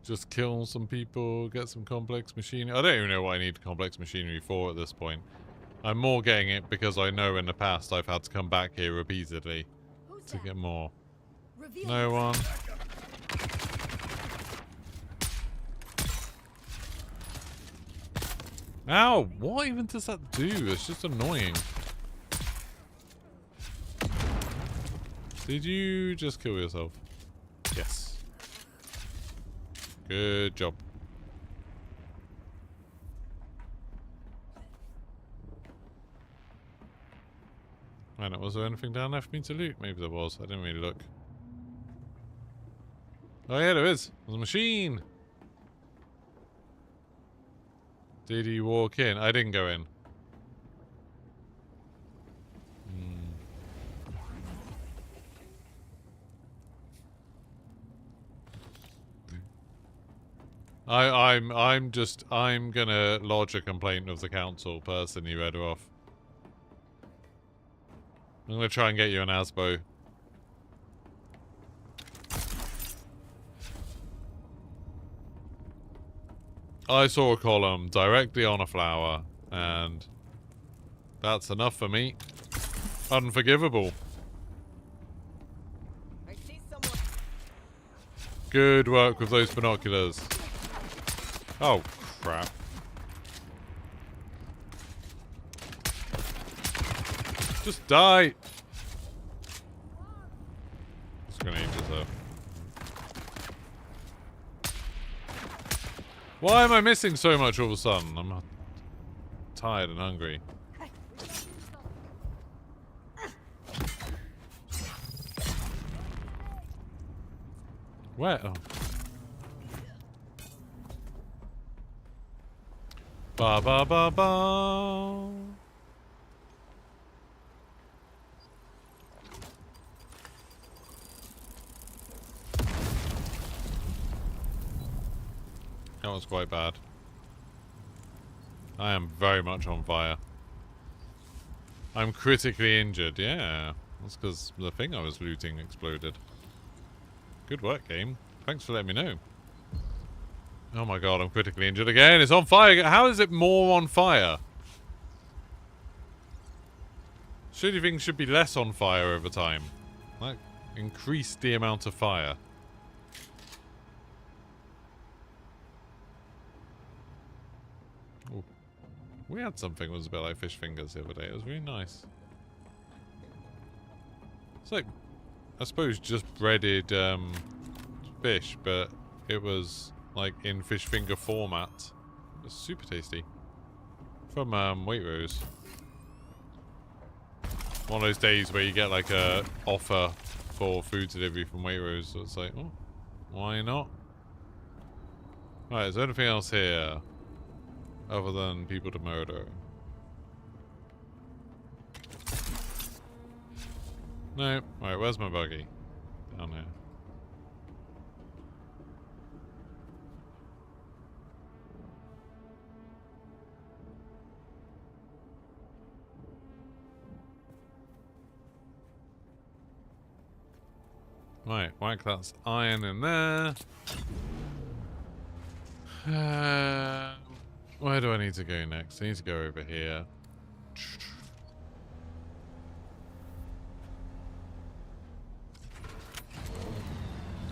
Just kill some people, get some complex machinery. I don't even know what I need complex machinery for at this point. I'm more getting it because I know in the past I've had to come back here repeatedly to get more. No one. Ow! What even does that do? It's just annoying. Did you just kill yourself? Yes. Good job. Right, was there anything down there for me to loot? Maybe there was. I didn't really look. Oh yeah, there is. There's a machine. Did he walk in? I didn't go in. I'm gonna lodge a complaint with the council person you read her off. I'm gonna try and get you an ASBO. I saw a column directly on a flower, and that's enough for me. Unforgivable. I see someone. Good work with those binoculars. Oh, crap. Just die! This grenade yourself. Why am I missing so much all of a sudden? I'm tired and hungry. Where? Oh. Ba ba ba ba. That was quite bad. I am very much on fire. I'm critically injured, yeah. That's because the thing I was looting exploded. Good work, game. Thanks for letting me know. Oh my god, I'm critically injured again. It's on fire. How is it more on fire? Surely things should be less on fire over time. Like, increase the amount of fire. Ooh. We had something that was a bit like fish fingers the other day. It was really nice. It's like, I suppose, just breaded fish, but it was like in fish finger format. It was super tasty. From Waitrose. One of those days where you get like a offer for food delivery from Waitrose, so it's like, oh, why not? Right, is there anything else here other than people to murder? No. Right, where's my buggy? Down here. Right, whack that's iron in there. Where do I need to go next? I need to go over here.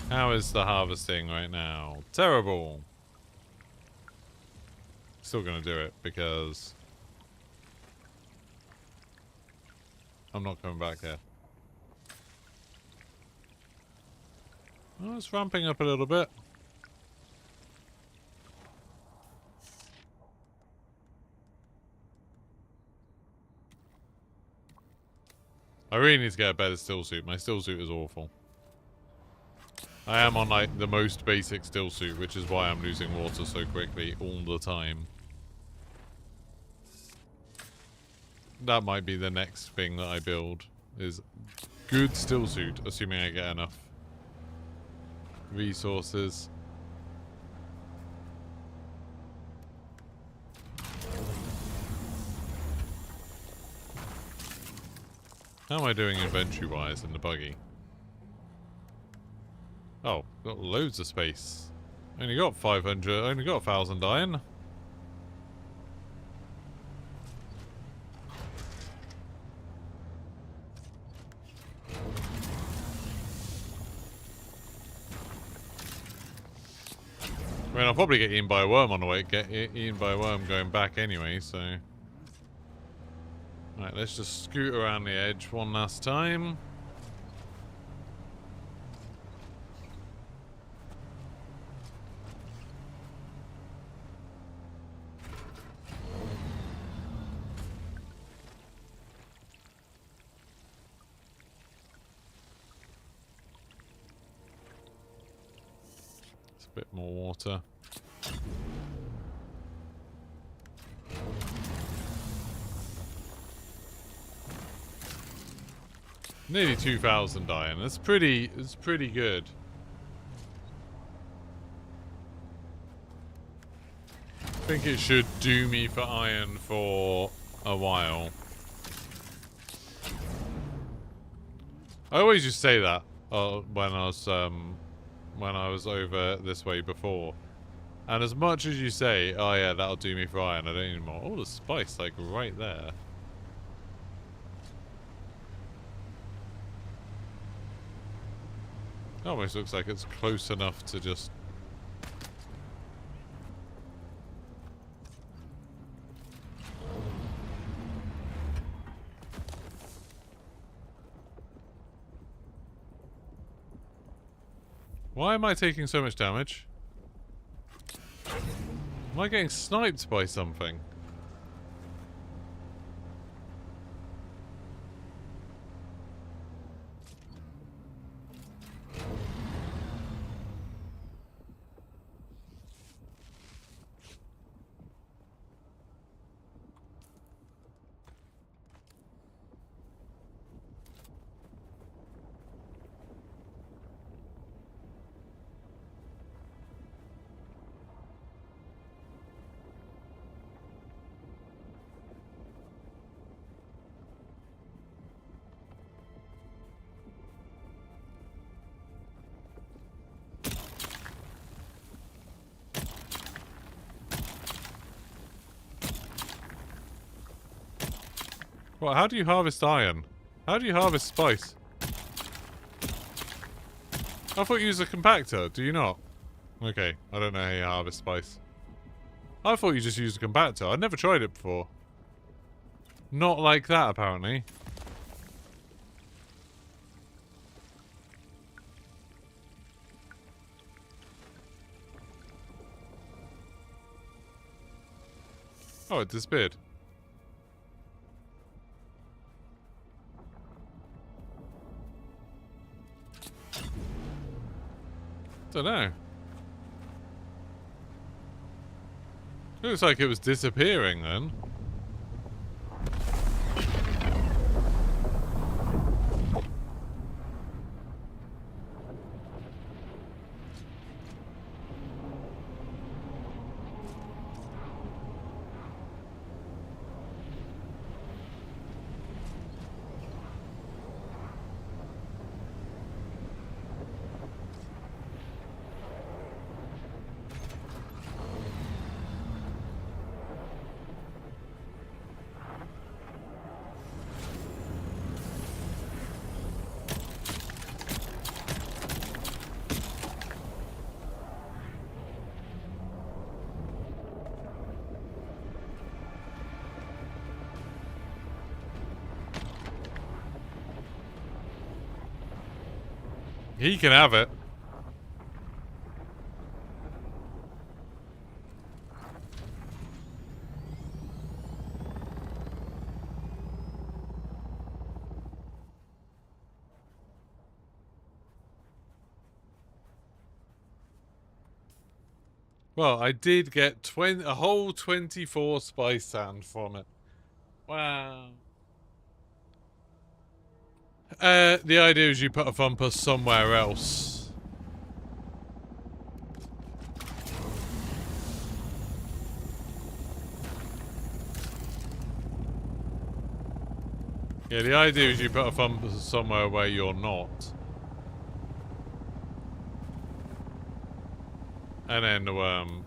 How is the harvesting right now? Terrible. Still gonna do it because I'm not coming back here. Oh, it's ramping up a little bit. I really need to get a better still suit. My still suit is awful. I am on like the most basic still suit, which is why I'm losing water so quickly all the time. That might be the next thing that I build, is good still suit, assuming I get enough resources. How am I doing inventory-wise in the buggy? Oh, got loads of space. Only got 500, only got 1,000 iron. I mean, I'll probably get eaten by a worm on the way, get eaten by a worm going back anyway, so... Right, let's just scoot around the edge one last time. It's a bit more water. Nearly 2,000 iron. It's pretty good. I think it should do me for iron for a while. I always used to say that when I was over this way before. And as much as you say, oh yeah, that'll do me for iron, I don't need more. Oh, the spice, like right there. Almost looks like it's close enough to just... Why am I taking so much damage? Am I getting sniped by something? What, how do you harvest iron? How do you harvest spice? I thought you used a compactor, do you not? Okay, I don't know how you harvest spice. I thought you just used a compactor. I'd never tried it before. Not like that, apparently. Oh, it disappeared. Don't know. Looks like it was disappearing then. He can have it. Well, I did get a whole 24 spice sand from it. Wow. The idea is you put a thumper somewhere else. Yeah, the idea is you put a thumper somewhere where you're not. And then the worm.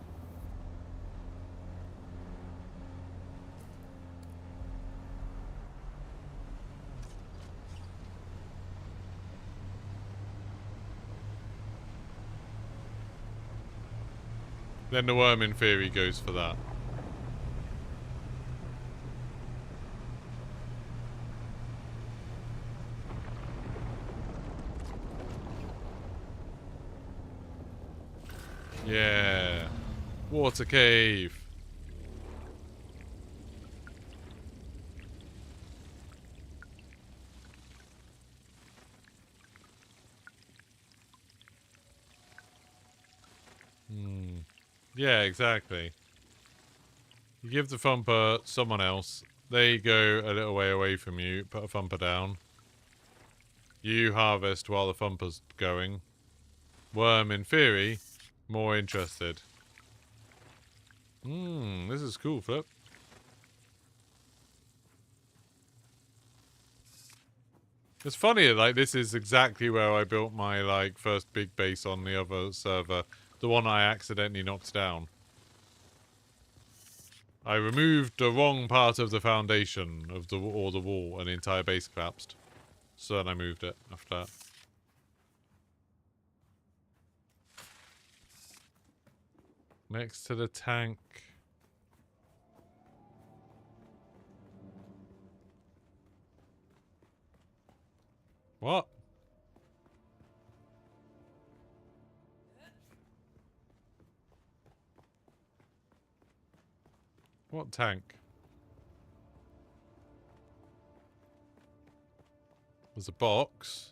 Then the worm, in theory, goes for that. Yeah. Water cave. Yeah, exactly. You give the thumper someone else. They go a little way away from you. Put a thumper down. You harvest while the thumper's going. Worm, in theory, more interested. This is cool, Flip. It's funny, like, this is exactly where I built my, like, first big base on the other server. The one I accidentally knocked down. I removed the wrong part of the foundation of the wall, and the entire base collapsed. So then I moved it after that. Next to the tank. What? What tank? There's a box.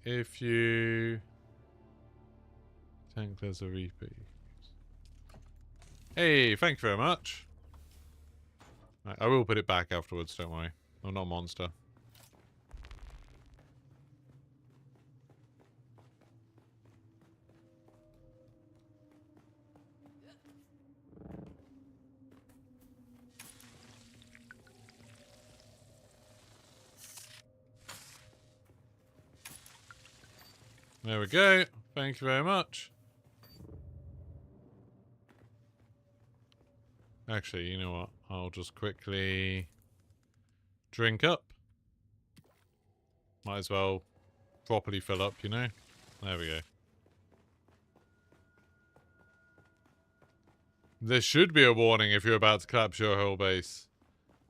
If you... Tank, there's a repeat. Hey, thank you very much. Right, I will put it back afterwards, don't worry. I'm not a monster. There we go. Thank you very much. Actually, you know what? I'll just quickly drink up. Might as well properly fill up, you know? There we go. There should be a warning if you're about to collapse your whole base.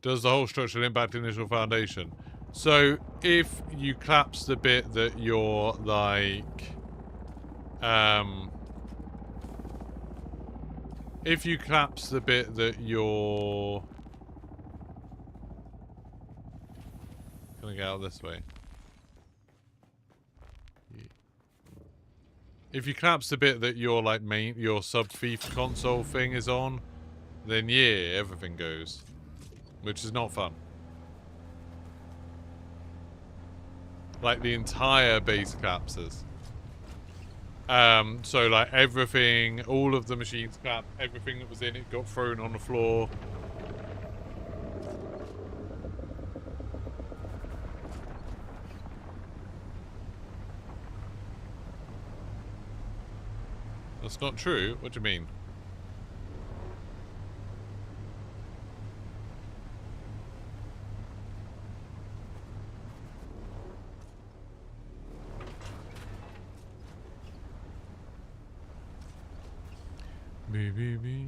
Does the whole structure impact initial foundation? So, if you collapse the bit that you're, like... if you collapse the bit that you're... Gonna get out this way. If you collapse the bit that your, like, your sub-thief console thing is on, then yeah, everything goes. Which is not fun. Like, the entire base collapses. So, like, everything, all of the machines collapsed, everything that was in it got thrown on the floor. That's not true? What do you mean? Me.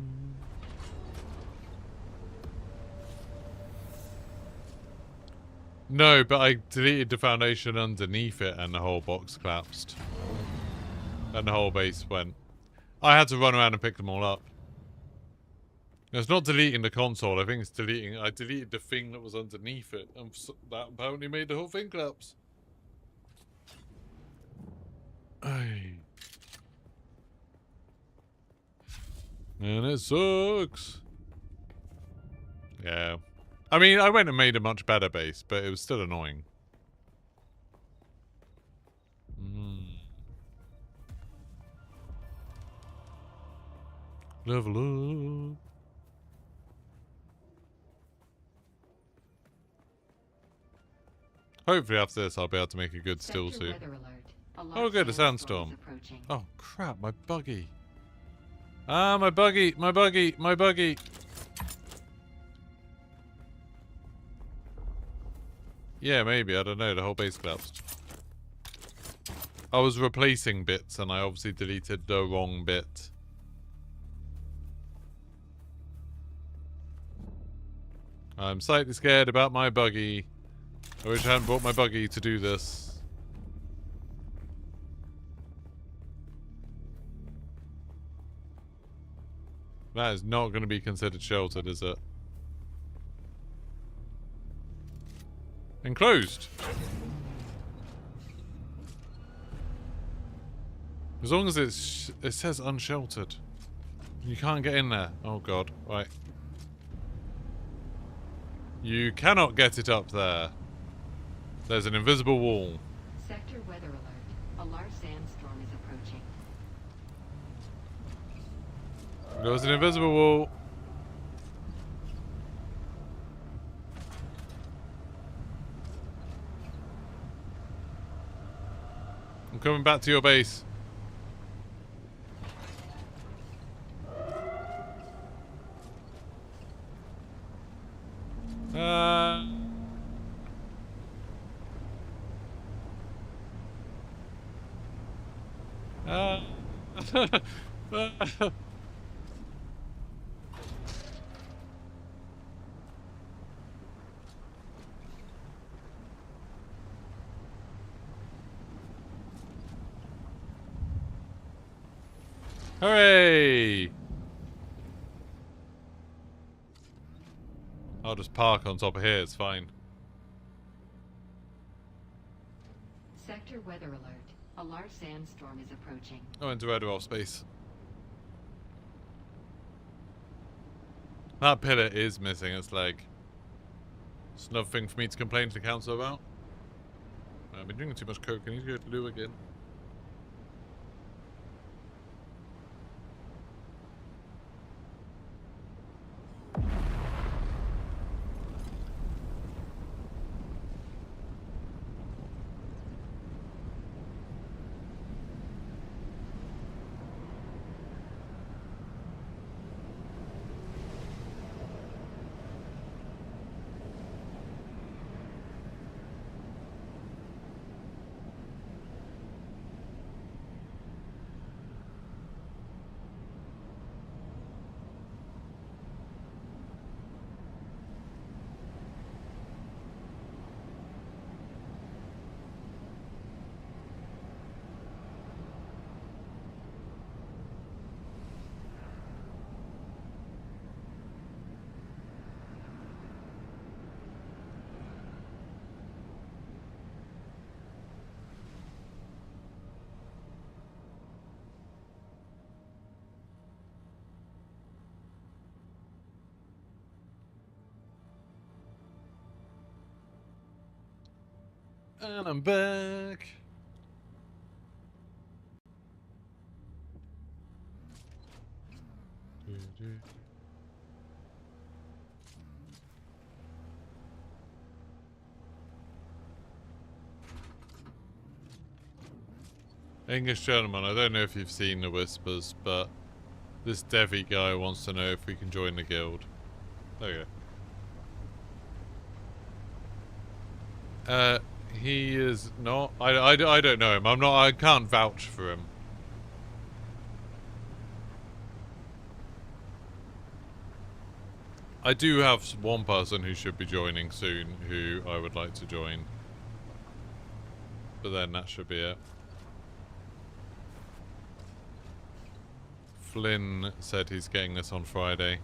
No, but I deleted the foundation underneath it and the whole box collapsed. And the whole base went. I had to run around and pick them all up. It's not deleting the console, I think it's deleting... I deleted the thing that was underneath it, and that apparently made the whole thing collapse. Ay. And it sucks. Yeah. I mean, I went and made a much better base, but it was still annoying. Level up. Hopefully after this I'll be able to make a good still suit. Oh good, a sandstorm. Oh crap, my buggy. Ah, my buggy, my buggy, my buggy. Yeah, maybe, I don't know, the whole base collapsed. I was replacing bits and I obviously deleted the wrong bit. I'm slightly scared about my buggy. I wish I hadn't brought my buggy to do this. That is not going to be considered sheltered, is it? Enclosed. As long as it says unsheltered. You can't get in there. Oh god, right. You cannot get it up there. There's an invisible wall. Sector weather alert. A large sandstorm is approaching. There's an invisible wall. I'm coming back to your base. Hooray! I'll just park on top of here, it's fine. Sector weather alert. A large sandstorm is approaching. I went to red off space. That pillar is missing its leg. It's another thing for me to complain to the council about. I've been drinking too much coke, I need to go to the loo again. And I'm back. English gentleman, I don't know if you've seen the whispers, but this Devi guy wants to know if we can join the guild. There we go. He is not. I don't know him. I can't vouch for him. I do have one person who should be joining soon who I would like to join. But then that should be it. Flynn said he's getting this on Friday.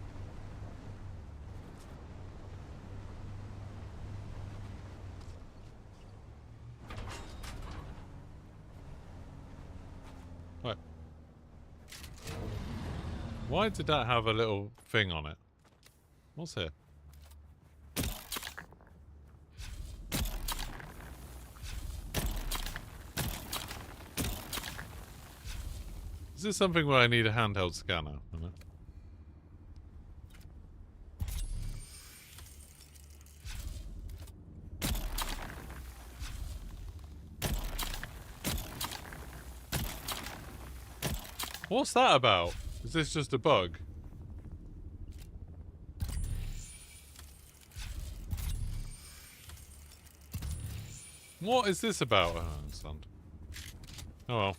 Right. Why did that have a little thing on it? What's here? Is this something where I need a handheld scanner? What's that about? Is this just a bug? What is this about? I don't understand. Oh well.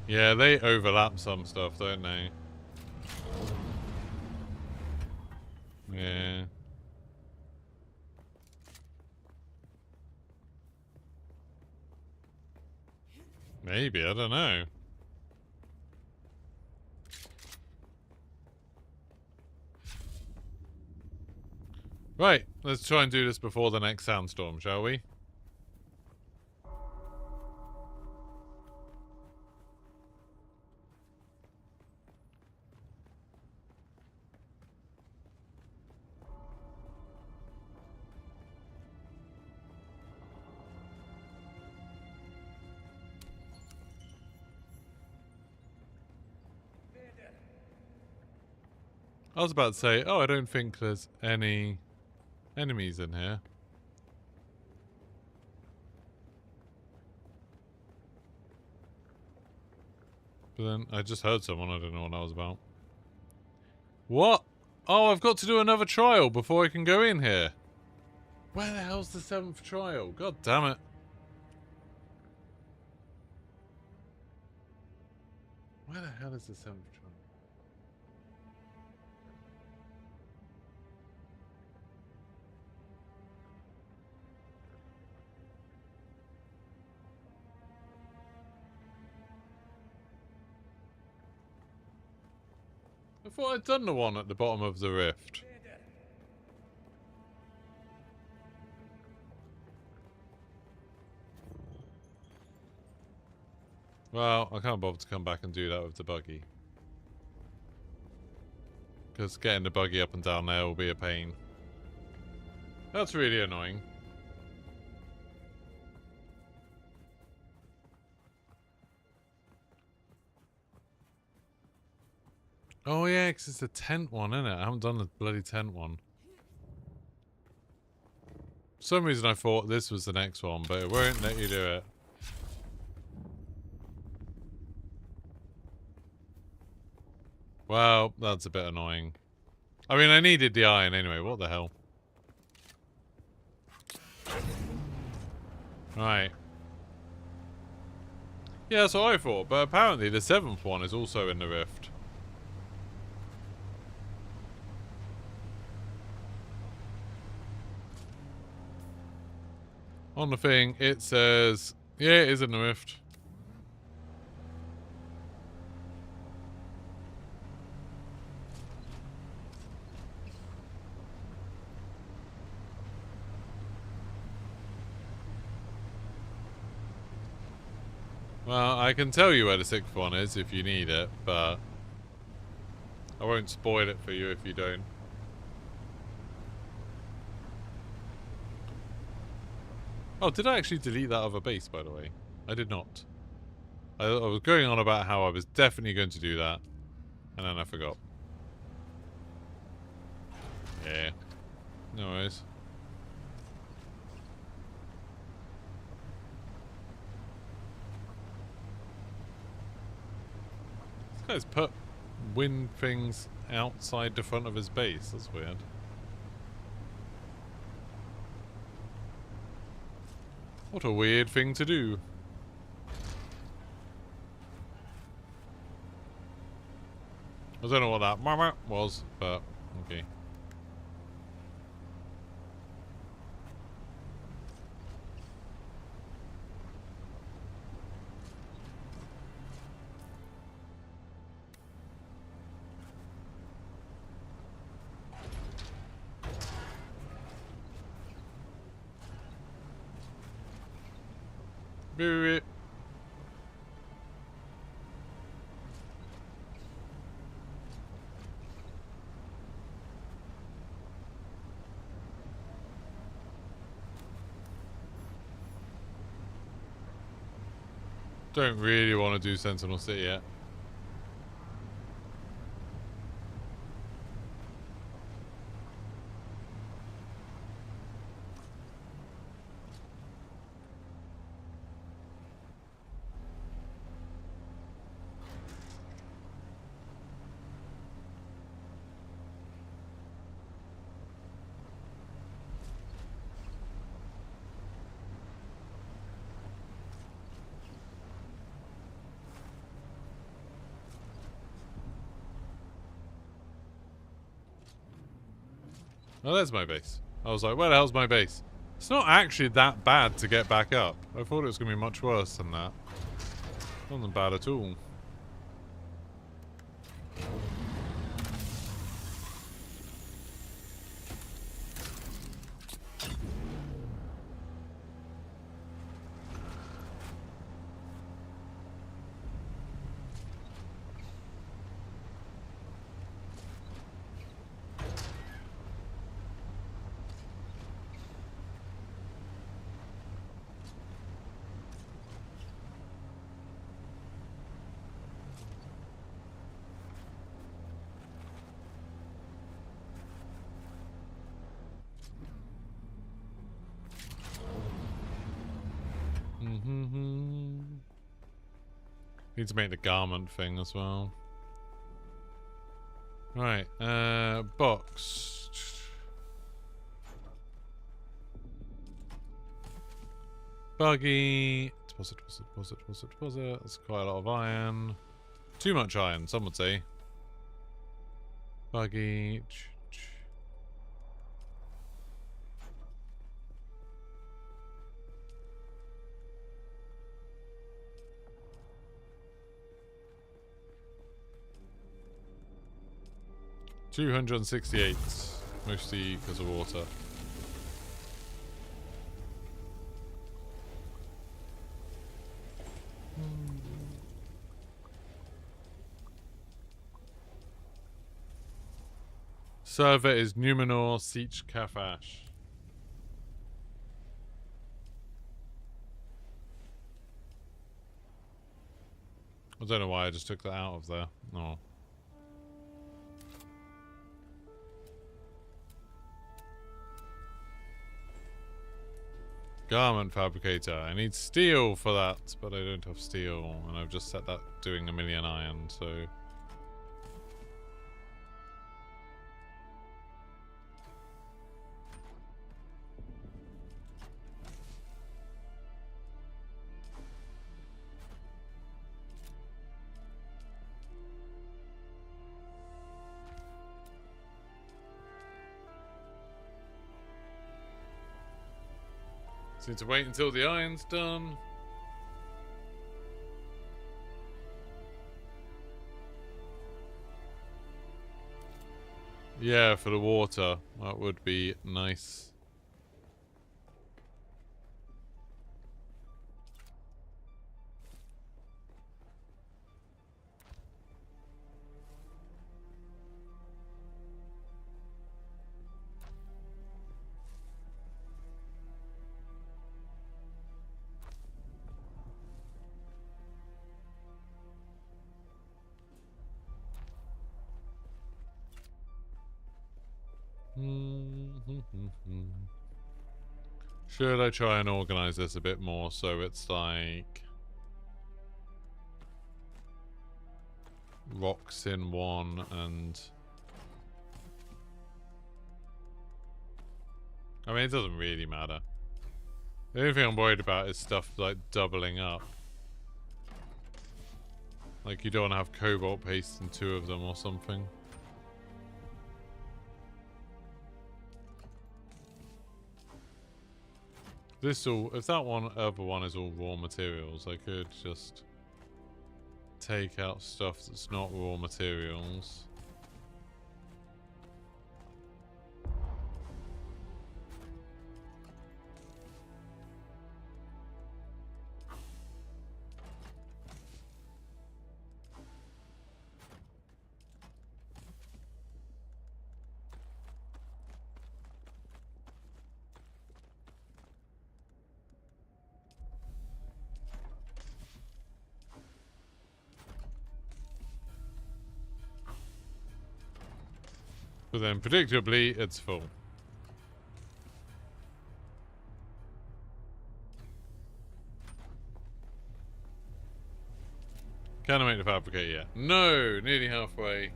Yeah, they overlap some stuff, don't they? Yeah. Maybe, I don't know. Right, let's try and do this before the next sandstorm, shall we? I was about to say, oh, I don't think there's any enemies in here. But then I just heard someone, I don't know what that was about. What? Oh, I've got to do another trial before I can go in here. Where the hell's the 7th trial? God damn it. Where the hell is the 7th trial? I thought I'd done the one at the bottom of the rift. Well, I can't bother to come back and do that with the buggy. Because getting the buggy up and down there will be a pain. That's really annoying. Oh yeah, because it's a tent one, isn't it? I haven't done the bloody tent one. For some reason I thought this was the next one, but it won't let you do it. Well, that's a bit annoying. I mean, I needed the iron anyway, what the hell? Right. Yeah, that's what I thought, but apparently the 7th one is also in the rift. On the thing, it says, yeah, it is in the rift. Well, I can tell you where the 6th one is if you need it, but I won't spoil it for you if you don't. Oh, did I actually delete that other base, by the way? I did not. I was going on about how I was definitely going to do that, and then I forgot. Yeah. No worries. This guy's put wind things outside the front of his base. That's weird. What a weird thing to do. I don't know what that mama was, but okay. Beep. Don't really want to do Sentinel City yet. Oh, there's my base. I was like, where the hell's my base? It's not actually that bad to get back up. I thought it was going to be much worse than that. Wasn't bad at all. Need to make the garment thing as well. Right, box. Buggy. Deposit. That's quite a lot of iron. Too much iron, some would say. Buggy. 268, mostly because of water. Server is Numenor Siege Kafash. I don't know why I just took that out of there. Oh. Garment fabricator. I need steel for that, but I don't have steel, and I've just set that doing 1,000,000 iron, so. Need to wait until the iron's done. Yeah, for the water. That would be nice. Should I try and organize this a bit more so it's like rocks in one and I mean it doesn't really matter. The only thing I'm worried about is stuff like doubling up. Like you don't want to have cobalt paste in 2 of them or something. If that other one is all raw materials, I could just take out stuff that's not raw materials. But then, predictably, it's full. Can I make the fabricator yet? No! Nearly halfway.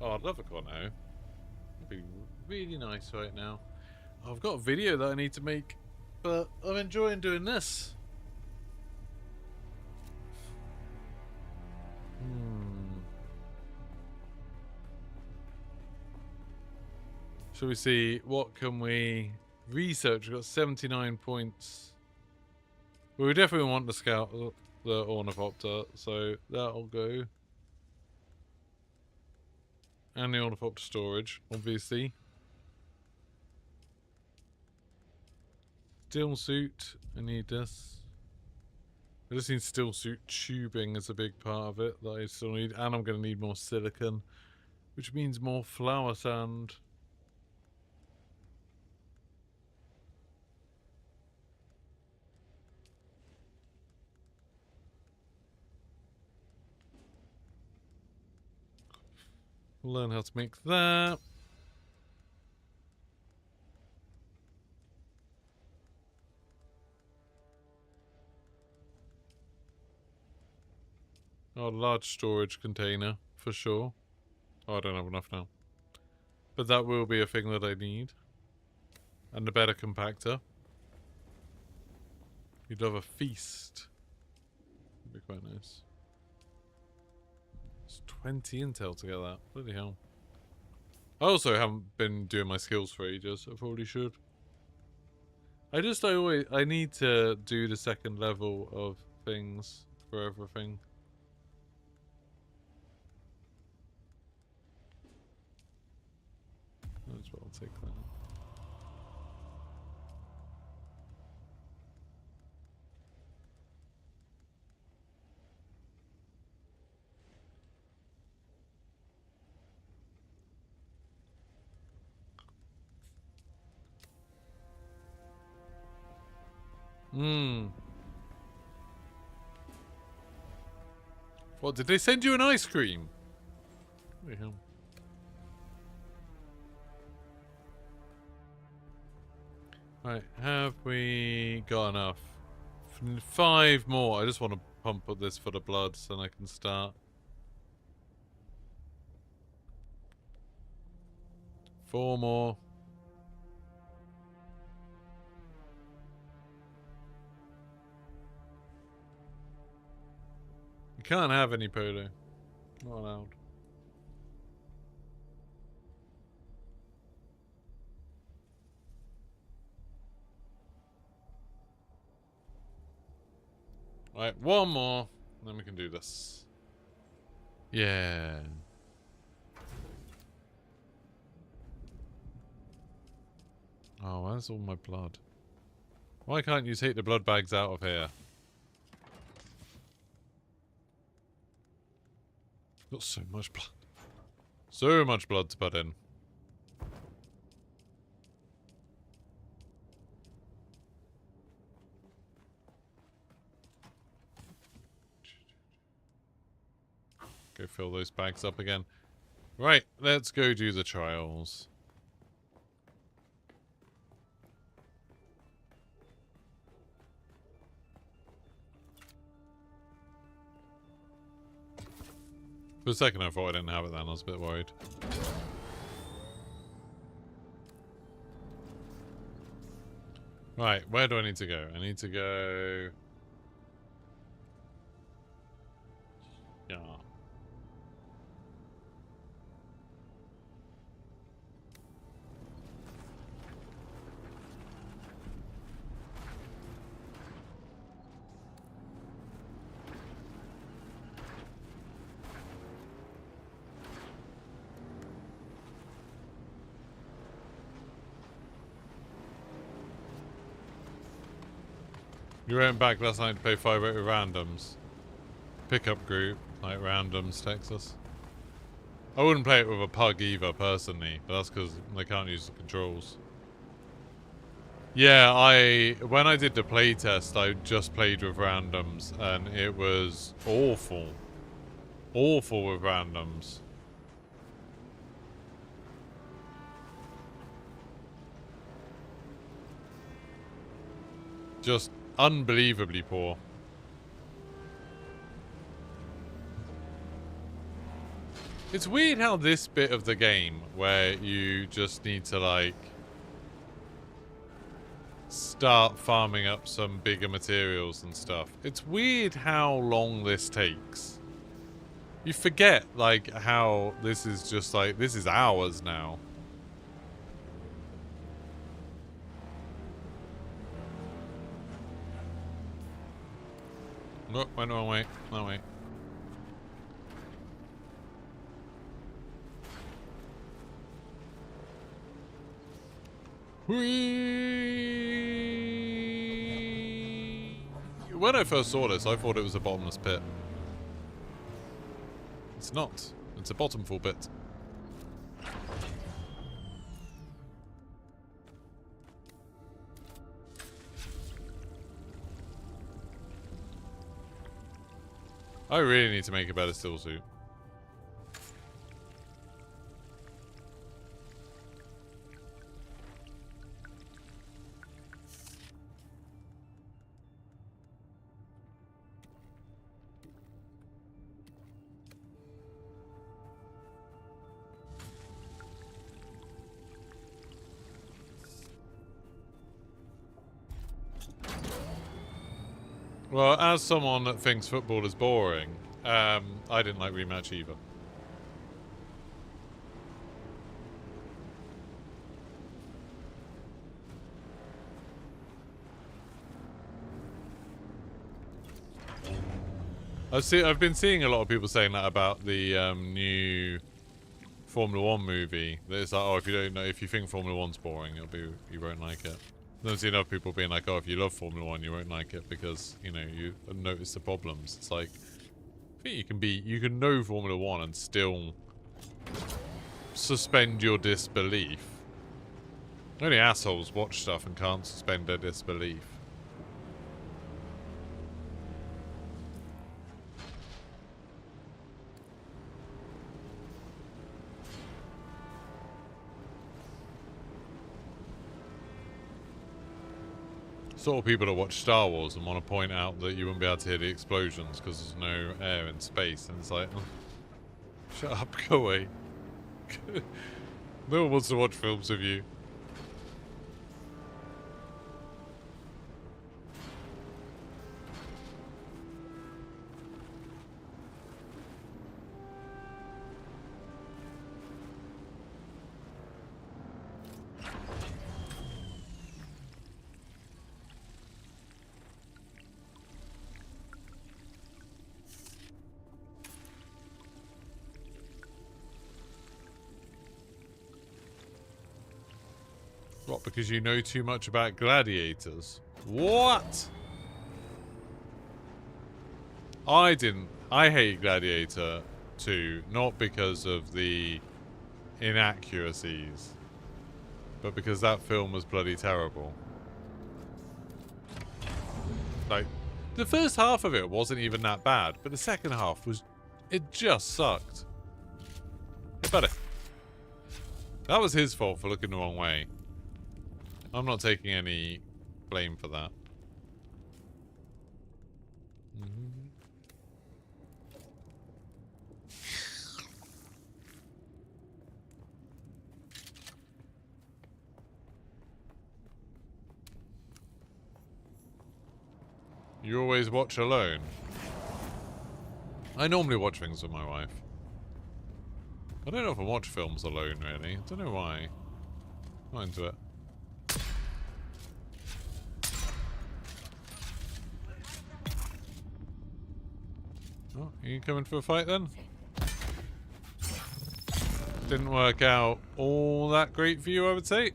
Oh, I'd love a Corno. It'd be really nice right now. Oh, I've got a video that I need to make, but I'm enjoying doing this. Shall we see, what can we research? We've got 79 points. Well, we definitely want the scout, the ornithopter, so that'll go. And the ornithopter storage, obviously. Still suit, I need this. I just need still suit tubing as a big part of it that I still need, and I'm going to need more silicon, which means more flower sand. We'll learn how to make that. Oh, large storage container, for sure. Oh, I don't have enough now. But that will be a thing that I need. And a better compactor. You'd love a feast. Would be quite nice. It's 20 intel to get that. Bloody hell. I also haven't been doing my skills for ages. I probably should. I need to do the second level of things for everything. Might as well take that. What, did they send you an ice cream? What the hell? Right, have we got enough? 5 more. I just want to pump up this for the blood so then I can start. 4 more. You can't have any polo. Not allowed. Right, 1 more, then we can do this. Yeah. Oh, where's all my blood? Why can't you take the blood bags out of here? Got so much blood. So much blood to put in. Go fill those bags up again. Right, let's go do the trials. For a second I thought I didn't have it then, I was a bit worried. Right, where do I need to go? I need to go... Yeah. You went back last night to play 5 with randoms. Pickup group, like randoms, Texas. I wouldn't play it with a pug either, personally, but that's because they can't use the controls. Yeah, when I did the playtest, I just played with randoms, and it was awful. Awful with randoms. Just unbelievably poor. It's weird how this bit of the game, where you just need to, like, start farming up some bigger materials and stuff. It's weird how long this takes. You forget, like, how this is just, like, this is hours now. Look, went the wrong way. No way. Whee! When I first saw this, I thought it was a bottomless pit. It's not. It's a bottomful pit. I really need to make a better still suit. Well, as someone that thinks football is boring, I didn't like rematch either. I've been seeing a lot of people saying that about the new Formula 1 movie. That it's like, oh, if you think Formula 1's boring, you won't like it. I've seen other people being like, oh, if you love Formula 1, you won't like it because, you know, you notice the problems. It's like, I think you can know Formula 1 and still suspend your disbelief. Only assholes watch stuff and can't suspend their disbelief. Sort of people that watch Star Wars and want to point out that you wouldn't be able to hear the explosions because there's no air in space, and it's like, oh, shut up, go away. No one wants to watch films with you. What, because you know too much about gladiators? What? I didn't. I hate Gladiator 2, not because of the inaccuracies, but because that film was bloody terrible. Like, the first half of it wasn't even that bad, but the second half was... it just sucked. Hey, buddy. That was his fault for looking the wrong way. I'm not taking any blame for that. You always watch alone? I normally watch things with my wife. I don't know if I watch films alone, really. I don't know why. Not into it. Oh, are you coming for a fight then? Didn't work out all that great for you, I would say.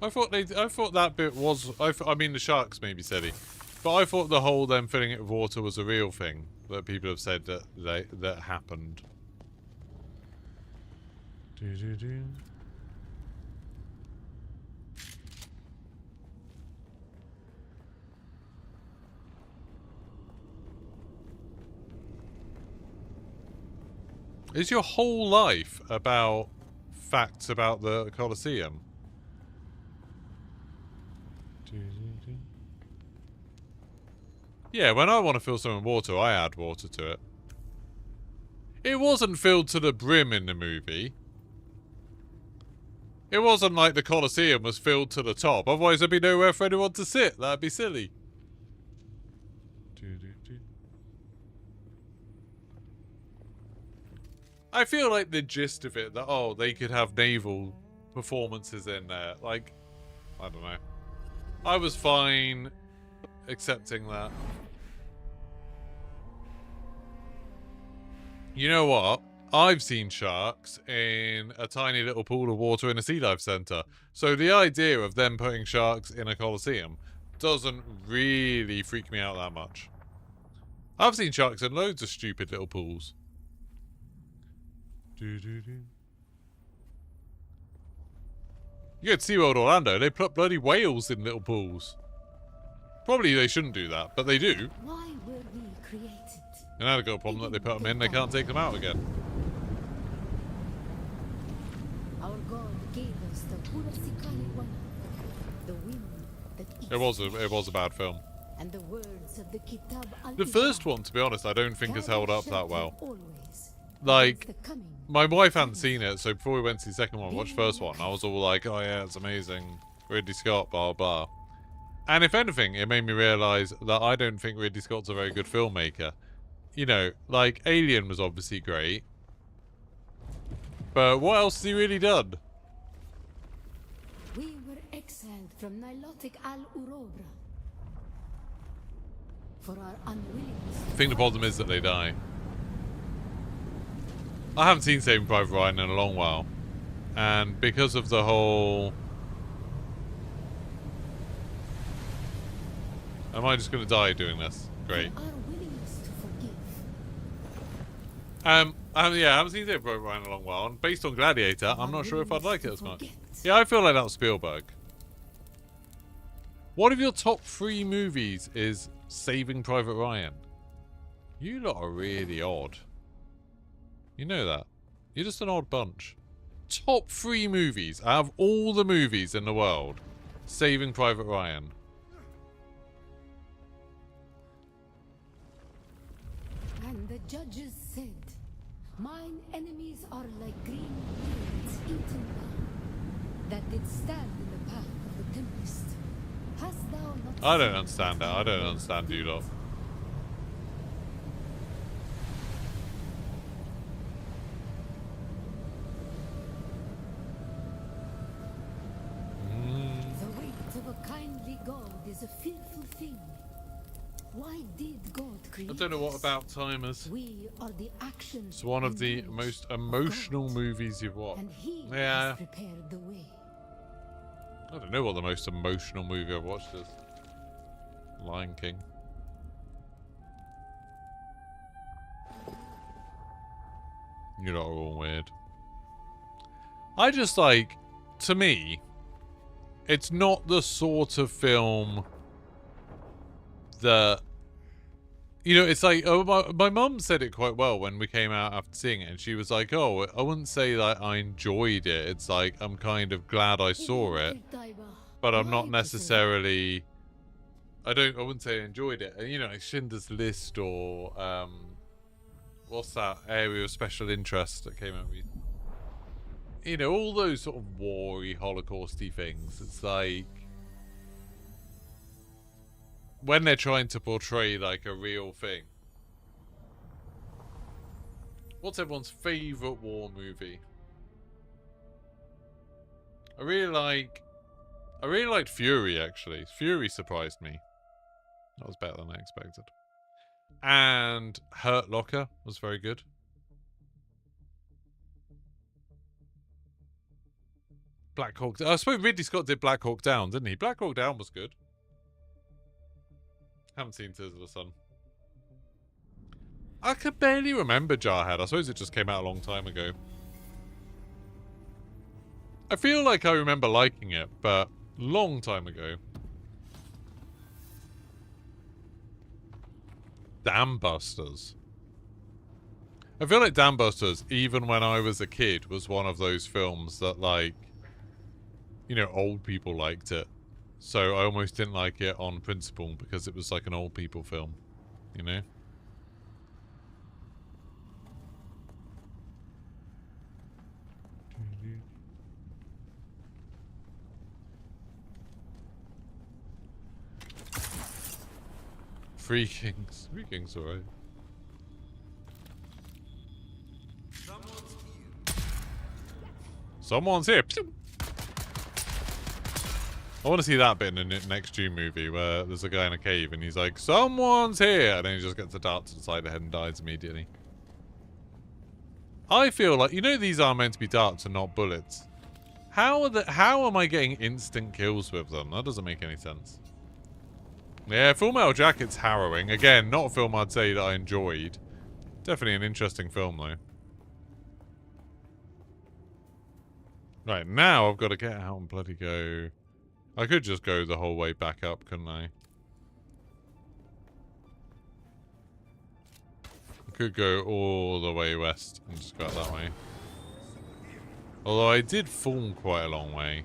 I thought that bit was. I mean, the sharks may be silly, but I thought the whole them filling it with water was a real thing that people have said that happened. Is your whole life about facts about the Colosseum? Yeah, when I want to fill something with water, I add water to it. It wasn't filled to the brim in the movie. It wasn't like the Colosseum was filled to the top. Otherwise, there'd be nowhere for anyone to sit. That'd be silly. I feel like the gist of it, that, oh, they could have naval performances in there. Like, I don't know. I was fine accepting that. You know what? I've seen sharks in a tiny little pool of water in a sea life centre. So the idea of them putting sharks in a coliseum doesn't really freak me out that much. I've seen sharks in loads of stupid little pools. You go to SeaWorld Orlando, they put bloody whales in little pools. Probably they shouldn't do that, but they do. Why were we created? And now they've got a problem that they put them in, they can't take them out again. Our God gave us the Purasikaliwana, the wind that eats It was a bad film. and the words of the Kitab The first one, to be honest, I don't think has held up that well. Always. Like, The coming my wife hadn't seen it, so before we went to the second one, watched the first one, I was all like, oh yeah, it's amazing. Ridley Scott, blah, blah. And if anything, it made me realise that I don't think Ridley Scott's a very good filmmaker. You know, like, Alien was obviously great. But what else has he really done? we were exiled from Nilotic Al-Urobra for our unwillingness. I think the problem is that they die. I haven't seen Saving Private Ryan in a long while. And because of the whole... Am I just going to die doing this? Great. Our willingness to forgive. Yeah, I haven't seen Saving Private Ryan in a long while. And based on Gladiator, I'm not sure if I'd like it as much. Yeah, I feel like that was Spielberg. One of your top 3 movies is Saving Private Ryan. You lot are really odd. You know that. You're just an odd bunch. Top 3 movies out of all the movies in the world. Saving Private Ryan. And the judges said, mine enemies are like green weeds eaten down, that did stand in the path of the tempest. Hast thou not I don't seen understand that. I don't understand you lot. the weight of a kindly God is a fearful thing? Why did God create I don't know what us? about timers. We are the actions. It's one of and the knowledge most of emotional God, movies you've watched. and He Yeah. has prepared the way. I don't know what the most emotional movie I've watched is. Lion King. You lot are all weird. I just like, to me, it's not the sort of film that, you know, it's like, oh, my mum said it quite well when we came out after seeing it, and she was like, oh, I wouldn't say that I enjoyed it. It's like, I'm kind of glad I saw it, but I'm not necessarily, I wouldn't say I enjoyed it. And, you know, like Schindler's List or, what's that area of special interest that came out recently? You know, all those sort of war-y, Holocausty things. It's like, when they're trying to portray like a real thing. What's everyone's favourite war movie? I really liked Fury, actually. Fury surprised me. That was better than I expected. And Hurt Locker was very good. Black Hawk. I suppose Ridley Scott did Black Hawk Down, didn't he? Black Hawk Down was good. Haven't seen Tears of the Sun. I could barely remember Jarhead. I suppose it just came out a long time ago. I feel like I remember liking it, but long time ago. Dam Busters. I feel like Dam Busters, even when I was a kid, was one of those films that, like, you know, old people liked it. So I almost didn't like it on principle because it was like an old people film, you know? Three Kings. Three Kings, alright. Someone's here. I want to see that bit in the next Dune movie where there's a guy in a cave and he's like, someone's here! And then he just gets a dart to the side of the head and dies immediately. I feel like, you know, these are meant to be darts and not bullets. How am I getting instant kills with them? That doesn't make any sense. Yeah, Full Metal Jacket's harrowing. Again, not a film I'd say that I enjoyed. Definitely an interesting film, though. Right, now I've got to get out and bloody go. I could just go the whole way back up, couldn't I? I could go all the way west and just go out that way. Although I did fall quite a long way.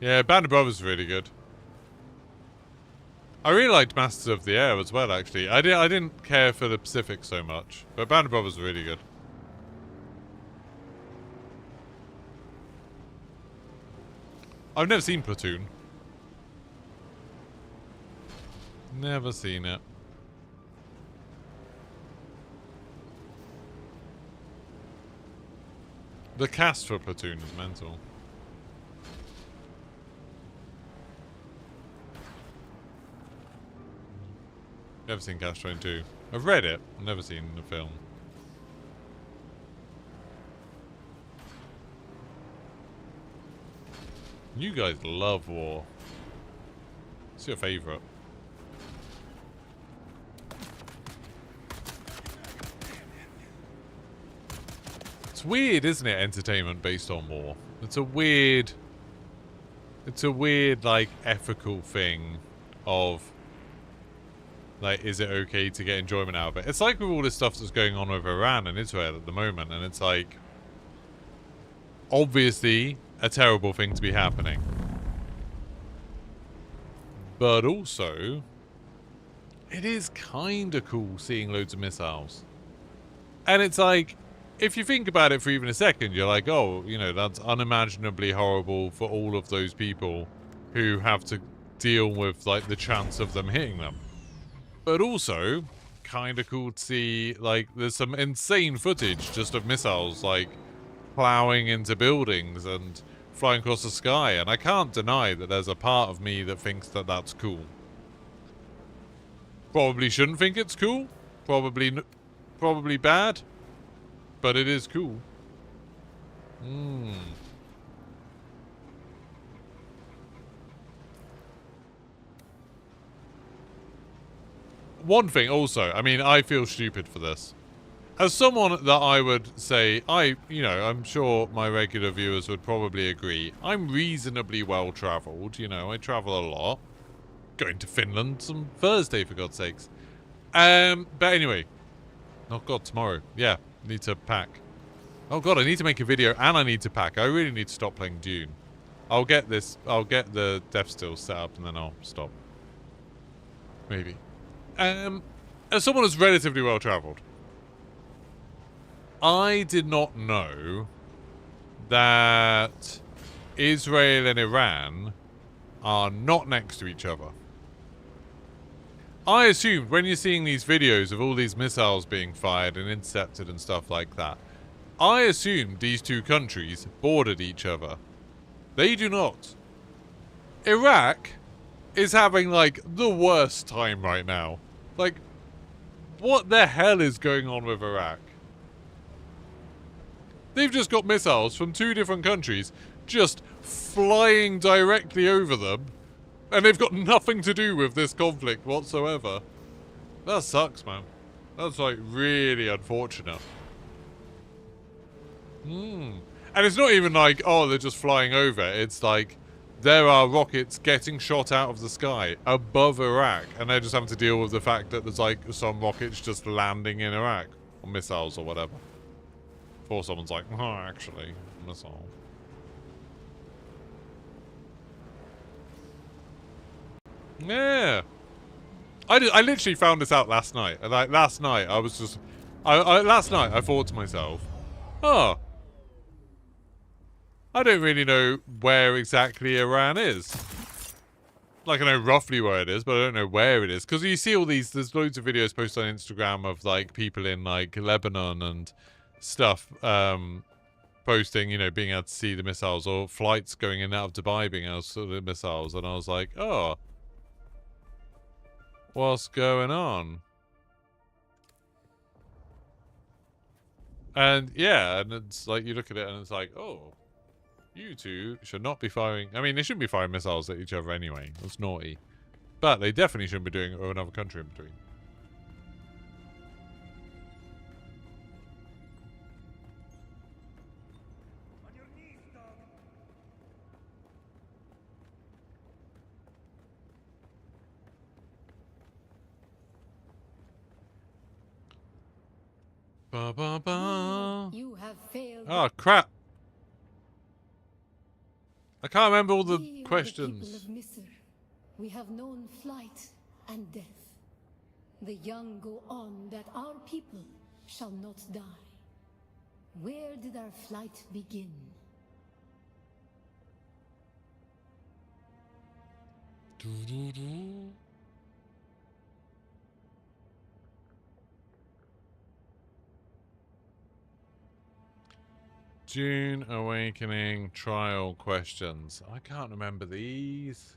Yeah, Band of Brothers is really good. I really liked Masters of the Air as well, actually. I didn't care for the Pacific so much, but Band of Brothers is really good. I've never seen Platoon. Never seen it. The cast for Platoon is mental. Never seen Cast Train 2. I've read it. I've never seen the film. You guys love war. What's your favourite? It's weird, isn't it? Entertainment based on war. It's a weird, like, ethical thing of, like, is it okay to get enjoyment out of it? It's like with all this stuff that's going on with Iran and Israel at the moment, and it's like, obviously, a terrible thing to be happening. But also, it is kind of cool seeing loads of missiles. And it's like, if you think about it for even a second, you're like, oh, you know, that's unimaginably horrible for all of those people who have to deal with, like, the chance of them hitting them. But also, kind of cool to see, like, there's some insane footage just of missiles, like, plowing into buildings and flying across the sky. And I can't deny that there's a part of me that thinks that that's cool. Probably shouldn't think it's cool. Probably bad. But it is cool. One thing also, I mean, I feel stupid for this. as someone that I would say, I'm sure my regular viewers would probably agree, I'm reasonably well travelled. You know, I travel a lot. Going to Finland on Thursday, for God's sakes. But anyway. Oh, God, tomorrow. Yeah, need to pack. Oh, God, I need to make a video and I need to pack. I really need to stop playing Dune. I'll get the Death Still set up and then I'll stop. Maybe. As someone who's relatively well travelled, I did not know that Israel and Iran are not next to each other. I assumed when you're seeing these videos of all these missiles being fired and intercepted and stuff like that, I assumed these two countries bordered each other. They do not. Iraq is having, like, the worst time right now. Like, what the hell is going on with Iraq? They've just got missiles from two different countries just flying directly over them. And they've got nothing to do with this conflict whatsoever. That sucks, man. That's, like, really unfortunate. And it's not even like, oh, they're just flying over. It's like, there are rockets getting shot out of the sky above Iraq. And they're just having to deal with the fact that there's, like, some rockets just landing in Iraq. Or missiles or whatever. Before someone's like, oh, actually, missile. Yeah. I literally found this out last night. And like last night I was just last night I thought to myself, oh, I don't really know where exactly Iran is. Like, I know roughly where it is, but I don't know where it is. Because you see all these, there's loads of videos posted on Instagram of like people in like Lebanon and stuff posting, you know, being able to see the missiles, or flights going in and out of Dubai being able to see the missiles. And I was like, oh, what's going on? And yeah, and it's like you look at it and it's like, oh, you two should not be firing. I mean, they shouldn't be firing missiles at each other anyway. That's naughty. But they definitely shouldn't be doing it with another country in between. Ba ba ba. You have failed. Oh crap! I can't remember all the We are questions. the people of Misr. We have known flight and death. The young go on that our people shall not die. Where did our flight begin? Dune Awakening trial questions. I can't remember these.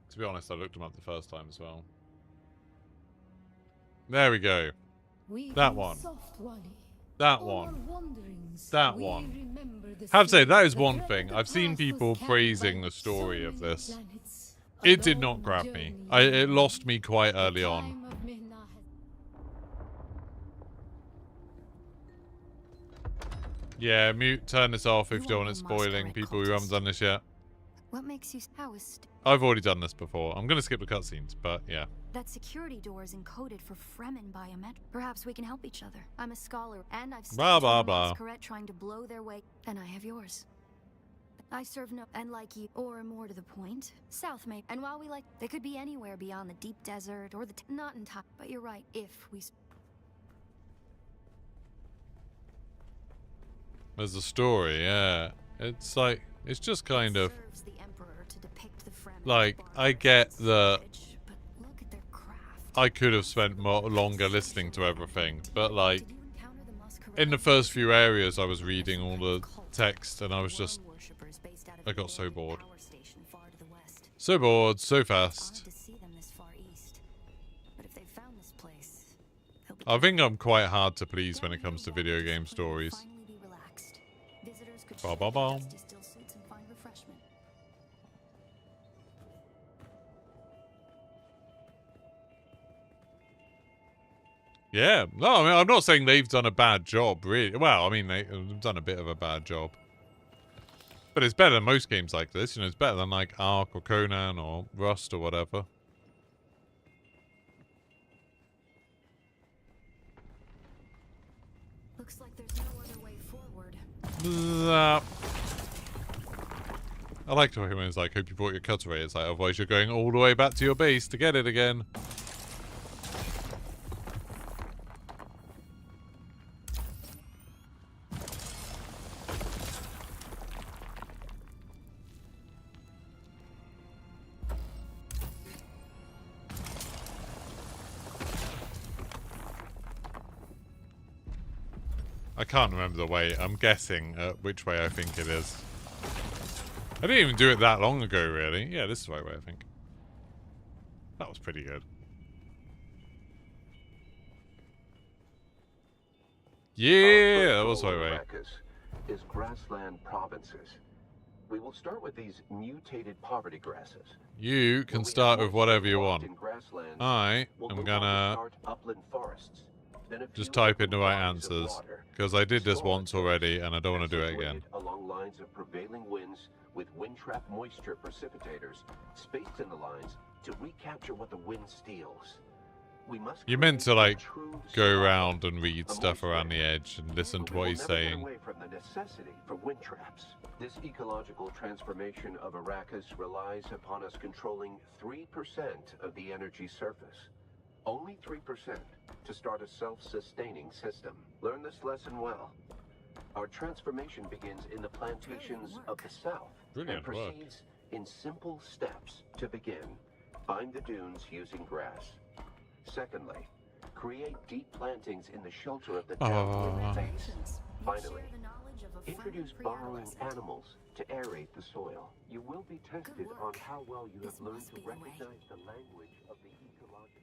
To be honest, I looked them up the first time as well. There we go. That one. That one. That one. Have to say, that is one thing. I've seen people praising the story of this. It did not grab me. It lost me quite early on. Yeah, turn this off if you don't want it spoiling people who haven't done this yet. What makes you I've already done this before. I'm going to skip the cutscenes, but yeah. That security door is encoded for Fremen biometric. Perhaps we can help each other. I'm a scholar, and I've Blah, studied blah, blah. Masquerade trying to blow their way, and I have yours. I serve no, and like you, or more to the point, South maybe. And while we like, they could be anywhere beyond the deep desert or the not in time. But you're right. If we. There's a story, yeah. It's like, it's just kind of like, I get that I could have spent longer listening to everything, but like, in the first few areas I was reading all the text and I was just, I got so bored. So bored, so fast. I think I'm quite hard to please when it comes to video game stories. Ba ba ba. Yeah. No, I mean, I'm not saying they've done a bad job, really. Well, I mean, they've done a bit of a bad job. But it's better than most games like this. You know, it's better than like Ark or Conan or Rust or whatever. Looks like there's no other way forward. I liked when it's like, hope you brought your cutaway. It's like, otherwise you're going all the way back to your base to get it again. I can't remember the way. I'm guessing which way I think it is. I didn't even do it that long ago, really. Yeah, this is the right way, I think. That was pretty good. Yeah, that was the right way. Is grassland provinces. We will start with these mutated poverty grasses. You can start with whatever you want. I am gonna just type in the right answers, because I did this once already and I don't want to do it again. Along lines of prevailing winds with wind trap moisture precipitators spaced in the lines to recapture what the wind steals. We must You meant to like go around and read stuff around the edge and listen to what he's saying. Away from the necessity for wind traps. This ecological transformation of Arrakis relies upon us controlling 3% of the energy surface. Only 3% to start a self-sustaining system. Learn this lesson well. Our transformation begins in the plantations of the south and proceeds in simple steps to begin. Find the dunes using grass. Secondly, create deep plantings in the shelter of the downwind face. Finally, introduce burrowing animals to aerate the soil. You will be tested on how well you have learned to recognize the language of the ecological.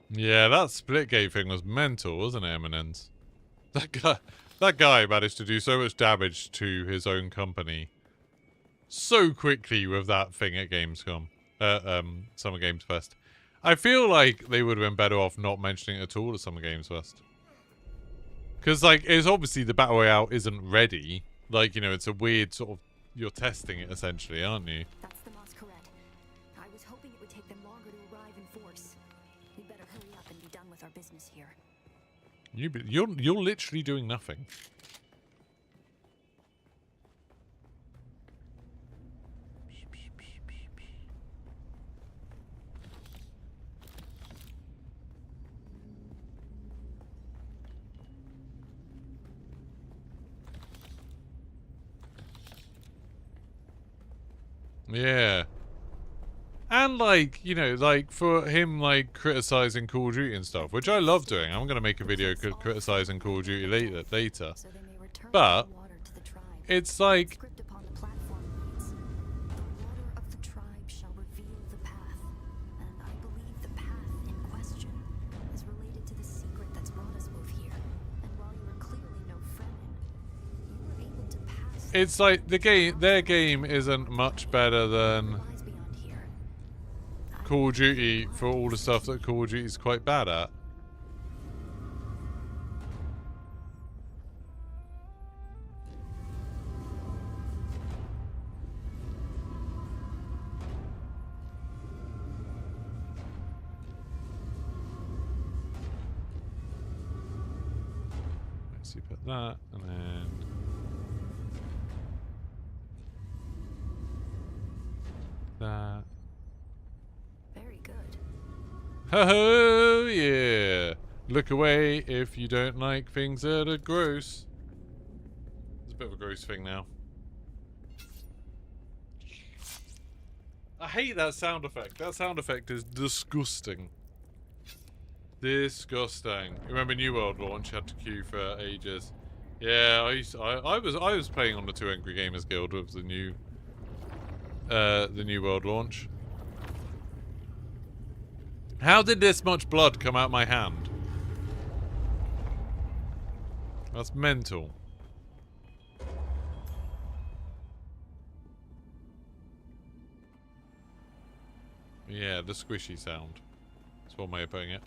Yeah, that Splitgate thing was mental, wasn't it, Eminence? That guy managed to do so much damage to his own company so quickly with that thing at Gamescom. Summer Games Fest. I feel like they would have been better off not mentioning it at all at Summer Games Fest. Because, like, it's obviously the Battle Royale isn't ready. Like, you know, it's a weird sort of... You're testing it, essentially, aren't you? That's the masquerade. I was hoping it would take them longer to arrive in force. We better hurry up and be done with our business here. You're literally doing nothing. Yeah. And, like, you know, like, for him, like, criticizing Call of Duty and stuff, which I love doing. I'm going to make a video criticizing Call of Duty later. But, it's like... It's like their game isn't much better than Call of Duty for all the stuff that Call of Duty is quite bad at. Let's see, put that, and then... that. Very good. Ho-ho, yeah. Look away if you don't like things that are gross. It's a bit of a gross thing now. I hate that sound effect. That sound effect is disgusting. Disgusting. Remember New World launch? Had to queue for ages. Yeah, I was playing on the 2 Angry Gamers Guild with the New World launch. How did this much blood come out my hand? That's mental. Yeah, the squishy sound. That's one way of putting it.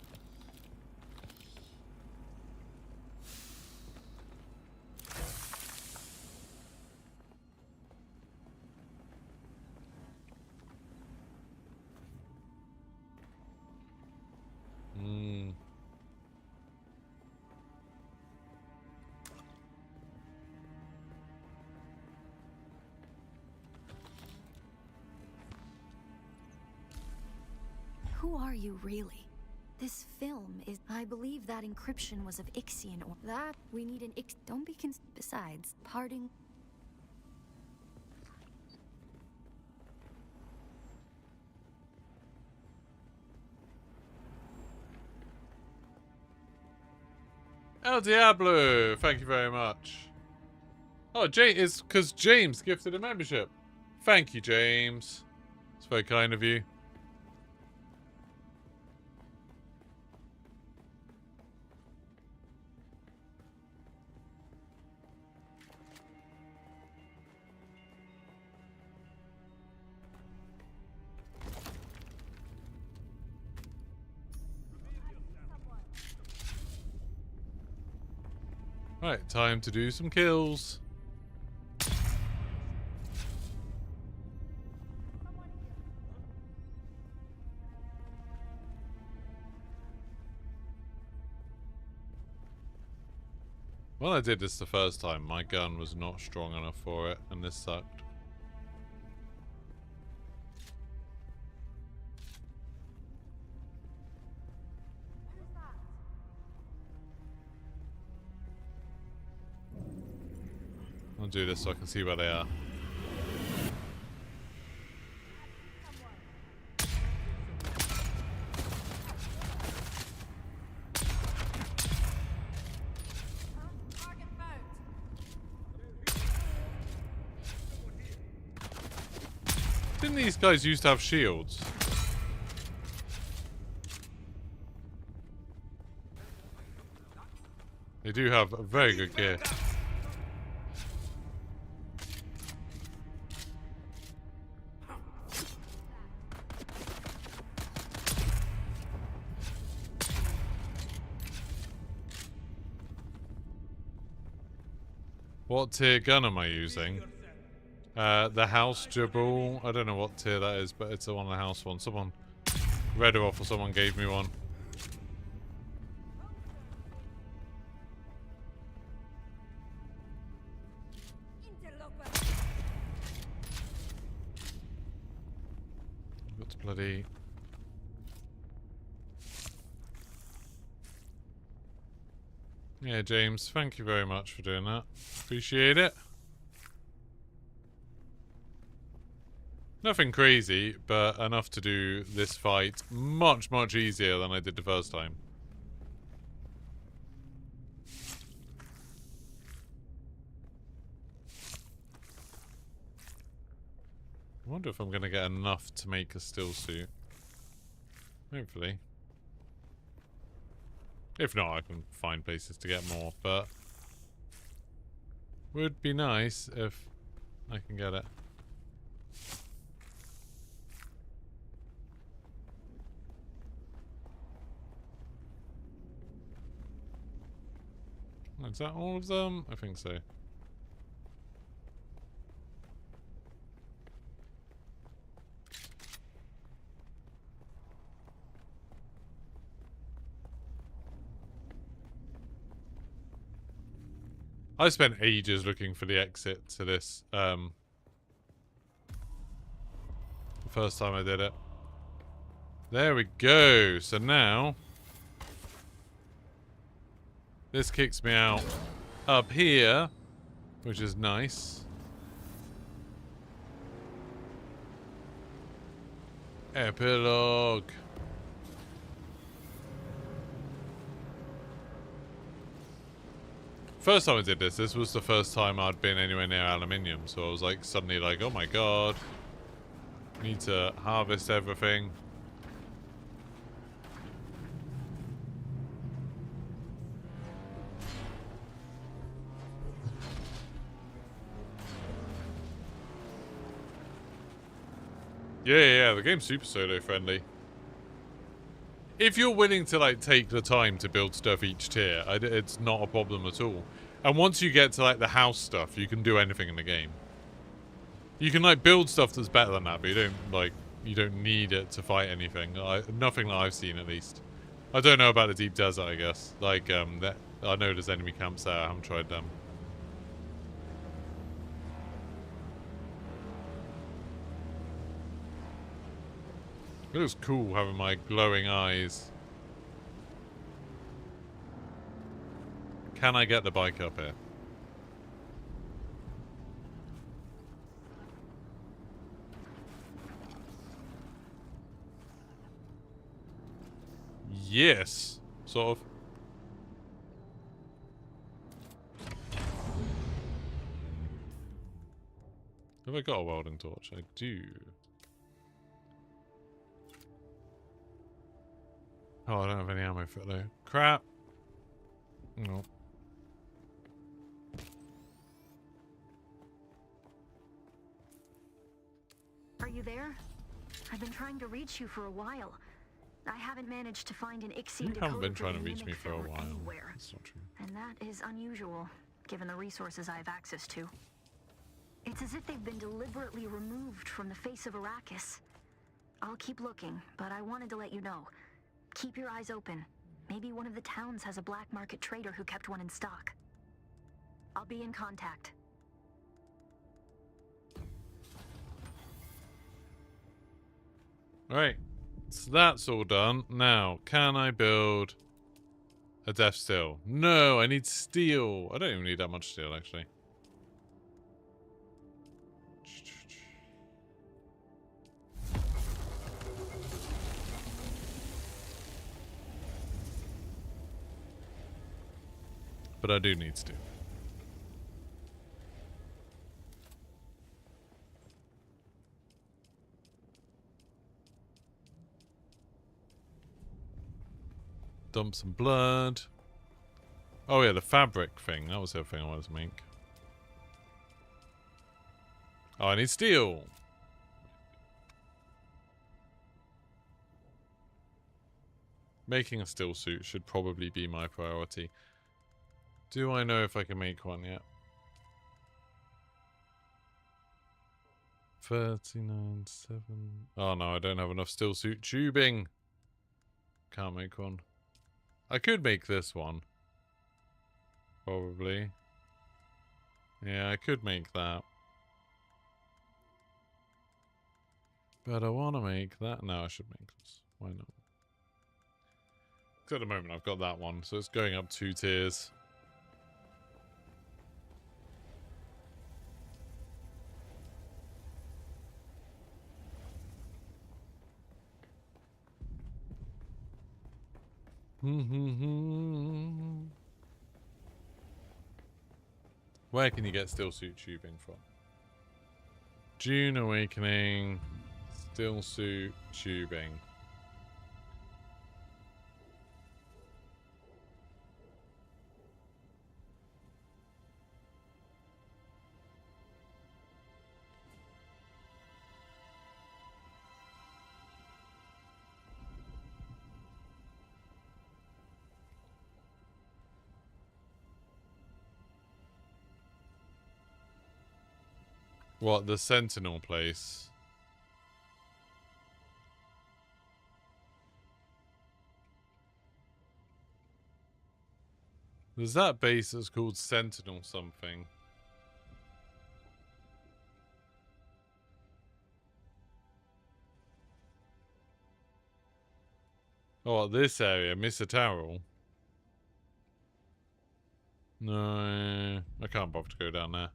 Who are you really? This film is... I believe that encryption was of Ixian or... That we need an Ix... Don't be Besides, parting... El Diablo, thank you very much. Oh, it's because James gifted a membership. Thank you, James. It's very kind of you. Right, time to do some kills. When I did this the first time, my gun was not strong enough for it, and this sucked. I'll do this so I can see where they are. Didn't these guys used to have shields? They do have a very good gear. What tier gun am I using? The house Jabal. I don't know what tier that is, but it's the one of the house one. Someone read it off or someone gave me one. Got to bloody... Yeah, James, thank you very much for doing that. Appreciate it. Nothing crazy, but enough to do this fight much, much easier than I did the first time. I wonder if I'm going to get enough to make a still suit. Hopefully. If not, I can find places to get more, but would be nice if I can get it. Is that all of them? I think so. I spent ages looking for the exit to this, the first time I did it. There we go. So now, this kicks me out up here, which is nice. Epilogue. First time I did this was the first time I'd been anywhere near aluminium, so I was like suddenly like, oh my god, need to harvest everything. Yeah, the game's super solo friendly. If you're willing to like take the time to build stuff each tier, it's not a problem at all. And once you get to like the house stuff, you can do anything in the game. You can like build stuff that's better than that, but you don't need it to fight anything. Nothing that I've seen at least. I don't know about the deep desert, I guess. Like I know there's enemy camps there. I haven't tried them. It looks cool having my glowing eyes. Can I get the bike up here? Yes, sort of. Have I got a welding torch? I do. Oh, I don't have any ammo for it though. Crap. No. Are you there? I've been trying to reach you for a while. I haven't managed to find an Ixian You haven't been decoder trying to for the reach me mimic for a film while. anywhere. That's not true. And that is unusual, given the resources I have access to. It's as if they've been deliberately removed from the face of Arrakis. I'll keep looking, but I wanted to let you know. Keep your eyes open. Maybe one of the towns has a black market trader who kept one in stock. I'll be in contact. Alright. So that's all done. Now, can I build a death steel? No, I need steel. I don't even need that much steel, actually. But I do need steel. Dump some blood. Oh yeah, the fabric thing. That was the other thing I wanted to make. Oh, I need steel. Making a steel suit should probably be my priority. Do I know if I can make one yet? 39.7. Oh no, I don't have enough steel suit tubing. Can't make one. I could make this one. Probably. Yeah, I could make that. But I want to make that. No, I should make this. Why not? Because at the moment I've got that one, so it's going up 2 tiers. Where can you get steel suit tubing from? Dune Awakening, steel suit tubing. What, the Sentinel place? There's that base that's called Sentinel something. Oh, this area, Mr. Tarrell. No, I can't bother to go down there.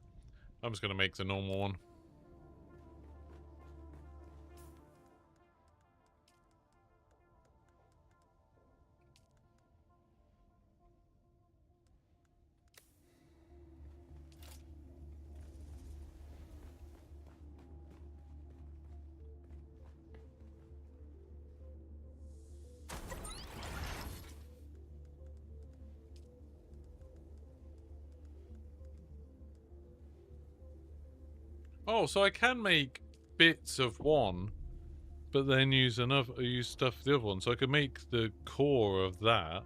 I'm just going to make the normal one. Oh, so I can make bits of one, but then use stuff for the other one. So I could make the core of that.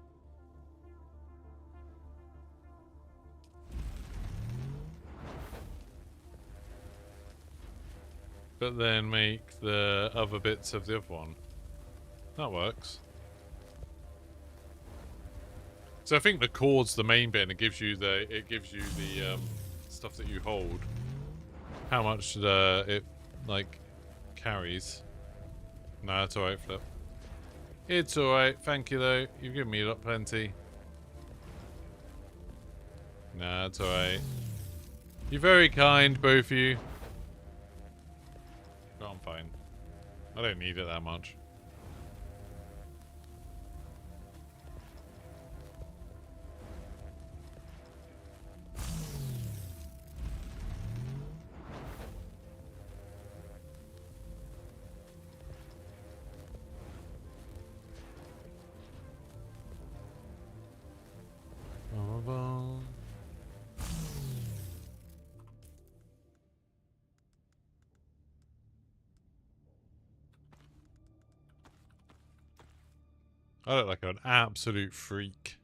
But then make the other bits of the other one. That works. So I think the core's the main bit, and it gives you the stuff that you hold. How much it like carries. Nah, it's alright, Flip. It's alright. Thank you, though. You've given me plenty. Nah, it's alright. You're very kind, both of you. But I'm fine. I don't need it that much. I look like an absolute freak.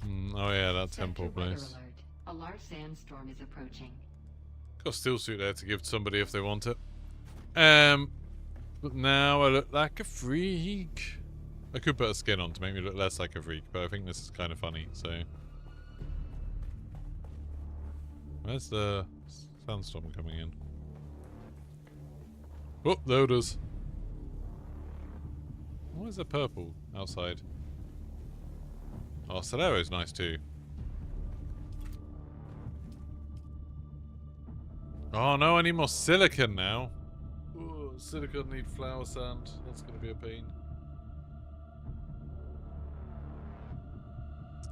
Oh yeah, that temple place. Alert. A large sandstorm is approaching. Got a steel suit there to give to somebody if they want it. But now I look like a freak. I could put a skin on to make me look less like a freak, but I think this is kind of funny, so. Where's the sandstorm coming in? Oh, there it is. Why is there purple outside? Oh, Solero's nice too. Oh no, I need more silicon now. Ooh, silicon need flower sand. That's gonna be a pain.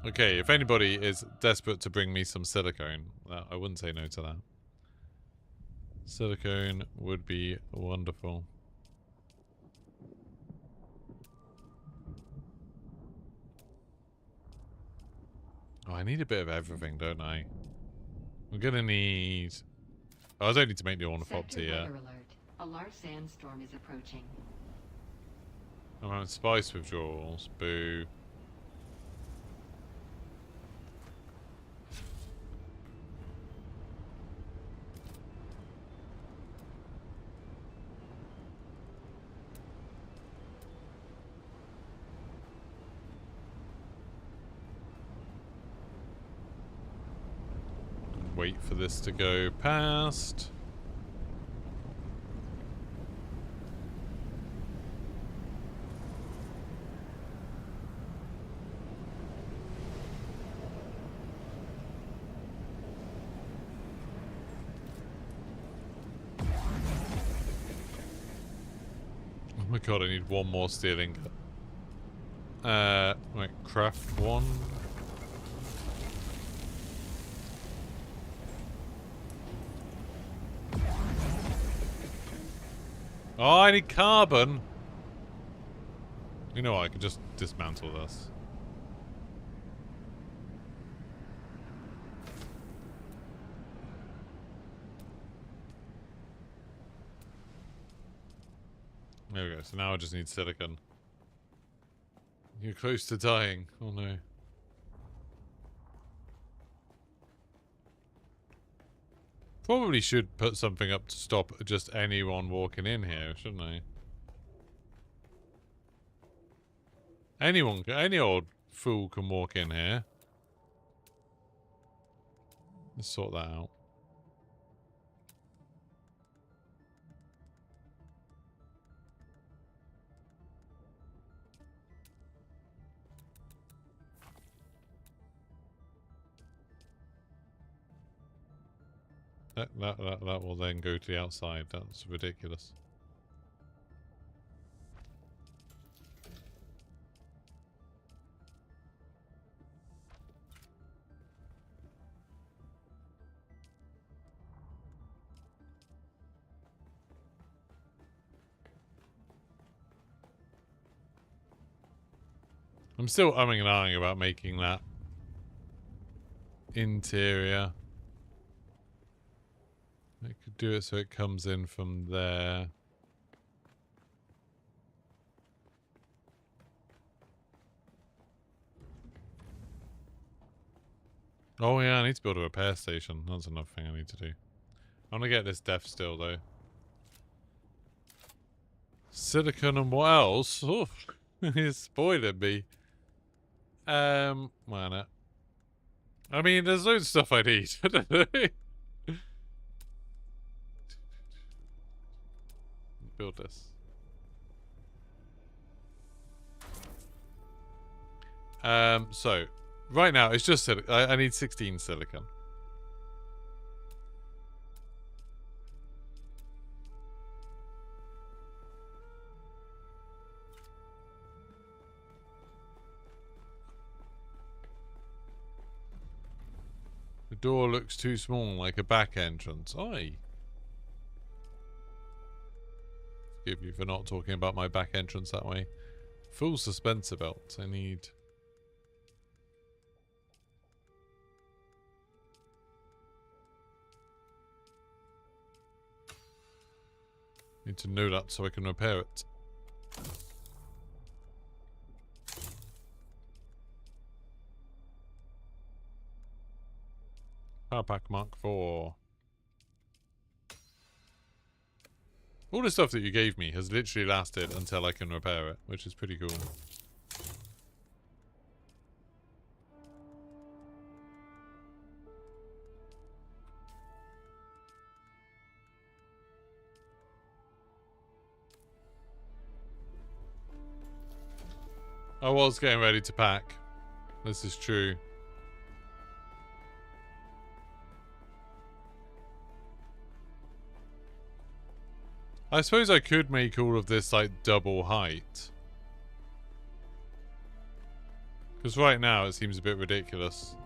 Okay, if anybody is desperate to bring me some silicone, I wouldn't say no to that. Silicone would be wonderful. Oh, I need a bit of everything, don't I? I'm gonna need... Oh, I don't need to make the ornithopter yet. Alert. A large sandstorm is approaching. I'm having spice withdrawals. Boo. Wait for this to go past. Oh my god, I need one more steel ingot. Wait, craft one. Oh, I need carbon. You know what? I can just dismantle this. There we go. So now I just need silicon. You're close to dying. Oh no. Probably should put something up to stop just anyone walking in here, shouldn't I? Anyone, any old fool can walk in here. Let's sort that out. That will then go to the outside. That's ridiculous. I'm still umming and ahhing about making that interior. I could do it so it comes in from there. Oh yeah, I need to build a repair station. That's another thing I need to do. I want to get this death still though. Silicon and what else? Oh, you spoiled me. Why not? I mean, there's loads of stuff I need. I don't know. Build this. So, right now, it's just I need 16 silicon. The door looks too small, like a back entrance. Oi. Forgive you for not talking about my back entrance that way. Full suspensor belt. I need... Need to know that so I can repair it. Power Pack Mark IV. All the stuff that you gave me has literally lasted until I can repair it, which is pretty cool. I was getting ready to pack. This is true. I suppose I could make all of this like double height. Because right now it seems a bit ridiculous.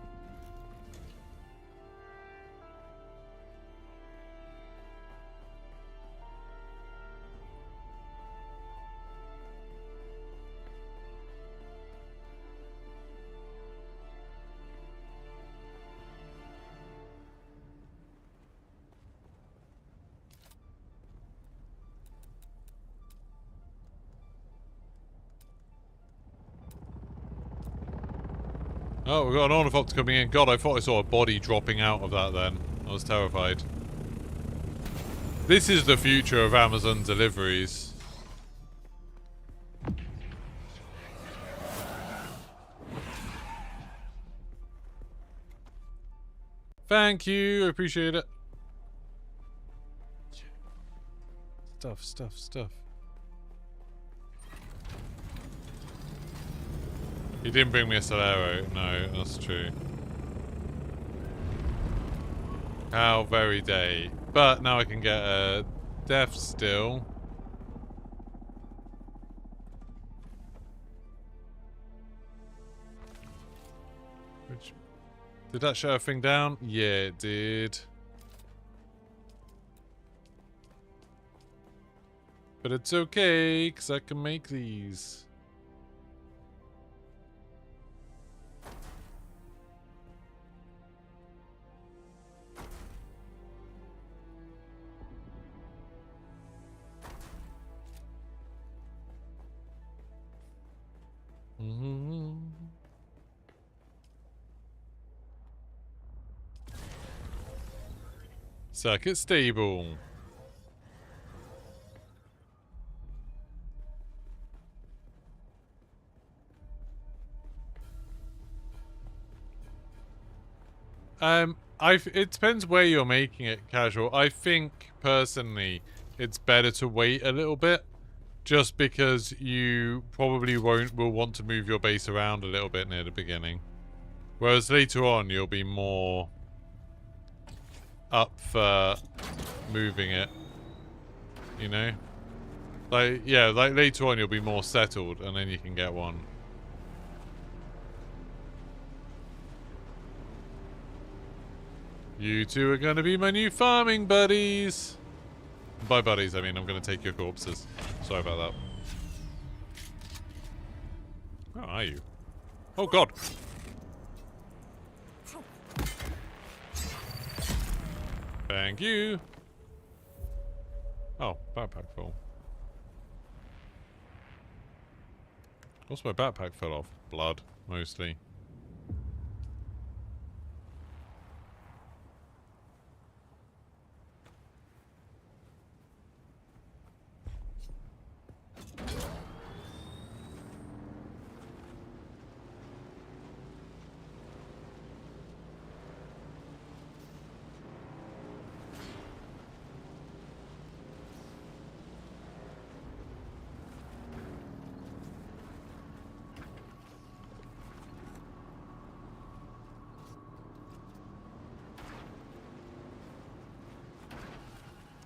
Oh, we've got an ornithopter coming in. God, I thought I saw a body dropping out of that then. I was terrified. This is the future of Amazon deliveries. Thank you. I appreciate it. Stuff. He didn't bring me a Solero. No, that's true. How very day. But now I can get a Death Still. Which... Did that shut a thing down? Yeah, it did. But it's okay, because I can make these. Circuit stable. It depends where you're making it, Casual. I think, personally, it's better to wait a little bit. Just because you probably will want to move your base around a little bit near the beginning. Whereas later on, you'll be more up for moving it. You know? Like, yeah, like later on, you'll be more settled, and then you can get one. You two are going to be my new farming buddies. By buddies, I mean I'm going to take your corpses. Sorry about that. Where are you? Oh, God. Thank you. Oh, backpack full. What's my backpack full of? Blood, mostly.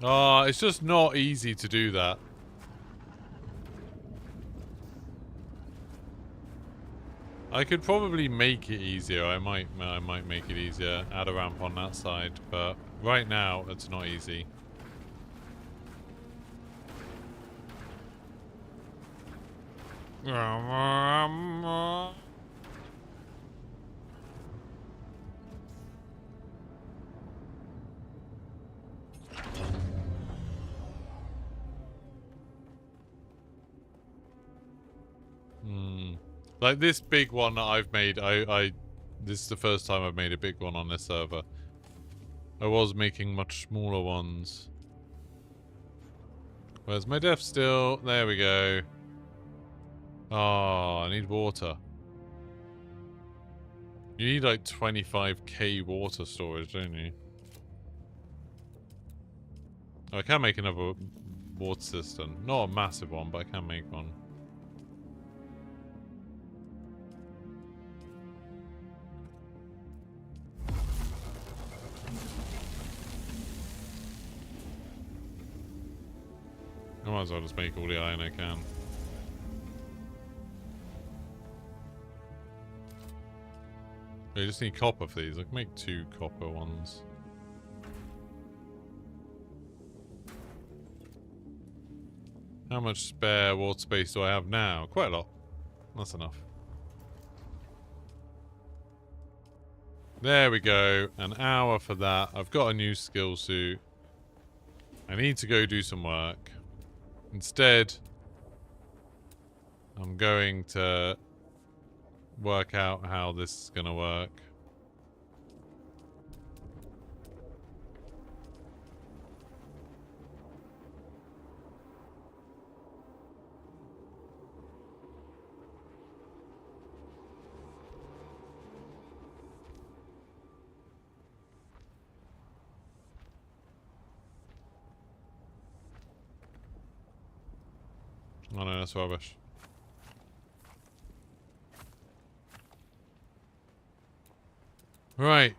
Oh, it's just not easy to do that. I could probably make it easier. I might make it easier. Add a ramp on that side, but right now it's not easy. Like this big one that I've made, this is the first time I've made a big one on this server. I was making much smaller ones. Where's my def still? There we go. Oh, I need water. You need like 25k water storage, don't you? Oh, I can make another water system. Not a massive one, but I can make one. I might as well just make all the iron I can. I just need copper for these. I can make 2 copper ones. How much spare water space do I have now? Quite a lot. That's enough. There we go. An hour for that. I've got a new skill suit. I need to go do some work. Instead, I'm going to work out how this is going to work. Oh no, that's rubbish. Right.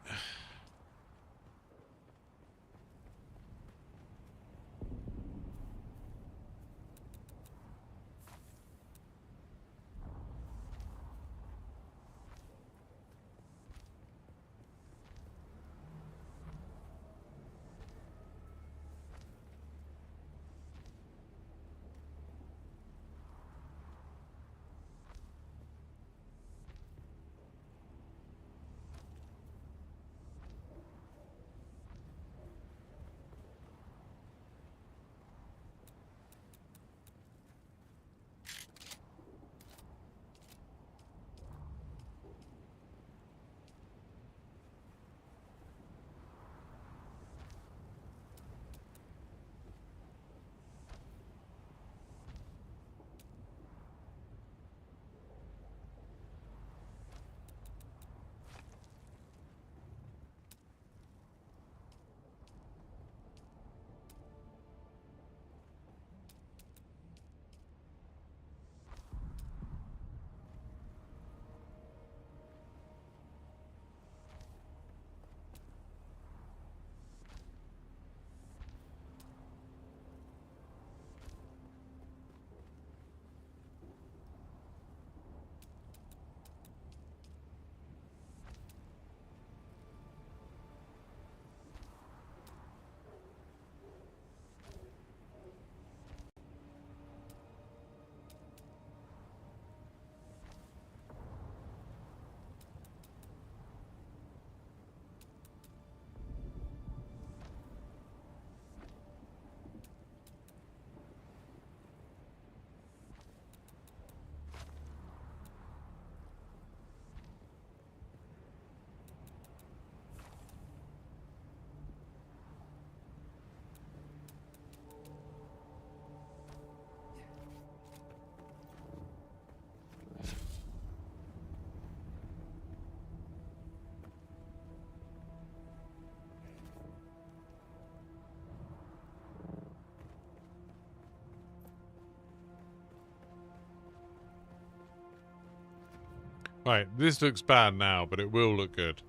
Right, this looks bad now, but it will look good.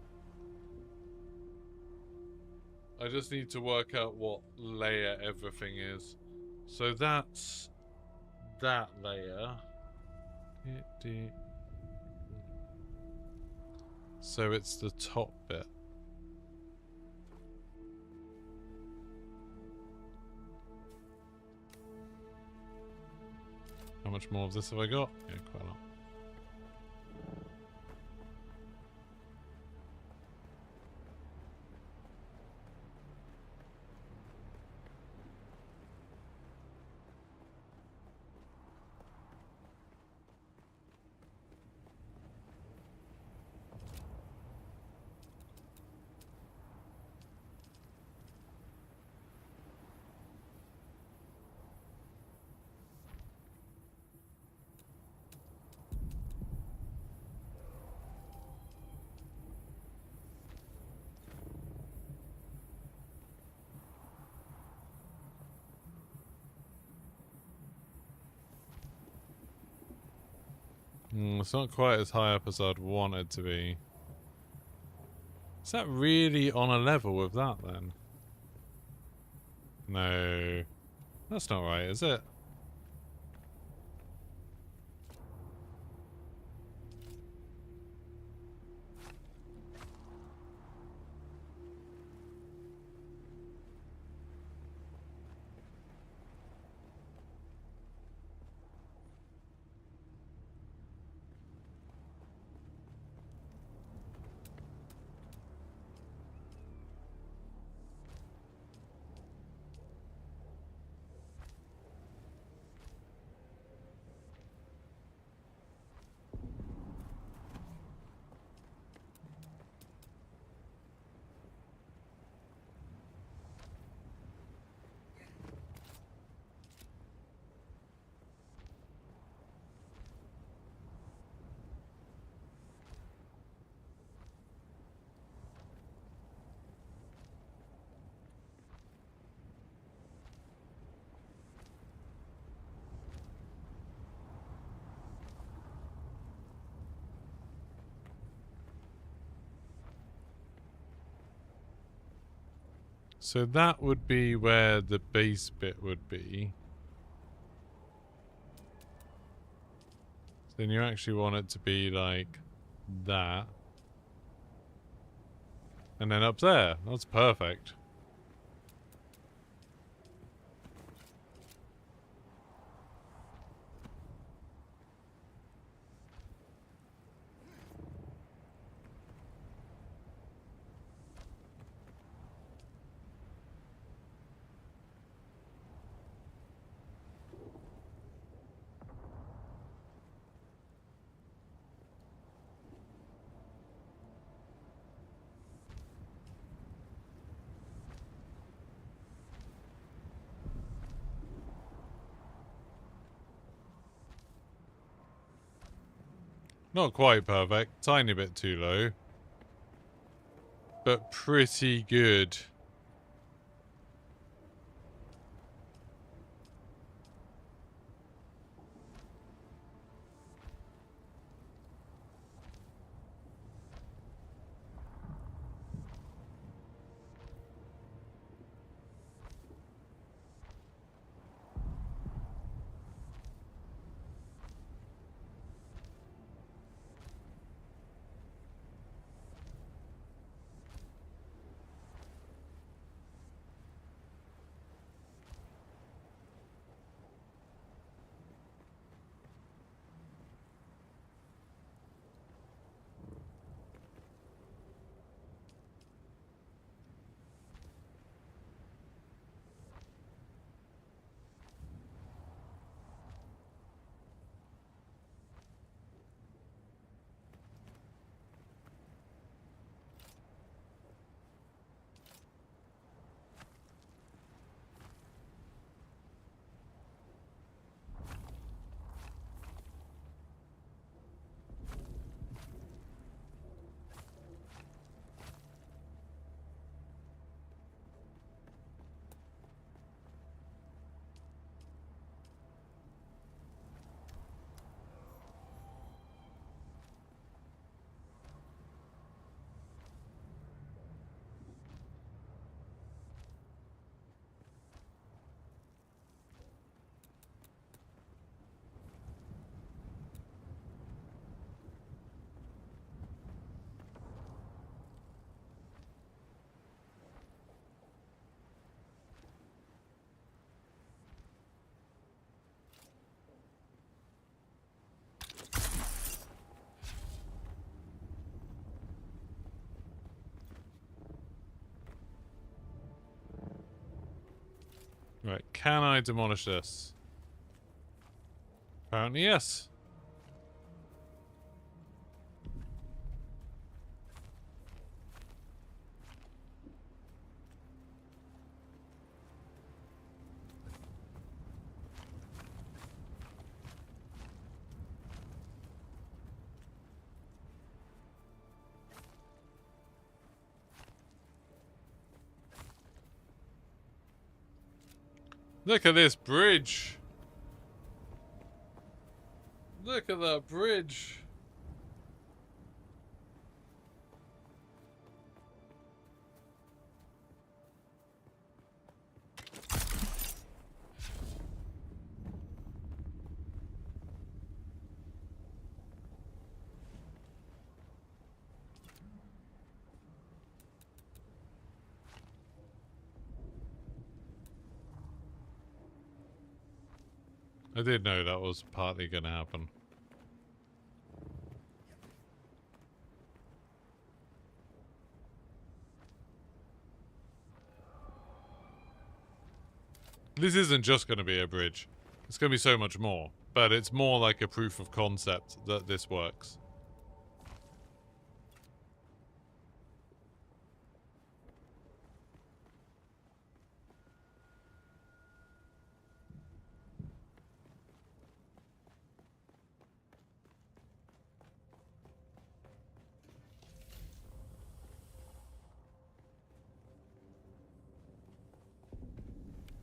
I I just need to work out what layer everything is. So that's that layer. So it's the top bit. How much more of this have I got? Yeah, quite a lot. It's not quite as high up as I'd want it to be. Is that really on a level with that then? No. That's not right, is it? So that would be where the base bit would be. Then you actually want it to be like that. And then up there. That's perfect. Not quite perfect. Tiny bit too low. But pretty good. Right, can I demolish this? Apparently, yes. Look at this bridge. Look at that bridge. I did know that was partly going to happen. This isn't just going to be a bridge. It's going to be so much more. But it's more like a proof of concept that this works.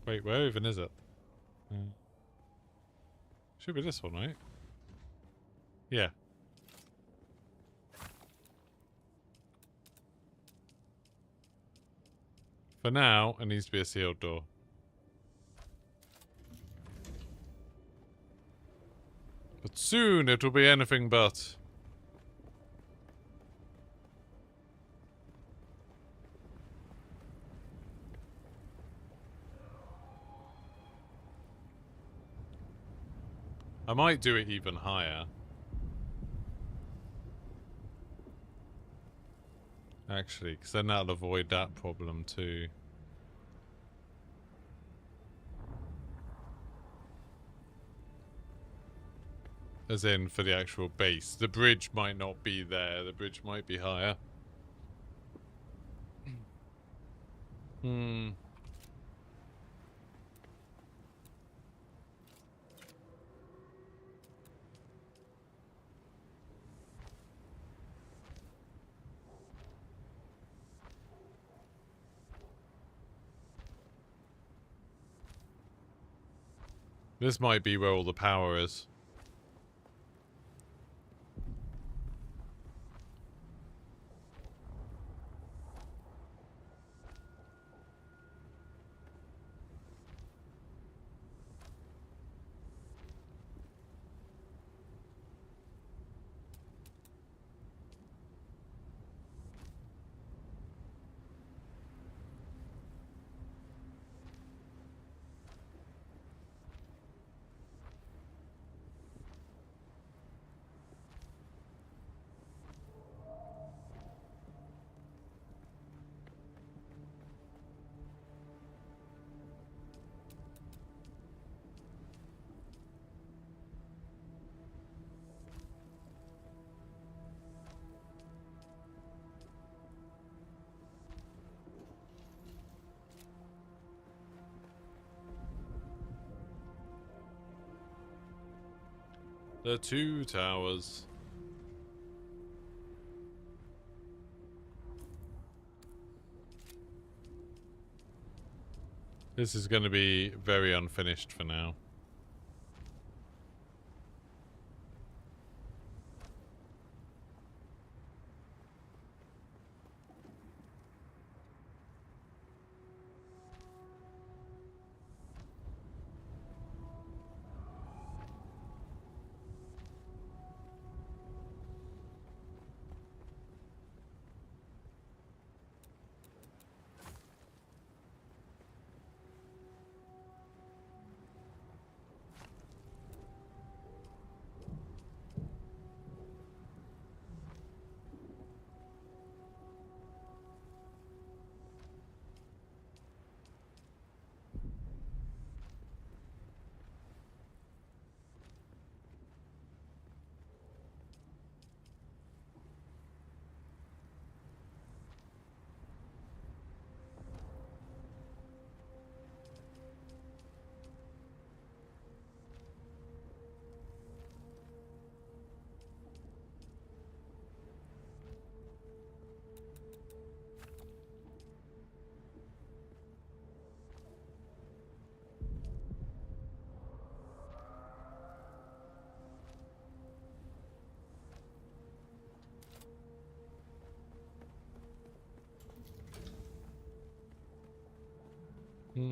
Wait, where even is it? Should be this one, right? Yeah. For now, it needs to be a sealed door. But soon it will be anything but. I might do it even higher. Actually, because then that'll avoid that problem too. As in, for the actual base. The bridge might not be there. The bridge might be higher. Hmm. This might be where all the power is. The two towers. This is going to be very unfinished for now. Got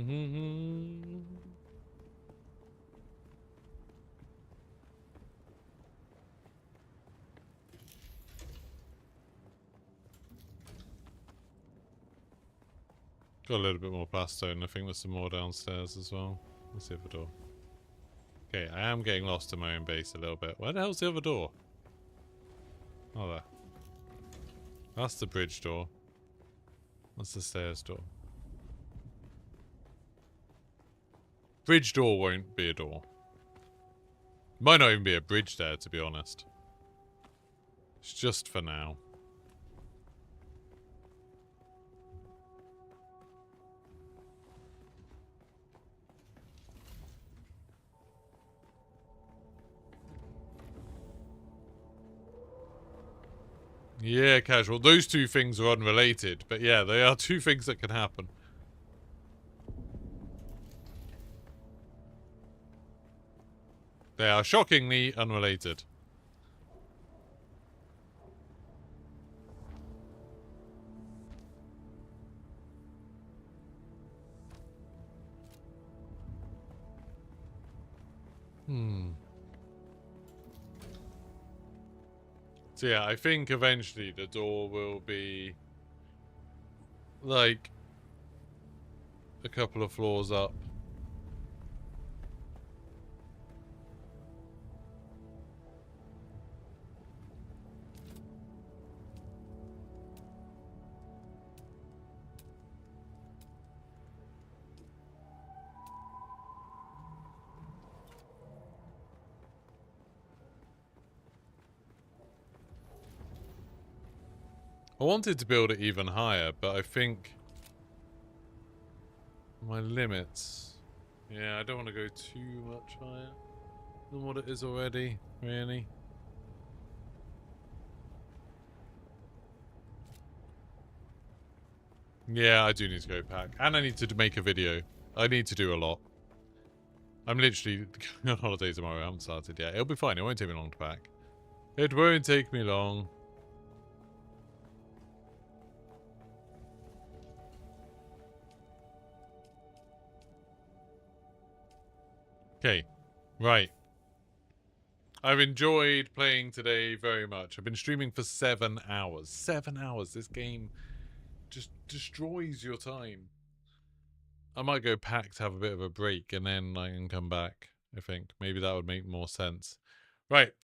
a little bit more plastone. I think there's some more downstairs as well. Let's see the door. Okay, I am getting lost in my own base a little bit. Where the hell's the other door? Oh, there. That's the bridge door. That's the stairs door. Bridge door won't be a door. Might not even be a bridge there, to be honest. It's just for now. Yeah, casual. Those two things are unrelated, but yeah, they are two things that can happen. They are shockingly unrelated. So yeah, I think eventually the door will be like a couple of floors up. I wanted to build it even higher, but I think my limits. Yeah, I don't want to go too much higher than what it is already, really. Yeah, I do need to go pack. And I need to make a video. I need to do a lot. I'm literally going on holiday tomorrow. I haven't started yet. It'll be fine. It won't take me long to pack. It won't take me long. Okay, right. I've enjoyed playing today very much. I've been streaming for 7 hours. 7 hours. This game just destroys your time. I might go pack to have a bit of a break and then I can come back, I think. Maybe that would make more sense. Right,